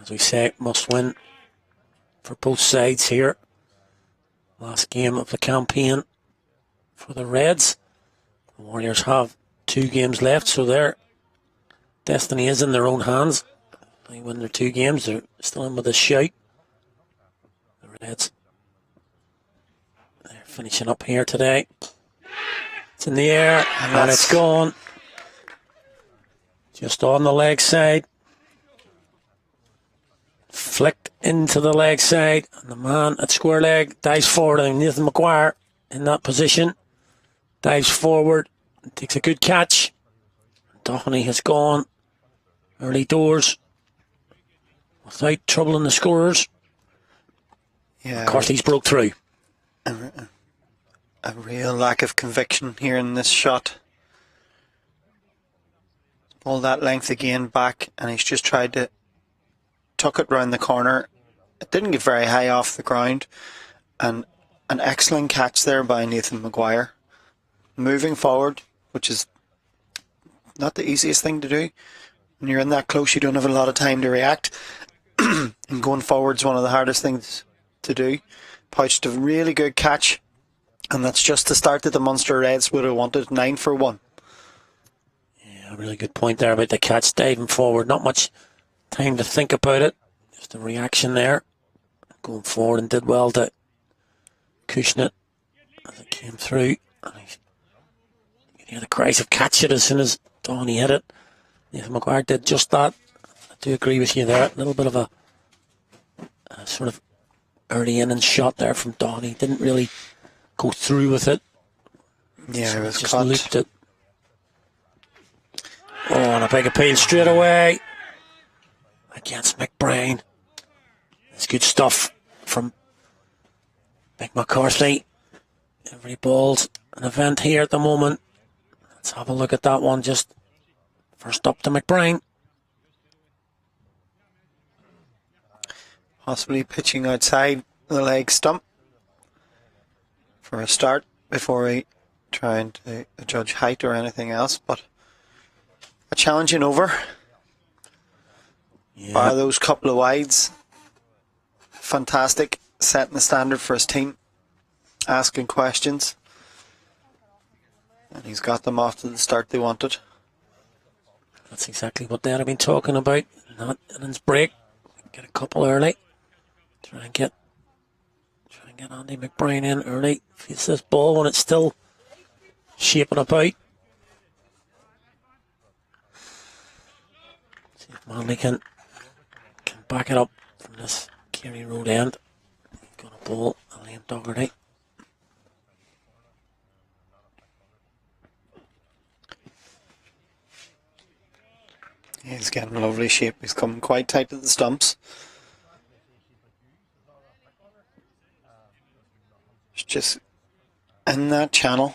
As we say, must win for both sides here. Last game of the campaign for the Reds. The Warriors have 2 games left, so their destiny is in their own hands. If they win their 2 games, they're still in with a shout. The Reds, they're finishing up here today. It's in the air, and it's gone. Just on the leg side. Flicked into the leg side, and the man at square leg dives forward, and Nathan Maguire in that position dives forward and takes a good catch. Doherty has gone early doors without troubling the scorers. Yeah, Carthy's broke through. A real lack of conviction here in this shot. All that length again back, and he's just tried to tuck it round the corner. It didn't get very high off the ground, and an excellent catch there by Nathan Maguire. Moving forward, which is not the easiest thing to do. When you're in that close, you don't have a lot of time to react. And going forward is one of the hardest things to do. Pouched a really good catch, and that's just the start that the Munster Reds would have wanted. 9 for 1. Yeah, a really good point there about the catch diving forward. Not much time to think about it. Just a reaction there. Going forward and did well to cushion it as it came through. And you could hear the cries of catch it as soon as Donny hit it. Nathan Maguire did just that. I do agree with you there. A little bit of a sort of early innings shot there from Donny. Didn't really go through with it. Yeah, so it was just caught. looped it. Oh, and a big appeal straight away against McBride. It's good stuff from Mick McCarthy. Every ball's an event here at the moment. Let's have a look at that one. Just first up to McBride. Possibly pitching outside the leg stump for a start before we try and judge height or anything else. But a challenging over. Yeah. By those couple of wides. Fantastic. Setting the standard for his team. Asking questions. And he's got them off to the start they wanted. That's exactly what they'd have been talking about. Not innings break. Get a couple early. Try and get Andy McBride in early. Face this ball when it's still shaping about. See if Manley can back it up from this Kerry Road end. Got a ball, Liam Doherty. He's getting lovely shape. He's coming quite tight to the stumps. just in that channel.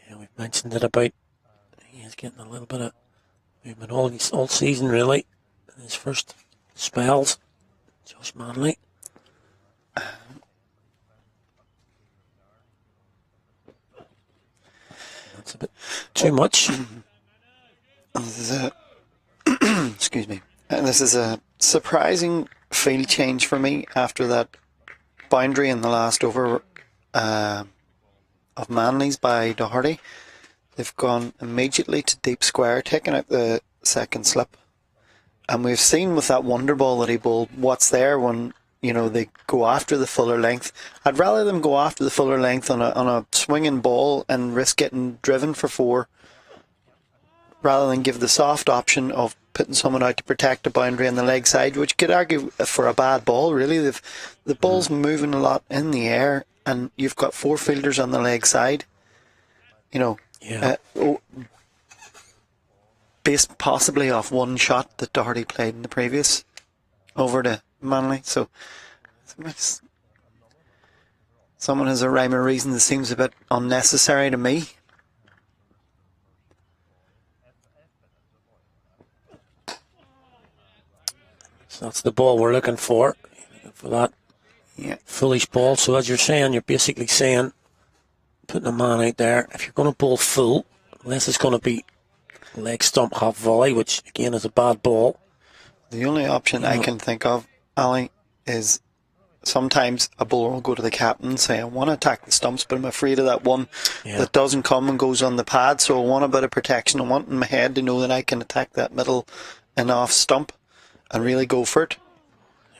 Yeah, we've mentioned it about he is getting a little bit of movement all season, really. In his first spells, Josh Manley. That's a bit too much. This is a excuse me. And this is a surprising field change for me after that boundary in the last over of Manley's by Doherty. They've gone immediately to deep square, taking out the second slip. And we've seen with that wonder ball that he bowled what's there when, you know, they go after the fuller length. I'd rather them go after the fuller length on a swinging ball and risk getting driven for 4 rather than give the soft option of putting someone out to protect the boundary on the leg side, which could argue for a bad ball, really. The ball's moving a lot in the air and you've got 4 fielders on the leg side. You know, based possibly off one shot that Doherty played in the previous over to Manley. So someone has a rhyme or reason that seems a bit unnecessary to me. So that's the ball we're looking for. Looking for that foolish ball. So as you're saying, you're basically saying putting a man out there, if you're going to bowl full, unless it's going to be leg stump half volley, which again is a bad ball. The only option I can think of, Ali, is sometimes a bowler will go to the captain and say, I want to attack the stumps, but I'm afraid of that one that doesn't come and goes on the pad, so I want a bit of protection. I want in my head to know that I can attack that middle and off stump and really go for it.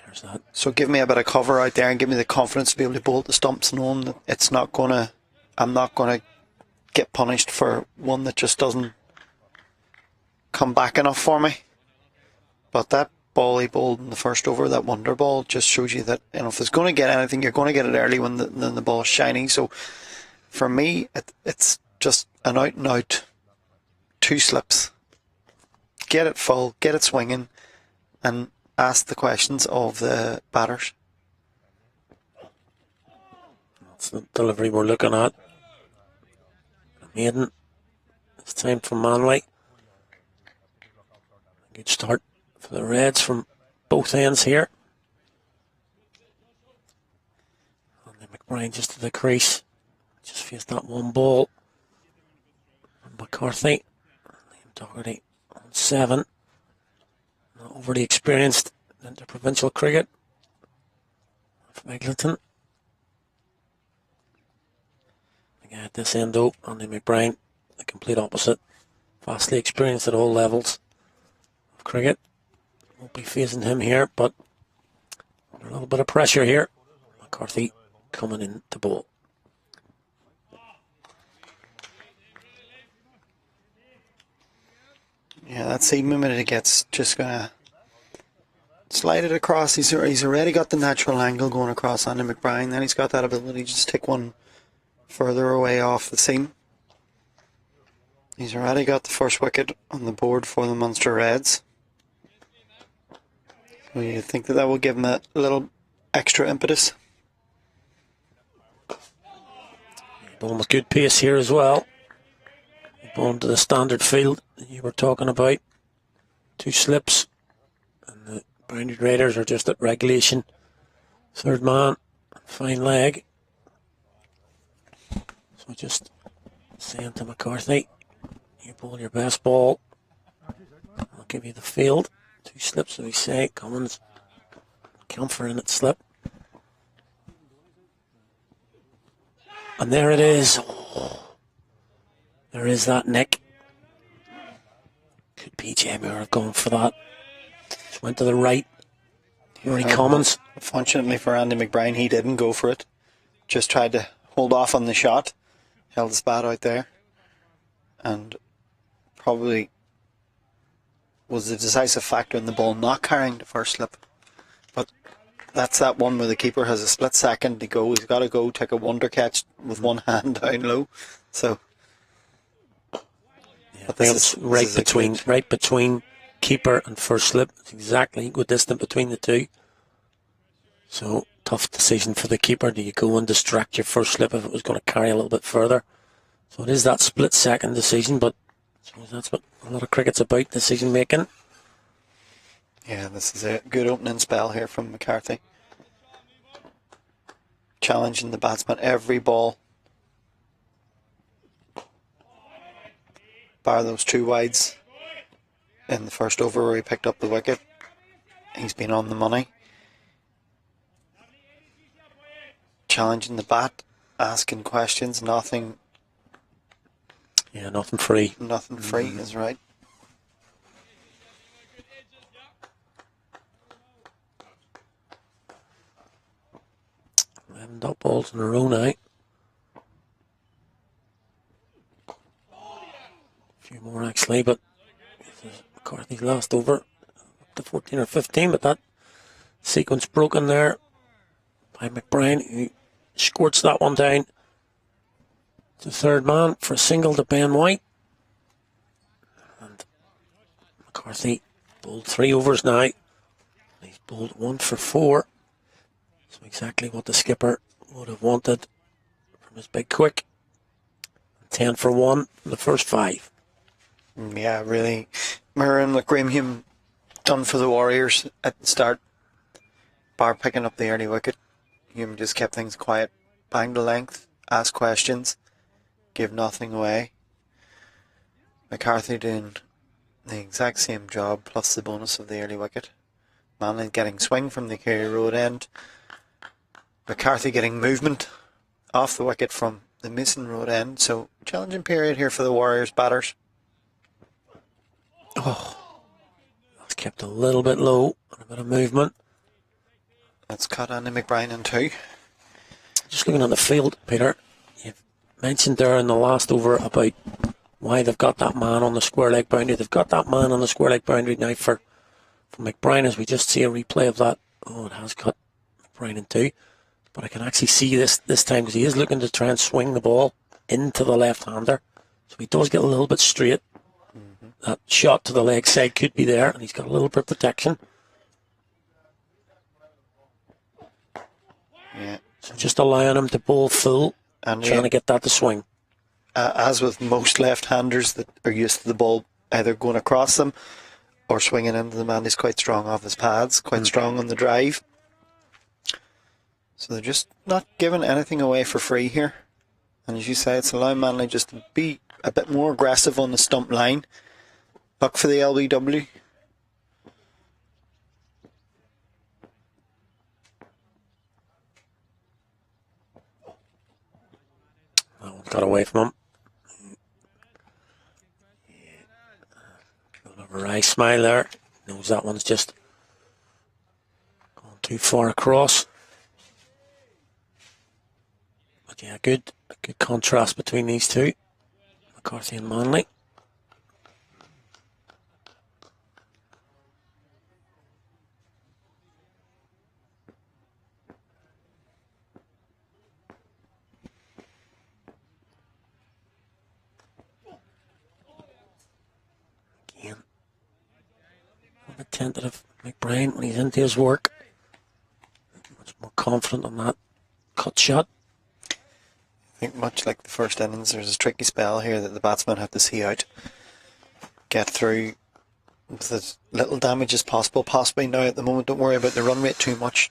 There's that. So give me a bit of cover out there and give me the confidence to be able to bowl the stumps, knowing that it's not going to, I'm not going to get punished for one that just doesn't come back enough for me. But that ball he bowled in the first over, that wonder ball, just shows you that, you know, if it's going to get anything, you're going to get it early when the ball's shining. So for me, it's just an out and out 2 slips. Get it full, get it swinging, and ask the questions of the batters. That's the delivery we're looking at. Maiden. It's time for Manley. Good start for the Reds from both ends here. And then McBride just to the crease. Just faced that one ball. And McCarthy. Liam Doherty on 7. Not overly experienced into provincial cricket. From Eglinton. Again at this end though, Andy McBride, the complete opposite. Vastly experienced at all levels of cricket. Won't be facing him here, but under a little bit of pressure here. McCarthy coming in to bowl. Yeah, that seed movement he gets just gonna slide it across. He's already got the natural angle going across Andy McBride. Then he's got that ability to just take one further away off the seam. He's already got the first wicket on the board for the Munster Reds. So you think that will give him a little extra impetus. Bowling with good pace here as well. Bowling to the standard field that you were talking about. 2 slips. And the boundary raiders are just at regulation. Third man, fine leg. So just saying to McCarthy, you bowl your best ball. I'll give you the field. 2 slips, as we say. Cummins, Comfort in it slip. And there it is. Oh, there is that nick. Could PJ Moore have gone for that? Just went to the right. Here he comes. Fortunately for Andy McBride, he didn't go for it. Just tried to hold off on the shot. Held his bat out there. And probably was the decisive factor in the ball not carrying the first slip. But that's that one where the keeper has a split second to go. He's got to go take a wonder catch with one hand down low. So yeah, I think it's right between keeper and first slip. It's exactly equidistant between the two. So, tough decision for the keeper. Do you go and distract your first slip if it was going to carry a little bit further? So it is that split second decision, but I suppose that's what a lot of cricket's about, decision making. Yeah, this is a good opening spell here from McCarthy. Challenging the batsman every ball. Bar those 2 wides in the first over where he picked up the wicket. He's been on the money. Challenging the bat, asking questions, nothing. Yeah, nothing free. Nothing free is right. Dot balls in a row now. A few more actually, but McCarthy's last over up to 14 or 15, but that sequence broken there by McBride, who squirts that one down to third man for a single to Ben White. And McCarthy bowled 3 overs now. He's bowled 1 for 4. So exactly what the skipper would have wanted from his big quick. 10 for 1 for the first 5. Yeah, really mirroring what Graham Hume done for the Warriors at the start. Bar picking up the early wicket. Hume just kept things quiet, banged the length, asked questions, gave nothing away. McCarthy doing the exact same job, plus the bonus of the early wicket. Manley getting swing from the Kerry Road end. McCarthy getting movement off the wicket from the Mason Road end. So, challenging period here for the Warriors batters. Oh, that's kept a little bit low and a bit of movement. That's cut Andy McBride in 2. Just looking at the field, Peter, you've mentioned there in the last over about why they've got that man on the square leg boundary. They've got that man on the square leg boundary now for McBride, as we just see a replay of that. Oh, it has cut McBride in 2. But I can actually see this time because he is looking to try and swing the ball into the left-hander. So he does get a little bit straight. That shot to the leg side could be there, and he's got a little bit of protection. Yeah. So just allowing him to bowl full, And trying to get that to swing. As with most left-handers that are used to the ball either going across them or swinging into the man, he's quite strong off his pads, quite strong on the drive. So they're just not giving anything away for free here. And as you say, it's allowing Manley just to be a bit more aggressive on the stump line. Look for the LBW. That one got away from him. A little wry smile there. Knows that one's just gone too far across. But yeah, a good contrast between these two, McCarthy and Manley. Again, a bit tentative McBride when he's into his work. Much more confident on that cut shot. I think much like the first innings, there's a tricky spell here that the batsmen have to see out. Get through with as little damage as possible. Possibly now at the moment, don't worry about the run rate too much.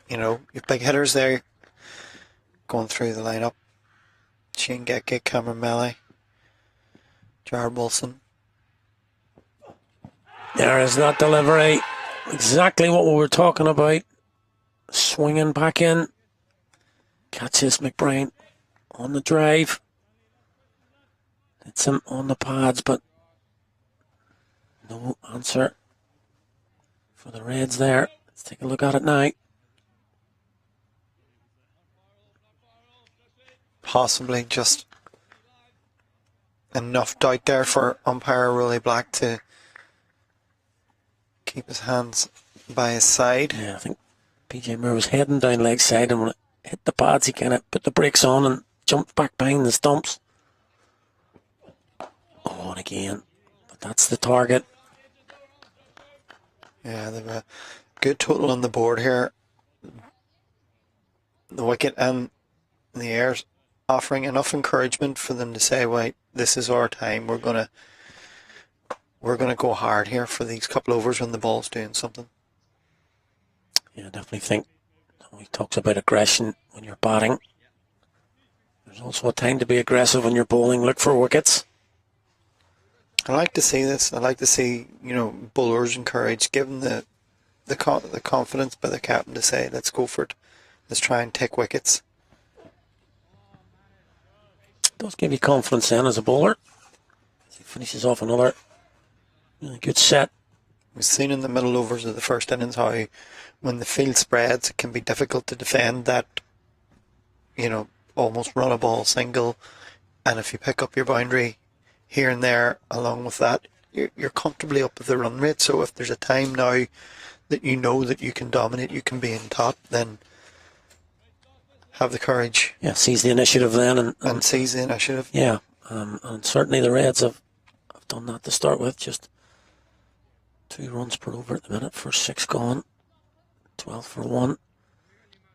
You know, you've big hitters there going through the lineup. Shane Getke, Cameron Melee, Jared Wilson. There is that delivery. Exactly what we were talking about. Swinging back in. Catches McBride on the drive. It's him on the pads, but no answer for the Reds there. Let's take a look at it now. Possibly just enough doubt there for umpire Rolly Black to keep his hands by his side. Yeah, I think PJ Moore was heading down leg side, and when it hit the pads, he kind of put the brakes on and jumped back behind the stumps. Oh, and again, but that's the target. Yeah, they've a good total on the board here. the wicket and the air's offering enough encouragement for them to say, "Wait, this is our time. We're gonna go hard here for these couple overs when the ball's doing something." Yeah, I definitely think he talks about aggression when you're batting. There's also a time to be aggressive when you're bowling. Look for wickets. I like to see this. I like to see, bowlers encouraged, given the confidence by the captain to say, "Let's go for it. Let's try and take wickets." It does give you confidence then as a bowler. He finishes off another really good set. We've seen in the middle overs of the first innings how when the field spreads, it can be difficult to defend that, almost run a ball single. And if you pick up your boundary here and there along with that, you're comfortably up with the run rate. So if there's a time now that you know that you can dominate, you can be in top, then have the courage. Yeah, seize the initiative then. And seize the initiative. Yeah, and certainly the Reds have done that to start with. Just 2 runs per over at the minute. First 6 gone, 12 for 1,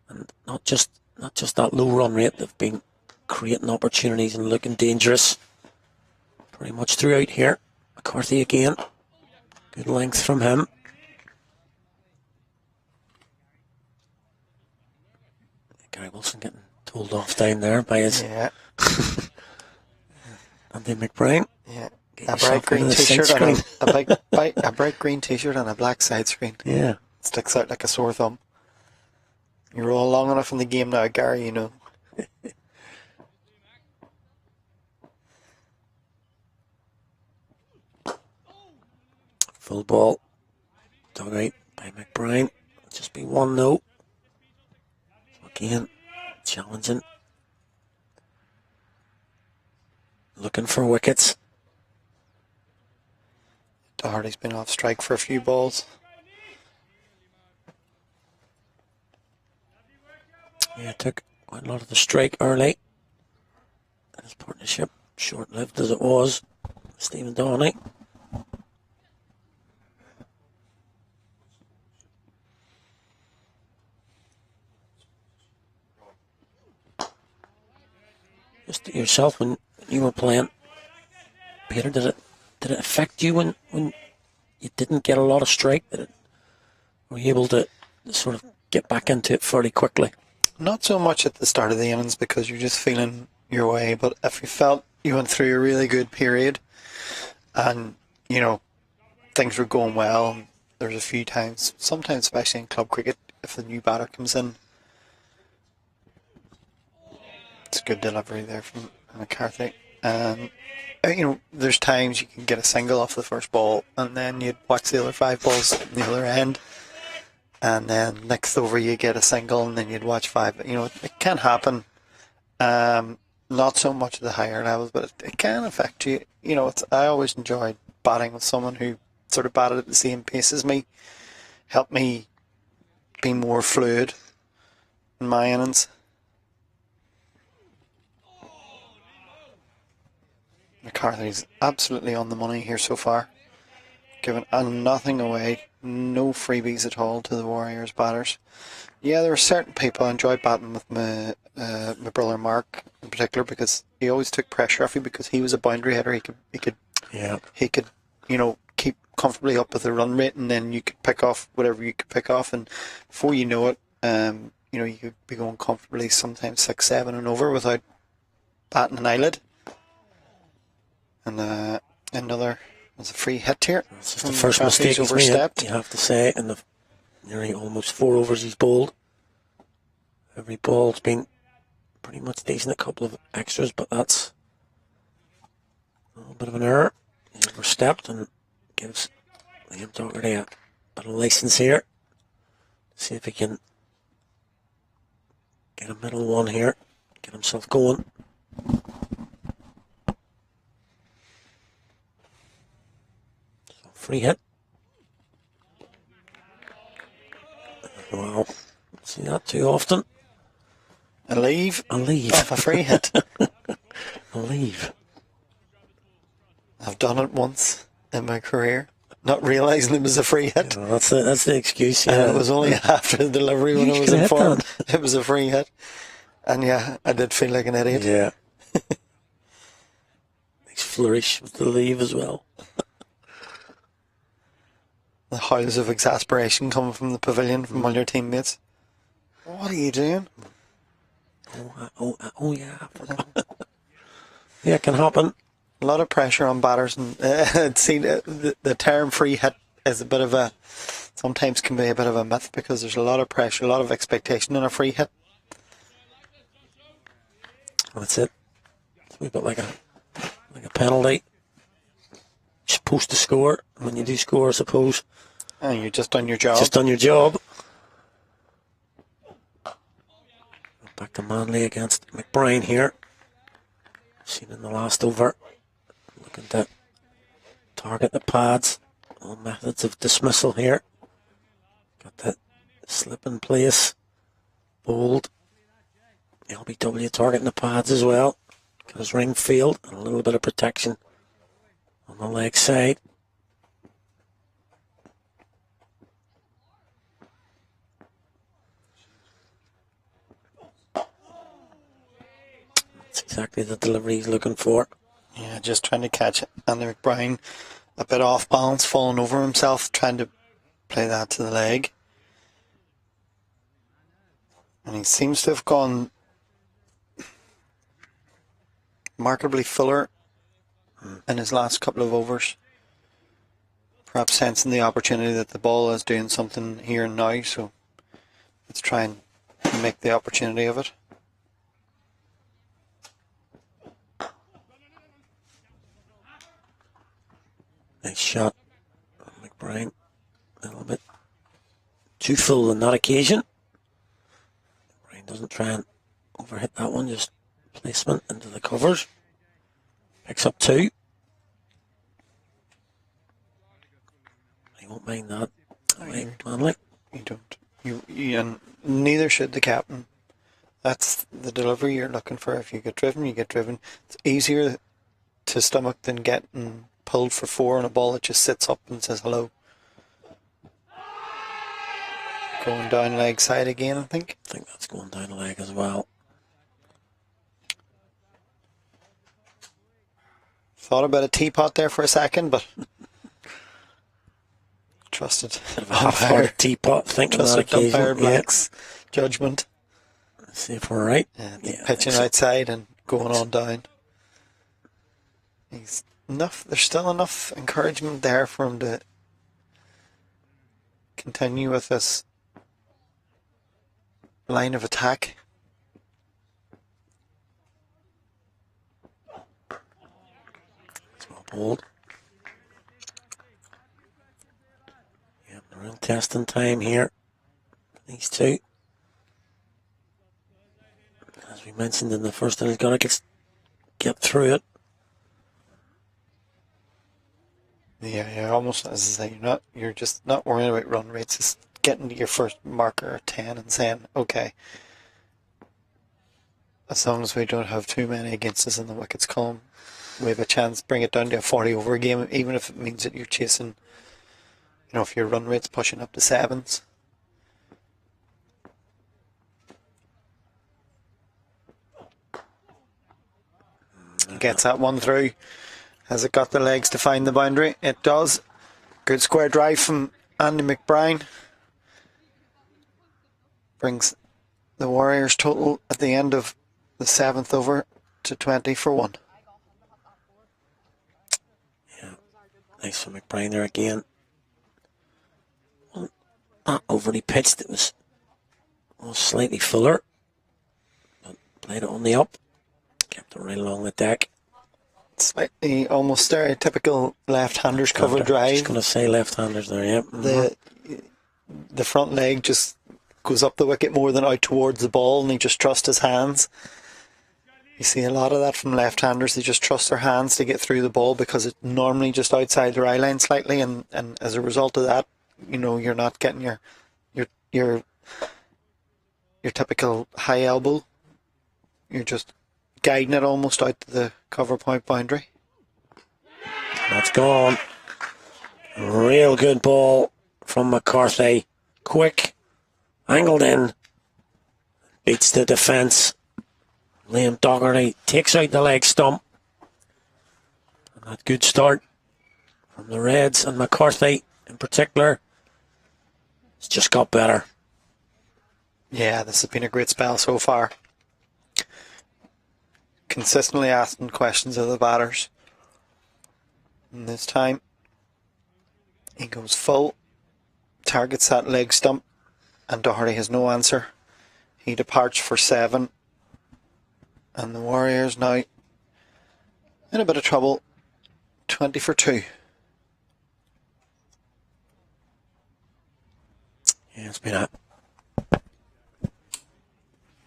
and not just that low run rate. They've been creating opportunities and looking dangerous pretty much throughout here. McCarthy again, good length from him. Gary Wilson getting told off down there by his Yeah. Andy McBride. Yeah. Get A yourself bright green into the sync t-shirt and screen. a bright green t-shirt and a black side screen. Yeah. Sticks out like a sore thumb. You're all long enough in the game now, Gary, Full ball. Dug out by McBride. Just be 1-0. Again, challenging. Looking for wickets. Doherty's been off strike for a few balls. Yeah, took quite a lot of the strike early. And his partnership, short-lived as it was, Stephen Downey. Just yourself, when you were playing, Peter, did it affect you when you didn't get a lot of strike? Were you able to sort of get back into it fairly quickly? Not so much at the start of the innings because you're just feeling your way, but if you felt you went through a really good period and, things were going well, there's a few times, sometimes especially in club cricket, if the new batter comes in, it's a good delivery there from McCarthy. There's times you can get a single off the first ball and then you'd watch the other 5 balls on the other end. And then next over you get a single and then you'd watch 5. It can happen. Not so much at the higher levels, but it can affect you. I always enjoyed batting with someone who sort of batted at the same pace as me. Helped me be more fluid in my innings. McCarthy's absolutely on the money here so far. Giving nothing away, no freebies at all to the Warriors batters. Yeah, there were certain people I enjoyed batting with my brother Mark in particular because he always took pressure off you because he was a boundary hitter. He could keep comfortably up with the run rate, and then you could pick off whatever you could pick off, and before you know it, you could be going comfortably sometimes 6-7 and over without batting an eyelid. And another was a free hit here. It's just the first mistake he's made, you have to say, in the nearly almost 4 overs he's bowled. Every ball's been pretty much decent, a couple of extras, but that's a little bit of an error. He overstepped and gives Liam Doherty a bit of license here. See if he can get a middle one here, get himself going. Free hit. Wow. See that too often. A leave. Off a free hit. A leave. I've done it once in my career. not realising it was a free hit. Oh, that's the excuse. Yeah. And it was only after the delivery when You I was could have hit informed it was a free hit. And yeah, I did feel like an idiot. Yeah. Nice flourish with the leave as well. The howls of exasperation coming from the pavilion from all your teammates. What are you doing? Oh yeah. I forgot. Yeah, it can happen. A lot of pressure on batters, and the term free hit is a bit of a, sometimes can be a bit of a myth because there's a lot of pressure, a lot of expectation in a free hit. That's it. It's a wee bit like a penalty. You're supposed to score. When you do score, I suppose. And you're just done your job. Just done your job. Back to Manley against McBride here. Seen in the last over. Looking to target the pads. All methods of dismissal here. Got that slip in place. Bold. LBW targeting the pads as well. Got his ring field and a little bit of protection on the leg side. That's exactly the delivery he's looking for. Yeah, just trying to catch Andy McBride a bit off balance, falling over himself, trying to play that to the leg. And he seems to have gone markedly fuller in his last couple of overs. Perhaps sensing the opportunity that the ball is doing something here and now, so let's try and make the opportunity of it. Nice shot. McBride a little bit too full on that occasion. McBride doesn't try and overhit that one, just placement into the covers. Picks up two. He won't mind that. Manley. You don't. And neither should the captain. That's the delivery you're looking for. If you get driven, you get driven. It's easier to stomach than getting pulled for four on a ball that just sits up and says hello. Going down leg side again, I think. I think that's going down the leg as well. Thought about a teapot there for a second, but trusted. Bit of a half-hearted teapot thinking on that Trusted umpire occasion. Yeah. Black's judgment. Let's see if we're right. Yeah, pitching outside and going on down. He's enough. There's still enough encouragement there for him to continue with this line of attack. It's well pulled. Yep, a real testing time here. These two. As we mentioned in the first inning, he's got to get through it. Yeah, almost as I say, you're just not worrying about run rates, just getting to your first marker at 10 and saying, okay, as long as we don't have too many against us in the wickets column, we have a chance to bring it down to a 40 over game, even if it means that you're chasing, if your run rate's pushing up to sevens. Gets that one through. Has it got the legs to find the boundary? It does. Good square drive from Andy McBride. Brings the Warriors total at the end of the 7th over to 20 for 1. Yeah, nice for McBride there again. Well, not overly pitched. It was slightly fuller. But played it on the up. Kept it right along the deck. Slightly almost stereotypical left-handers cover drive. Just going to say left-handers there, yeah. Mm-hmm. The front leg just goes up the wicket more than out towards the ball, and he just trusts his hands. You see a lot of that from left-handers. They just trust their hands to get through the ball because it's normally just outside their eye line slightly, and as a result of that, you're not getting your typical high elbow. You're just guiding it almost out to the cover point boundary. That's gone. Real good ball from McCarthy. Quick, angled in, beats the defence. Liam Doherty takes out the leg stump. And that good start from the Reds, and McCarthy in particular. It's just got better. Yeah, this has been a great spell so far. Consistently asking questions of the batters. And this time, he goes full, targets that leg stump, and Doherty has no answer. He departs for 7, and the Warriors now in a bit of trouble. 20 for 2. Yeah, it's been a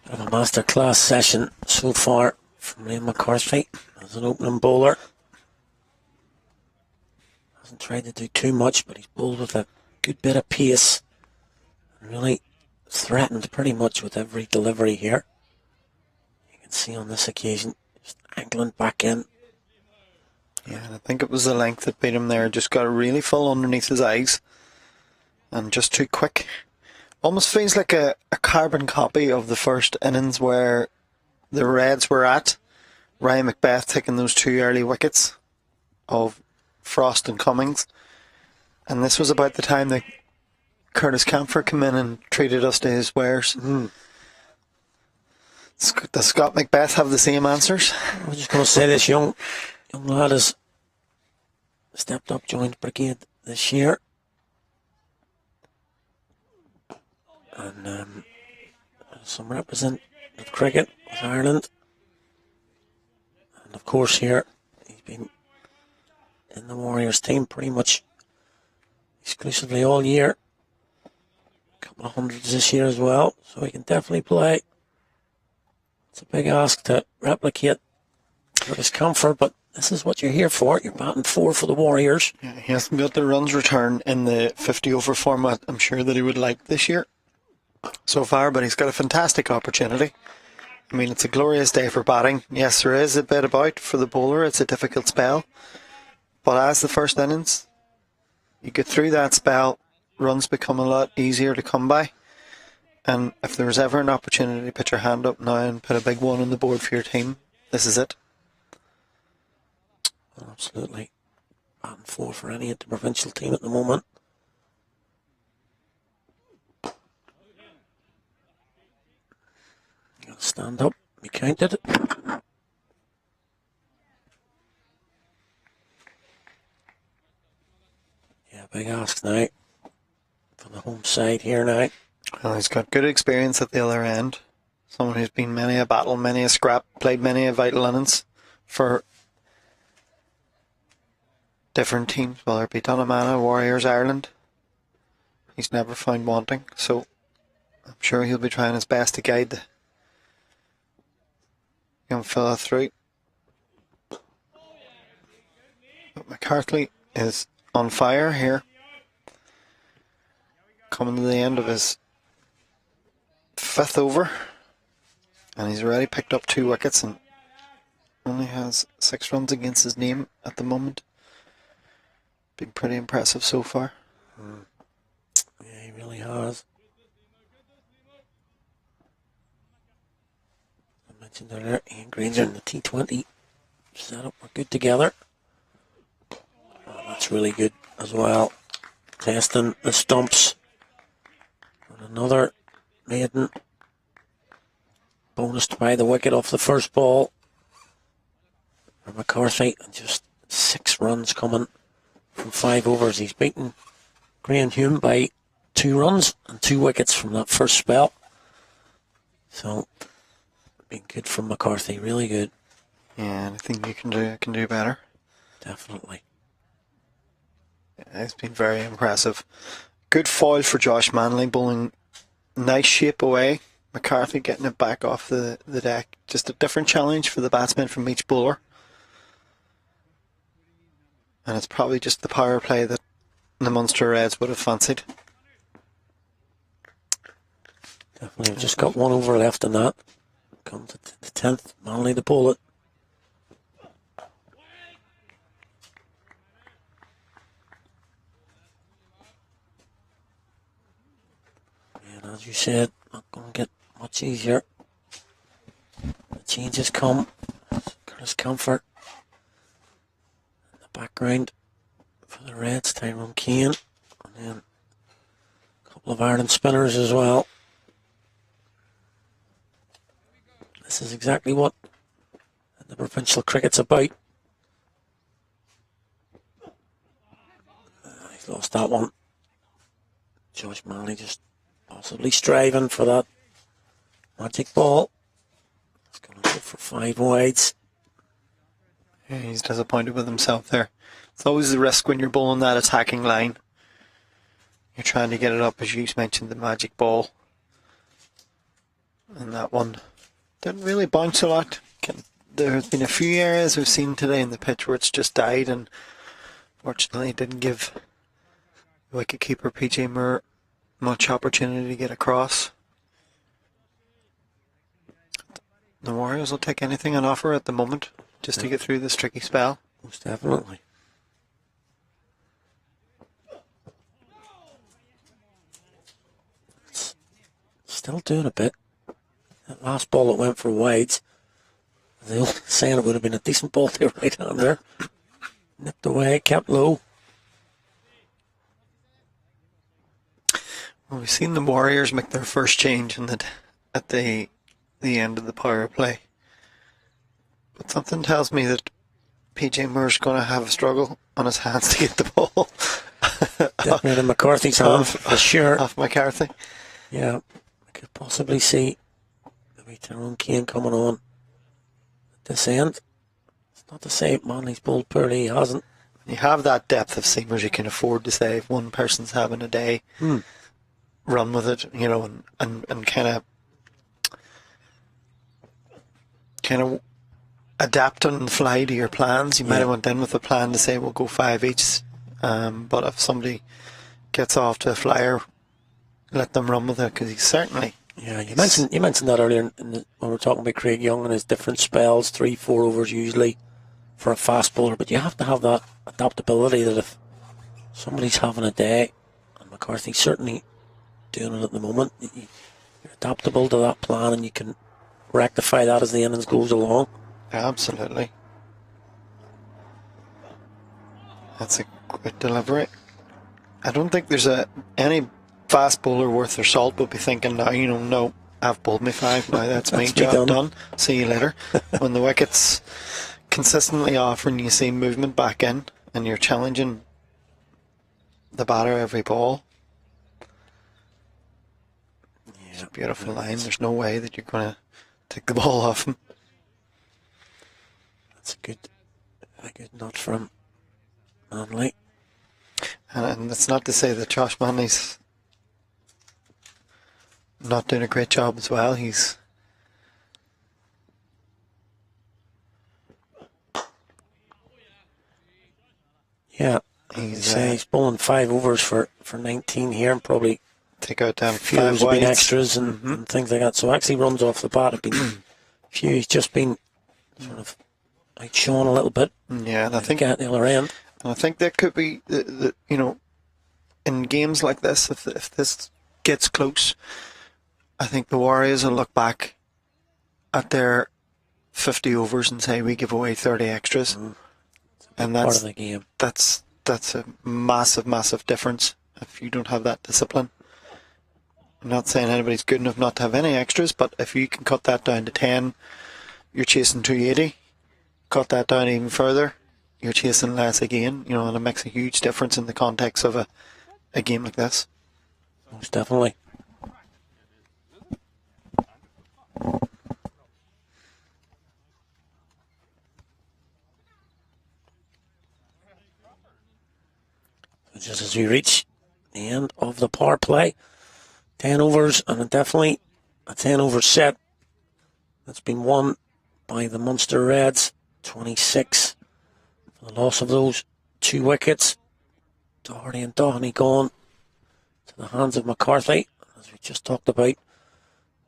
masterclass session so far from Liam McCarthy as an opening bowler. Hasn't tried to do too much, but he's bowled with a good bit of pace and really threatened pretty much with every delivery here. You can see on this occasion, just angling back in. Yeah, and I think it was the length that beat him there. Just got it really full underneath his eyes. And just too quick. Almost feels like a carbon copy of the first innings where the Reds were at. Ryan Macbeth taking those 2 early wickets of Frost and Cummings. And this was about the time that Curtis Camphor came in and treated us to his wares. Does Scott Macbeth have the same answers? I was just going to say this young lad has stepped up, joined Brigade this year. And some representative cricket with Ireland. And of course here, he's been in the Warriors team pretty much exclusively all year. A couple of hundreds this year as well, so he can definitely play. It's a big ask to replicate Curtis Camphor, but this is what you're here for. You're batting 4 for the Warriors. Yeah, he hasn't got the runs return in the 50 over format I'm sure that he would like this year so far, but he's got a fantastic opportunity. I mean, it's a glorious day for batting. Yes, there is a bit about for the bowler. It's a difficult spell. But as the first innings, you get through that spell, runs become a lot easier to come by. And if there was ever an opportunity to put your hand up now and put a big one on the board for your team, this is it. Absolutely. Batting 4 for any interprovincial team at the moment. Got to stand up, be counted. Yeah, big ask now for the home side here now. Well, he's got good experience at the other end. Someone who's been many a battle, many a scrap, played many a vital innings for different teams, whether it be Donamana, Warriors, Ireland. He's never found wanting, so I'm sure he'll be trying his best to guide the young fella through. But McCarthy is on fire here, coming to the end of his 5th over, and he's already picked up 2 wickets and only has 6 runs against his name at the moment. Been pretty impressive so far. Yeah, he really has. I mentioned earlier, Ian Granger in the T20 setup were good together. Oh, that's really good as well. Testing the stumps. And another maiden. Bonused by the wicket off the first ball for McCarthy. And just 6 runs coming from 5 overs. He's beaten Graham Hume by 2 runs and 2 wickets from that first spell. So, been good from McCarthy, really good. Yeah, and I think you can do better. Definitely. Yeah, it's been very impressive. Good foil for Josh Manley, bowling nice shape away. McCarthy getting it back off the deck. Just a different challenge for the batsman from each bowler. And it's probably just the power play that the Munster Reds would have fancied. Definitely. We've just got 1 over left in that. Come to the 10th. Manley to bowl it. And as you said, not going to get much easier. The changes come. Curtis Comfort in the background for the Reds, Tyrone Kane, and then a couple of Ireland spinners as well. This is exactly what the provincial cricket's about. He's lost that one. Josh Manley just possibly striving for that magic ball. He's going to go for 5 wides. Yeah, he's disappointed with himself there. It's always the risk when you're bowling that attacking line. You're trying to get it up, as you mentioned, the magic ball. And that one didn't really bounce a lot. There have been a few areas we've seen today in the pitch where it's just died, and fortunately it didn't give the wicketkeeper PJ Moore much opportunity to get across. The Warriors will take anything on offer at the moment just to get through this tricky spell. Most definitely. It's still doing a bit. That last ball that went for wides, the old saying it would have been a decent ball to a right-hander. Nipped away, kept low. Well, we've seen the Warriors make their first change at the end of the power play. But something tells me that PJ Moore's going to have a struggle on his hands to get the ball. Definitely in McCarthy's hand, for sure. Off McCarthy. Yeah, I could possibly see maybe Tyrone Kane coming on at this end. It's not to say Manley's bowled poorly, he hasn't. You have that depth of seamers, you can afford to say if one person's having a day, run with it, you know, and kind of adapt on the fly to your plans. You might have went in with a plan to say we'll go 5 each, but if somebody gets off to a flyer, let them run with it, because he's certainly. Yeah, you mentioned that earlier when we were talking about Craig Young and his different spells, 3-4 overs usually for a fast bowler, but you have to have that adaptability that if somebody's having a day, and McCarthy's certainly doing it at the moment, you're adaptable to that plan and you can rectify that as the innings goes along. Absolutely. That's a good delivery. I don't think there's any fast bowler worth their salt would be thinking now, you know, no, I've bowled me 5 now, that's my job done. See you later. When the wicket's consistently off and you see movement back in and you're challenging the batter every ball, it's a beautiful line. There's no way that you're going to take the ball off him. That's a good nod from Manley. And it's not to say that Josh Manley's not doing a great job as well. He's he's bowling 5 overs for 19 here, and probably take out a few 5 have been wides. extras and things like that. So actually runs off the bat have been few. He's just been sort of outshone a little bit. Yeah, and I think at the other end. And I think that could be, you know, in games like this, if this gets close, I think the Warriors will look back at their 50 overs and say we give away 30 extras, and that's part of the game. That's a massive difference if you don't have that discipline. I'm not saying anybody's good enough not to have any extras, but if you can cut that down to 10, you're chasing 280. Cut that down even further, you're chasing less again, you know, and it makes a huge difference in the context of a game like this. Most definitely. Just as we reach the end of the power play, 10 overs, and definitely a 10 over set that's been won by the Munster Reds, 26 for the loss of those 2 wickets. Doherty and Doheny gone to the hands of McCarthy, as we just talked about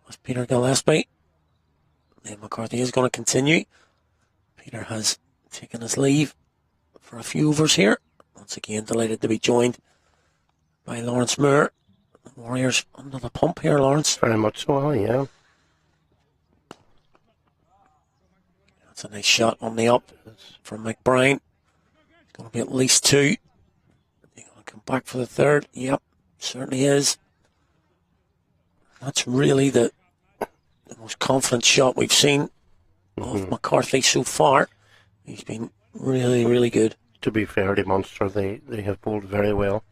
with Peter Gillespie. Then McCarthy is going to continue. Peter has taken his leave for a few overs here. Once again, delighted to be joined by Lawrence Moore. Warriors under the pump here, Lawrence. Very much so, yeah. That's a nice shot on the up from McBride. Going to be at least 2. He's going to come back for the third. Yep, certainly is. That's really the most confident shot we've seen of McCarthy so far. He's been really, really good. To be fair to Munster, they have bowled very well.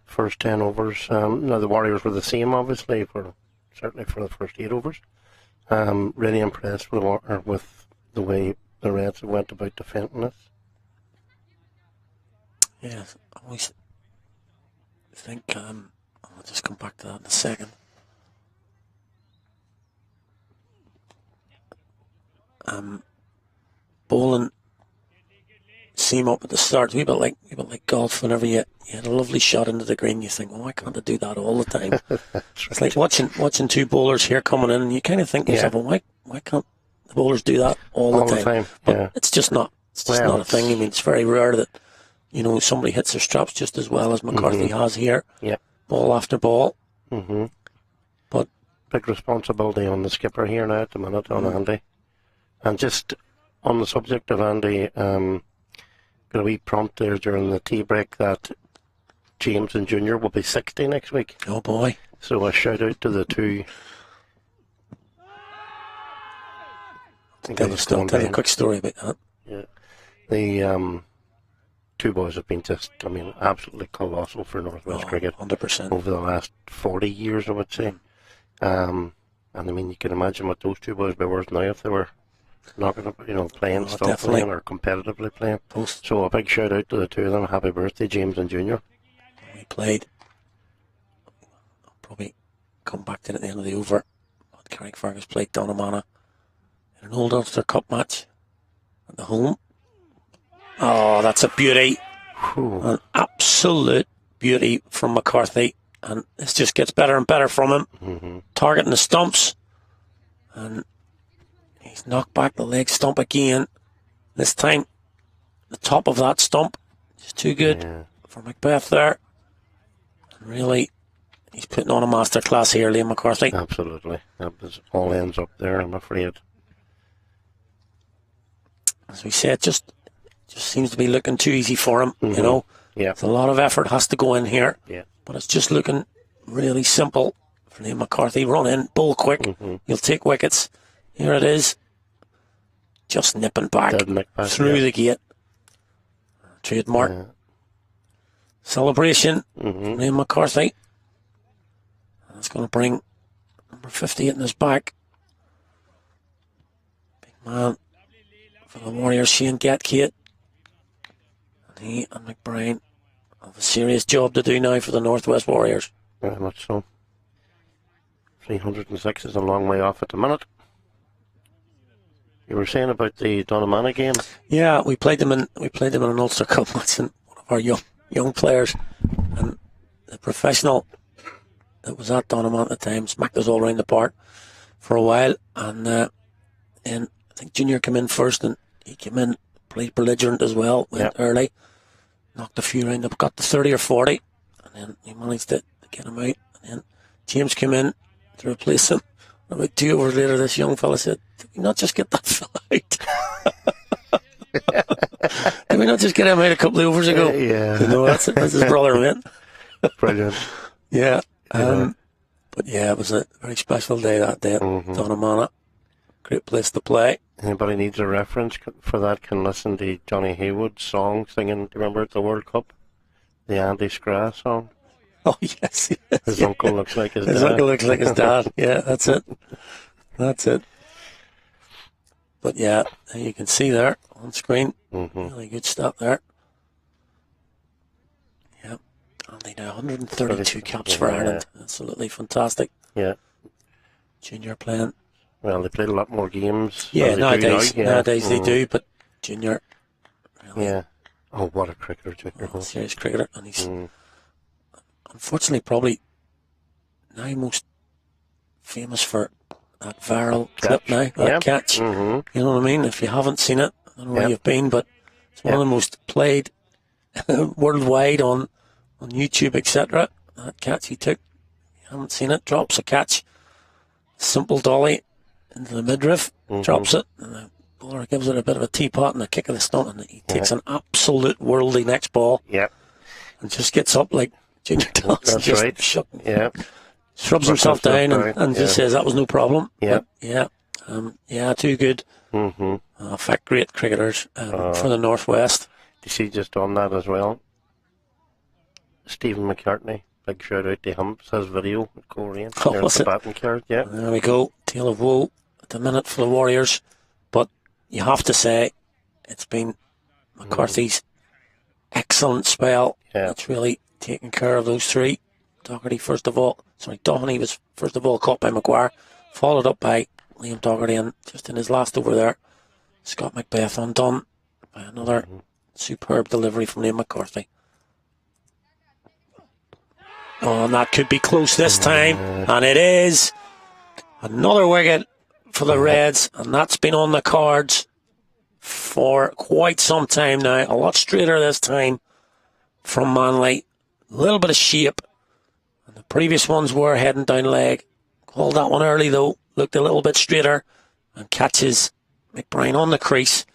First 10 overs. Now the Warriors were the same, obviously, certainly for the first 8 overs. Really impressed with the way the Reds went about defending this. Yes, I always think, I'll just come back to that in a second. Bowling seam up at the start, a wee bit like golf. Whenever you had a lovely shot into the green, you think, why can't I do that all the time? It's like watching 2 bowlers here coming in, and you kind of think to yourself, well, why can't the bowlers do that all the time? But it's just not. It's just not a thing. I mean, it's very rare that somebody hits their straps just as well as McCarthy has here. Yeah. Ball after ball. But big responsibility on the skipper here now at the minute, on Andy. And just on the subject of Andy, got a wee prompt there during the tea break that James and Junior will be 60 next week. Oh boy. So a shout out to the 2. Tell a quick story about that. Yeah. The 2 boys have been absolutely colossal for Northwest cricket. 100%. Over the last 40 years, I would say. And I mean, you can imagine what those 2 boys would be worth now if they were not going to, playing or competitively playing. So a big shout out to the 2 of them. Happy birthday, James and Junior. We played. I'll probably come back to it at the end of the over. Carrickfergus played Donamana in an old Ulster Cup match at the home. Oh, that's a beauty. An absolute beauty from McCarthy. And this just gets better and better from him. Targeting the stumps. And he's knocked back the leg stump again. This time, the top of that stump is too good for Macbeth there. And really, he's putting on a masterclass here, Liam McCarthy. Absolutely. That was all ends up there, I'm afraid. As we said, just seems to be looking too easy for him, Yeah. It's a lot of effort has to go in here. Yeah. But it's just looking really simple for Liam McCarthy. Run in, bowl quick. You'll take wickets. Here it is. Just nipping back through the gate. Trademark. Celebration. Liam McCarthy. That's going to bring number 50 in his back. Big man for the Warriors, Shane Gatgate. And he and McBride have a serious job to do now for the Northwest Warriors. Very much so. 306 is a long way off at the minute. You were saying about the Donamana game? Yeah, we played them in an Ulster Cup match, and one of our young players, and the professional that was at Donamana at the time smacked us all around the park for a while, and I think Junior came in first, and he came in, played belligerent as well, went early, knocked a few round up, got to 30 or 40, and then he managed to get him out, and then James came in to replace him. About 2 hours later, this young fella said, "Did we not just get that fella out? Did we not just get him out a couple of overs ago?" That's his brother, man. Brilliant. Yeah. But yeah, it was a very special day that day at Donamana. Great place to play. Anybody needs a reference for that can listen to Johnny Haywood's song singing, do you remember at the World Cup? The Andy Scrah song. Oh, yes. His uncle looks like his dad. His uncle looks like his dad. Yeah, that's it. That's it. But yeah, you can see there on screen. Really good stuff there. Yeah. And they now 132 caps for Ireland. Absolutely fantastic. Yeah. Junior playing. Well, they played a lot more games. Yeah, nowadays they do, but Junior. Really, yeah. Oh, what a cricketer, Junior. Serious cricketer. And he's unfortunately probably now most famous for that viral clip now, that catch. You know what I mean? If you haven't seen it, I don't know where you've been, but it's one of the most played worldwide on YouTube, etc. That catch he took Haven't seen it. Drops a catch. Simple dolly into the midriff. Drops it. And the bowler gives it a bit of a teapot and a kick of the stump. And he takes an absolute worldly next ball. Yep. And just gets up like Junior does. That's just right. Yeah. Shrubs himself down and just says that was no problem. Yeah. Too good. Mm-hmm. In fact, great cricketers for the Northwest. You see, just on that as well, Stephen McCartney, big shout out to him. Says video with Korean. Oh, was it? Batting card, yeah. There we go. Tale of woe at the minute for the Warriors. But you have to say, it's been McCarthy's excellent spell. Yeah. It's really taken care of those three. Doherty was first of all caught by McGuire, followed up by Liam Doherty, and just in his last over there, Scott Macbeth undone by another superb delivery from Liam McCarthy. Oh, and that could be close this time, and it is. Another wicket for the Reds, and that's been on the cards for quite some time now. A lot straighter this time from Manley. A little bit of shape. And the previous ones were heading down leg. Called that one early though. Looked a little bit straighter and catches McBride on the crease.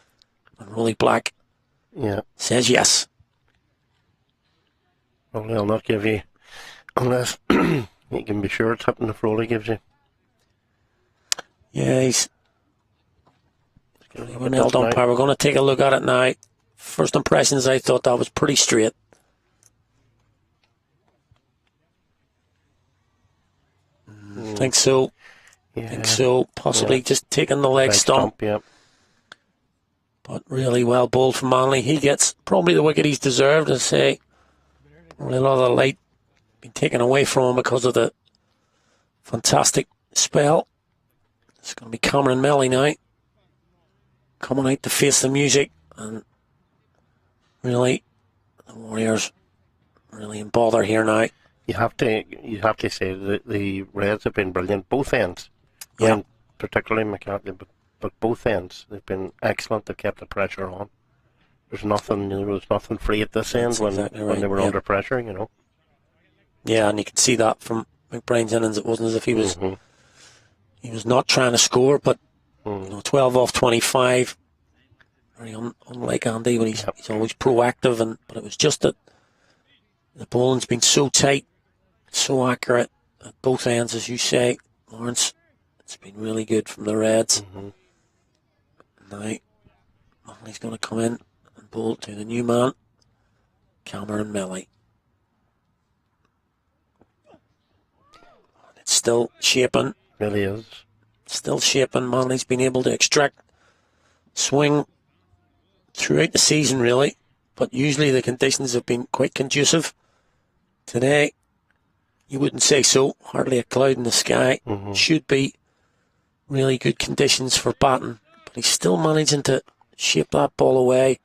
And Rolly Black says yes. Well, they'll not give you, unless you can be sure it's something if Rolly gives you. Yeah, he's an held umpire. We're going to take a look at it now. First impressions, I thought that was pretty straight. Think so. Yeah. Think so. Possibly just taking the leg stump. Yeah. But really well bowled from Manley. He gets probably the wicket he's deserved, as I say. Probably a lot of the light been taken away from him because of the fantastic spell. It's going to be Cameron Melly now. Coming out to face the music. And really, the Warriors really in bother here now. You have to say that the Reds have been brilliant, both ends. Yeah. And particularly McCartney, but both ends. They've been excellent. They've kept the pressure on. There was nothing free at this end when they were under pressure, you know. Yeah, and you can see that from McBride's innings. It wasn't as if he was he was not trying to score, but 12 off 25. Very unlike Andy when he's always proactive, but it was just that the bowling's been so tight, so accurate at both ends, as you say, Lawrence. It's been really good from the Reds. Now, he's going to come in and bowl to the new man, Cameron Melly. It's still shaping. Really is. Still shaping. Manley's been able to extract swing throughout the season, really, but usually the conditions have been quite conducive. Today, you wouldn't say so. Hardly a cloud in the sky. Should be really good conditions for batting, but he's still managing to shape that ball away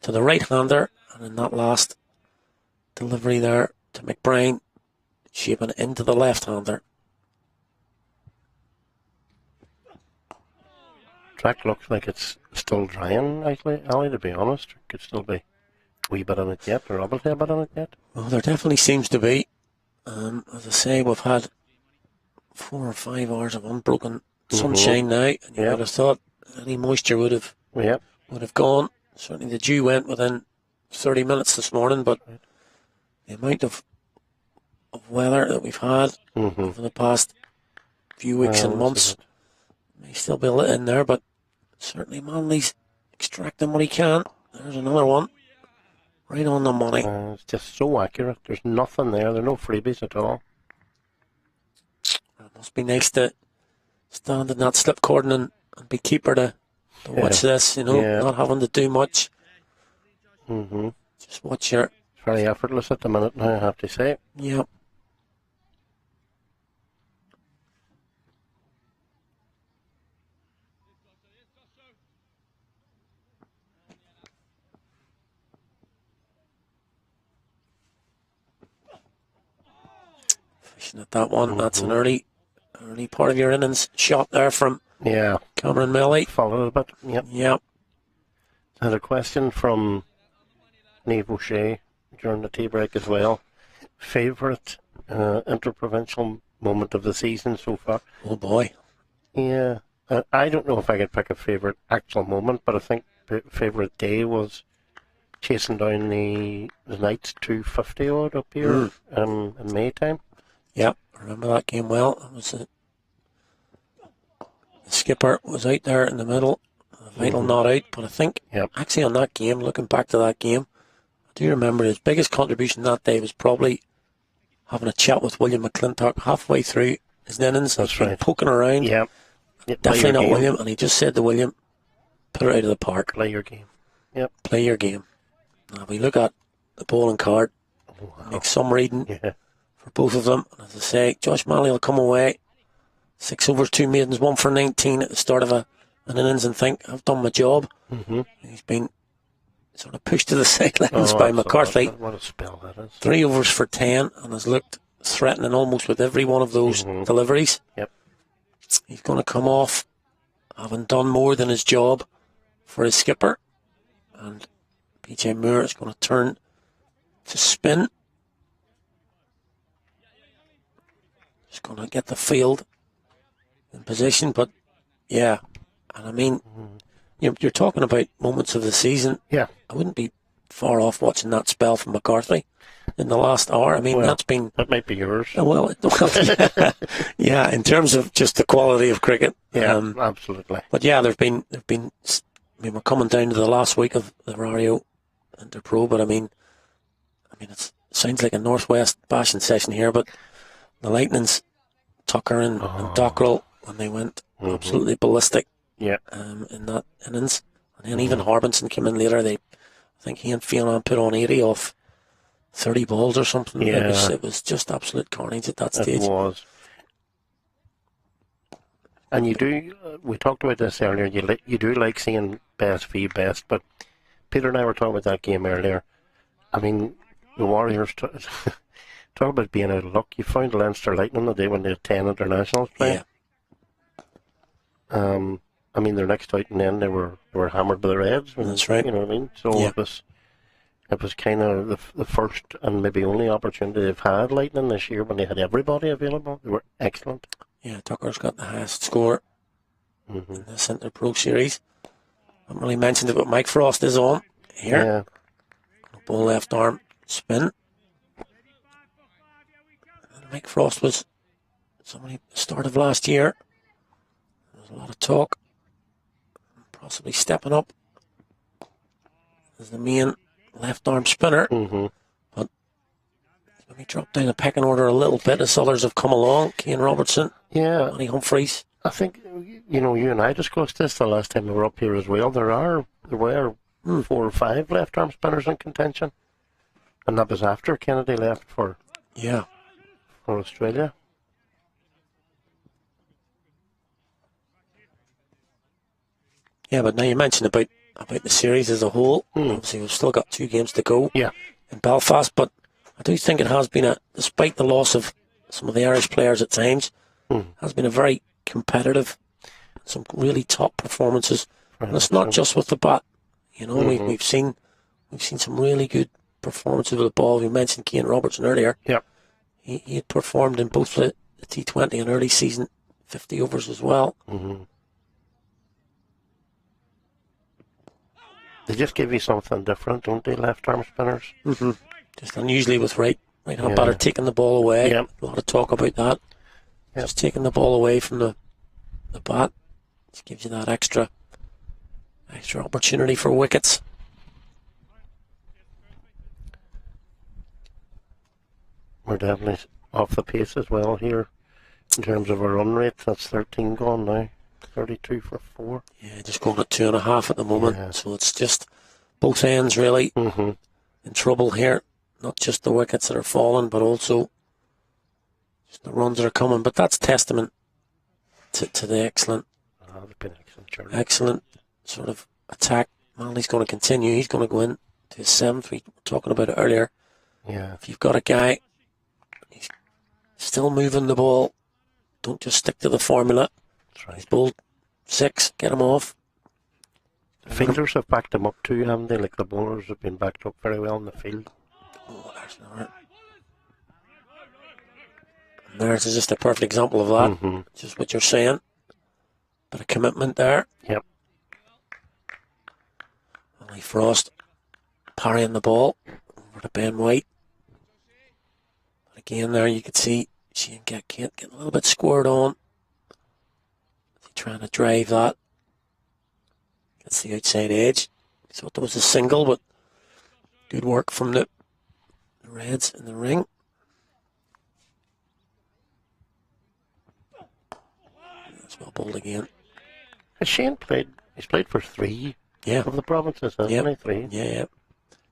to the right-hander, and in that last delivery there to McBride, shaping it into the left-hander. Track looks like it's still drying, actually, Ali, to be honest. Could still be a wee bit on it yet, or obviously a bit on it yet. Well, there definitely seems to be. As I say, we've had 4 or 5 hours of unbroken sunshine now, and you would have thought any moisture would have gone. Certainly the dew went within 30 minutes this morning, but the amount of weather that we've had over the past few weeks and months may still be lit in there, but certainly Manley's extracting what he can. There's another one. Right on the money. It's just so accurate. There's nothing there. There are no freebies at all. It must be nice to stand in that slip cordon and be keeper to watch this, not having to do much. Just watch your... It's very effortless at the minute now, I have to say. Yep. Fishing at that one. That's an early part of your innings shot there from Cameron Melly. Followed a bit. Yep. I had a question from Neve O'Shea during the tea break as well. Favourite interprovincial moment of the season so far. Oh boy. Yeah. I don't know if I could pick a favourite actual moment, but I think favourite day was chasing down the Knights 250 odd up here in May time. Yeah, I remember that game well. It was the skipper was out there in the middle, vital not out, but I think actually on that game, looking back to that game, I do remember his biggest contribution that day was probably having a chat with William McClintock halfway through his innings. That's right. Poking around. Yeah. Definitely not William, and he just said to William, put it out of the park. Play your game. Yep. Play your game. Now, if we look at the bowling card, make some reading for both of them. And as I say, Josh Malley will come away 6 overs, 2 maidens, 1 for 19 at the start of an innings and think, I've done my job. He's been sort of pushed to the sidelines by McCarthy. What a spell that is. 3 overs for 10 and has looked threatening almost with every one of those deliveries. Yep. He's going to come off having done more than his job for his skipper. And PJ Moore is going to turn to spin. Just going to get the field in position. But yeah, and I mean, you're talking about moments of the season. Yeah. I wouldn't be far off watching that spell from McCarthy in the last hour. I mean, that's been... That might be yours. Well, yeah, in terms of just the quality of cricket. Yeah, absolutely. But yeah, there've been. I mean, we're coming down to the last week of the Rario Interpro, but I mean, it sounds like a Northwest bashing session here, but the Lightnings, Tucker and Dockrell, when they went absolutely ballistic in that innings, and then even Harbinson came in later. I think he and Fionn put on 80 off 30 balls or something. Yeah. It was just absolute carnage at that stage. It was. And you do, we talked about this earlier, you do like seeing best v best, but Peter and I were talking about that game earlier. I mean, the Warriors, talk about being out of luck. You found Leinster Lightning the day when they had 10 internationals playing. Yeah. I mean, their next out and then they were hammered by the Reds. That's right. You know what I mean? So it was kind of the first and maybe only opportunity they've had, Lightning, this year when they had everybody available. They were excellent. Yeah, Tucker's got the highest score in the Centre Pro Series. I haven't really mentioned it, but Mike Frost is on here. Yeah. Ball left arm spin. And Mike Frost was somebody at the start of last year. There was a lot of talk. Possibly stepping up as the main left arm spinner. But let me drop down the pecking order a little bit as others have come along. Cian Robertson, Manny Humphreys. I think, you and I discussed this the last time we were up here as well. There were 4 or 5 left arm spinners in contention. And that was after Kennedy left for Australia. Yeah, but now you mentioned about the series as a whole. Obviously, we've still got 2 games to go in Belfast, but I do think it has been despite the loss of some of the Irish players at times, has been a very competitive, some really top performances. And it's not just with the bat. You know, we've seen some really good performances with the ball. We mentioned Cian Robertson earlier. Yeah, he had performed in both the T20 and early season 50 overs as well. They just give you something different, don't they, left-arm spinners? Just unusually with right-hand batter taking the ball away. A lot of talk about that. Just taking the ball away from the bat. Just gives you that extra opportunity for wickets. We're definitely off the pace as well here in terms of our run rate. That's 13 gone now. 32 for 4. Yeah, just going at 2.5 at the moment. So it's just both ends really in trouble here. Not just the wickets that are falling, but also just the runs that are coming. But that's testament to the excellent sort of attack. Manley's going to continue. He's going to go in to his 7th. We were talking about it earlier. Yeah. If you've got a guy, he's still moving the ball. Don't just stick to the formula. That's right. He's bowled 6, get him off. The fielders have backed him up too, haven't they? Like the bowlers have been backed up very well in the field. Oh, there's another. There's just a perfect example of that. Just what you're saying. Bit of commitment there. Yep. Ollie Frost parrying the ball over to Ben White. But again, there you can see Shane Kent getting a little bit squared on. He's trying to drive that. Gets the outside edge. Thought there was a single, but good work from the Reds in the ring. That's well bowled again. Has Shane played? He's played for 3 Yeah. of the provinces, hasn't he? 3. Yeah.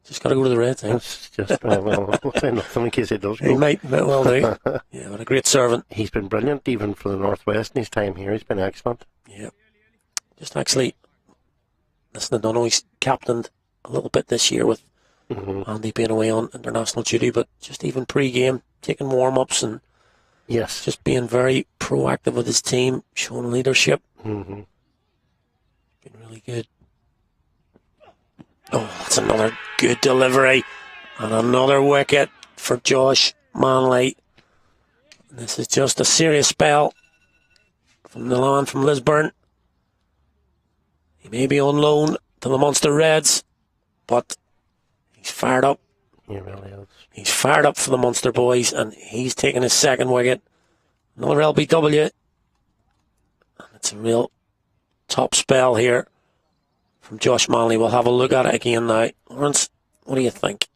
Just got to go to the Reds, I think. That's just, well, we'll say nothing in case he does He go. might well do. Yeah, what a great servant. He's been brilliant, even for the Northwest in his time here. He's been excellent. Yeah. Just actually, listen to Dunno, he's captained a little bit this year with Andy being away on international duty, but just even pre-game, taking warm-ups and Yes. just being very proactive with his team, showing leadership. Mm-hmm. Been really good. Oh, that's another good delivery. And another wicket for Josh Manley. This is just a serious spell from the man from Lisburn. He may be on loan to the Munster Reds, but he's fired up. He really is. He's fired up for the Munster boys, and he's taking his second wicket. Another LBW. And it's a real top spell here from Josh Manley. We'll have a look at it again now. Lawrence, what do you think?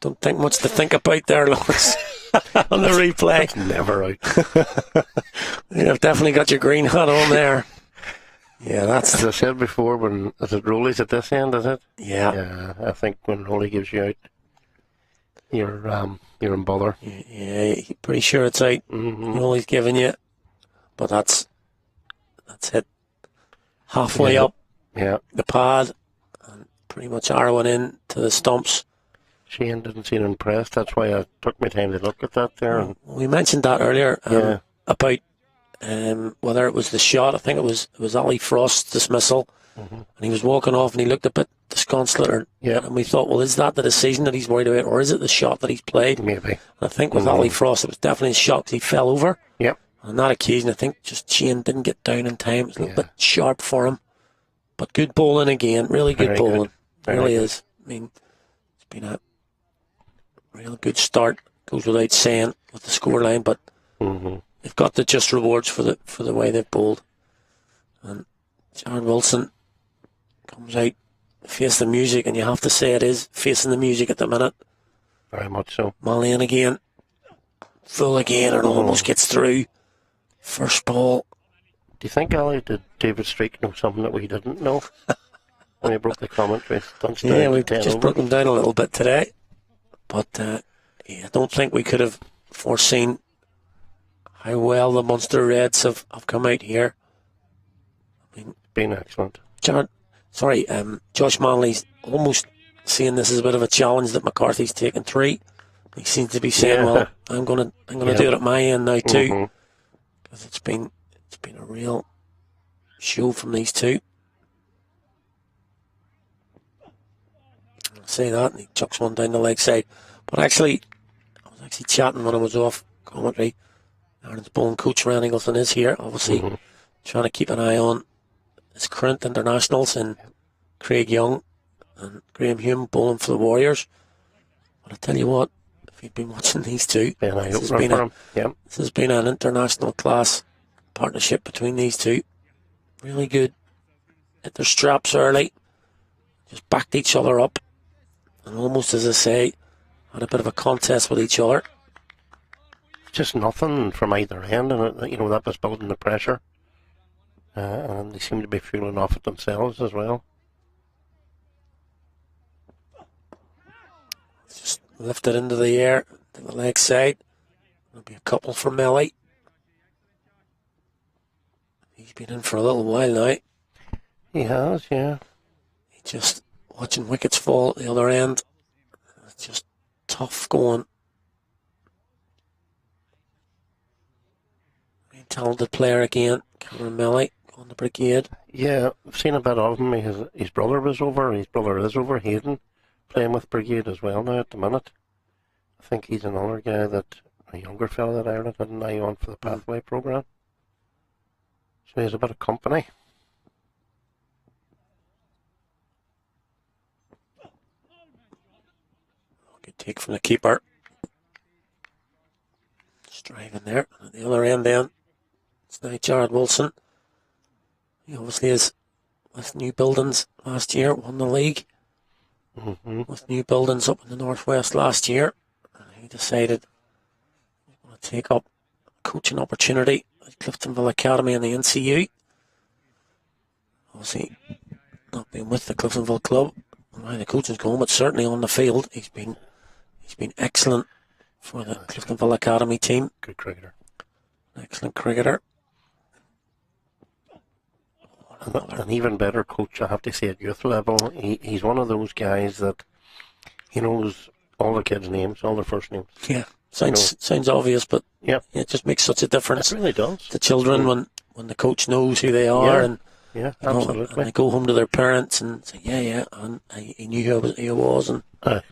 Don't think much to think about there, Lawrence. On the replay. It's never out. You've definitely got your green hat on there. Yeah, that's... As I said before, when is it Rollies at this end, is it? Yeah. Yeah, I think when Rolly gives you out, you're in bother. Yeah, you're pretty sure it's out. Rolly's giving you. But that's it. Halfway up Yeah. the pad and pretty much arrowing in to the stumps. Shane didn't seem impressed. That's why I took my time to look at that there. And We mentioned that earlier about whether it was the shot. I think it was Ollie Frost's dismissal, and he was walking off and he looked a bit disconsolate. And we thought, well, is that the decision that he's worried about, or is it the shot that he's played? maybe. And I think with Ollie Frost, it was definitely a shot 'cause he fell over. Yep. On that occasion, I think just Shane didn't get down in time. It was a little bit sharp for him, but good bowling again. Really good Very bowling. good. Very Really good. is. I mean, it's been a real good start. Goes without saying with the scoreline, but they've got the just rewards for the way they've bowled. And Jared Wilson comes out, face the music, and you have to say it is facing the music at the minute. Very much so. Malian again, full again, and almost gets through. First ball. Do you think, Ali, did David Streak know something that we didn't know? When he broke the commentary. Yeah, we've just broken them down a little bit today. But I don't think we could have foreseen how well the Munster Reds have come out here. I mean, been excellent. Josh Manley's almost seeing this as a bit of a challenge that McCarthy's taken 3. He seems to be saying, "Well, I'm gonna do it at my end now too," because it's been a real show from these two. I'll say that, and he chucks one down the leg side. But actually, I was actually chatting when I was off commentary. Ireland's bowling coach Ryan Ingleton is here, obviously trying to keep an eye on his current internationals and Craig Young and Graham Hume bowling for the Warriors. But I tell you what, if you've been watching these two, this has been an international class partnership between these two. Really good. Hit their straps early, just backed each other up, and almost, as I say, had a bit of a contest with each other. Just nothing from either end, and that was building the pressure. And they seem to be feeling off it themselves as well. Just lifted into the air to the leg side. There'll be a couple for Melly. He's been in for a little while now. He has, yeah. He just watching wickets fall at the other end. It's just tough going. Talented player again, Cameron Melly on the brigade. Yeah, I've seen a bit of him. His brother was over. His brother is over, Hayden, playing with Brigade as well now at the minute. I think he's another guy that a younger fella that Ireland had an eye on for the Pathway programme. So he has a bit of company. Good take from the keeper. Striving there. At the other end then, it's now Jared Wilson. He obviously is with New Buildings last year, won the league. With New Buildings up in the Northwest last year. And he decided he was going to take up a coaching opportunity at Cliftonville Academy in the NCU. Obviously, not been with the Cliftonville club. Why the coaching's going, but certainly on the field, he's been excellent for the Cliftonville Academy team. Good cricketer. Excellent cricketer. An even better coach, I have to say, at youth level. He's one of those guys that he knows all the kids' names, all their first names. Yeah, sounds obvious, but yeah, it just makes such a difference. It really does. To children when the coach knows who they are, and absolutely. And they go home to their parents and say, and he knew who he was, and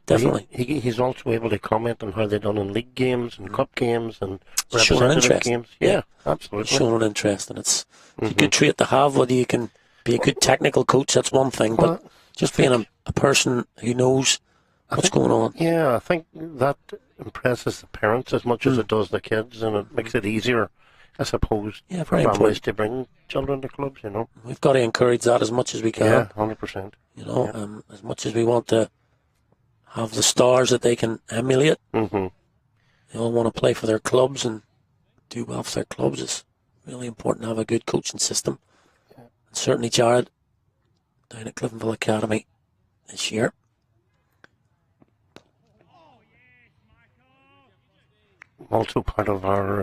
definitely. He's also able to comment on how they done in league games and cup games and showing representative interest. games. Yeah, absolutely. Showing an interest, and it's a good trait to have. Whether you can be a good technical coach, that's one thing, but just being a person who knows what's going on. Yeah, I think that impresses the parents as much as it does the kids, and it makes it easier, I suppose, for families to bring children to clubs, you know. We've got to encourage that as much as we can. Yeah, 100%. You know, as much as we want to have the stars that they can emulate, they all want to play for their clubs and do well for their clubs. It's really important to have a good coaching system. And certainly Jared, down at Cliftonville Academy this year. Also part of our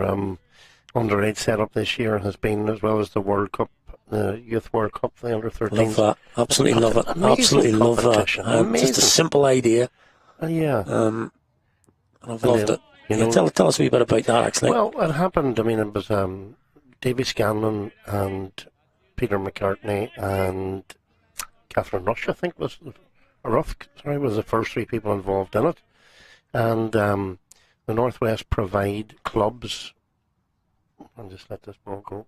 underage setup this year has been, as well as the World Cup, the Youth World Cup, the under-13s. Love that. Absolutely love it. Absolutely love that. Just a simple idea. And I've loved it. You know, tell us a wee bit about that, actually. Well, it happened, I mean, it was Davy Scanlon and Peter McCartney and Catherine Rush, I think, was the first three people involved in it. And the Northwest provide clubs. I'll just let this ball go.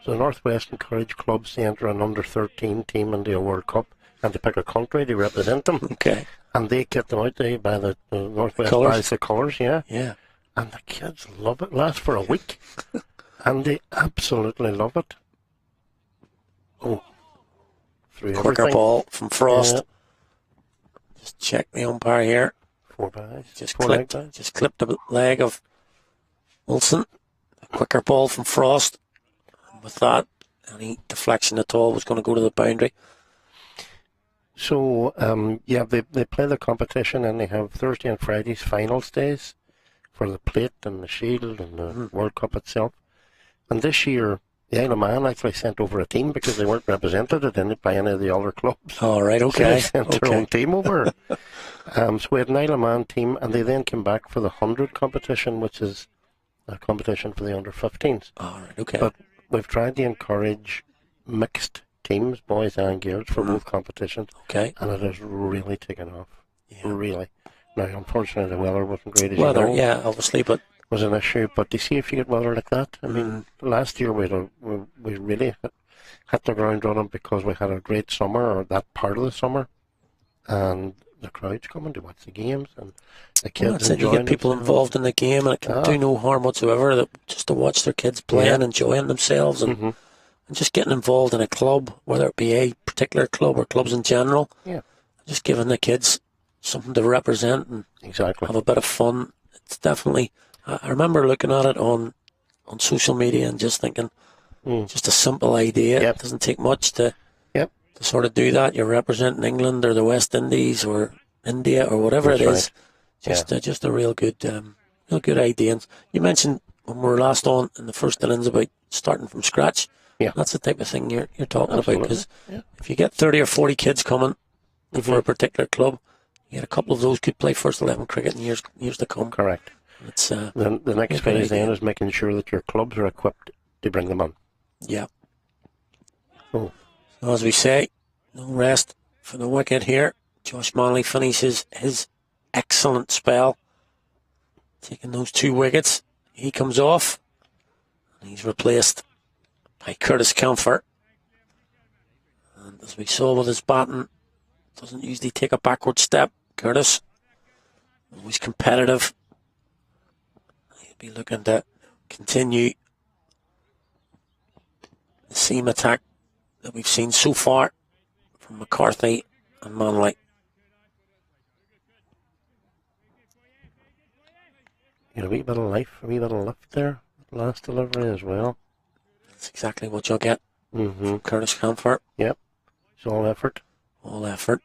So the Northwest encourage clubs to enter an under-13 team into a World Cup and to pick a country to represent them. Okay. And they get them out there by the Northwest buys the colours, yeah. And the kids love it. Lasts for a week. And they absolutely love it. Oh. Quicker ball from Frost. Yeah. Just check the umpire here. 4 byes. Just clipped the leg of Wilson. A quicker ball from Frost. And with that, any deflection at all was going to go to the boundary. So, they play the competition, and they have Thursday and Friday's finals days for the plate and the shield and the World Cup itself. And this year, the Isle of Man actually sent over a team because they weren't represented by any of the other clubs. All right, okay. So they sent their own team over. So we had an Isle of Man team, and they then came back for the 100 competition, which is a competition for the under-15s. All right, okay. But we've tried to encourage mixed teams, boys and girls, for both competitions. Okay. And it has really taken off. Yeah. Really. Now, unfortunately, the weather wasn't great, as you know. Yeah, obviously, but was an issue. But to see if you get weather like that, I mean, last year we really hit the ground running because we had a great summer, or that part of the summer, and the crowds coming to watch the games, and the kids enjoying. You get people involved in the game, and it can do no harm whatsoever. Just to watch their kids play and enjoying themselves, and just getting involved in a club, whether it be a particular club or clubs in general. Yeah. Just giving the kids something to represent and have a bit of fun. It's definitely. I remember looking at it on social media and just thinking, just a simple idea. It doesn't take much to sort of do that. You're representing England or the West Indies or India or whatever it is. Just a real good idea. And you mentioned when we were last on in the first innings about starting from scratch. Yeah. That's the type of thing you're talking about, because if you get 30 or 40 kids coming for a particular club, you get a couple of those could play first 11 cricket in years to come. Correct. It's the next phase then is making sure that your clubs are equipped to bring them on. Yeah. So as we say, no rest for the wicket here. Josh Manley finishes his excellent spell, taking those 2 wickets. He comes off, and he's replaced by Curtis Camphor. And as we saw with his batting, doesn't usually take a backward step. Curtis, always competitive. He'll be looking to continue the seam attack that we've seen so far from McCarthy and Manley. You know, a wee bit of life, a wee bit of lift there. Last delivery as well. That's exactly what you'll get Mm-hmm. from Curtis Camphor. Yep. It's all effort. All effort.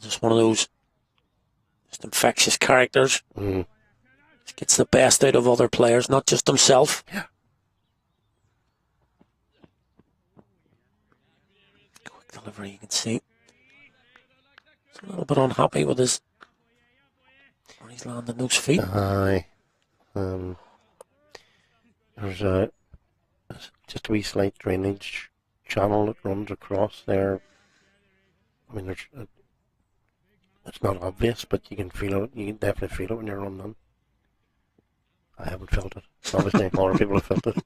Just one of those just infectious characters. Mm. Just gets the best out of other players, not just himself. Yeah. Quick delivery, you can see. He's a little bit unhappy with his where he's landing those feet. Aye. There's just a wee slight drainage channel that runs across there. I mean, it's not obvious, but you can feel it. You can definitely feel it when you're running. I haven't felt it. Obviously, more people have felt it.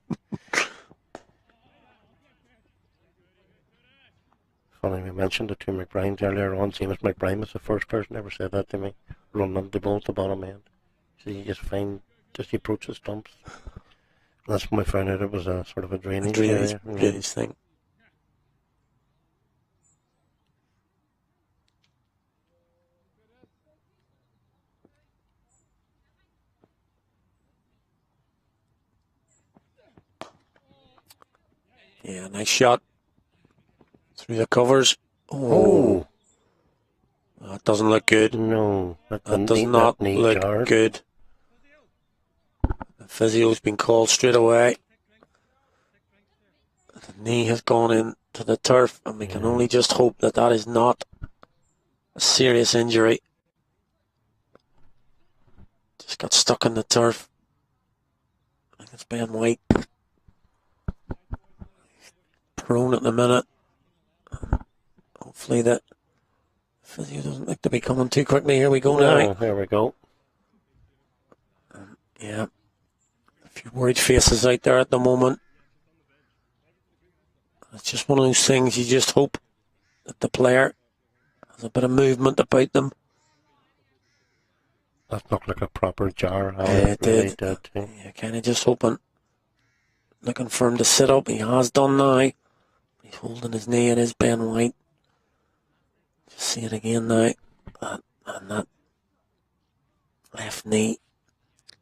Funny, we mentioned the 2 McBrides earlier on. Seamus McBride was the first person ever said that to me. Running the ball at the bottom end. So you just approach the stumps. And that's when we found out it was a sort of a drainage area. Drainage thing. Yeah, nice shot. Through the covers. Oh. That doesn't look good. No. That does not look jarred. good. The physio's been called straight away. The knee has gone into the turf, and we can only just hope that that is not a serious injury. Just got stuck in the turf. I think it's Ben White. Prone at the minute. Hopefully that physio doesn't look to be coming too quickly. Here we go now. There we go. Yeah. A few worried faces out there at the moment. It's just one of those things you just hope that the player has a bit of movement about them. That looked like a proper jar. It really did. Too. Yeah, kind of just hoping, looking for him to sit up. He has done now. He's holding his knee. It is Ben White. Just see it again now. And that left knee.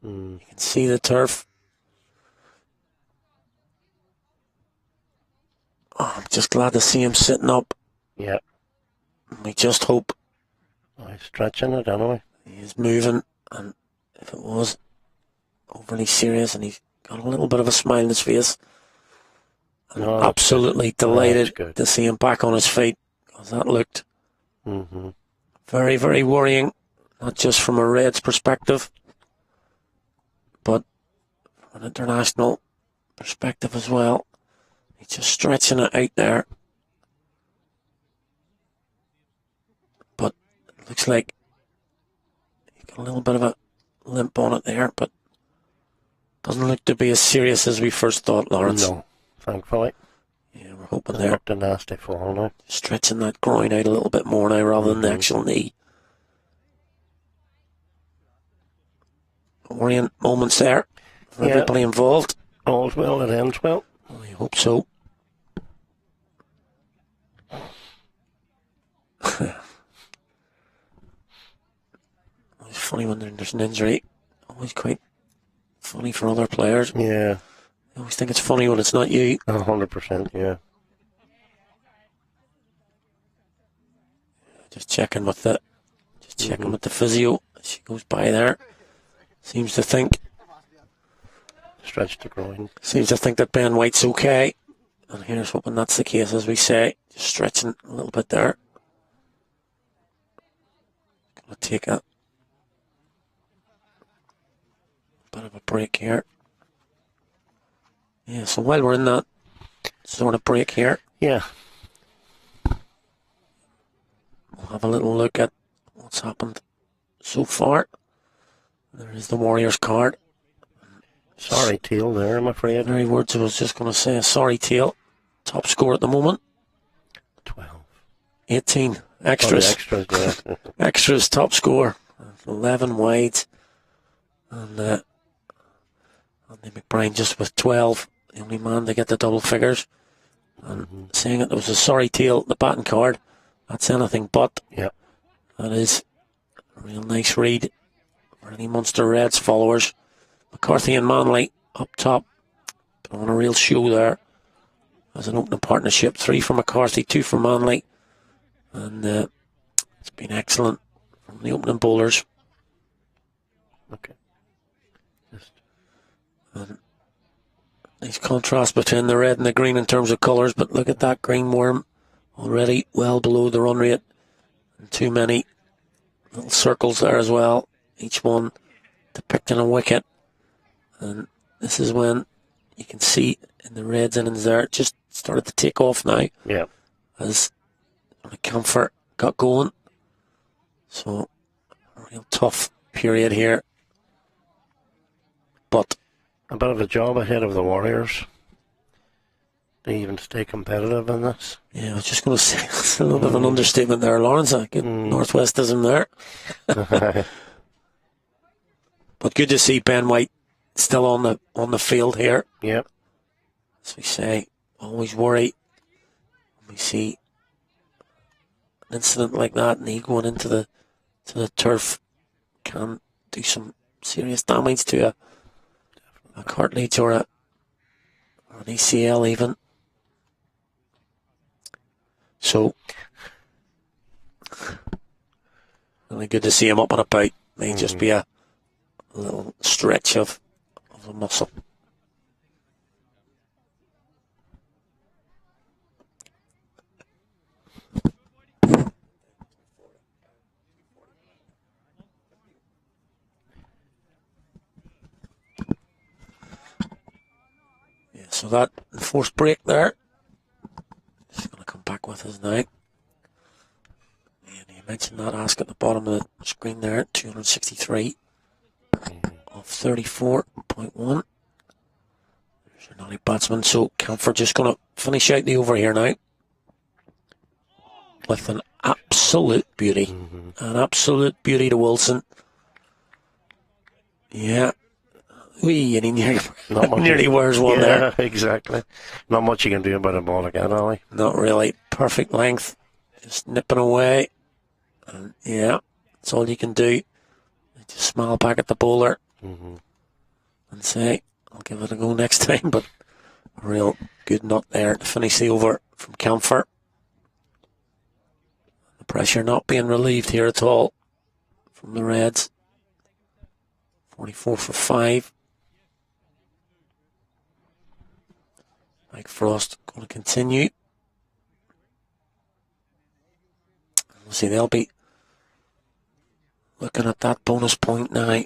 You can see the turf. Oh, I'm just glad to see him sitting up. Yeah. We just hope He's stretching it anyway. he is moving. And if it was overly serious, and he's got a little bit of a smile on his face, I'm absolutely delighted to see him back on his feet, because that looked very, very worrying, not just from a Reds perspective, but from an international perspective as well. He's just stretching it out there. But it looks like he's got a little bit of a limp on it there, but doesn't look to be as serious as we first thought, Lawrence. No, thankfully. Yeah, we're hoping It there. looked a nasty fall now. Stretching that groin out a little bit more now rather than the actual knee. Worrying moments there for everybody involved. All's well that ends well. I hope so. It's funny when there's an injury. Always quite funny for other players. Yeah. I always think it's funny when it's not you. 100%, yeah. Just checking with the physio. She goes by there. Seems to think Stretch the groin. that Ben White's okay. And here's hoping that's the case, as we say. Just stretching a little bit there. Gonna take a bit of a break here. Yeah, so while we're in that sort of break here, Yeah. We'll have a little look at what's happened so far. There is the Warriors card. Sorry, Teal there, I'm afraid. Very words I was just going to say. Sorry, Teal. Top score at the moment. 12. 18. Extras. Extras, yeah. Extras, top score. 11 wides. And Andy McBride just with 12. The only man to get the double figures. And saying that there was a sorry Teal, the batting card. That's anything but. Yep. That is a real nice read for any Munster Reds followers. McCarthy and Manley up top. Put on a real show there as an opening partnership. 3 for McCarthy, 2 for Manley. And it's been excellent from the opening bowlers. Okay. Just And nice contrast between the red and the green in terms of colours, but look at that green worm already well below the run rate. And too many little circles there as well, each one depicting a wicket. And this is when you can see in the Reds innings there, it just started to take off now. Yeah. As the comfort got going. So, a real tough period here. But a bit of a job ahead of the Warriors. They even stay competitive in this. yeah, I was just going to say, it's a little bit of an understatement there, Lawrence. A good Northwestism there. But good to see Ben White still on the field here. Yep. As we say, always worry when we see an incident like that, and he going into the turf can do some serious damage to a cartilage or an ACL even. So really good to see him up and about. May just be a little stretch of the muscle. Yeah, so that enforced break there. Just going to come back with us now. And you mentioned that ask at the bottom of the screen there, 263 of 34.1. There's your naughty batsman. So Camphor just going to finish out the over here now with an absolute beauty. An absolute beauty to Wilson. Yeah. Wee, and he nearly wears one there. Exactly. Not much you can do about a ball again, Ali. Not really. Perfect length. Just nipping away. And yeah, that's all you can do. Just smile back at the bowler and say, I'll give it a go next time. But a real good nut there to finish the over from Camphor. The pressure not being relieved here at all from the Reds. 44 for 5. Mike Frost going to continue. We'll see, they'll be looking at that bonus point now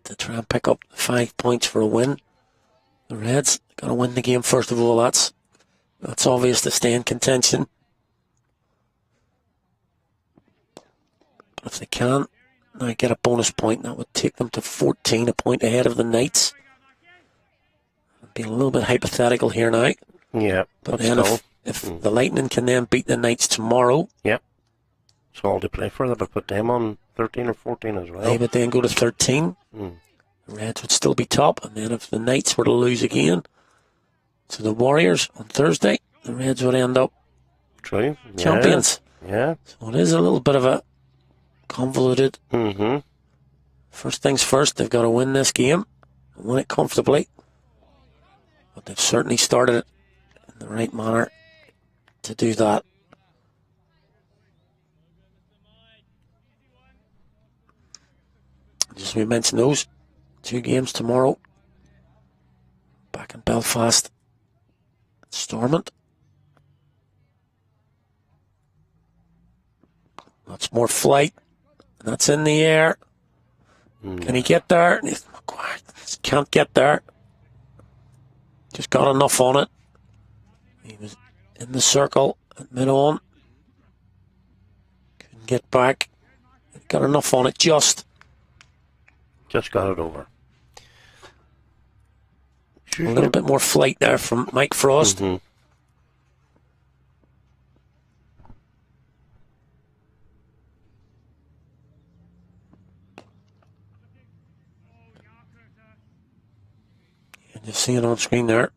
to try and pick up 5 points for a win. The Reds got to win the game first of all. That's obvious to stay in contention. But if they can now get a bonus point, that would take them to 14, a point ahead of the Knights. Being a little bit hypothetical here now. Yeah. But then if the Lightning can then beat the Knights tomorrow. Yep. It's all to play for. That would put them on 13 or 14 as well. They would then go to 13. The Reds would still be top. And then if the Knights were to lose again to the Warriors on Thursday, the Reds would end up champions. Yeah. So it is a little bit of a convoluted. First things first, they've got to win this game and win it comfortably. But they've certainly started it in the right manner to do that. Just we mentioned those 2 games tomorrow. Back in Belfast. Stormont. Lots more flight. And that's in the air. Can he get there? Can't get there. Just got enough on it. He was in the circle at mid-on. Couldn't get back. Got enough on it just. Just got it over. A little bit more flight there from Mike Frost. Mm-hmm. Just see it on screen there.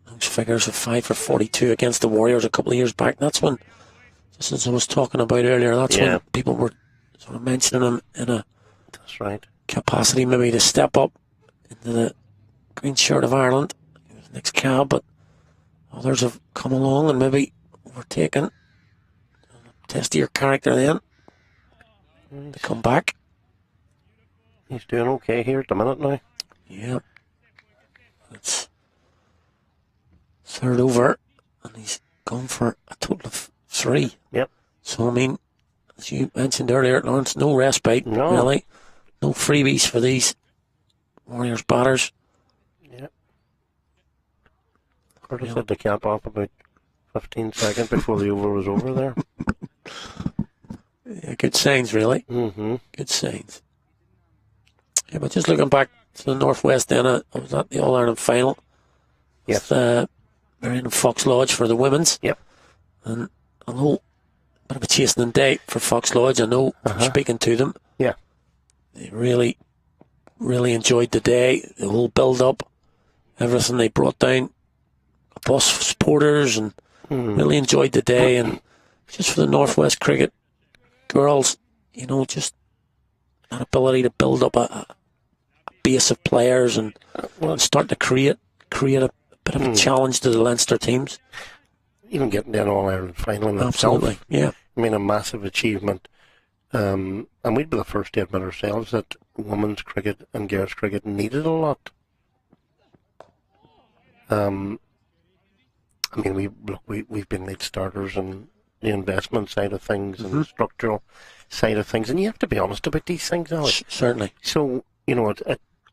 Those figures of 5 for 42 against the Warriors a couple of years back. That's when, just as I was talking about earlier, that's when people were sort of mentioning him in a That's right. capacity maybe to step up into the green shirt of Ireland. He was next cab, but others have come along and maybe overtaken. Test your character then to come back. He's doing okay here at the minute now. Yeah. It's third over, and he's gone for a total of 3. Yep. So, I mean, as you mentioned earlier, Lawrence, no respite, really. No freebies for these Warriors batters. Yep. Curtis had to cap off about 15 seconds before the over was over there. Yeah, good signs, really. Mm-hmm. Good signs. Yeah, but just looking back to the Northwest then, I was at the All-Ireland final. Yes. With Marion and Fox Lodge for the women's. Yep. And I know a bit of a chastening day for Fox Lodge. I know from speaking to them. Yeah. They really, really enjoyed the day, the whole build-up, everything they brought down, a bus of supporters, and really enjoyed the day. And just for the Northwest cricket girls, you know, just that ability to build up a base of players and start to create a bit of a challenge to the Leinster teams. Even getting to an All-Ireland final in Absolutely, itself. yeah. I mean, a massive achievement. And we'd be the first to admit ourselves that women's cricket and girls' cricket needed a lot. I mean, we've been late starters and the investment side of things and the structural side of things, and you have to be honest about these things, Alex. Certainly. So, you know,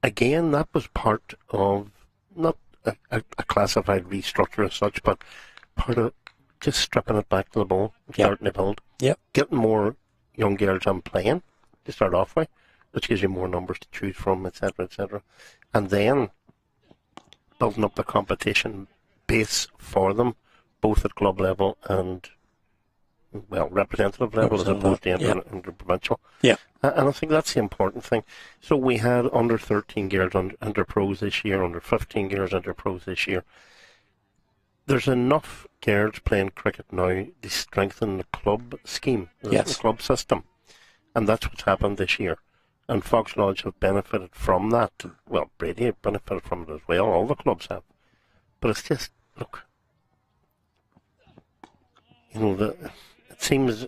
again, that was part of not a classified restructure as such, but part of just stripping it back to the ball and starting to build. Yep. Getting more young girls on playing to start off with, which gives you more numbers to choose from, etc., etc. And then building up the competition base for them, both at club level and, well, representative level as opposed to inter-provincial. Yeah. And I think that's the important thing. So we had under 13 girls under pros this year, under 15 girls under pros this year. There's enough girls playing cricket now to strengthen the club scheme, the club system. And that's what's happened this year. And Fox Lodge have benefited from that. Well, Brady have benefited from it as well. All the clubs have. But it's just, look, you know, it seems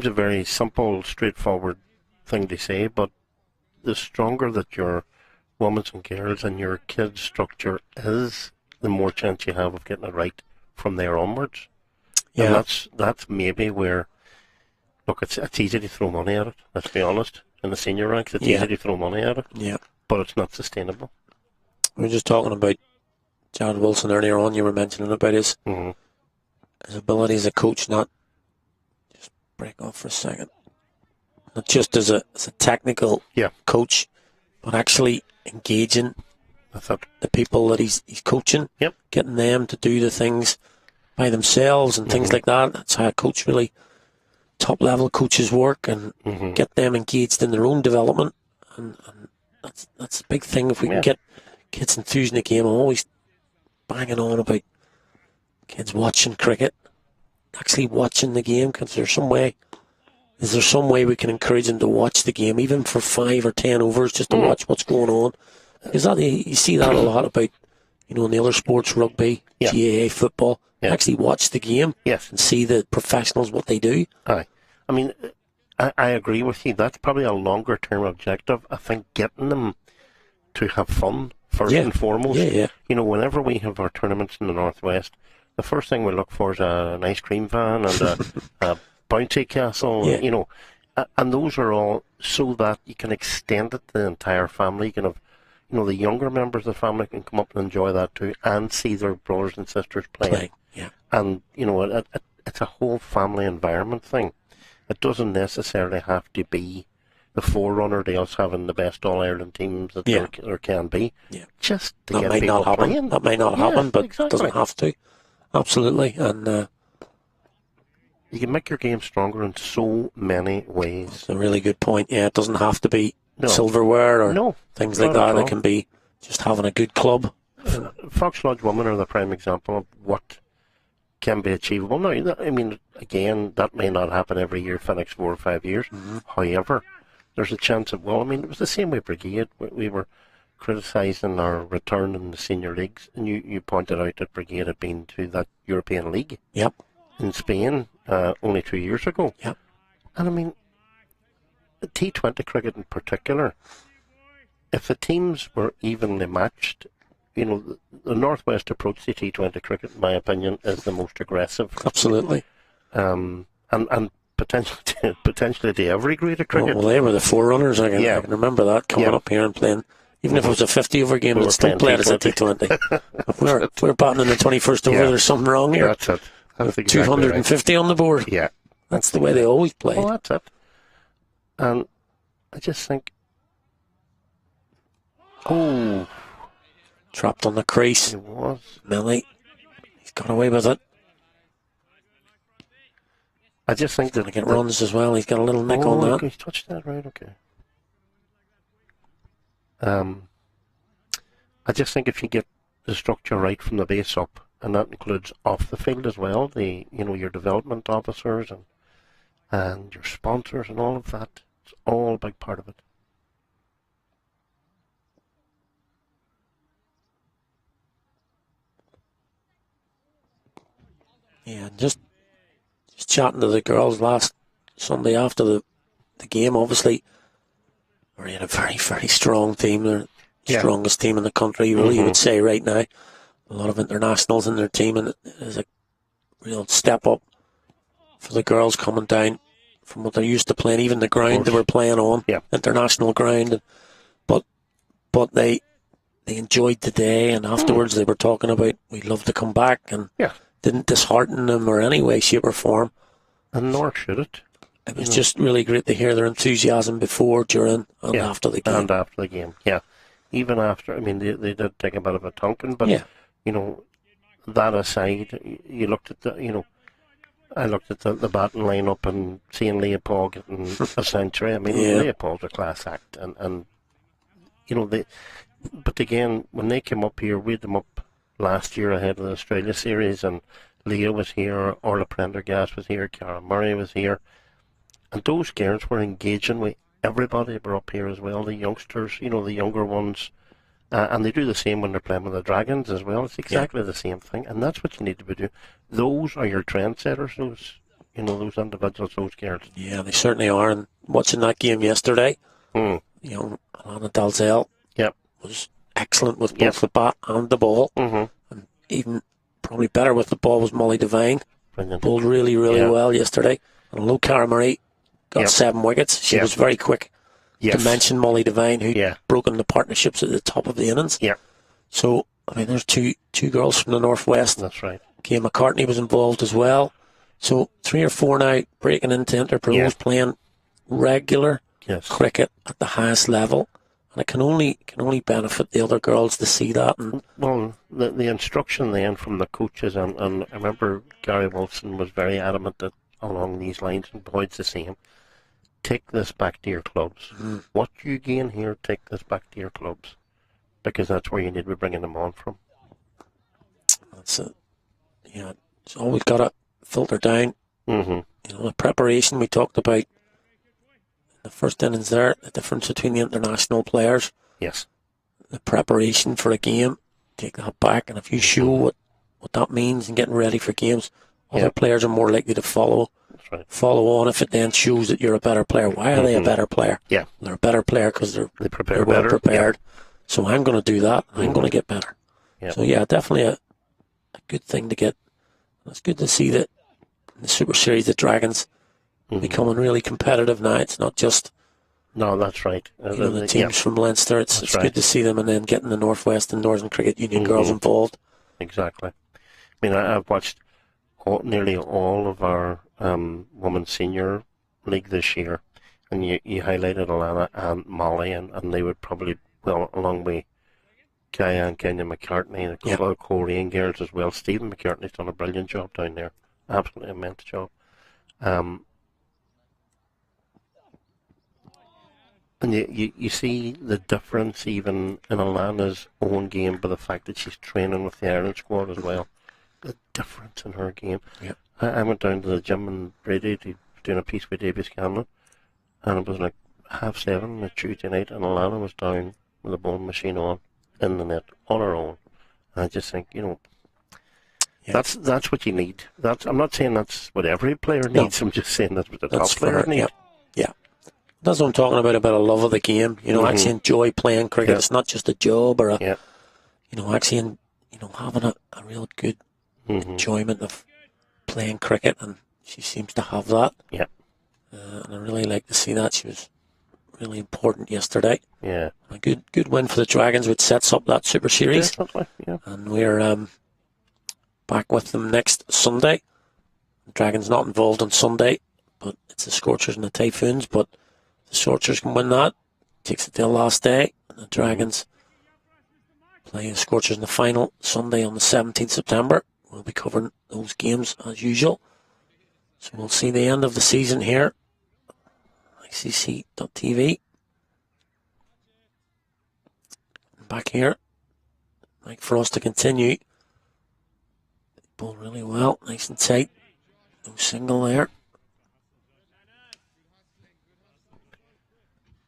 a very simple, straightforward thing to say, but the stronger that your women's and girls and your kids' structure is, the more chance you have of getting it right from there onwards. Yeah. And that's maybe where, look, it's easy to throw money at it, let's be honest. In the senior ranks, it's easy to throw money at it. Yeah. But it's not sustainable. We were just talking about Jared Wilson earlier on. You were mentioning about his ability as a coach, not just break off for a second. Not just as a technical coach, but actually engaging the people that he's coaching, getting them to do the things by themselves and things like that. That's how a coach really, top level coaches work, and get them engaged in their own development. And that's a big thing. If we can get kids enthused in the game, I'm always banging on about kids watching cricket, actually watching the game, because is there some way we can encourage them to watch the game, even for 5 or 10 overs, just to watch what's going on? Because you see that a lot about, you know, in the other sports, rugby, GAA, football. Actually watch the game and see the professionals, what they do. Aye. I mean, I agree with you. That's probably a longer term objective. I think getting them to have fun first and foremost. You know, whenever we have our tournaments in the Northwest, the first thing we look for is an ice cream van and a bouncy castle, you know, and those are all so that you can extend it to the entire family. You can have the younger members of the family can come up and enjoy that too, and see their brothers and sisters playing. Yeah. And it's a whole family environment thing. It doesn't necessarily have to be the forerunner to us having the best All-Ireland teams that there can be. Yeah. Just to That get might people not happen. playing. That might not happen, but exactly. it doesn't have to. Absolutely. And you can make your game stronger in so many ways. it's a really good point. Yeah, it doesn't have to be No. silverware or things like not at that. all. It can be just having a good club. Fox Lodge women are the prime example of what can be achievable. Now, again, that may not happen every year for the next 4 or 5 years. However, there's a chance of, it was the same with Brigade. We were criticising our return in the senior leagues, and you pointed out that Brigade had been to that European League Yep. in Spain only 2 years ago. Yep. And the T20 cricket in particular, if the teams were evenly matched, the Northwest approach to T20 cricket, in my opinion, is the most aggressive. Absolutely. And potentially to every grade of cricket. Well, they were the forerunners. I can remember that coming up here and playing. Even if it was a 50 over game, they'd still play it as a T20. If we're batting in the 21st over, there's something wrong here. That's it. That's exactly 250 on the board. Yeah. That's the way they always play. Well, that's it. And I just think, Trapped on the crease. it was. Millie. He's got away with it. I just think Going to get runs as well. He's got a little nick on that. He's touched that, right? Okay. I just think if you get the structure right from the base up, and that includes off the field as well, your development officers and your sponsors and all of that, it's all a big part of it. Yeah, just chatting to the girls last Sunday after the game, obviously, we had a very, very strong team. They're the strongest team in the country, really, you would say right now. A lot of internationals in their team, and it is a real step up for the girls coming down from what they're used to playing, even the ground they were playing on, international ground. But they enjoyed the day, and afterwards they were talking about we'd love to come back, and didn't dishearten them or any way, shape or form. And nor should it. It was just really great to hear their enthusiasm before, during, and after the game. And after the game, Even after, they did take a bit of a tonking, but, that aside, you looked at I looked at the batting lineup and seeing Leopold getting a century. Leopold's a class act, and but again, when they came up here, we had them up last year ahead of the Australia series, and Leo was here, Orla Prendergast was here, Cara Murray was here, and those girls were engaging with everybody. Were up here as well, the youngsters, the younger ones, and they do the same when they're playing with the Dragons as well. It's exactly the same thing, and that's what you need to be doing. Those are your trendsetters, those individuals, those girls. Yeah, they certainly are. And watching that game yesterday, Alana Dalzell was excellent with both the bat and the ball. And even probably better with the ball was Molly Devine. Brilliant. Bowled really, really well yesterday. And although Cara Murray got 7 wickets, she was very quick to mention Molly Devine, who broken the partnerships at the top of the innings. So, there's two girls from the Northwest. That's right. Kay McCartney was involved as well. So 3 or 4 now breaking into Interpros, playing regular cricket at the highest level. And it can only benefit the other girls to see that. And well, the instruction then from the coaches, and I remember Gary Wilson was very adamant that along these lines, and Boyd's the same. Take this back to your clubs. What you gain here, take this back to your clubs, because that's where you need to be bringing them on from. That's it. Yeah, it's always got to filter down. The preparation we talked about in the first innings there, the difference between the international players. Yes. The preparation for a game, take that back, and if you show what that means in getting ready for games, other players are more likely to follow. That's right. Follow on if it then shows that you're a better player. Why are they a better player? Yeah. They're a better player because they're prepare well better. prepared. So I'm going to do that. I'm going to get better. So definitely a good thing to get. It's good to see that in the Super Series, the Dragons becoming really competitive now. It's not just No, that's right. The teams from Leinster, it's right. good to see them, and then getting the Northwest and Northern Cricket Union girls involved. Exactly. I mean, I've watched nearly all of our women's senior league this year, and you highlighted Alana and Molly, and they would probably, well, along with Kaya and Kenya McCartney, and a couple of Korean girls as well. Stephen McCartney's done a brilliant job down there. Absolutely immense job. And you see the difference even in Alana's own game by the fact that she's training with the Ireland squad as well. The difference in her game. Yeah. I went down to the gym in Brady to doing a piece with Davy Scanlon, and it was like 7:30 on a Tuesday night, and Alana was down with the bowling machine on in the net on her own. And I just think, that's what you need. I'm not saying that's what every player needs. I'm just saying that's what the top players need. Yeah. That's what I'm talking about a love of the game. Actually enjoy playing cricket. Yeah. It's not just a job or actually, having a real good enjoyment of playing cricket, and she seems to have that. Yeah. And I really like to see that. She was really important yesterday. Yeah. A good win for the Dragons, which sets up that Super Series. Definitely, yeah. And we're back with them next Sunday. The Dragons not involved on Sunday, but it's the Scorchers and the Typhoons, but the Scorchers can win that. Takes it to the last day, and the Dragons play the Scorchers in the final Sunday on the 17th September. We'll be covering those games as usual. So we'll see the end of the season here. ICC.TV. Back here. Like for us to continue. Ball really well, nice and tight. No single there.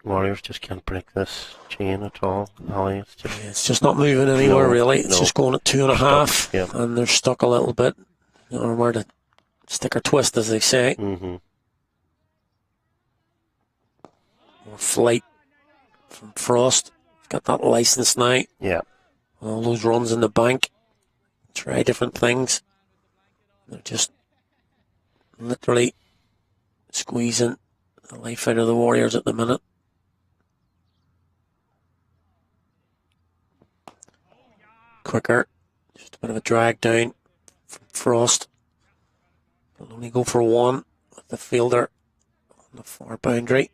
Warriors just can't break this chain at all. Ali, it's just not moving anywhere, really. It's just going at 2.5, yeah. And they're stuck a little bit. Or where to stick or twist, as they say. Mm-hmm. More flight from Frost. He's got that license now. Yeah. All those runs in the bank. Try different things. They're just literally squeezing the life out of the Warriors at the minute. Quicker. Just a bit of a drag down from Frost. He'll only go for one with the fielder on the far boundary.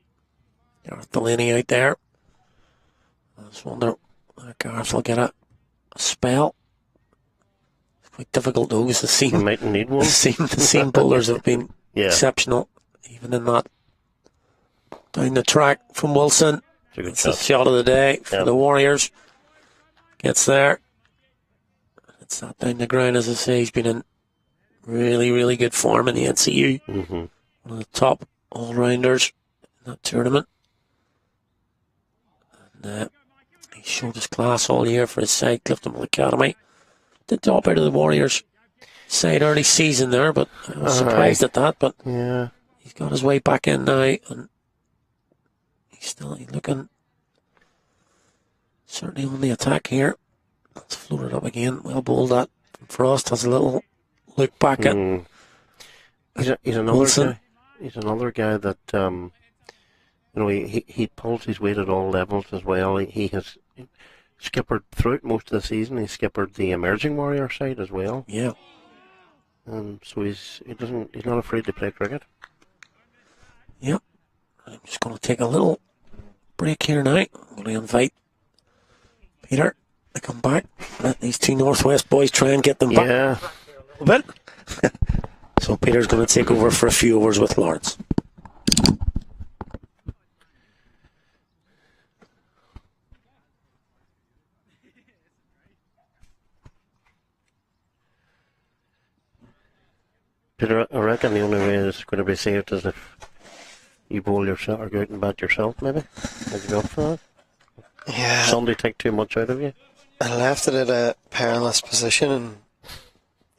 Gareth Delaney out there. I just wonder if Gareth will get a spell. It's quite difficult though, because the seam bowlers have been exceptional, even in that down the track from Wilson. It's the shot of the day for the Warriors. Gets there. It's not down the ground, as I say. He's been in really, really good form in the NCU. Mm-hmm. One of the top all-rounders in that tournament. And he showed his class all year for his side, Clifton Academy. Did top out of the Warriors side early season there, but I was surprised at that. But he's got his way back in now, and he's looking certainly on the attack here. Let's float it up again. Well bowled that. Frost has a little look back at. He's another guy. He's another guy that he pulls his weight at all levels as well. He has skippered throughout most of the season. He skippered the emerging Warrior side as well. Yeah. So he's not afraid to play cricket. Yep. I'm just going to take a little break here now. I'm going to invite Peter to come back. Let these two Northwest boys try and get them back a bit. So Peter's going to take over for a few overs with Lawrence. Peter, I reckon the only way it's going to be saved is if you bowl yourself or go out and bat yourself, maybe. Would you go up for that? Yeah. Somebody take too much out of you? I left it at a perilous position, and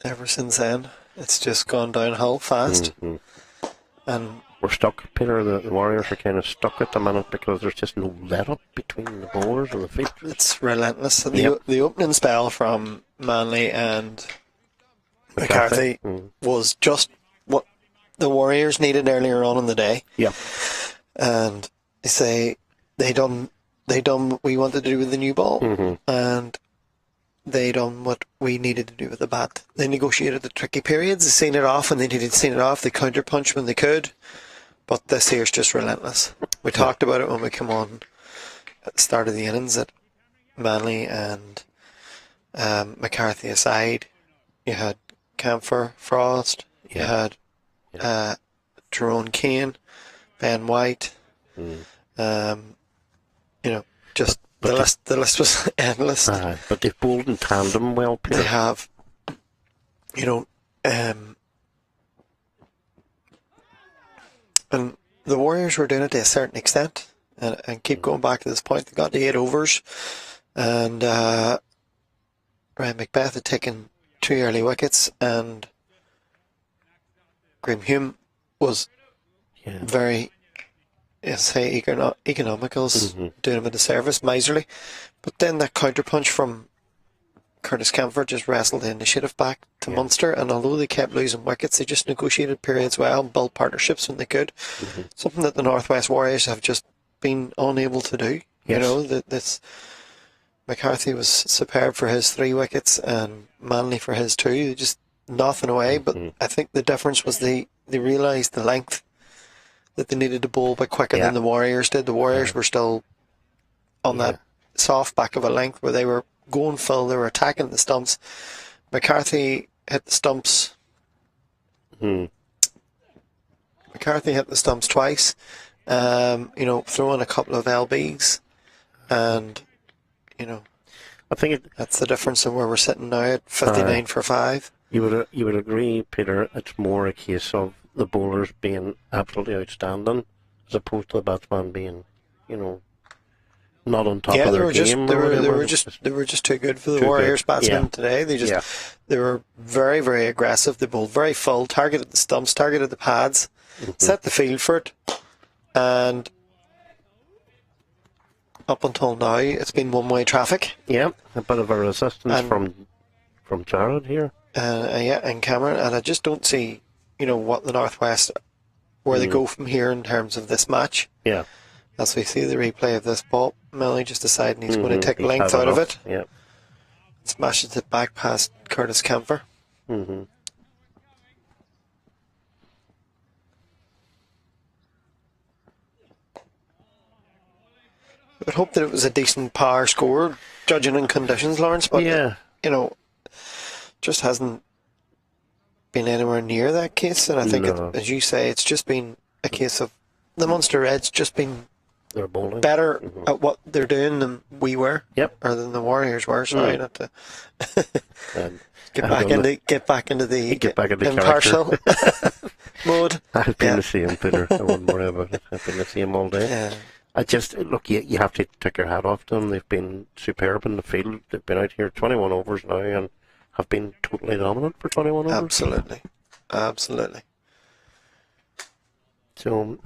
ever since then, it's just gone downhill fast. Mm-hmm. And we're stuck, Peter. The Warriors are kind of stuck at the minute because there's just no let-up between the bowlers and the fielders. It's relentless. And the opening spell from Manley and McCarthy was just what the Warriors needed earlier on in the day. Yeah. And they say they done what we wanted to do with the new ball, and they done what we needed to do with the bat. They negotiated the tricky periods. They seen it off when they needed to seen it off. They counter punch when they could. But this year's just relentless. We talked about it when we came on at the start of the innings that Manley and McCarthy aside, you had Camphor, Frost, you had Tyrone Kane, Ben White, just the list was endless. But they've bowled in tandem well, Peter. They have, and the Warriors were doing it to a certain extent, and keep going back to this point. They got to 8 overs, and Ryan Macbeth had taken 2 early wickets, and Graham Hume was very, economical, doing him a disservice, miserly. But then that counter punch from Curtis Camphor just wrestled the initiative back to Munster, and although they kept losing wickets, they just negotiated periods well and built partnerships when they could. Something that the Northwest Warriors have just been unable to do. This McCarthy was superb for his 3 wickets and Manley for his 2. Just nothing away. But I think the difference was they realised the length that they needed to bowl a bit quicker than the Warriors did. The Warriors were still on that soft back of a length where they were going full, they were attacking the stumps. McCarthy hit the stumps. McCarthy hit the stumps twice. Throwing a couple of LBs, and I think that's the difference in where we're sitting now at 59 for 5. You would agree, Peter. It's more a case of the bowlers being absolutely outstanding, as opposed to the batsman being, not on top of their game. They were just too good for the Warriors batsmen today. They were very, very aggressive. They bowled very full, targeted the stumps, targeted the pads, set the field for it, and up until now it's been one-way traffic. Yeah, a bit of a resistance from Jared here. And Cameron, and I just don't see, what the Northwest, where they go from here in terms of this match. Yeah. As we see the replay of this ball, Millie just deciding he's going to take length out of it. Yeah. Smashes it back past Curtis Camphor. I would hope that it was a decent power score, judging in conditions, Lawrence, but just hasn't been anywhere near that case. And I think, as you say, it's just been a case of the Munster Reds just been better at what they're doing than we were, or than the Warriors were. Sorry, not to get back into the impartial mode. I've been the same, Peter. I wouldn't worry about it. I've been the same all day. Yeah. I just look. You have to take your hat off to them. They've been superb in the field. They've been out here 21 overs now and have been totally dominant for 21 overs. Absolutely. So,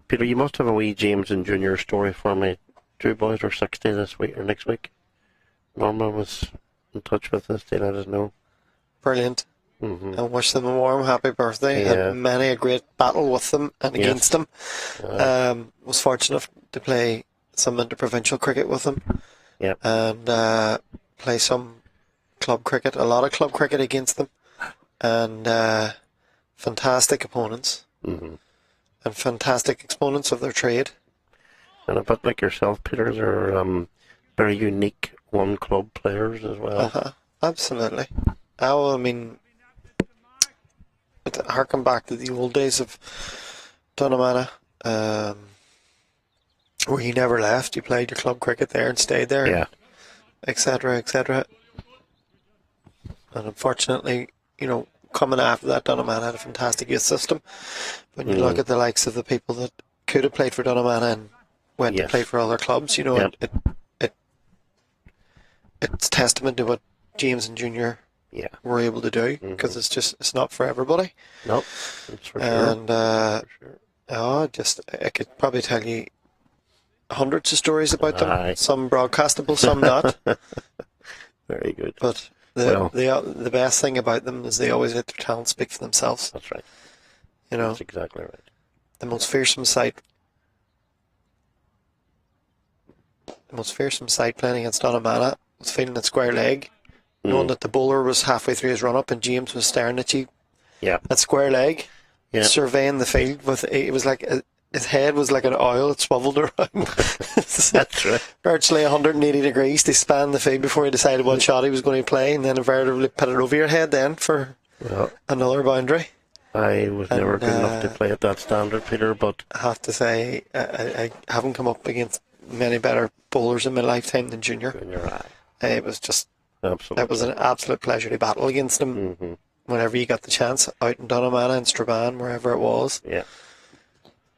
Peter, you must have a wee James and Junior story for me. 2 boys are 60 this week or next week. Norma was in touch with us to let us know. Brilliant. I wish them a warm, happy birthday. Had many a great battle with them and against them. Was fortunate to play some interprovincial cricket with them. And play some club cricket, a lot of club cricket against them. And fantastic opponents. And fantastic exponents of their trade. And a bit like yourself, Peter, they're very unique one-club players as well. Absolutely. I mean, harken back to the old days of Dunnamana, where you never left. You played your club cricket there and stayed there, etc., etc. And unfortunately, coming after that, Dunnamana had a fantastic youth system. When you look at the likes of the people that could have played for Dunnamana and went to play for other clubs, it's testament to what James and Junior were able to do, because it's not for everybody. Nope, that's for and sure. I could probably tell you hundreds of stories about them. Some broadcastable, some not. Very good. But the best thing about them is they always let their talent speak for themselves. That's right. That's exactly right. The most fearsome sight the most fearsome sight playing against Donamana was feeling at square leg, knowing that the bowler was halfway through his run up and James was staring at you at square leg, surveying the field with it was like his head was like an oil, it swiveled around. That's right. Virtually 180 degrees to span the field before he decided what shot he was going to play, and then invariably put it over your head then for another boundary. I was never good enough to play at that standard, Peter, but I have to say I haven't come up against many better bowlers in my lifetime than Junior. It was just absolutely. It was an absolute pleasure to battle against him whenever you got the chance out in Donamana and Strabane, wherever it was. Yeah.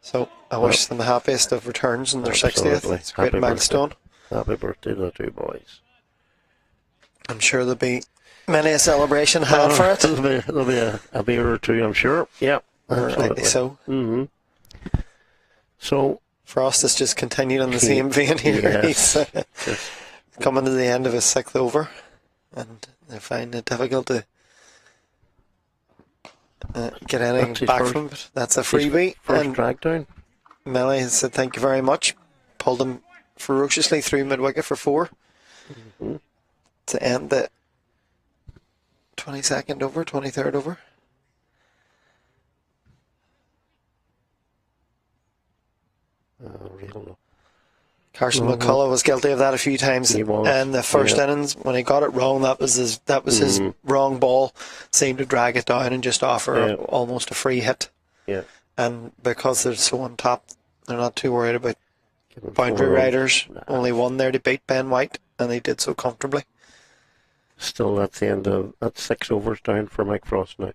So I wish them the happiest of returns in their 60th. It's a great milestone. Happy birthday to the two boys. I'm sure there'll be many a celebration had for it. There'll be a beer or two, I'm sure. Yeah, rightly so. So for us, it's just continued on the same vein here. Yes. He's coming to the end of his 6th over, and they find it difficult to get anything back from it. That's a freebie. First drag down. Melly has said thank you very much. Pulled him ferociously through mid-wicket for 4 to end the 22nd over, 23rd over. Carson McCullough was guilty of that a few times in the first innings. When he got it wrong, that was his wrong ball. Seemed to drag it down and just offer almost a free hit. Yeah. And because they're so on top, they're not too worried about boundary riders. Only one there to beat Ben White, and they did so comfortably. Still, that's the end of that's 6 overs down for Mike Frost now.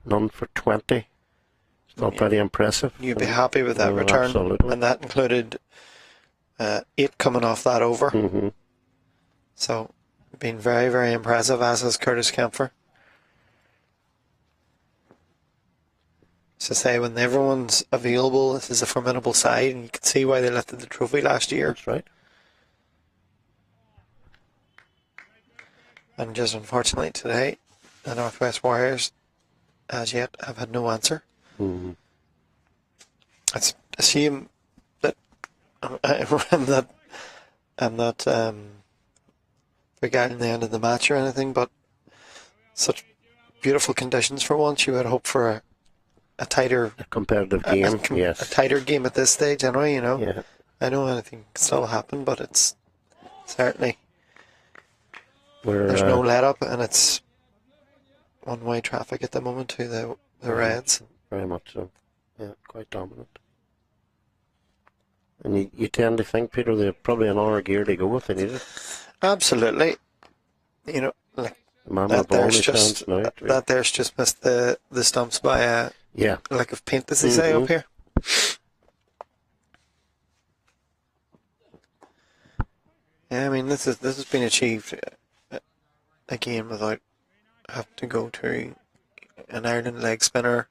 None for 20. Still pretty impressive. You'd be happy with that return, absolutely. And that included 8 coming off that over. So, been very, very impressive, as has Curtis Kempfer. To say, when everyone's available, this is a formidable side, and you can see why they lifted the trophy last year. That's right. And just unfortunately today, the Northwest Warriors, as yet, have had no answer. It's a shame that I'm not beguiling the end of the match or anything, but such beautiful conditions for once. You would hope for a tighter, competitive game. A tighter game at this stage. Anyway, you know. Yeah. I know anything can still happen, but it's certainly there's no let up, and it's one-way traffic at the moment to the Reds. Very much so. Yeah, quite dominant. And you tend to think, Peter, they're probably another gear to go if they need it. Absolutely. You know, like that there's just missed the stumps by a lick of paint, as they say up here. Yeah, I mean this has been achieved again without having to go to an Ireland leg spinner,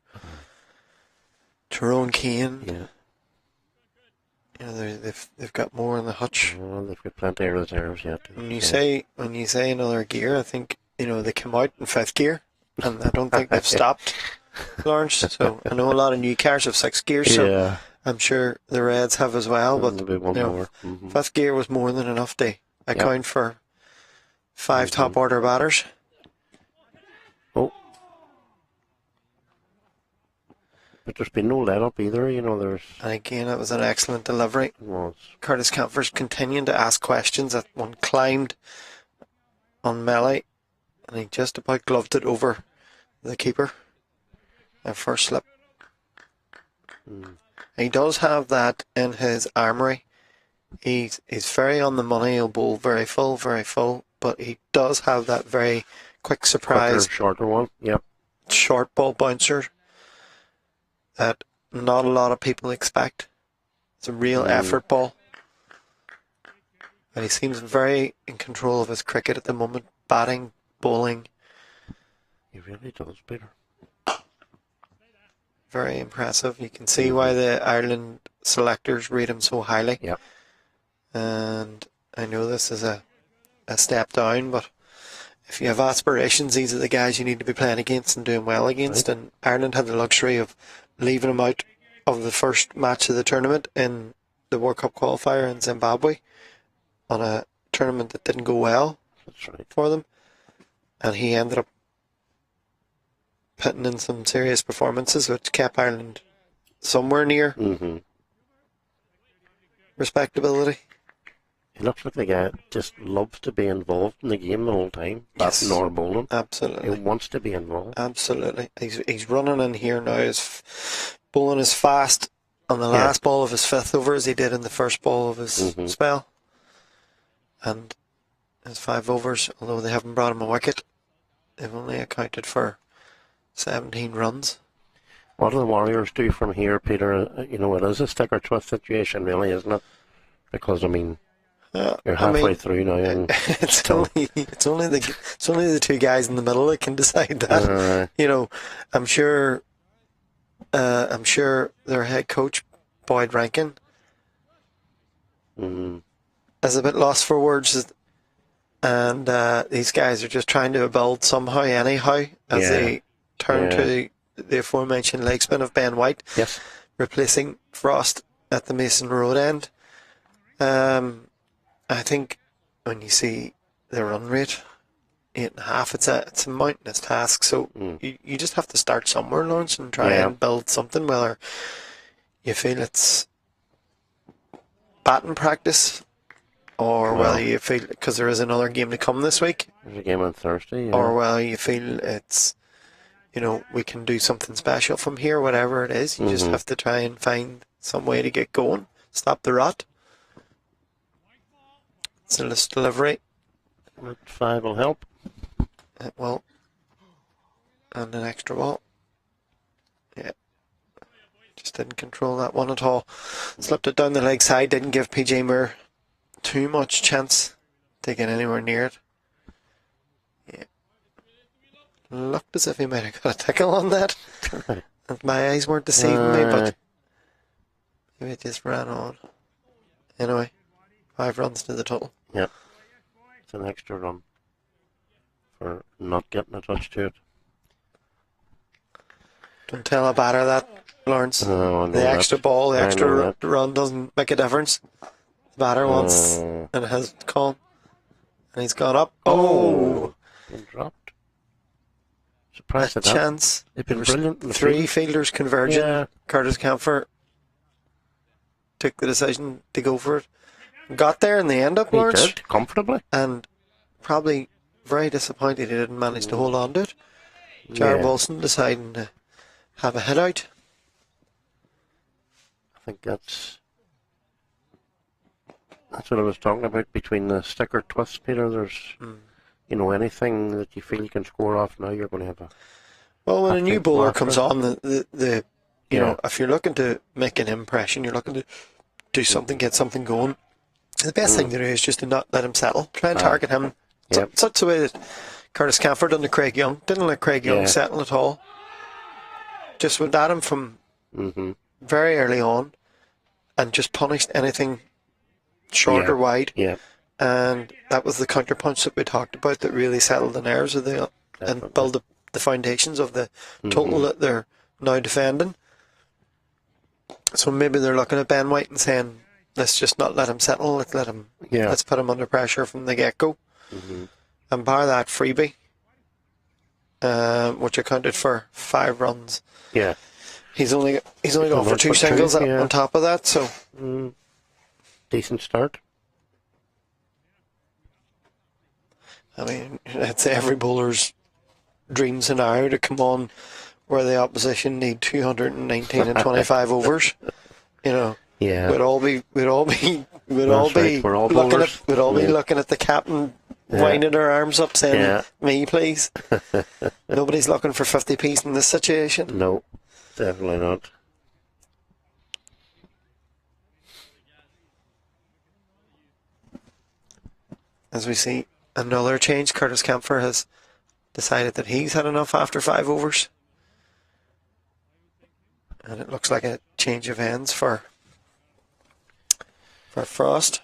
Tyrone Kane. Yeah. You know, they've got more in the hutch. Well, they've got plenty of reserves yet. When you say another gear, I think they came out in 5th gear, and I don't think they've stopped, Lawrence. So I know a lot of new cars have 6 gears, so I'm sure the Reds have as well. But one more. 5th gear was more than enough to account for 5 top order batters. Oh. But there's been no let up either, there's... And again, it was an excellent delivery. It was. Curtis Kempfer's continuing to ask questions. That one climbed on melee, and he just about gloved it over the keeper. At first slip. He does have that in his armoury. He's very on the money. He'll bowl very full, but he does have that very quick surprise. Quicker, shorter one, yep. Short ball bouncer that not a lot of people expect. It's a real effort ball. And he seems very in control of his cricket at the moment. Batting, bowling. He really does, Peter. Very impressive. You can see why the Ireland selectors rate him so highly. Yep. And I know this is a step down, but if you have aspirations, these are the guys you need to be playing against and doing well against. Right. And Ireland had the luxury of leaving him out of the first match of the tournament in the World Cup qualifier in Zimbabwe on a tournament that didn't go well That's right. for them, and he ended up putting in some serious performances which kept Ireland somewhere near Mm-hmm. respectability. He looks like the guy just loves to be involved in the game the whole time. Yes. Batting or bowling. He Absolutely. wants to be involved. Absolutely. He's running in here now. His bowling is fast on the Yeah. last ball of his 5th over as he did in the first ball of his Mhm. spell. And his 5 overs, although they haven't brought him a wicket, they've only accounted for 17 runs. What do the Warriors do from here, Peter? It is a stick or twist situation, really, isn't it? Because, I mean, you're halfway through now, and it's only the two guys in the middle that can decide that. I'm sure their head coach Boyd Rankin is a bit lost for words, and these guys are just trying to build somehow, anyhow, as they turn to the aforementioned leg spin of Ben White, yes, replacing Frost at the Mason Road end. I think when you see the run rate, 8.5, it's a mountainous task. So you just have to start somewhere, Lawrence, and try and build something. Whether you feel it's batting practice, or whether you feel because there is another game to come this week, there's a game on Thursday, or whether you feel it's we can do something special from here. Whatever it is, you just have to try and find some way to get going, stop the rot. Sinless delivery. 5 will help. It will. And an extra ball. Yeah. Just didn't control that one at all. Slipped it down the leg side. Didn't give PJ Moore too much chance to get anywhere near it. Yeah. Looked as if he might have got a tickle on that. And my eyes weren't deceiving me, but maybe it just ran on. Anyway, 5 runs to the total. Yep. It's an extra run for not getting a touch to it. Don't tell a batter that, Lawrence. No, The extra ball, the I know extra that. run doesn't make a difference. The batter wants, and it has called. And he's gone up. Oh! Been dropped. Surprised A at that. chance. They've There been was brilliant in the 3 field. fielders converging. Yeah. Curtis Camphor took the decision to go for it. Got there in the end up, He Lawrence. did, comfortably. And probably very disappointed he didn't manage to hold on to it. Jared Yeah. Wilson deciding to have a hit out. I think that's what I was talking about between the stick or twist, Peter. There's, anything that you feel you can score off now, you're going to have a... Well, when a I new think bowler Martha- comes on, if you're looking to make an impression, you're looking to do something, get something going, the best thing to do is just to not let him settle. Try and target him. Yep. Such a way that Curtis Camphor done to Craig Young. Didn't let Craig Young settle at all. Just went at him from very early on and just punished anything short or wide. Yeah. And that was the counterpunch that we talked about that really settled the nerves of and build up the foundations of the total that they're now defending. So maybe they're looking at Ben White and saying, let's just not let him settle. Let's put him under pressure from the get-go. And bar that freebie, which accounted for 5 runs. Yeah. He's only gone for 2 singles on top of that. So Decent start. I mean, it's every bowler's dream scenario to come on where the opposition need 219 and 25 overs. Yeah. We'd all be looking at the captain winding her arms up saying, me please. Nobody's looking for 50 piece in this situation. No, definitely not. As we see another change, Curtis Camphor has decided that he's had enough after 5 overs. And it looks like a change of hands for Frost.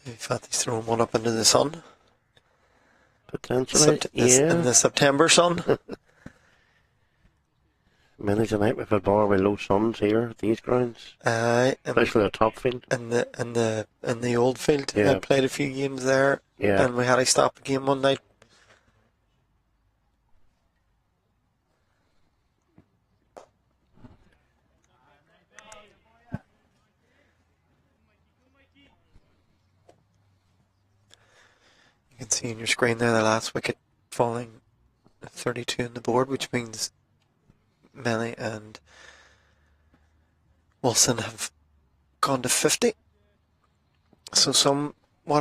In fact, he's throwing one up into the sun. Potentially, in the September sun. Many tonight we've had ball with low suns here at these grounds, especially the top field. In the old field. Yeah. I played a few games there, Yeah. and we had to stop a game one night. You can see on your screen there the last wicket falling at 32 on the board, which means Melly and Wilson have gone to 50. So somewhat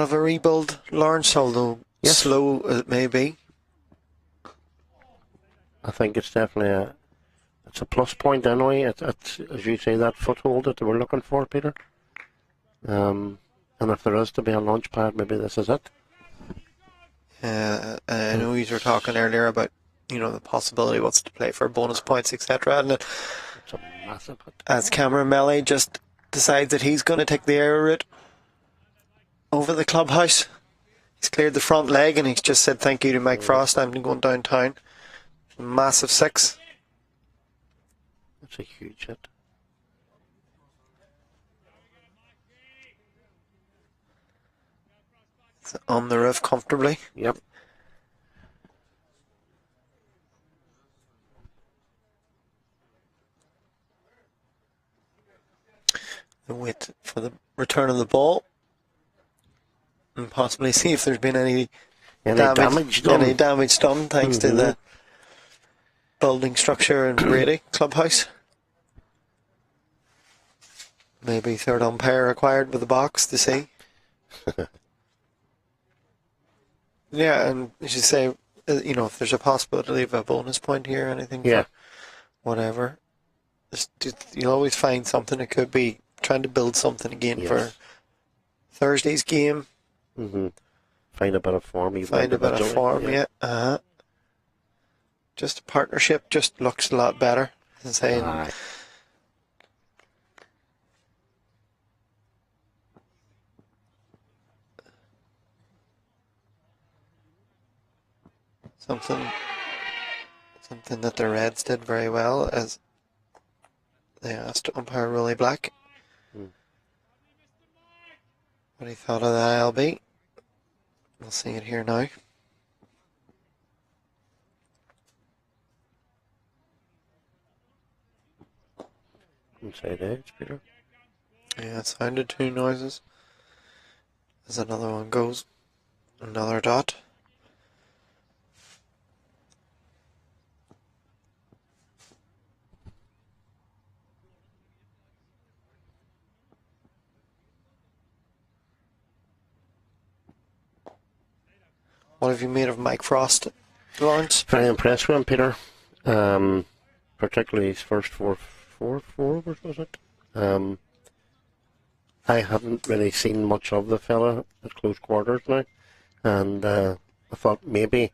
of a rebuild, Lawrence, although Yes. slow it may be. I think it's definitely it's a plus point anyway. It's as you say, that foothold that they were looking for, Peter. And if there is to be a launch pad, maybe this is it. I know you were talking earlier about the possibility what's to play for bonus points, etc. And It's a massive hit. as Cameron Melly just decides that he's going to take the air route over the clubhouse, he's cleared the front leg and he's just said thank you to Mike Frost. I'm going downtown. Massive 6. It's a huge hit. It's on the roof comfortably. Yep. And wait for the return of the ball and possibly see if there's been any damage done. Any damage done thanks to the building structure in Brady clubhouse. Maybe third umpire required with the box to see. Yeah, and as you say, if there's a possibility of a bonus point here, anything, Yeah. for whatever, you'll always find something. It could be trying to build something again Yes. for Thursday's game. Find a bit of form. Even Find a bit of individually. form, yeah. Just a partnership just looks a lot better. As I say, Aye. something that the Reds did very well as they asked umpire Rolly Black what he thought of the ILB. We'll see it here now. Inside edge, Peter. Yeah, it sounded 2 noises. As another one goes. Another dot. What have you made of Mike Frost, Lawrence? Very impressed with him, Peter. Particularly his first four overs, was it? I haven't really seen much of the fella at close quarters now, and I thought maybe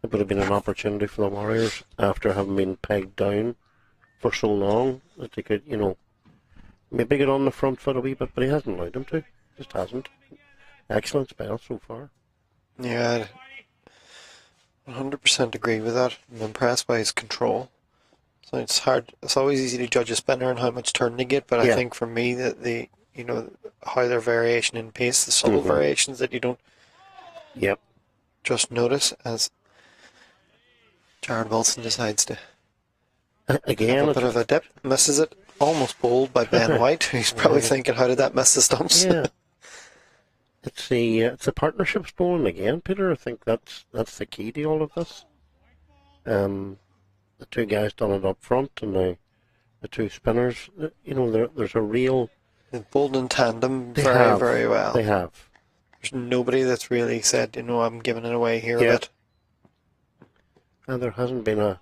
it would have been an opportunity for the Warriors after having been pegged down for so long that they could, maybe get on the front foot a wee bit, but he hasn't allowed them to. Just hasn't. Excellent spell so far. Yeah, I 100% agree with that. I'm impressed by his control. So it's hard. It's always easy to judge a spinner and how much turn they get, but I Yeah. think for me that how their variation in pace, the subtle variations that you don't Yep. just notice as Jared Wilson decides to Again, have a bit of a dip, misses it, almost bowled by Ben White, who's probably thinking, how did that miss the stumps? yeah. It's the partnerships bowling again, Peter. I think that's the key to all of this. The 2 guys done it up front, and the 2 spinners. There's a real. They've bowled in tandem They very, have. very well. They have. There's nobody that's really said, I'm giving it away here Yeah. a bit. And there hasn't been a.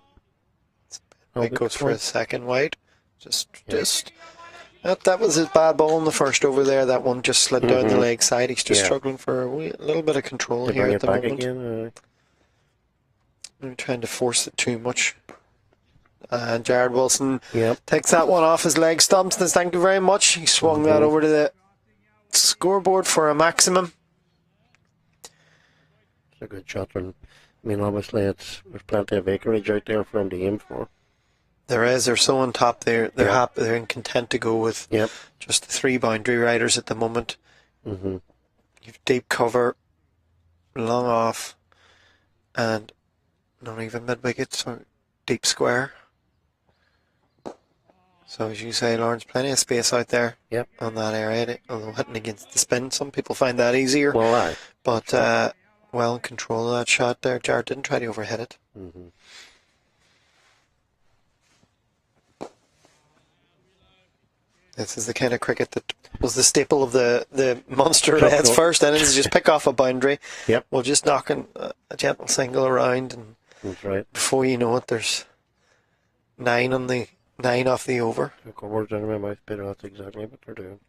White goes for a second White. That was his bad ball in the first over there. That one just slid down the leg side. He's just Yeah. struggling for a little bit of control to here bring at it the back moment. again. I'm trying to force it too much. And Jared Wilson Yep. takes that one off his leg stumps. And thank you very much. He swung that over to the scoreboard for a maximum. It's a good shot. And I mean, obviously, there's plenty of acreage out there for him to aim for. There is. They're so on top. They're Yeah. happy. They're content to go with Yep. just the 3 boundary riders at the moment. Mm-hmm. You've deep cover, long off, and not even mid wicket, so deep square. So as you say, Lawrence, plenty of space out there. Yep. On that area. Although hitting against the spin, some people find that easier. Well, aye. But well in control of that shot there. Jared didn't try to overhit it. Mm-hmm. This is the kind of cricket that was the staple of the Munster Club Reds goal. first innings. Just pick off a boundary. Yep. We'll just knock a gentle single around, and That's right. before you know it, there's 9 off the over. Took words out of my mouth, Peter. That's exactly what they're doing.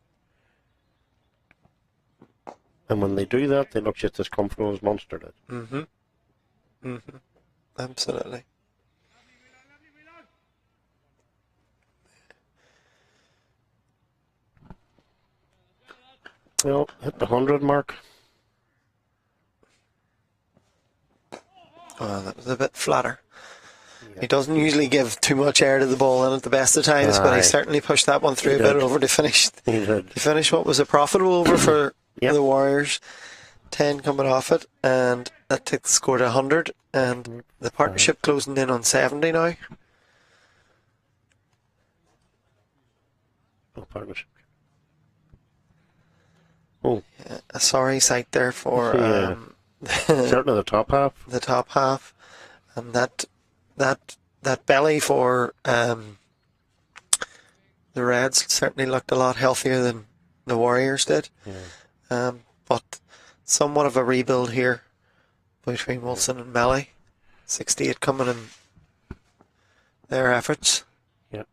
And when they do that, they look just as comfortable as Munster did. Mm-hmm. Absolutely. Well, hit the 100 mark. Well, that was a bit flatter. He doesn't usually give too much air to the ball in at the best of times, but Aye. he certainly pushed that one through He a bit did. over to finish. He did. To finish what was a profitable over for Yep. the Warriors. 10 coming off it, and that took the score to 100, and the partnership closing in on 70 now. Oh, partnership. Oh, A sorry sight there for Yeah. certainly the top half. the top half, and that belly for the Reds certainly looked a lot healthier than the Warriors did. Yeah. But somewhat of a rebuild here between Wilson and Melly. 68 coming in their efforts. Yep.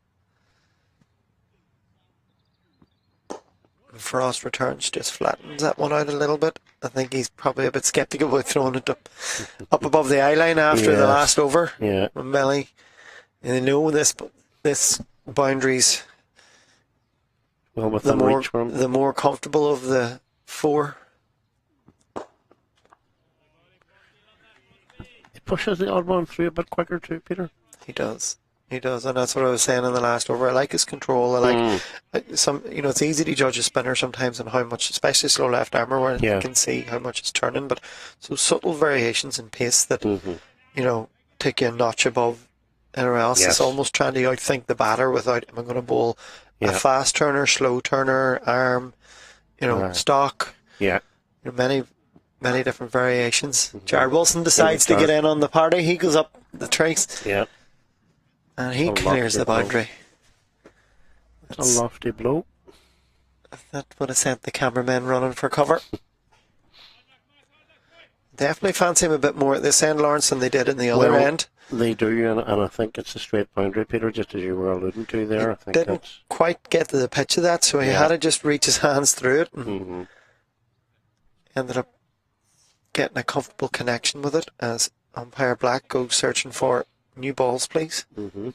And Frost returns, just flattens that one out a little bit. I think he's probably a bit sceptical about throwing it up above the eye line after the Yes. last over. Yeah. From Melly. And they know this boundaries, Well, within reach from him. the more comfortable of the 4. He pushes the odd one through a bit quicker too, Peter. He does, and that's what I was saying in the last over. I like his control. I like some. It's easy to judge a spinner sometimes on how much, especially slow left armour, where Yeah. you can see how much it's turning. But so subtle variations in pace that take you a notch above anywhere else. Yes. It's almost trying to outthink the batter without. Am I going to bowl Yeah. a fast turner, slow turner, arm? Right. Stock. Yeah. Many different variations. Jared Wilson decides to Jared. get in on the party. He goes up the trace. Yeah. And he A clears lofty the blow. boundary. It's a lofty blow. That would have sent the cameramen running for cover. Definitely fancy him a bit more at this end, Lawrence, than they did in the other Well, end. They do, and I think it's a straight boundary, Peter, just as you were alluding to there. I think Didn't that's. quite get to the pitch of that, so he Yeah. had to just reach his hands through it and Mm-hmm. ended up getting a comfortable connection with it as umpire Black goes searching for new balls, please. Mm-hmm.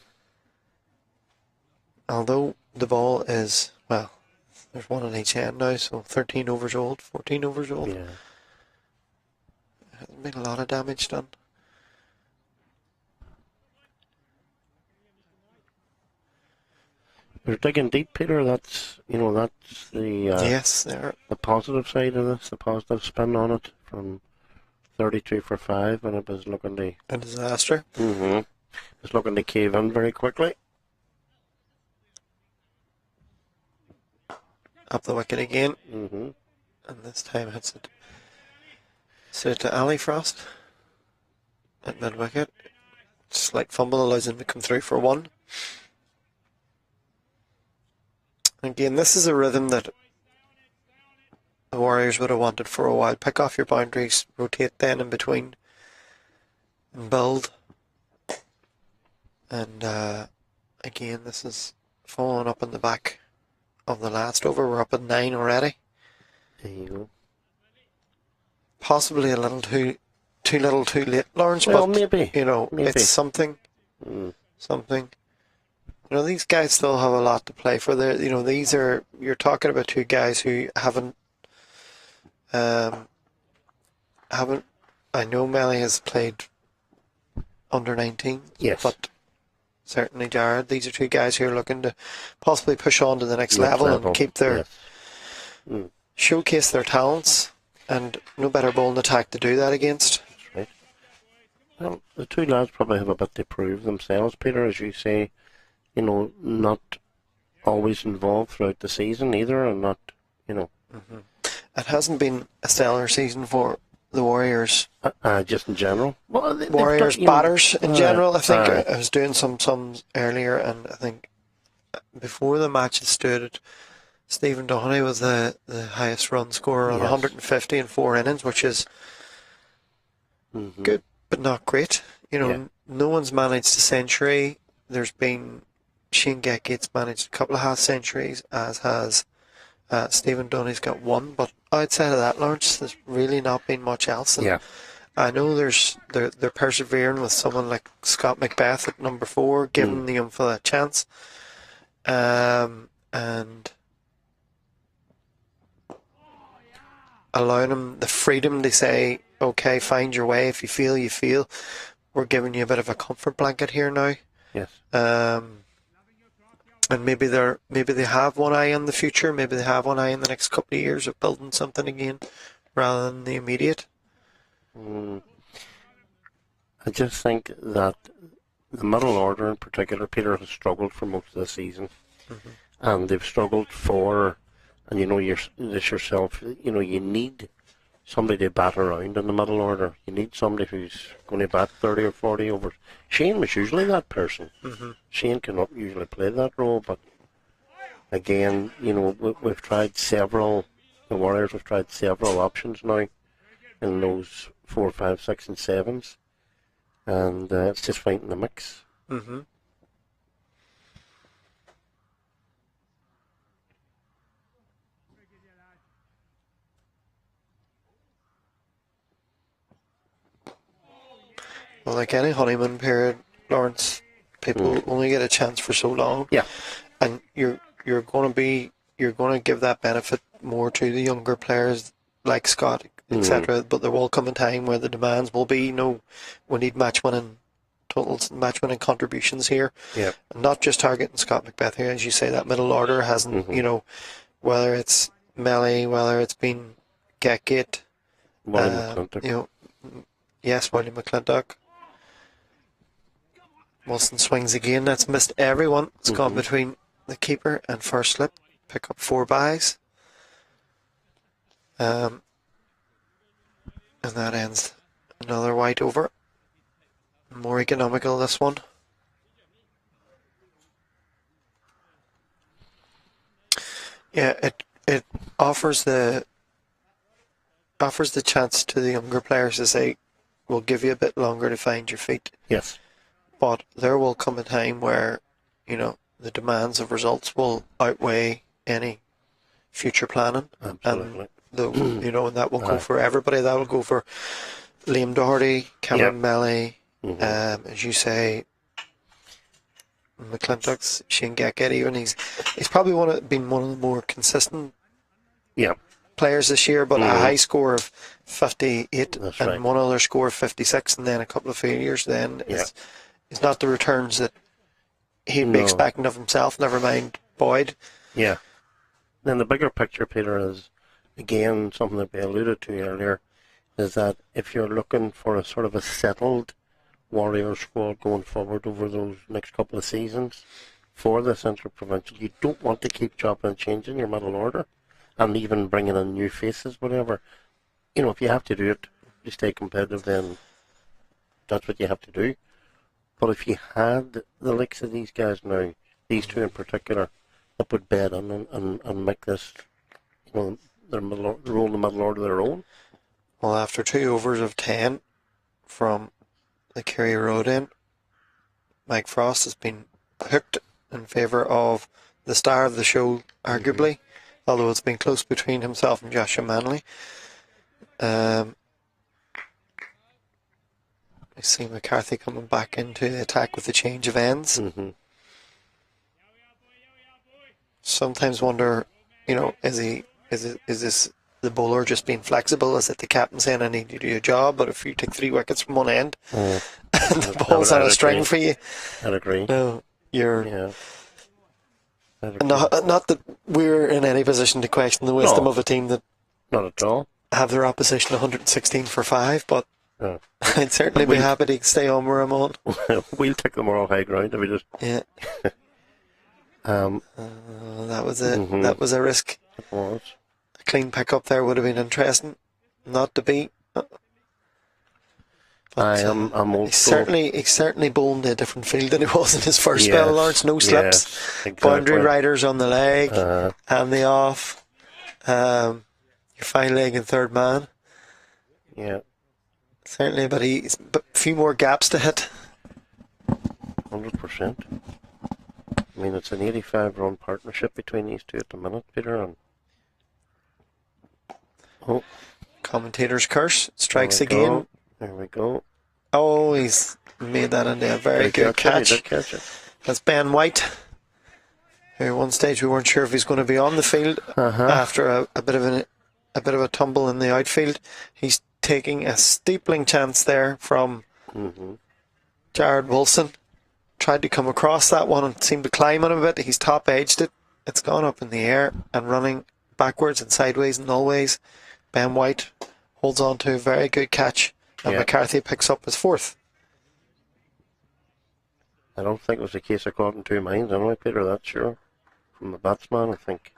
Although the ball is, well, there's one on each end now, so 13 overs old, 14 overs old. Yeah. Hasn't been a lot of damage done. They're digging deep, Peter. That's that's the Yes, there. the positive side of this, the positive spin on it from 32 for 5, and it was looking to A disaster. it's looking to cave in very quickly. Up the wicket again, Mm-hmm. and this time hits it. Straight to Ali Frost at mid wicket. Slight fumble allows him to come through for 1. Again, this is a rhythm that the Warriors would have wanted for a while. Pick off your boundaries, rotate then in between, and build. And again, this is following up in the back of the last over. We're up at 9 already. There you go. Possibly a little too little too late, Lawrence, Well, but maybe. Maybe. it's something. Mm. Something. These guys still have a lot to play for. You're talking about 2 guys who haven't. I know Melly has played under 19. Yes. But certainly, Jared, these are two guys who are looking to possibly push on to the next Next level level, and keep their yes. showcase their talents, and no better ball in attack to do that against. That's right. Well, the two lads probably have a bit to prove themselves, Peter, as you say, you know, not always involved throughout the season either, and not, you know. It hasn't been a stellar season for the Warriors. Just in general. Well, Warriors batters in general. I think aye. I was doing some sums earlier, and I think before the match had stood, Stephen Doherty was the highest run scorer on Yes. 150 in 4 innings, which is good but not great. You know, Yeah. no one's managed a century. There's been Shane Getgate's managed a couple of half centuries, as has Stephen Doherty's got one. But outside of that, Lawrence, there's really not been much else. And Yeah. I know they're persevering with someone like Scott Macbeth at number 4, giving the young fella a chance, and allowing him the freedom to say, okay, find your way. If you feel, you feel. We're giving you a bit of a comfort blanket here now. Yes. And maybe they have one eye on the future. Maybe they have one eye in the next couple of years of building something again, rather than the immediate. I just think that the middle order in particular, Peter, has struggled for most of the season. And they've struggled for, and you know this yourself, you know, you need somebody to bat around in the middle order. You need somebody who's going to bat 30 or 40 overs. Shane was usually that person. Shane cannot usually play that role, but again, you know, we've tried several, the Warriors have tried several options now in those 4, 5, 6 and 7s, and it's just finding the mix. Well, like any honeymoon period, Lawrence, people only get a chance for so long. Yeah. And you're going to give that benefit more to the younger players like Scott, etc. But there will come a time where the demands will be, no, we need match-winning totals, match-winning contributions here. Yeah. And not just targeting Scott Macbeth here, as you say, that middle order hasn't, you know, whether it's Melly, whether it's been Getgate, William McClintock. you know, yes, William McClintock. Wilson swings again. That's missed everyone. It's gone between the keeper and first slip. Pick up 4 byes. And that ends another white over. More economical, this one. Yeah, it offers the chance to the younger players to say, we'll give you a bit longer to find your feet. Yes. But there will come a time where, you know, the demands of results will outweigh any future planning. Absolutely. And you know, and that will go for everybody. That will go for Liam Doherty, Cameron Melly, as you say, McClintock's, Shane Getgate. Even he's probably been one of the more consistent players this year. But a high score of 58 That's and right. one other score of 56, and then a couple of failures. Then is not the returns that he'd be expecting of himself, never mind Boyd. Yeah. Then the bigger picture, Peter, is, again, something that we alluded to earlier, is that if you're looking for a sort of a settled Warrior squad going forward over those next couple of seasons for this interprovincial, you don't want to keep chopping and changing your middle order and even bringing in new faces, whatever. You know, if you have to do it to stay competitive, then that's what you have to do. But if you had the likes of these guys now, these two in particular, that would bed in and make this, you know, their role in the middle order their own. Well, after 2 overs of 10 from the Kerry Road end, Mike Frost has been hooked in favour of the star of the show, arguably, although it's been close between himself and Joshua Manley. I see McCarthy coming back into the attack with the change of ends. Sometimes wonder, you know, is this the bowler just being flexible? Is it the captain saying, I need you to do your job, but if you take 3 wickets from one end and the ball's on a string for you, I'd agree. no, you're... Yeah. I'd agree. Not that we're in any position to question the wisdom No. of a team that Not at all. have their opposition 116 for 5, but No. I'd certainly be happy to stay on where I'm on. We'll take the moral high ground if we just. Yeah, that was it. Mhm. That was a risk. It was. A clean pick up there would have been interesting. Not to beat. But, I'm old he's school. certainly bowled a different field than he was in his first Yes, spell, Lawrence. No slips. yes, Boundary exactly. riders on the leg. Uh, And the off. Your fine leg and third man. yeah, Certainly, but he's a few more gaps to hit. 100%. I mean, it's an 85-run partnership between these two at the minute, Peter. And oh, Commentator's curse. Strikes there we again. go. There we go. Oh, he's made that into a very Did he good catch it? catch. He did catch it. That's Ben White. Who at one stage we weren't sure if he's going to be on the field after a bit of a tumble in the outfield. He's taking a steepling chance there from Jared Wilson. Tried to come across that one and seemed to climb on a bit. He's top edged it. It's gone up in the air and running backwards and sideways and always. Ben White holds on to a very good catch, and Yeah. McCarthy picks up his 4th. I don't think it was a case of caught in two minds anyway, Peter, that's sure. From the batsman, I think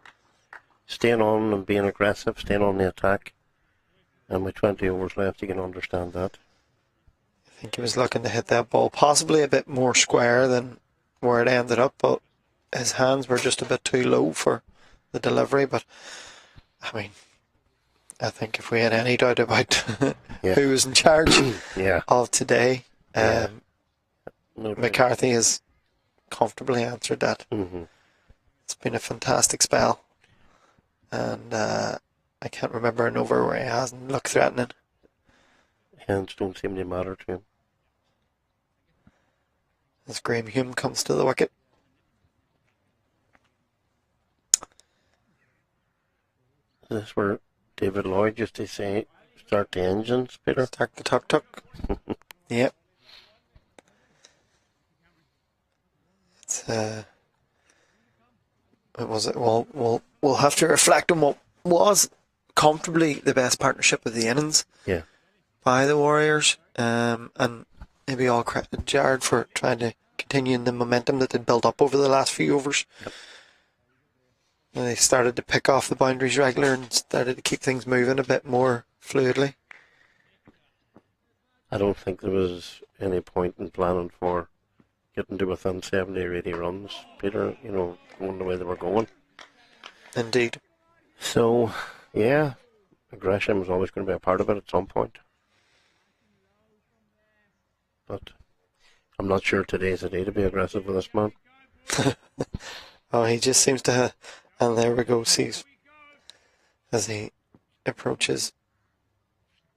staying on and being aggressive, staying on the attack. And with 20 overs left, you can understand that. I think he was looking to hit that ball possibly a bit more square than where it ended up, but his hands were just a bit too low for the delivery. But I mean, I think if we had any doubt about Yeah. who was in charge Yeah. of today, Yeah. No doubt. McCarthy has comfortably answered that. It's been a fantastic spell, and I can't remember an over where he hasn't looked threatening. Hands don't seem to matter to him. As Graham Hume comes to the wicket. Is this where David Lloyd used to say, start the engines, Peter? Start the tuk-tuk. Yep. It's what was it? Well, we'll have to reflect on what was comfortably the best partnership of the innings Yeah. by the Warriors, and maybe all credit to Jared for trying to continue the momentum that they'd built up over the last few overs. Yep. And they started to pick off the boundaries regular and started to keep things moving a bit more fluidly. I don't think there was any point in planning for getting to within 70 or 80 runs, Peter, you know, going the way they were going. Indeed. So, yeah, aggression was always going to be a part of it at some point. But I'm not sure today's the day to be aggressive with this man. Oh, he just seems to have, and there we go, sees as he approaches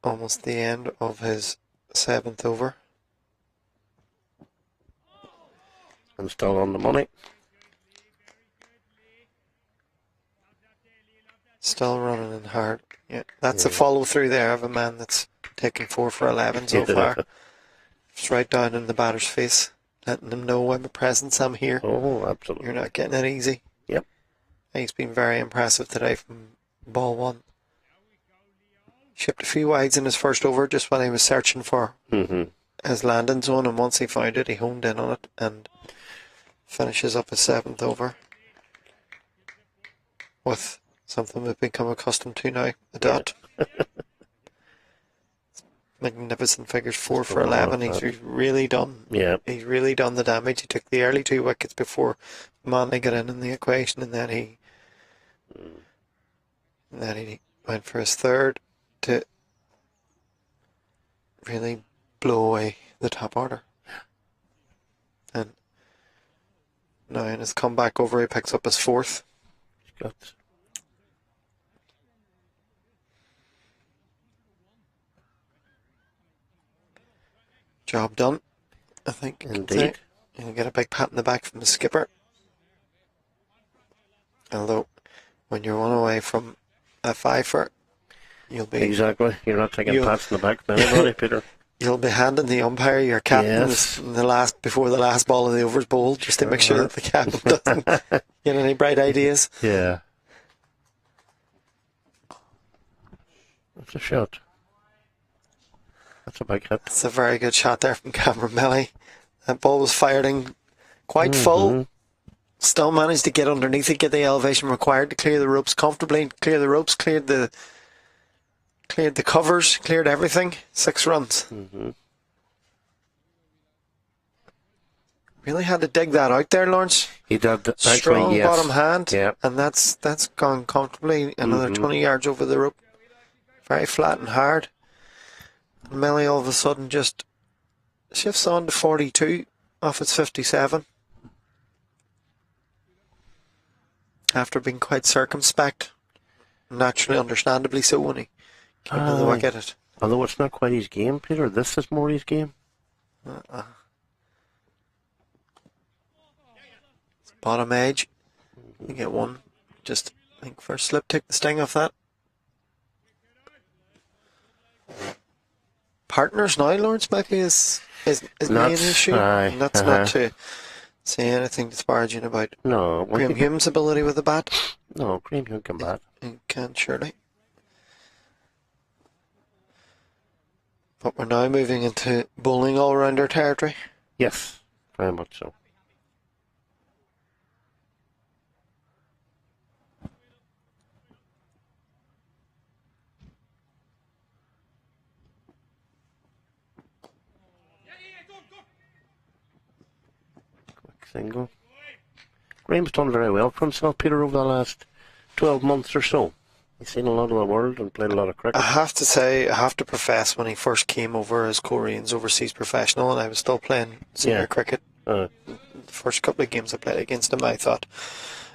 almost the end of his 7th over. And still on the money. Still running in hard. Yeah, that's a follow through there of a man that's taken 4 for 11 so far. It's right down in the batter's face, letting them know I'm a presence, I'm here. Oh, absolutely. You're not getting it easy. Yep. He's been very impressive today from ball 1. Shipped a few wides in his first over just when he was searching for his landing zone, and once he found it, he honed in on it and finishes up his 7th over with something we've become accustomed to now, a dot. Magnificent figures, 4 for 11. He's really done. Yeah. He's really done the damage. He took the early 2 wickets before Manley got in the equation, and then he went for his 3rd to really blow away the top order. And now in his comeback over, he picks up his 4th. He's got Job done, I think. Indeed. He'll get a big pat in the back from the skipper. Although, when you're one away from a 5-for, you'll be Exactly. You're not taking You'll- pats in the back from anybody, Peter. you'll be handing the umpire your captain Yes. in before the last ball of the overs bowl, just to make sure that the captain doesn't get any bright ideas. Yeah. That's a shot. That's a big hit. It's a very good shot there from Cameron Melly. That ball was fired in quite full. Still managed to get underneath it, get the elevation required to clear the ropes comfortably. Clear the ropes, cleared the covers, cleared everything. 6 runs. Really had to dig that out there, Lawrence. He did. Strong Actually, yes. bottom hand, Yeah. and that's gone comfortably another 20 yards over the rope. Very flat and hard. And Melly all of a sudden just shifts on to 42 off its 57. After being quite circumspect, naturally, understandably so, when he came to the Aye. wicket. Although it's not quite his game, Peter. This is more his game. Bottom edge. You get one. Just, I think, first slip, take the sting off that. Partners now, Lawrence, might be his main issue. Aye, And that's not to say anything disparaging about No. Graham Hume's ability with the bat. No, Graham Hume can bat. He can, surely. But we're now moving into bowling all-rounder territory. Yes, very much so. Quick single. Graham's done very well for himself, Peter, over the last 12 months or so. He's seen a lot of the world and played a lot of cricket. I have to say, I have to profess, when he first came over as Korean's overseas professional and I was still playing senior Yeah. cricket, Uh, the first couple of games I played against him, I thought,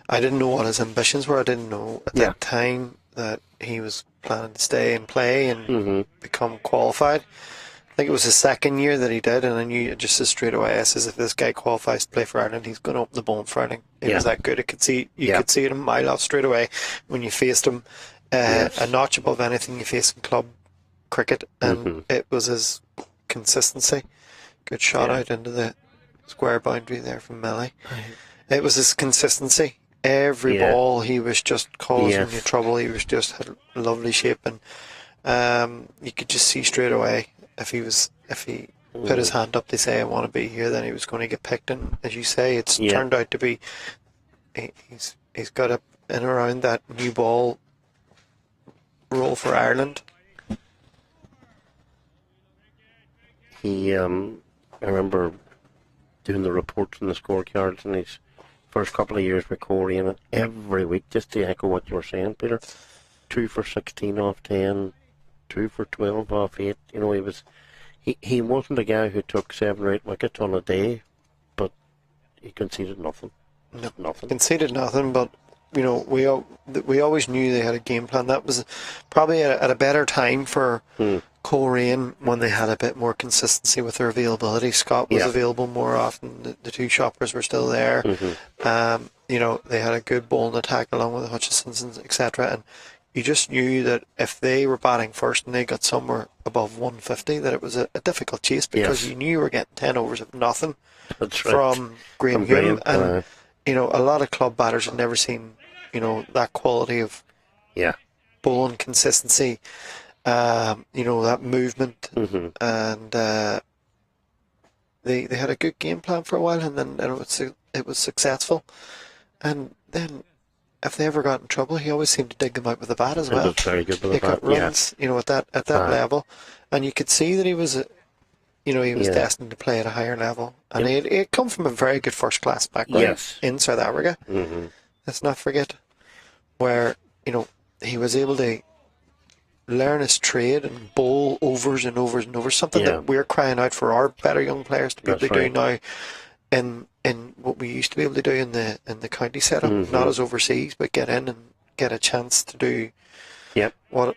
I didn't know what his ambitions were. I didn't know at Yeah. that time that he was planning to stay and play and Mhm. become qualified. I think it was his second year that he did, and I knew just as straight away, I says, if this guy qualifies to play for Ireland, he's going to open the bowling for Ireland. He Yeah. was that good. You Yeah. could see it a mile off straight away when you faced him. Yes. A notch above anything you face in club cricket, and it was his consistency. Good shot Yeah. out into the square boundary there from Melly. It was his consistency. Every Yeah. ball he was just causing Yes. you trouble. He was just had a lovely shape, and you could just see straight away if he put his hand up to say I want to be here, then he was going to get picked. And as you say, it's Yeah. turned out to be he's got up in and around that new ball role for Ireland. He, I remember doing the reports on the scorecards in his first couple of years with Corey, and every week, just to echo what you were saying, Peter, 2 for 16 off 10, 2 for 12 off 8. You know, he wasn't a guy who took 7 or 8 wickets on a day, but he conceded nothing. No. Nothing. Conceded nothing, but you know we always knew they had a game plan. That was probably at a better time for Coleraine when they had a bit more consistency with their availability. Scott was Yeah. available more often. The two shoppers were still there. You know, they had a good bowling attack along with the Hutchinsons, etc. And you just knew that if they were batting first and they got somewhere above 150, that it was a difficult chase, because Yes. you knew you were getting 10 overs of nothing That's right. from Graham From Hume. Graham, And you know, a lot of club batters had never seen, you know, that quality of yeah. bowling consistency, you know, that movement, and they had a good game plan for a while, and then it was successful. And then, if they ever got in trouble, he always seemed to dig them out with the bat as He well. was very good with He the bat, got runs, you know, at that level, and you could see that he was, you know, he was Yeah. destined to play at a higher level, and he had come from a very good first class background Yes. in South Africa. Let's not forget, where you know he was able to learn his trade and bowl overs and overs and overs. Something Yeah. that we're crying out for our better young players to be able to That's do now. In what we used to be able to do in the county setup, not as overseas, but get in and get a chance to do Yep. what,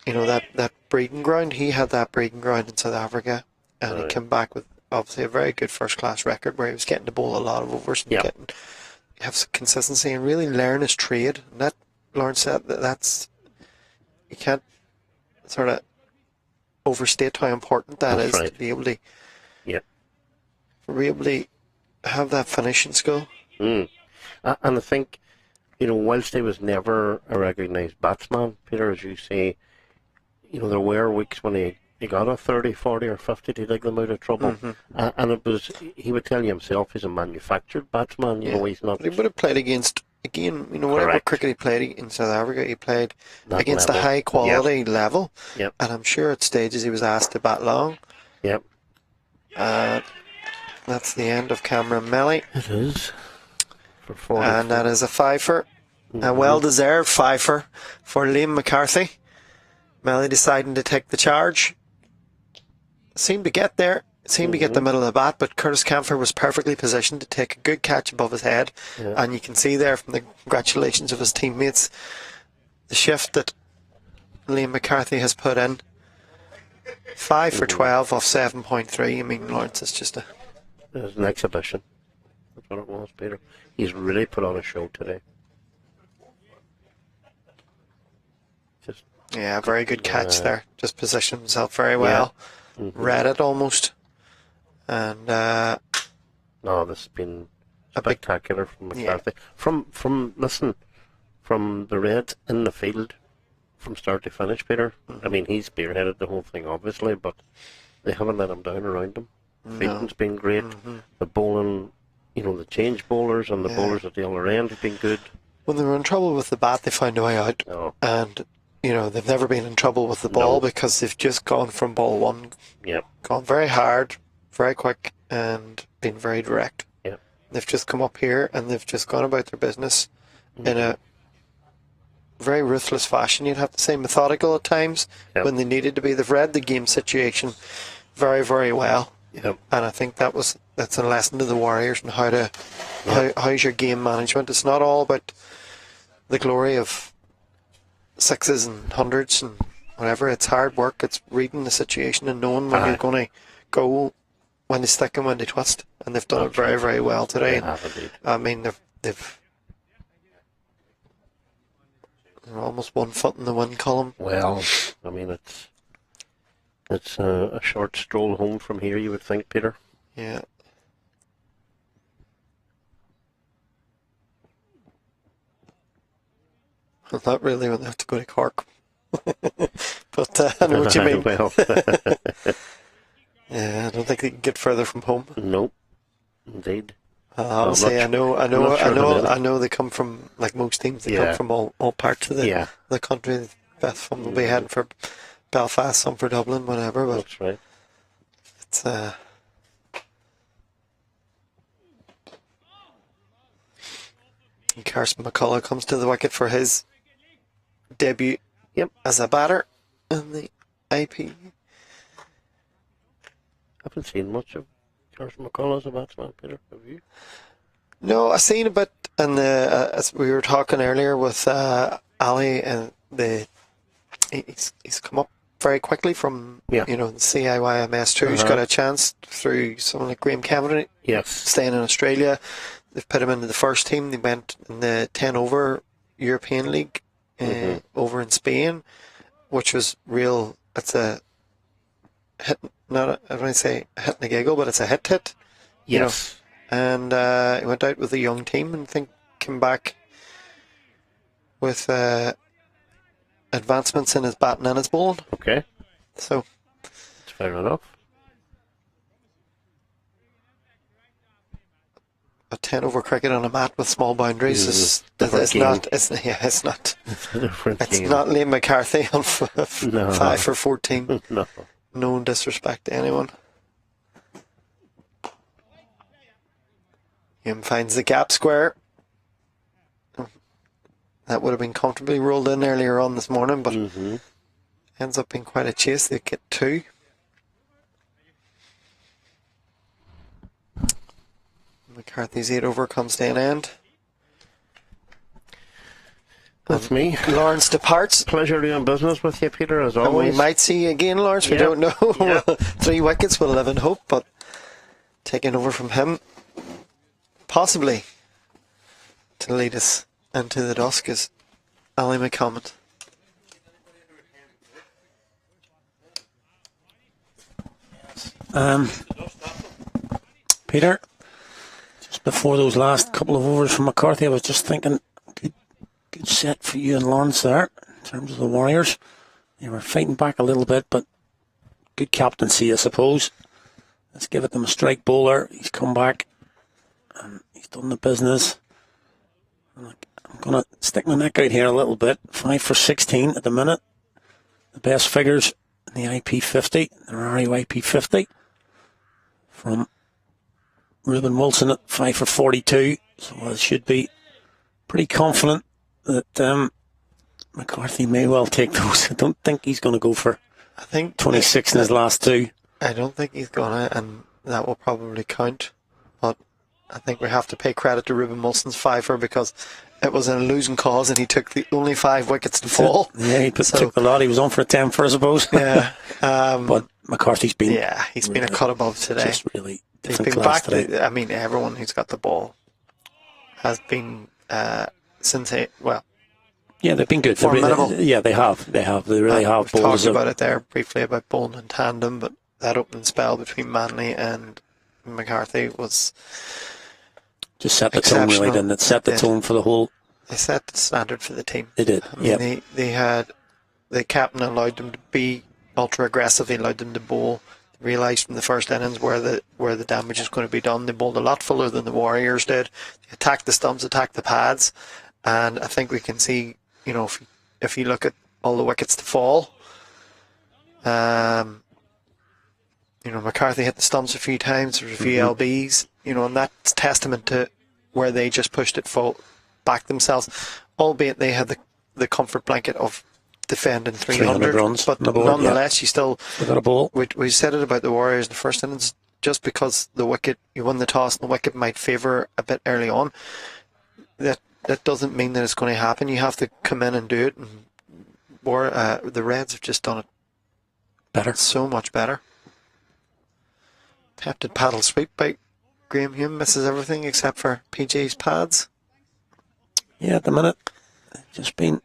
you know, that breeding ground. He had that breeding ground in South Africa, and he came back with obviously a very good first class record where he was getting to bowl a lot of overs and have some consistency and really learn his trade. And that, Lawrence said, that's, you can't sort of overstate how important that That's is right. to be able to Yep. have that finishing skill. And I think, whilst he was never a recognised batsman, Peter, as you say, there were weeks when he got a 30, 40 or 50 to dig them out of trouble. And it was, he would tell you himself, he's a manufactured batsman, he's not... But he would have played against, again, whatever Correct. cricket he played in South Africa, he played That against level. the high quality level. Yep. And I'm sure at stages he was asked to bat long. Yep. That's the end of Cameron Melly. It is. For 40. And that is a fifer. A well-deserved fifer for Liam McCarthy. Melly deciding to take the charge. Seemed to get there. Seemed to get the middle of the bat, but Curtis Camphor was perfectly positioned to take a good catch above his head. Yeah. And you can see there from the congratulations of his teammates the shift that Liam McCarthy has put in. 5 for 12 off 7.3. I mean, Lawrence is just a... It was an exhibition. That's what it was, Peter. He's really put on a show today. Just Yeah, very good catch there. Just positioned himself very well. Read it almost. And no, this has been a big... spectacular from McCarthy. From the Reds in the field, from start to finish, Peter. I mean, he's spearheaded the whole thing, obviously, but they haven't let him down around him. Fielding's been great. The bowling, the change bowlers and the bowlers at the other end have been good. When they were in trouble with the bat, they found a way out. Oh. And, they've never been in trouble with the ball because they've just gone from ball one, gone very hard, very quick, and been very direct. Yep. They've just come up here and they've just gone about their business in a very ruthless fashion, you'd have to say, methodical at times when they needed to be. They've read the game situation very, very well. Yep. And I think that's a lesson to the Warriors and how's your game management. It's not all about the glory of sixes and hundreds and whatever. It's hard work. It's reading the situation and knowing when you're going to go, when they stick and when they twist. And they've done it very, very well today. I mean, they've they're almost 1 foot in the win column. Well, I mean, it's a short stroll home from here, you would think, Peter. Yeah. Well, not really when they have to go to Cork. But I know what you mean. Well, yeah, I don't think they can get further from home. nope, indeed. Honestly, I know they come from, like most teams, they come from all parts of the country. Beth will be heading for Belfast, some for Dublin, whatever. But that's right. it's and Carson McCullough comes to the wicket for his debut as a batter in the IP. Haven't seen much of Carson McCullough as a batsman, Peter. Have you? No, I've seen a bit, and as we were talking earlier with Ali, and he's come up very quickly from the CIYMS too. He's got a chance through someone like Graham Cameron. Yes, staying in Australia. They've put him into the first team. They went in the 10 over European League over in Spain, which was real. It's a hit, I don't want to say a hit and a giggle, but it's a hit. Yes. And he went out with a young team and I think came back with advancements in his batting and his bowling. Okay. So that's fair enough. A 10 over cricket on a mat with small boundaries is different game. it's not It's a different it's game. not Liam McCarthy on 5 for 14. No. No disrespect to anyone. Hume finds the gap square. That would have been comfortably rolled in earlier on this morning, but ends up being quite a chase. They get 2. McCarthy's 8 over comes to an end. That's me. Lawrence departs. Pleasure doing business with you, Peter, as And we always. might see you again, Lawrence. We don't know. 3 wickets, we'll live in hope, but taking over from him, possibly to lead us into the dusk, is Ali McCalmont. Peter, just before those last couple of overs from McCarthy, I was just thinking, good set for you and Lawrence there in terms of the Warriors. They were fighting back a little bit, but good captaincy, I suppose. Let's give it to him a strike bowler. He's come back and he's done the business. I'm going to stick my neck out here a little bit. 5 for 16 at the minute. The best figures in the IP50, the Rari IP50, from Ruben Wilson at 5 for 42. So I should be pretty confident that McCarthy may well take those. I don't think he's going to go for 26 in his last two. I don't think he's gonna, and that will probably count. But I think we have to pay credit to Ruben Wilson's fiver because it was a losing cause, and he took the only 5 wickets to fall. Yeah, he took the lot. He was on for a 10 for, I suppose. Yeah, but McCarthy's been he's been a cut above today. Just really he's different been class back. today. I mean, everyone who's got the ball has been since yeah, they've been good. Formidable. They have. They really have. We've talked about it there briefly about bowling in tandem, but that opening spell between Manley and McCarthy was just set the tone, really, didn't it? Set the tone for the whole. They set the standard for the team. They did. I mean, they had the captain allowed them to be ultra aggressive. He allowed them to bowl. They realised from the first innings where the damage is going to be done. They bowled a lot fuller than the Warriors did. They attacked the stumps, attacked the pads, and I think we can see. You know, if you look at all the wickets to fall, McCarthy hit the stumps a few times. There was a few LBs, and that's testament to where they just pushed it back themselves. Albeit they had the comfort blanket of defending 300 runs, but nonetheless, you still got a ball. We said it about the Warriors in the first innings. Just because you won the toss and the wicket might favour a bit early on, that doesn't mean that it's going to happen. You have to come in and do it. And the Reds have just done it better, so much better. Attempted paddle sweep by Graham Hume, misses everything except for PJ's pads. Yeah, at the minute, just been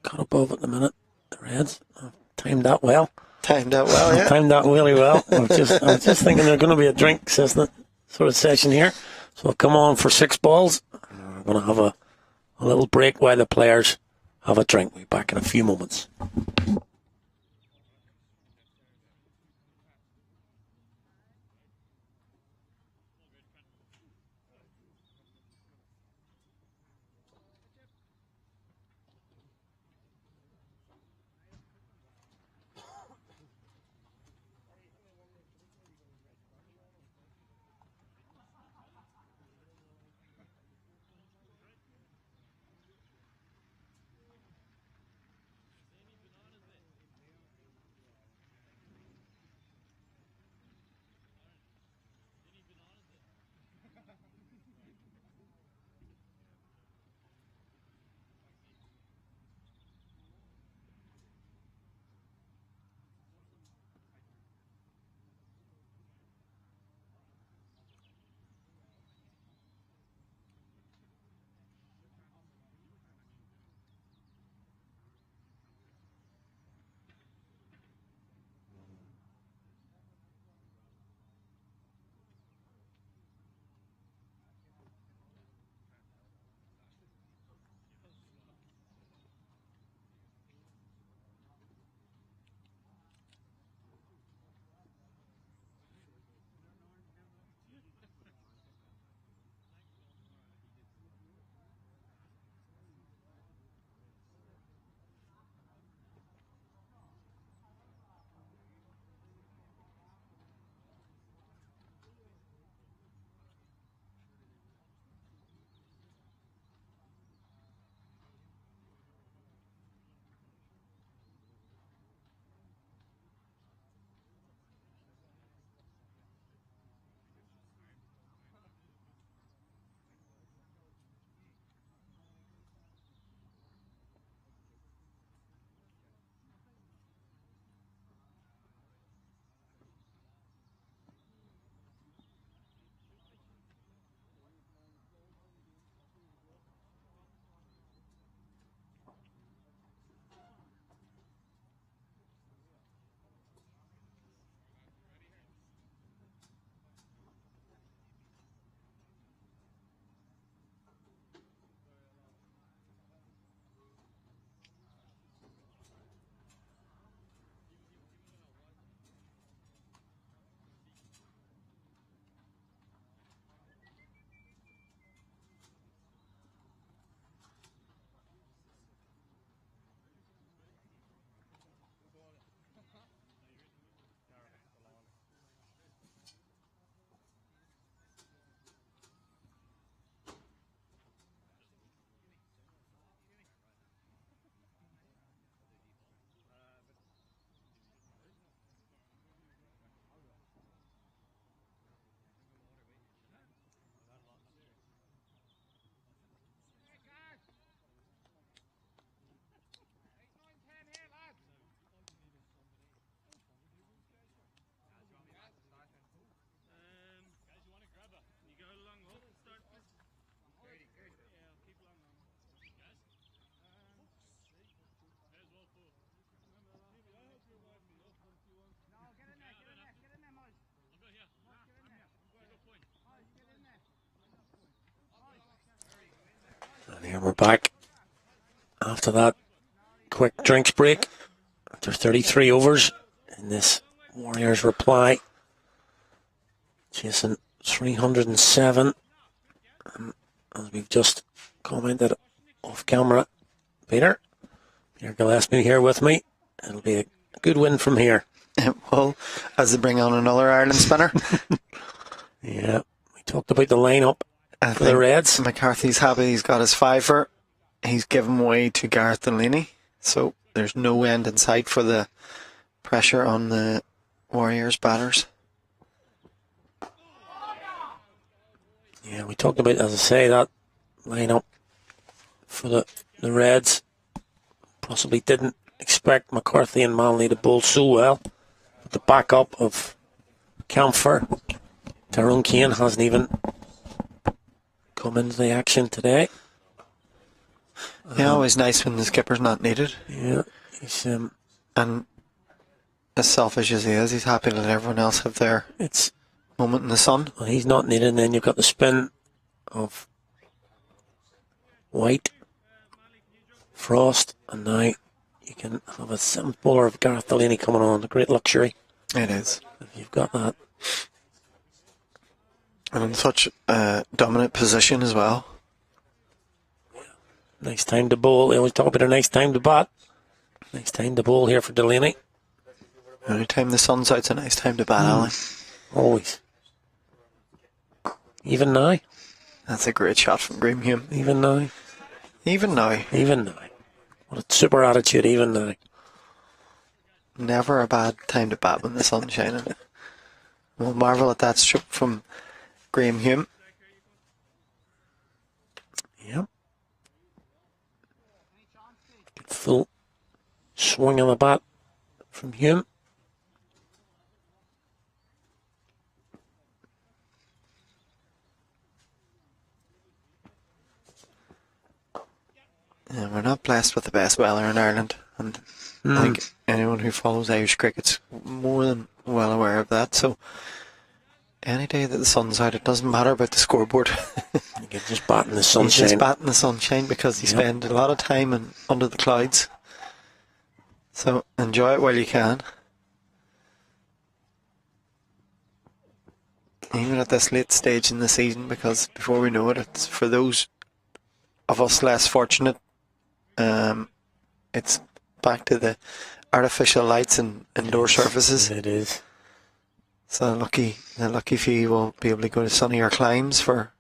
cut above at the minute. The Reds have timed that well. Timed that well, yeah. Timed that really well. I was just thinking there's going to be a drink sort of session here. So come on for 6 balls. We're going to have a little break while the players have a drink. We'll be back in a few moments. Here we're back after that quick drinks break. After 33 overs in this Warriors reply. Chasing 307. As we've just commented off camera, Peter Gillespie here with me. It'll be a good win from here. Well, as they bring on another Ireland spinner. Yeah, we talked about the lineup I for the Reds. McCarthy's happy he's got his fiver. He's given way to Gareth Delaney. So there's no end in sight for the pressure on the Warriors batters. Yeah, we talked about, as I say, that lineup for the Reds. Possibly didn't expect McCarthy and Manley to bowl so well. But the backup of Camphor, Tyrone Kane hasn't even come into the action today. Yeah, always nice when the skipper's not needed. Yeah, he's And as selfish as he is, he's happy to let everyone else have their it's moment in the sun. well, he's not needed, and then you've got the spin of White, Frost, and now you can have a seventh bowler of Gareth Delaney coming on. A great luxury It is. if you've got that. And in such a dominant position as well. Nice time to bowl. They always talk about a nice time to bat. Nice time to bowl here for Delaney. Anytime the sun's out, it's a nice time to bat, Ali. Always. Even now. That's a great shot from Graham Hume. Even now. Even now, Even now. What a super attitude, even now. never a bad time to bat when the sun's shining. We'll marvel at that strip from Graham Hume. Yep. Good full swing on the bat from Hume. Yeah, we're not blessed with the best weather in Ireland, and I think anyone who follows Irish cricket's more than well aware of that. So any day that the sun's out, it doesn't matter about the scoreboard. You can just bat in the You sunshine. just bat in the sunshine because you Yep. spend a lot of time under the clouds. So enjoy it while you can. Even at this late stage in the season, because before we know it, it's for those of us less fortunate. It's back to the artificial lights and indoor surfaces. It is. So the lucky few will be able to go to sunnier climes for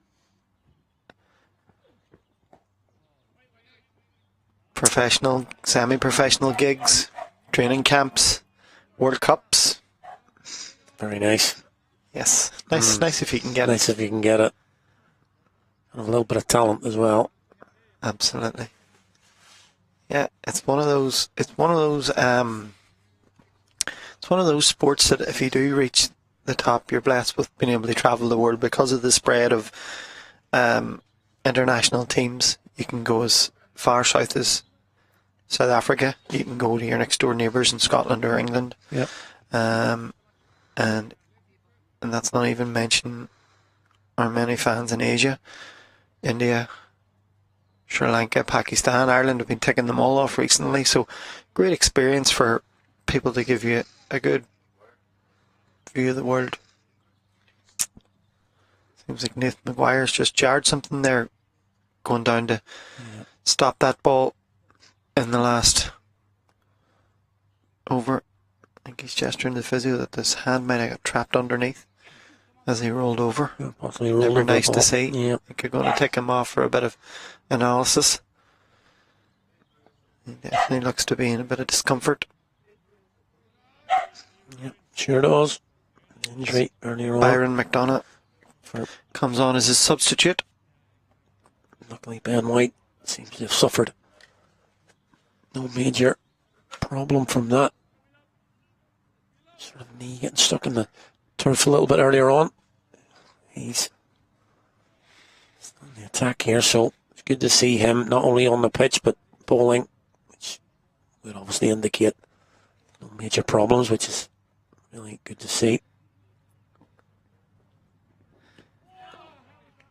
professional, semi-professional gigs, training camps, World Cups. Very nice. Yes, nice if you can get Nice it. if you can get it. And a little bit of talent as well. Absolutely. Yeah, it's one of those. It's one of those sports that if you do reach the top, you're blessed with being able to travel the world because of the spread of international teams. You can go as far south as South Africa. You can go to your next door neighbours in Scotland or England. Yep. And that's not even mention our many fans in Asia, India, Sri Lanka, Pakistan, Ireland have been ticking them all off recently. So great experience for people to give you a good view of the world. Seems like Nathan Maguire's just jarred something there, going down to stop that ball in the last over. I think he's gesturing to the physio that his hand might have got trapped underneath as he rolled over. Possibly rolled Never over the nice to ball. see. Yeah. I think you're going to take him off for a bit of analysis. He definitely looks to be in a bit of discomfort. Yeah, sure does. Injury earlier on. Byron McDonough For, comes on as his substitute. luckily, Ben White seems to have suffered no major problem from that. Sort of knee getting stuck in the turf a little bit earlier on. He's on the attack here, so it's good to see him not only on the pitch but bowling, which would obviously indicate no major problems, which is really good to see.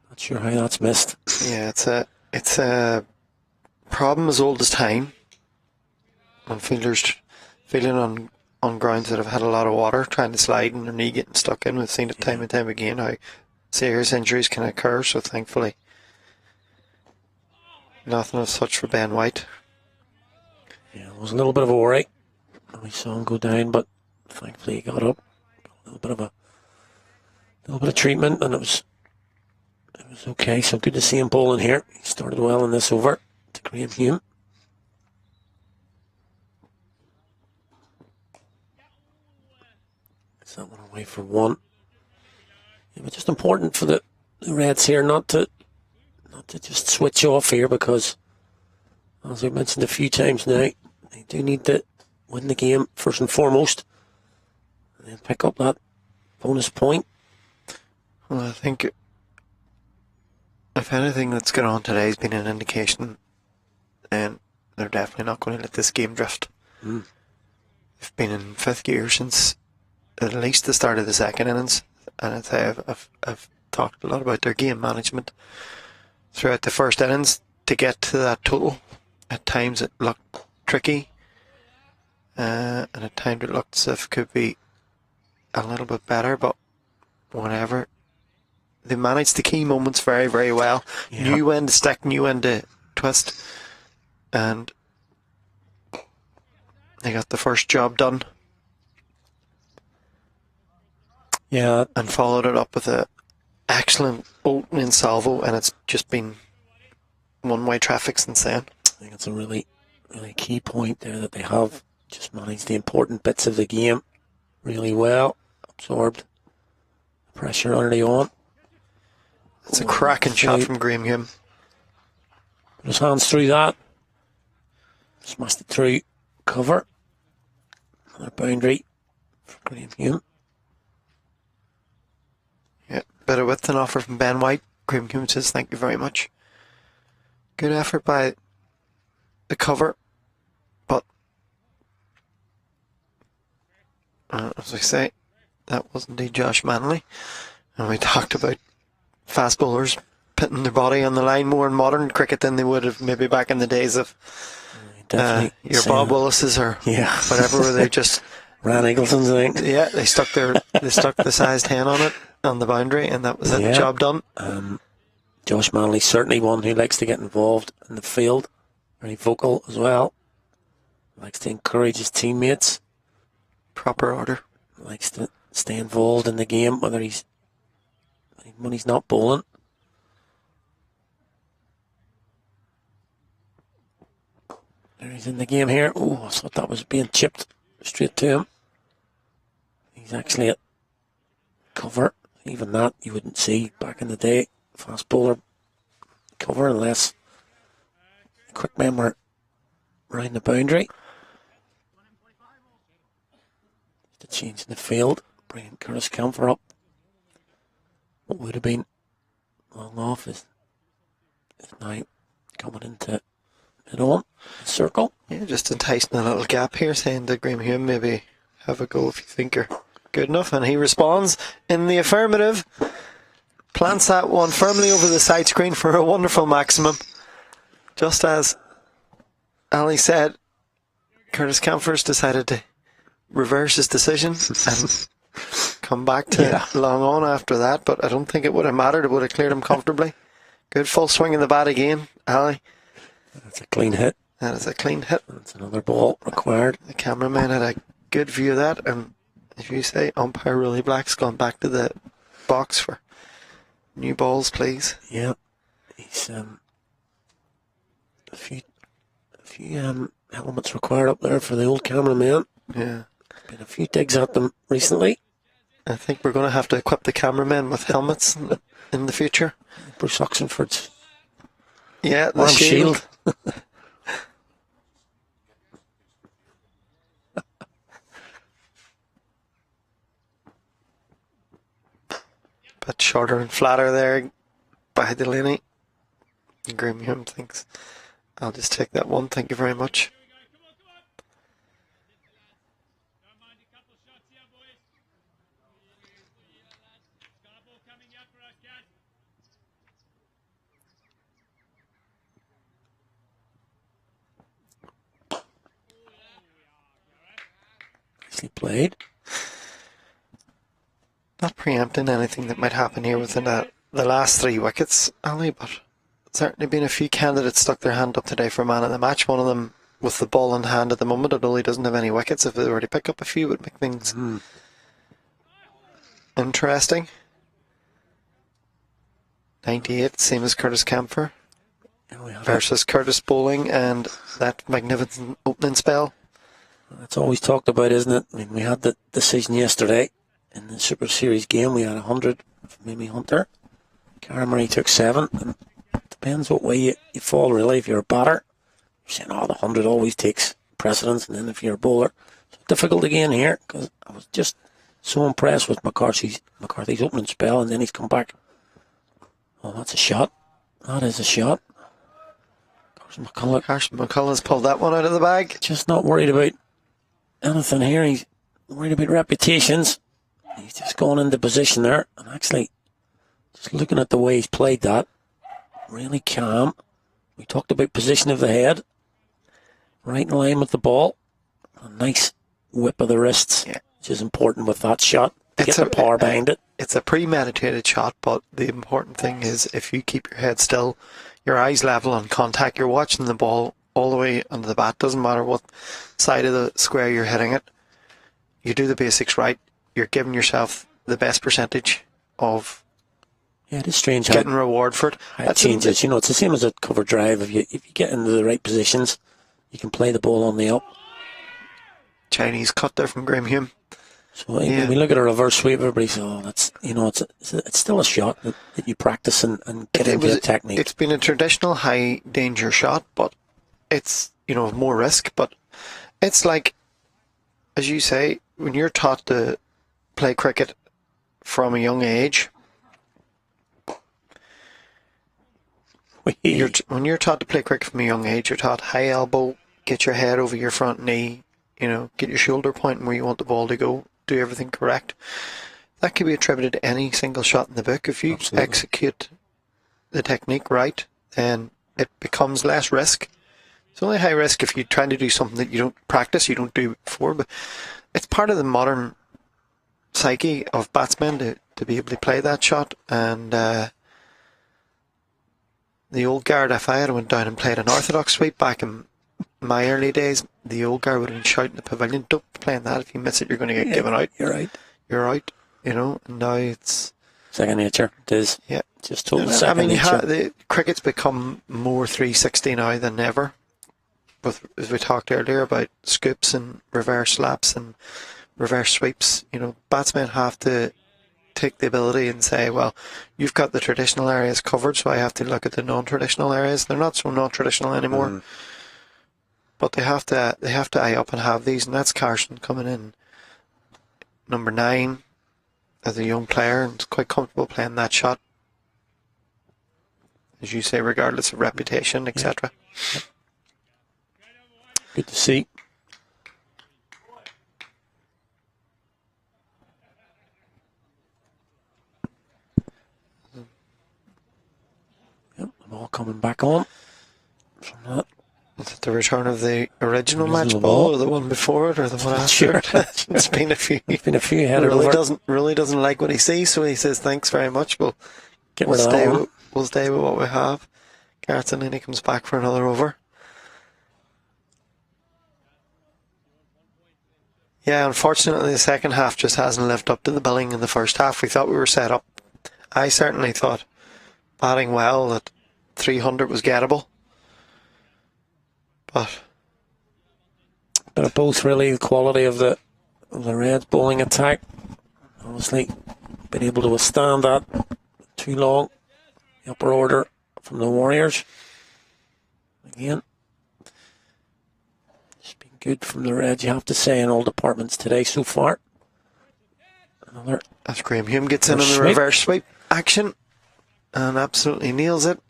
Not sure how that's missed. Yeah, it's a problem as old as time. When fielders feeling on grounds that have had a lot of water, trying to slide and their knee getting stuck in. We've seen it time and time again how serious injuries can occur, so thankfully nothing of such for Ben White. Yeah, it was a little bit of a worry. We saw him go down, but thankfully he got up. A little bit of treatment, and it was okay. So good to see him bowling here. He started well in this over to Graham Hume. Is that one away for one? Yeah, but just important for the Reds here not to just switch off here, because as I mentioned a few times now, they do need to win the game first and foremost, and then pick up that bonus point. Well, I think if anything that's gone on today has been an indication, then they're definitely not going to let this game drift. They've been in fifth gear since at least the start of the second innings, and I've talked a lot about their game management throughout the first innings to get to that total. At times it looked tricky, and at times it looked as if it could be a little bit better, but whatever. They managed the key moments very, very well. Yeah. Knew when to stick, knew when to twist, and they got the first job done. Yeah, And followed it up with a excellent opening salvo, and it's just been one-way traffic since then. I think it's a really, really key point there that they have just managed the important bits of the game really well, absorbed the pressure early on. It's a cracking shot from Graham Hume. Put his hands through that. Smashed it through cover. Another boundary for Graham Hume. Yeah, bit of width and offer from Ben White. Graham Hume says thank you very much. Good effort by the cover, but as I say, that was indeed Josh Manley. And we talked about fast bowlers putting their body on the line more in modern cricket than they would have maybe back in the days of your Bob Willises or whatever, where they just Ran Eagleson's, I think. Yeah, they stuck the size 10 on it on the boundary, and that was it. Job done. Josh Manley's certainly one who likes to get involved in the field. Very vocal as well. Likes to encourage his teammates. Proper order. Likes to stay involved in the game, when he's not bowling. There he's in the game here. Oh, I thought that was being chipped straight to him. He's actually at cover. Even that you wouldn't see back in the day. Fast bowler cover unless quick men were round the boundary. The change in the field, bringing Curtis Camphor up. What would have been long off is now coming into mid-on circle. Yeah, just enticing a little gap here, saying to Graham Hume, maybe have a go if you think you're good enough. And he responds in the affirmative. Plants that one firmly over the side screen for a wonderful maximum. Just as Ali said, Curtis Camphor's decided to reverse his decision and come back to long on after that, but I don't think it would have mattered. It would have cleared him comfortably. Good full swing in the bat again, Ali. That's a clean hit. That is a clean hit. That's another ball required. The cameraman had a good view of that, and as you say, umpire Willie Black's gone back to the box for new balls, please. Yeah, he's a few helmets required up there for the old cameraman. Yeah, been a few digs at them recently. I think we're going to have to equip the cameramen with helmets in the future. Bruce Oxenford's the arm shield. Bit shorter and flatter there by Delaney. Graham Hume thinks, I'll just take that one, thank you very much. Nicely played. Not preempting anything that might happen here within the last 3 wickets, Ali, but certainly been a few candidates stuck their hand up today for man of the match. One of them with the ball in hand at the moment, although he doesn't have any wickets. If they were to pick up a few, it would make things interesting. 98, same as Curtis Camphor versus Curtis Bowling and that magnificent opening spell. That's always talked about, isn't it? I mean, we had the decision yesterday in the Super Series game. We had 100 from Mimi Hunter. Cara Marie took 7. And it depends what way you fall, really. If you're a batter, you're saying, the 100 always takes precedence. And then if you're a bowler, it's difficult again here because I was just so impressed with McCarthy's opening spell, and then he's come back. Oh, that's a shot. That is a shot. Carson McCullough's pulled that one out of the bag. Just not worried about anything here. He's worried about reputations. He's just gone into position there, and actually, just looking at the way he's played that, really calm. We talked about position of the head, right in line with the ball, a nice whip of the wrists, which is important with that shot. Get the power behind it. It's a premeditated shot, but the important thing is if you keep your head still, your eyes level on contact, you're watching the ball all the way under the bat. Doesn't matter what side of the square you're hitting it. You do the basics right. You're giving yourself the best percentage of it is strange getting reward for it. It changes. It's the same as a cover drive. If you get into the right positions, you can play the ball on the up. Chinese cut there from Graham Hume. So when we look at a reverse sweep, everybody says, it's still a shot that you practice and get into the technique. It's been a traditional high danger shot, but it's, more risk. But it's like, as you say, when you're taught to play cricket from a young age, when you're taught to play cricket from a young age, you're taught high elbow, get your head over your front knee, get your shoulder pointing where you want the ball to go, do everything correct. That can be attributed to any single shot in the book. If you execute the technique right, then it becomes less risk. It's only high risk if you're trying to do something that you don't practice, you don't do before, but it's part of the modern psyche of batsmen to be able to play that shot. And the old guard, if I had went down and played an orthodox sweep back in my early days, the old guard would have been shouting in the pavilion, don't be playing that, if you miss it you're going to get given out. You're out, and now it's second nature. It is. Yeah. Just total second nature. The cricket's become more 360 now than ever. As we talked earlier about scoops and reverse slaps and reverse sweeps, batsmen have to take the ability and say, well, you've got the traditional areas covered, so I have to look at the non-traditional areas. They're not so non-traditional anymore. But they have to eye up and have these, and that's Carson coming in number 9 as a young player and quite comfortable playing that shot, as you say, regardless of reputation, etc. Yep. Good to see. Yep, the ball coming back on from that. Is it the return of the original match ball or the one before it or the one after? It's been a few. It's been a few headed over. Really doesn't like what he sees, so he says thanks very much. We'll stay with what we have. Garrison, and he comes back for another over. Yeah, unfortunately the second half just hasn't lived up to the billing in the first half. We thought we were set up. I certainly thought, batting well, that 300 was gettable. But both really the quality of the Reds bowling attack. Obviously, been able to withstand that too long. The upper order from the Warriors. Again, it's been good from the Reds, you have to say, in all departments today so far. As Graham Hume gets in on the reverse sweep action and absolutely nails it.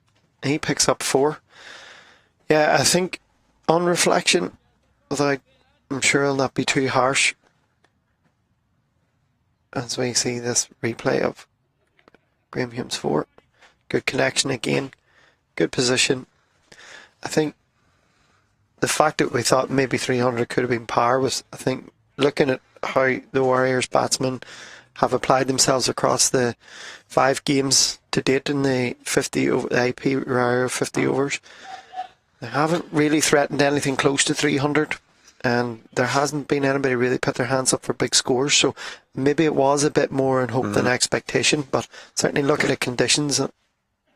He picks up 4. Yeah, I think on reflection, although I'm sure it'll not be too harsh, as we see this replay of Graham Hume's 4. Good connection again, good position. I think the fact that we thought maybe 300 could have been par was, I think, looking at how the Warriors batsmen have applied themselves across the 5 games to date in the 50 over the IP 50 overs. They haven't really threatened anything close to 300, and there hasn't been anybody really put their hands up for big scores. So maybe it was a bit more in hope than expectation, but certainly look at the conditions.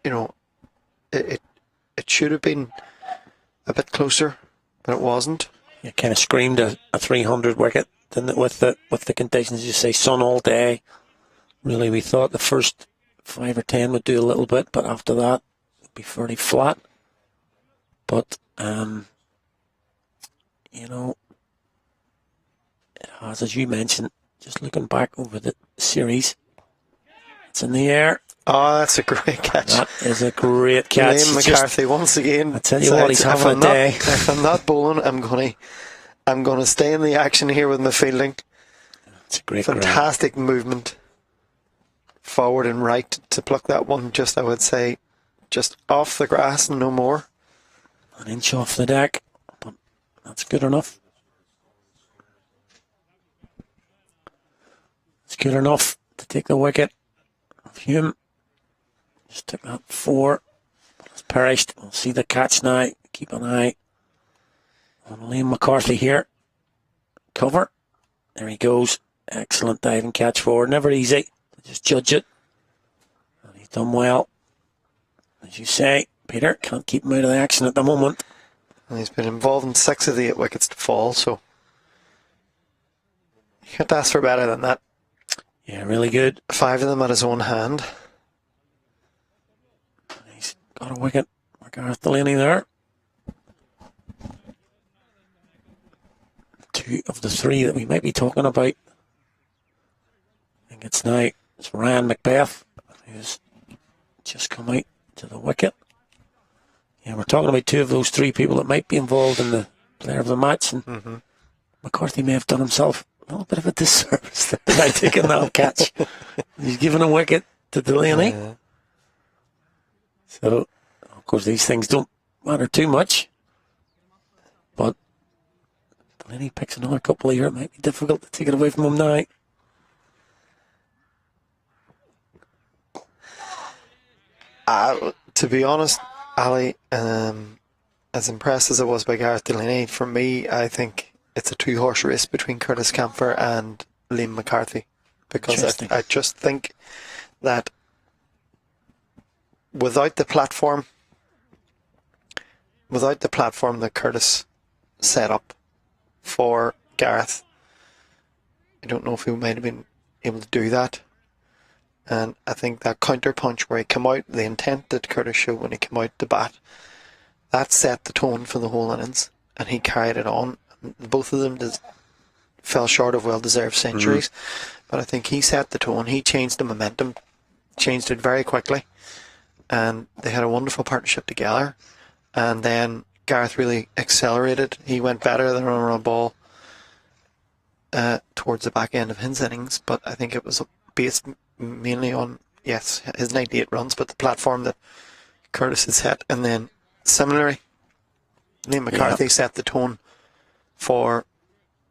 You know, it should have been a bit closer, but it wasn't. You kind of screamed a 300 wicket, didn't it, with the conditions? You say sun all day. Really, we thought the first 5 or 10 would do a little bit, but after that, it'd be fairly flat. But, you know, it has, as you mentioned, just looking back over the series, it's in the air. Oh, that's a great catch. That is a great catch. Liam McCarthy once again. I tell you what, he's having a day. If I'm not bowling, I'm gonna stay in the action here with my fielding. It's a great fantastic movement forward and right to pluck that one. Just, I would say, just off the grass and no more. An inch off the deck, but that's good enough. It's good enough to take the wicket of Hume. Just took that 4. It's perished. We'll see the catch now. Keep an eye on Liam McCarthy here. Cover. There he goes. Excellent diving catch forward. Never easy to just judge it. And he's done well. As you say, Peter, can't keep him out of the action at the moment. And he's been involved in 6 of the 8 wickets to fall, so you can't ask for better than that. Yeah, really good. 5 of them at his own hand. He's got a wicket. Gareth Delaney there. 2 of the 3 that we might be talking about. I think it's Ryan Macbeth, who's just come out to the wicket. Yeah, we're talking about 2 of those 3 people that might be involved in the player of the match, and McCarthy may have done himself a little bit of a disservice by taking that catch. He's given a wicket to Delaney. So, of course, these things don't matter too much. But Delaney picks another couple here. It might be difficult to take it away from him now. To be honest, Ali, as impressed as I was by Gareth Delaney, for me, I think it's a 2-horse race between Curtis Camphor and Liam McCarthy, because I just think that without the platform that Curtis set up for Gareth, I don't know if he might have been able to do that. And I think that counter punch where he came out, the intent that Curtis showed when he came out to bat, that set the tone for the whole innings, and he carried it on. Both of them fell short of well-deserved centuries, but I think he set the tone. He changed the momentum, changed it very quickly, and they had a wonderful partnership together. And then Gareth really accelerated. He went better than running a ball towards the back end of his innings, but I think it was based mainly on, yes, his 98 runs, but the platform that Curtis had set. And then similarly, Liam McCarthy set the tone for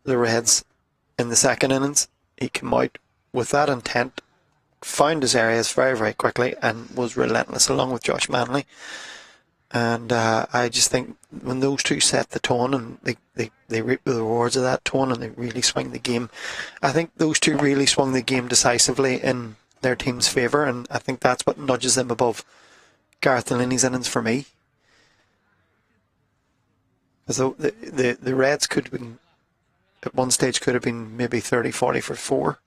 the Reds in the second innings. He came out with that intent, found his areas very, very quickly, and was relentless along with Josh Manley. And I just think when those 2 set the tone, and they reap the rewards of that tone, and they really swing the game, I think those 2 really swung the game decisively in their team's favour, and I think that's what nudges them above Gareth Delaney's innings for me. As though the Reds could have been, at one stage, could have been maybe 30-40 for 4.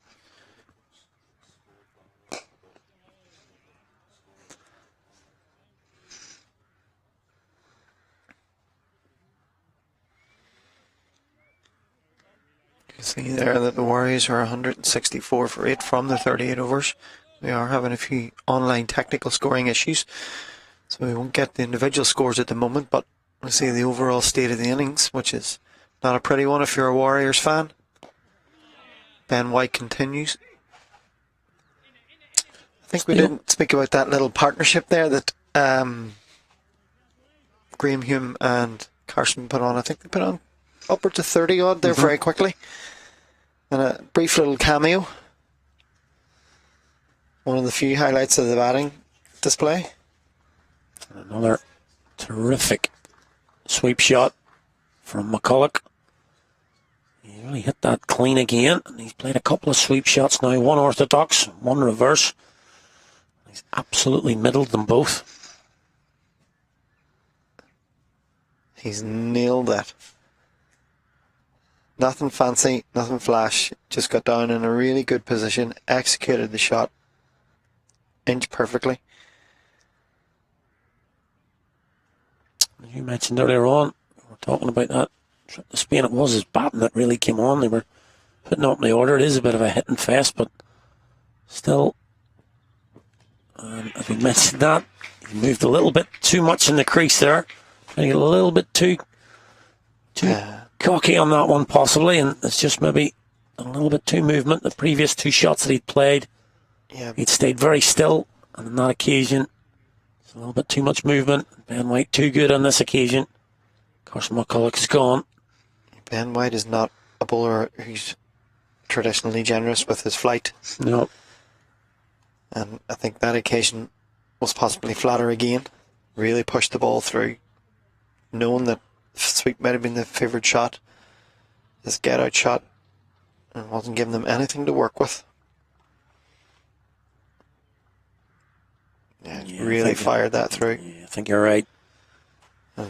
See there that the Warriors are 164 for 8 from the 38 overs. We are having a few online technical scoring issues, so we won't get the individual scores at the moment, but we'll see the overall state of the innings, which is not a pretty one if you're a Warriors fan. Ben White continues. I think we didn't speak about that little partnership there that Graham Hume and Carson put on. I think they put on upwards of 30 odd there very quickly. And a brief little cameo. One of the few highlights of the batting display. Another terrific sweep shot from McCulloch. He really hit that clean again. And he's played a couple of sweep shots now. One orthodox, one reverse. He's absolutely middled them both. He's nailed that. Nothing fancy, nothing flash. Just got down in a really good position, executed the shot inch perfectly. As you mentioned earlier on, we were talking about that trip to Spain. It was his batting that really came on. They were putting up in the order. It is a bit of a hitting fest, but still, as we mentioned that, he moved a little bit too much in the crease there. I think a little bit too cocky on that one possibly, and it's just maybe a little bit too movement. The previous two shots that he'd played, he'd stayed very still, and on that occasion, it's a little bit too much movement. Ben White too good on this occasion. Of course, McCulloch is gone. Ben White is not a bowler who's traditionally generous with his flight. No. And I think that occasion was possibly flatter again. Really pushed the ball through, knowing that sweep might have been the favoured shot. This get-out shot, and wasn't giving them anything to work with. Yeah, really fired that through. Yeah, I think you're right.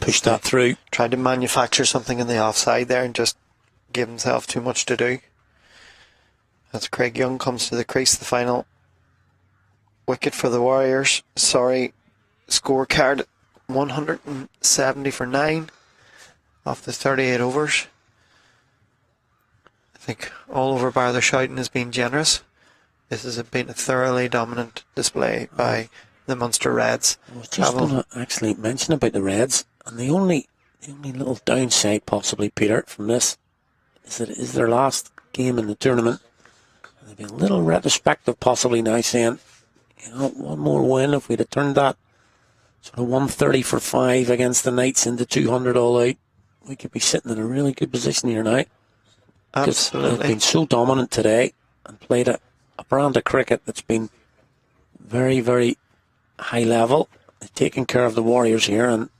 Pushed that through. Tried to manufacture something in the offside there and just gave himself too much to do. As Craig Young comes to the crease, the final wicket for the Warriors. Sorry, scorecard 170 for 9 off the 38 overs. I think all over bar the shouting has been generous. This has been a thoroughly dominant display by the Munster Reds. I was just going to actually mention about the Reds, and the only little downside possibly, Peter, from this is that it is their last game in the tournament. And there'll be a little retrospective possibly now saying, you know, one more win, if we'd have turned that sort of 130 for 5 against the Knights into 200 all out, we could be sitting in a really good position here now. Absolutely. They've been so dominant today and played a brand of cricket that's been very, very high level. They've taken care of the Warriors here and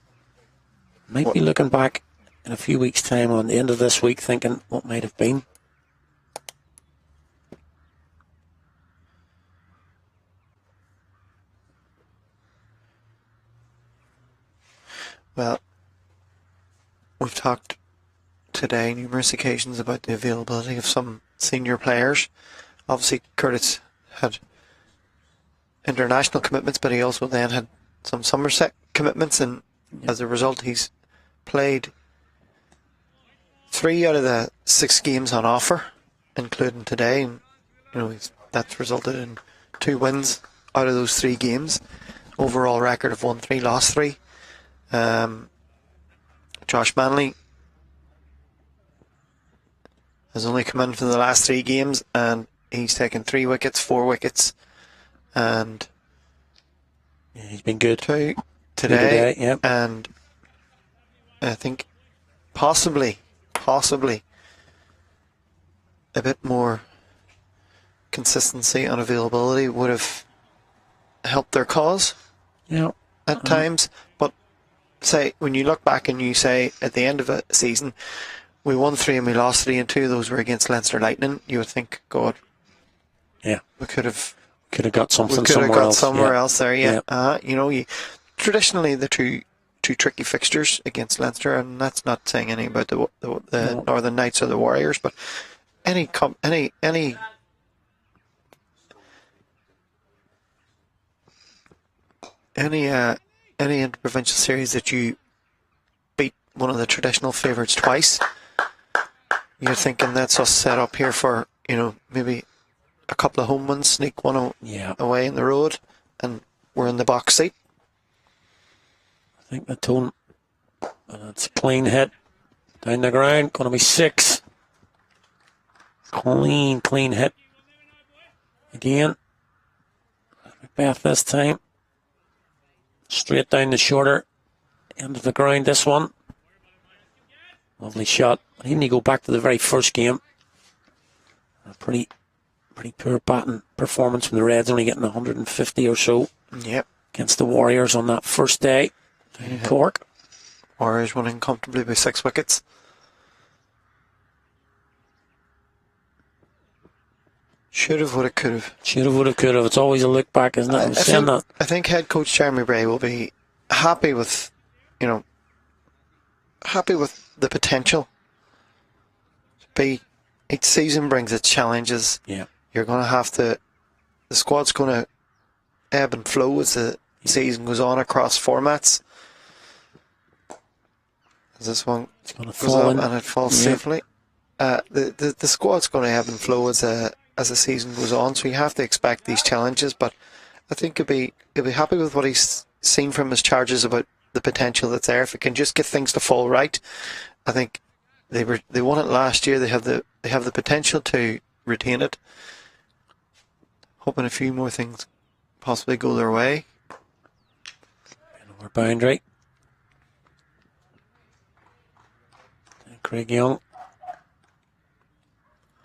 might be looking back in a few weeks' time on the end of this week thinking what might have been. Well, we've talked today numerous occasions about the availability of some senior players. Obviously, Curtis had international commitments, but he also then had some Somerset commitments, and as a result, he's played 3 out of the 6 games on offer, including today. And you know, that's resulted in 2 wins out of those 3 games. Overall record of 1-3, lost 3. Josh Manley has only come in for the last 3 games, and he's taken 3 wickets, 4 wickets, and he's been good 2 today. Yep. And I think possibly a bit more consistency and availability would have helped their cause at times. But say when you look back and you say at the end of a season we won 3 and we lost 3, and 2 of those were against Leinster Lightning, you would think, God, we could have got something somewhere else there. You know, traditionally the two tricky fixtures against Leinster, and that's not saying anything about the Northern Knights or the Warriors, but any interprovincial series that you beat one of the traditional favourites twice, you're thinking that's us set up here for, you know, maybe a couple of home ones, sneak one away in the road, and we're in the box seat. I think the tone, it's a clean hit down the ground, going to be 6. Clean hit again. Macbeth this time, straight down the shorter end of the ground. This one, lovely shot. Even you go back to the very first game, A pretty poor batting performance from the Reds, only getting 150 or so Yep. against the Warriors on that first day in Cork. Warriors winning comfortably by 6 wickets. Should have, would have, could have. Should have, would have, could have. It's always a look back, isn't it? I'm saying that. I think head coach Jeremy Bray will be happy with, happy with the potential. Each season brings its challenges. Yeah. You're going to have to, the squad's going to ebb and flow as the season goes on across formats. As this one It's going to goes fall up in. and it falls safely. The squad's going to ebb and flow as the season goes on, so you have to expect these challenges. But I think he'll be happy with what he's seen from his charges about the potential that's there. If it can just get things to fall right, I think they won it last year. They have the potential to retain it. Hoping a few more things possibly go their way. Over boundary. Craig Young.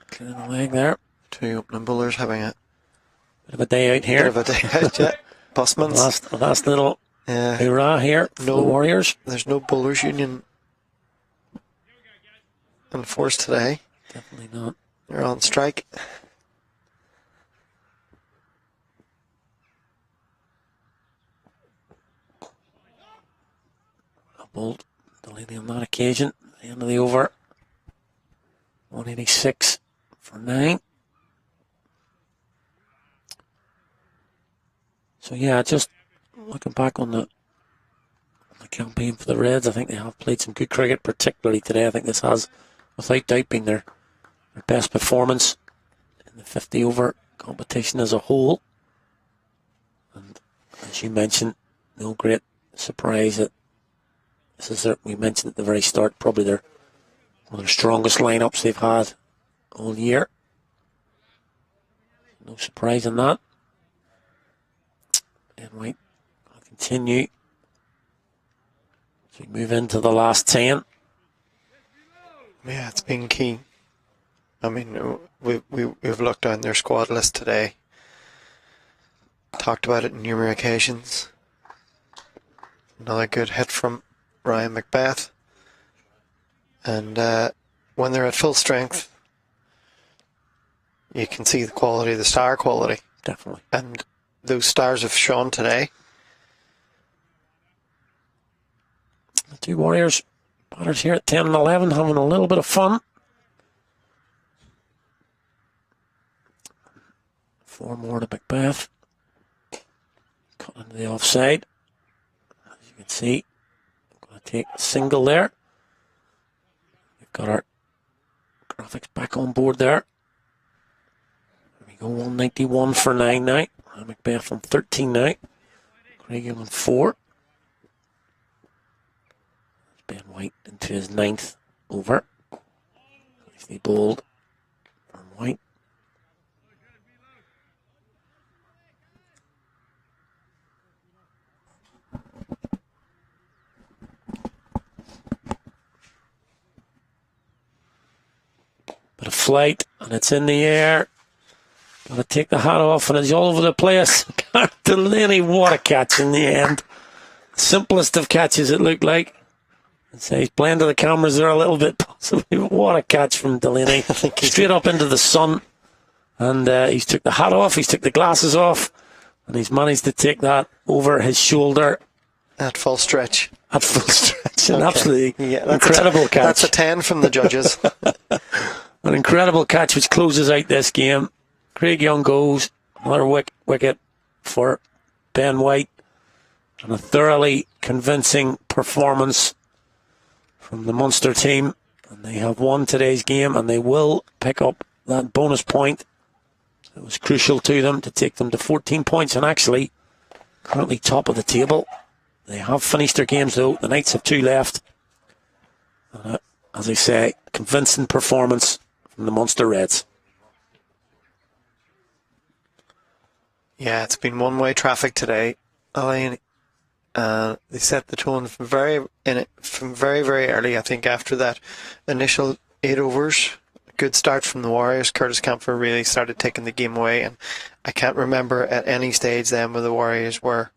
Clearing the leg there. 2 opening bowlers having a Bit of a day out bit here. of a day out yet. Busman's. Last little Yeah. hurrah here for the Warriors. There's no bowlers union in force today. Definitely not. They're on strike. A bolt. Delaney on that occasion. At the end of the over. 186 for 9. So yeah, just looking back on the campaign for the Reds, I think they have played some good cricket, particularly today. I think this has, without doubt, been their best performance in the 50 over competition as a whole. And as you mentioned, no great surprise that this is we mentioned at the very start, probably one of their strongest lineups they've had all year. No surprise in that. And White will continue. So we move into the last 10. Yeah, it's been key. I mean, we've looked down their squad list today. Talked about it on numerous occasions. Another good hit from Ryan Macbeth. And when they're at full strength, you can see the quality, the star quality. Definitely. And those stars have shone today. The two Warriors batters here at 10 and 11 having a little bit of fun. 4 more to Macbeth. Cut into the offside. As you can see, I'm going to take a single there. We've got our graphics back on board there. There we go, 191 for 9 now. Macbeth on 13 now. Craig Young on 4. Ben White into his 9th over. Nicely bowled from White. Bit of flight, and it's in the air. Got to take the hat off, and it's all over the place. Delaney, what a catch in the end. Simplest of catches, it looked like. I'd say he's playing to the cameras there a little bit, possibly, but what a catch from Delaney. Straight up into the sun. And he's took the hat off, he's took the glasses off, and he's managed to take that over his shoulder. At full stretch. At full stretch. An absolutely Yeah, incredible catch. That's a 10 from the judges. An incredible catch which closes out this game. Craig Young goes, another wicket for Ben White, and a thoroughly convincing performance from the Munster team. And they have won today's game, and they will pick up that bonus point. It was crucial to them to take them to 14 points, and actually currently top of the table. They have finished their games though. The Knights have 2 left. And, as I say, convincing performance from the Munster Reds. Yeah, it's been one-way traffic today. They set the tone from very, very early. I think after that initial 8 overs, good start from the Warriors. Curtis Camphor really started taking the game away, and I can't remember at any stage then where the Warriors were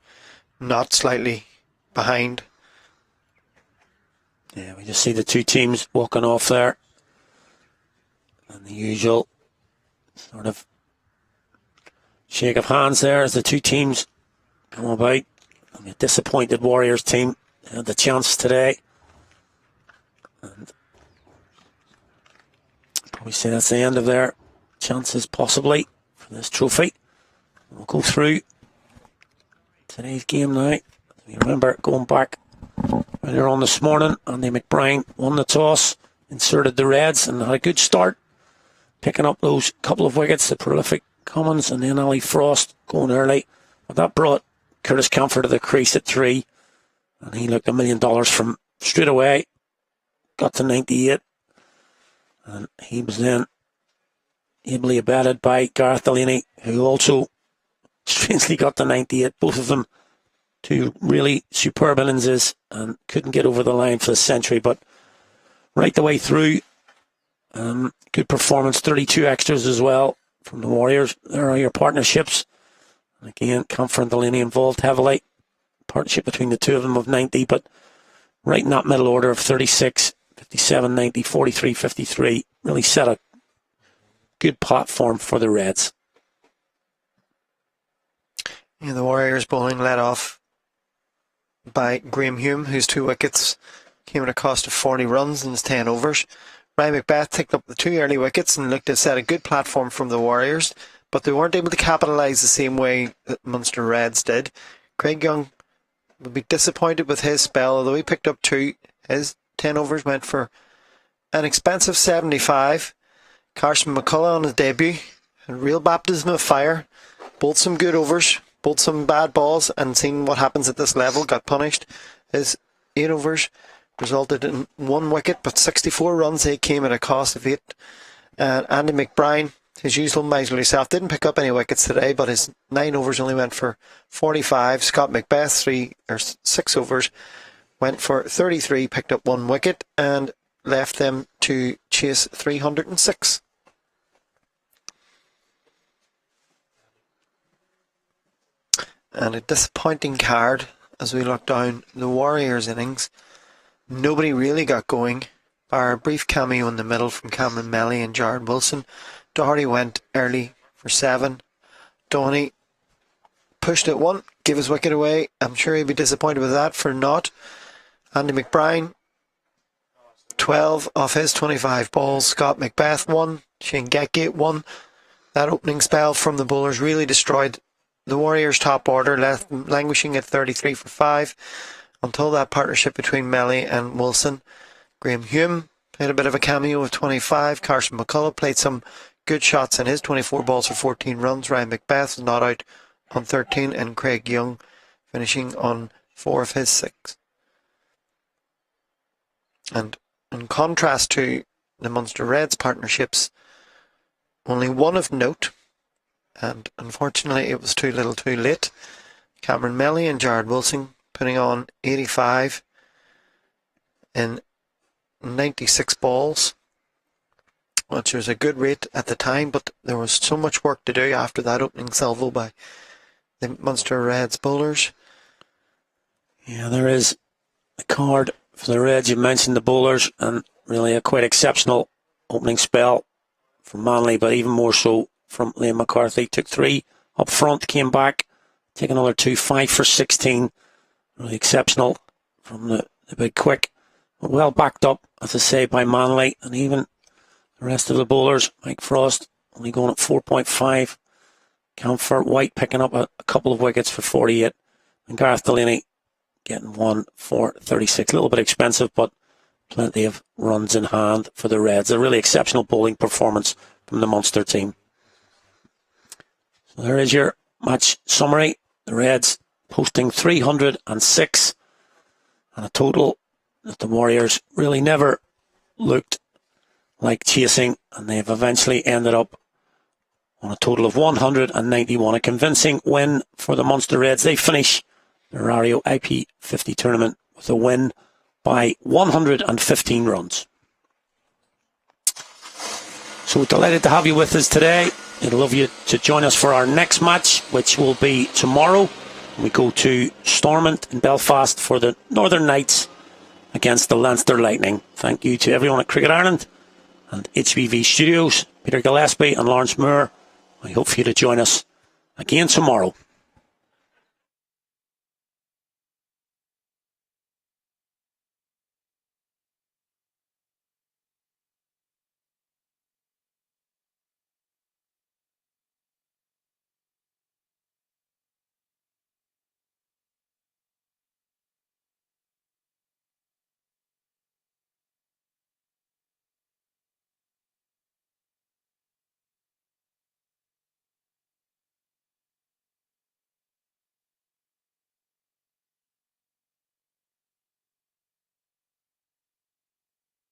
not slightly behind. Yeah, we just see the two teams walking off there. And the usual sort of shake of hands there as the two teams come about. I mean, a disappointed Warriors team had the chance today. And probably say that's the end of their chances possibly for this trophy. We'll go through today's game now. You remember going back earlier on this morning, Andy McBride won the toss, inserted the Reds and had a good start, picking up those couple of wickets, the prolific Cummins and then Ali Frost going early. But that brought Curtis Camphor to the crease at 3, and he looked $1 million from straight away, got to 98, and he was then ably abetted by Gareth Delaney, who also strangely got to 98, both of them two really superb innings and couldn't get over the line for the century, but right the way through, good performance, 32 extras as well from the Warriors. There are your partnerships. And again, Camphor and Delaney involved heavily. Partnership between the two of them of 90, but right in that middle order of 36, 57, 90, 43, 53, really set a good platform for the Reds. Yeah, the Warriors bowling led off by Graham Hume, whose 2 wickets came at a cost of 40 runs in his 10 overs. Ryan Macbeth picked up the 2 early wickets and looked to set a good platform from the Warriors, but they weren't able to capitalise the same way that Munster Reds did. Craig Young would be disappointed with his spell, although he picked up 2. His 10 overs went for an expensive 75. Carson McCullough on his debut, a real baptism of fire, bowled some good overs, bowled some bad balls, and seen what happens at this level, got punished. His 8 overs resulted in 1 wicket, but 64 runs. They came at a cost of 8. Andy McBride, his usual miserly self, didn't pick up any wickets today, but his 9 overs only went for 45. Scott Macbeth, 6 overs, went for 33, picked up 1 wicket, and left them to chase 306. And a disappointing card as we look down the Warriors' innings. Nobody really got going, bar a brief cameo in the middle from Cameron Melly and Jared Wilson. Doherty went early for 7. Downey pushed at 1, gave his wicket away. I'm sure he'd be disappointed with that for not. Andy McBride, 12 off his 25 balls. Scott Macbeth 1. Shane Getgate 1. That opening spell from the bowlers really destroyed the Warriors' top order, left them languishing at 33 for 5 until that partnership between Melly and Wilson. Graham Hume played a bit of a cameo of 25. Carson McCullough played some good shots in his 24 balls for 14 runs. Ryan Macbeth was not out on 13, and Craig Young finishing on 4 of his 6. And in contrast to the Munster Reds partnerships, only one of note, and unfortunately it was too little too late. Cameron Melly and Jared Wilson putting on 85 in 96 balls, which was a good rate at the time, but there was so much work to do after that opening salvo by the Munster Reds bowlers. Yeah, there is a card for the Reds. You mentioned the bowlers, and really a quite exceptional opening spell from Manley, but even more so from Liam McCarthy. Took 3 up front, came back, take another 2, 5 for 16. Really exceptional from the big quick. Well backed up, as I say, by Manley, and even the rest of the bowlers. Mike Frost only going at 4.5. Camphor White picking up a couple of wickets for 48. And Gareth Delaney getting 1 for 36. A little bit expensive, but plenty of runs in hand for the Reds. A really exceptional bowling performance from the Munster team. So there is your match summary. The Reds posting 306 and a total that the Warriors really never looked like chasing, and they've eventually ended up on a total of 191. A convincing win for the Munster Reds. They finish the Rario IP50 tournament with a win by 115 runs. So delighted to have you with us today. I'd love you to join us for our next match, which will be tomorrow. We go to Stormont in Belfast for the Northern Knights against the Leinster Lightning. Thank you to everyone at Cricket Ireland and HBV Studios, Peter Gillespie and Lawrence Moore. I hope for you to join us again tomorrow.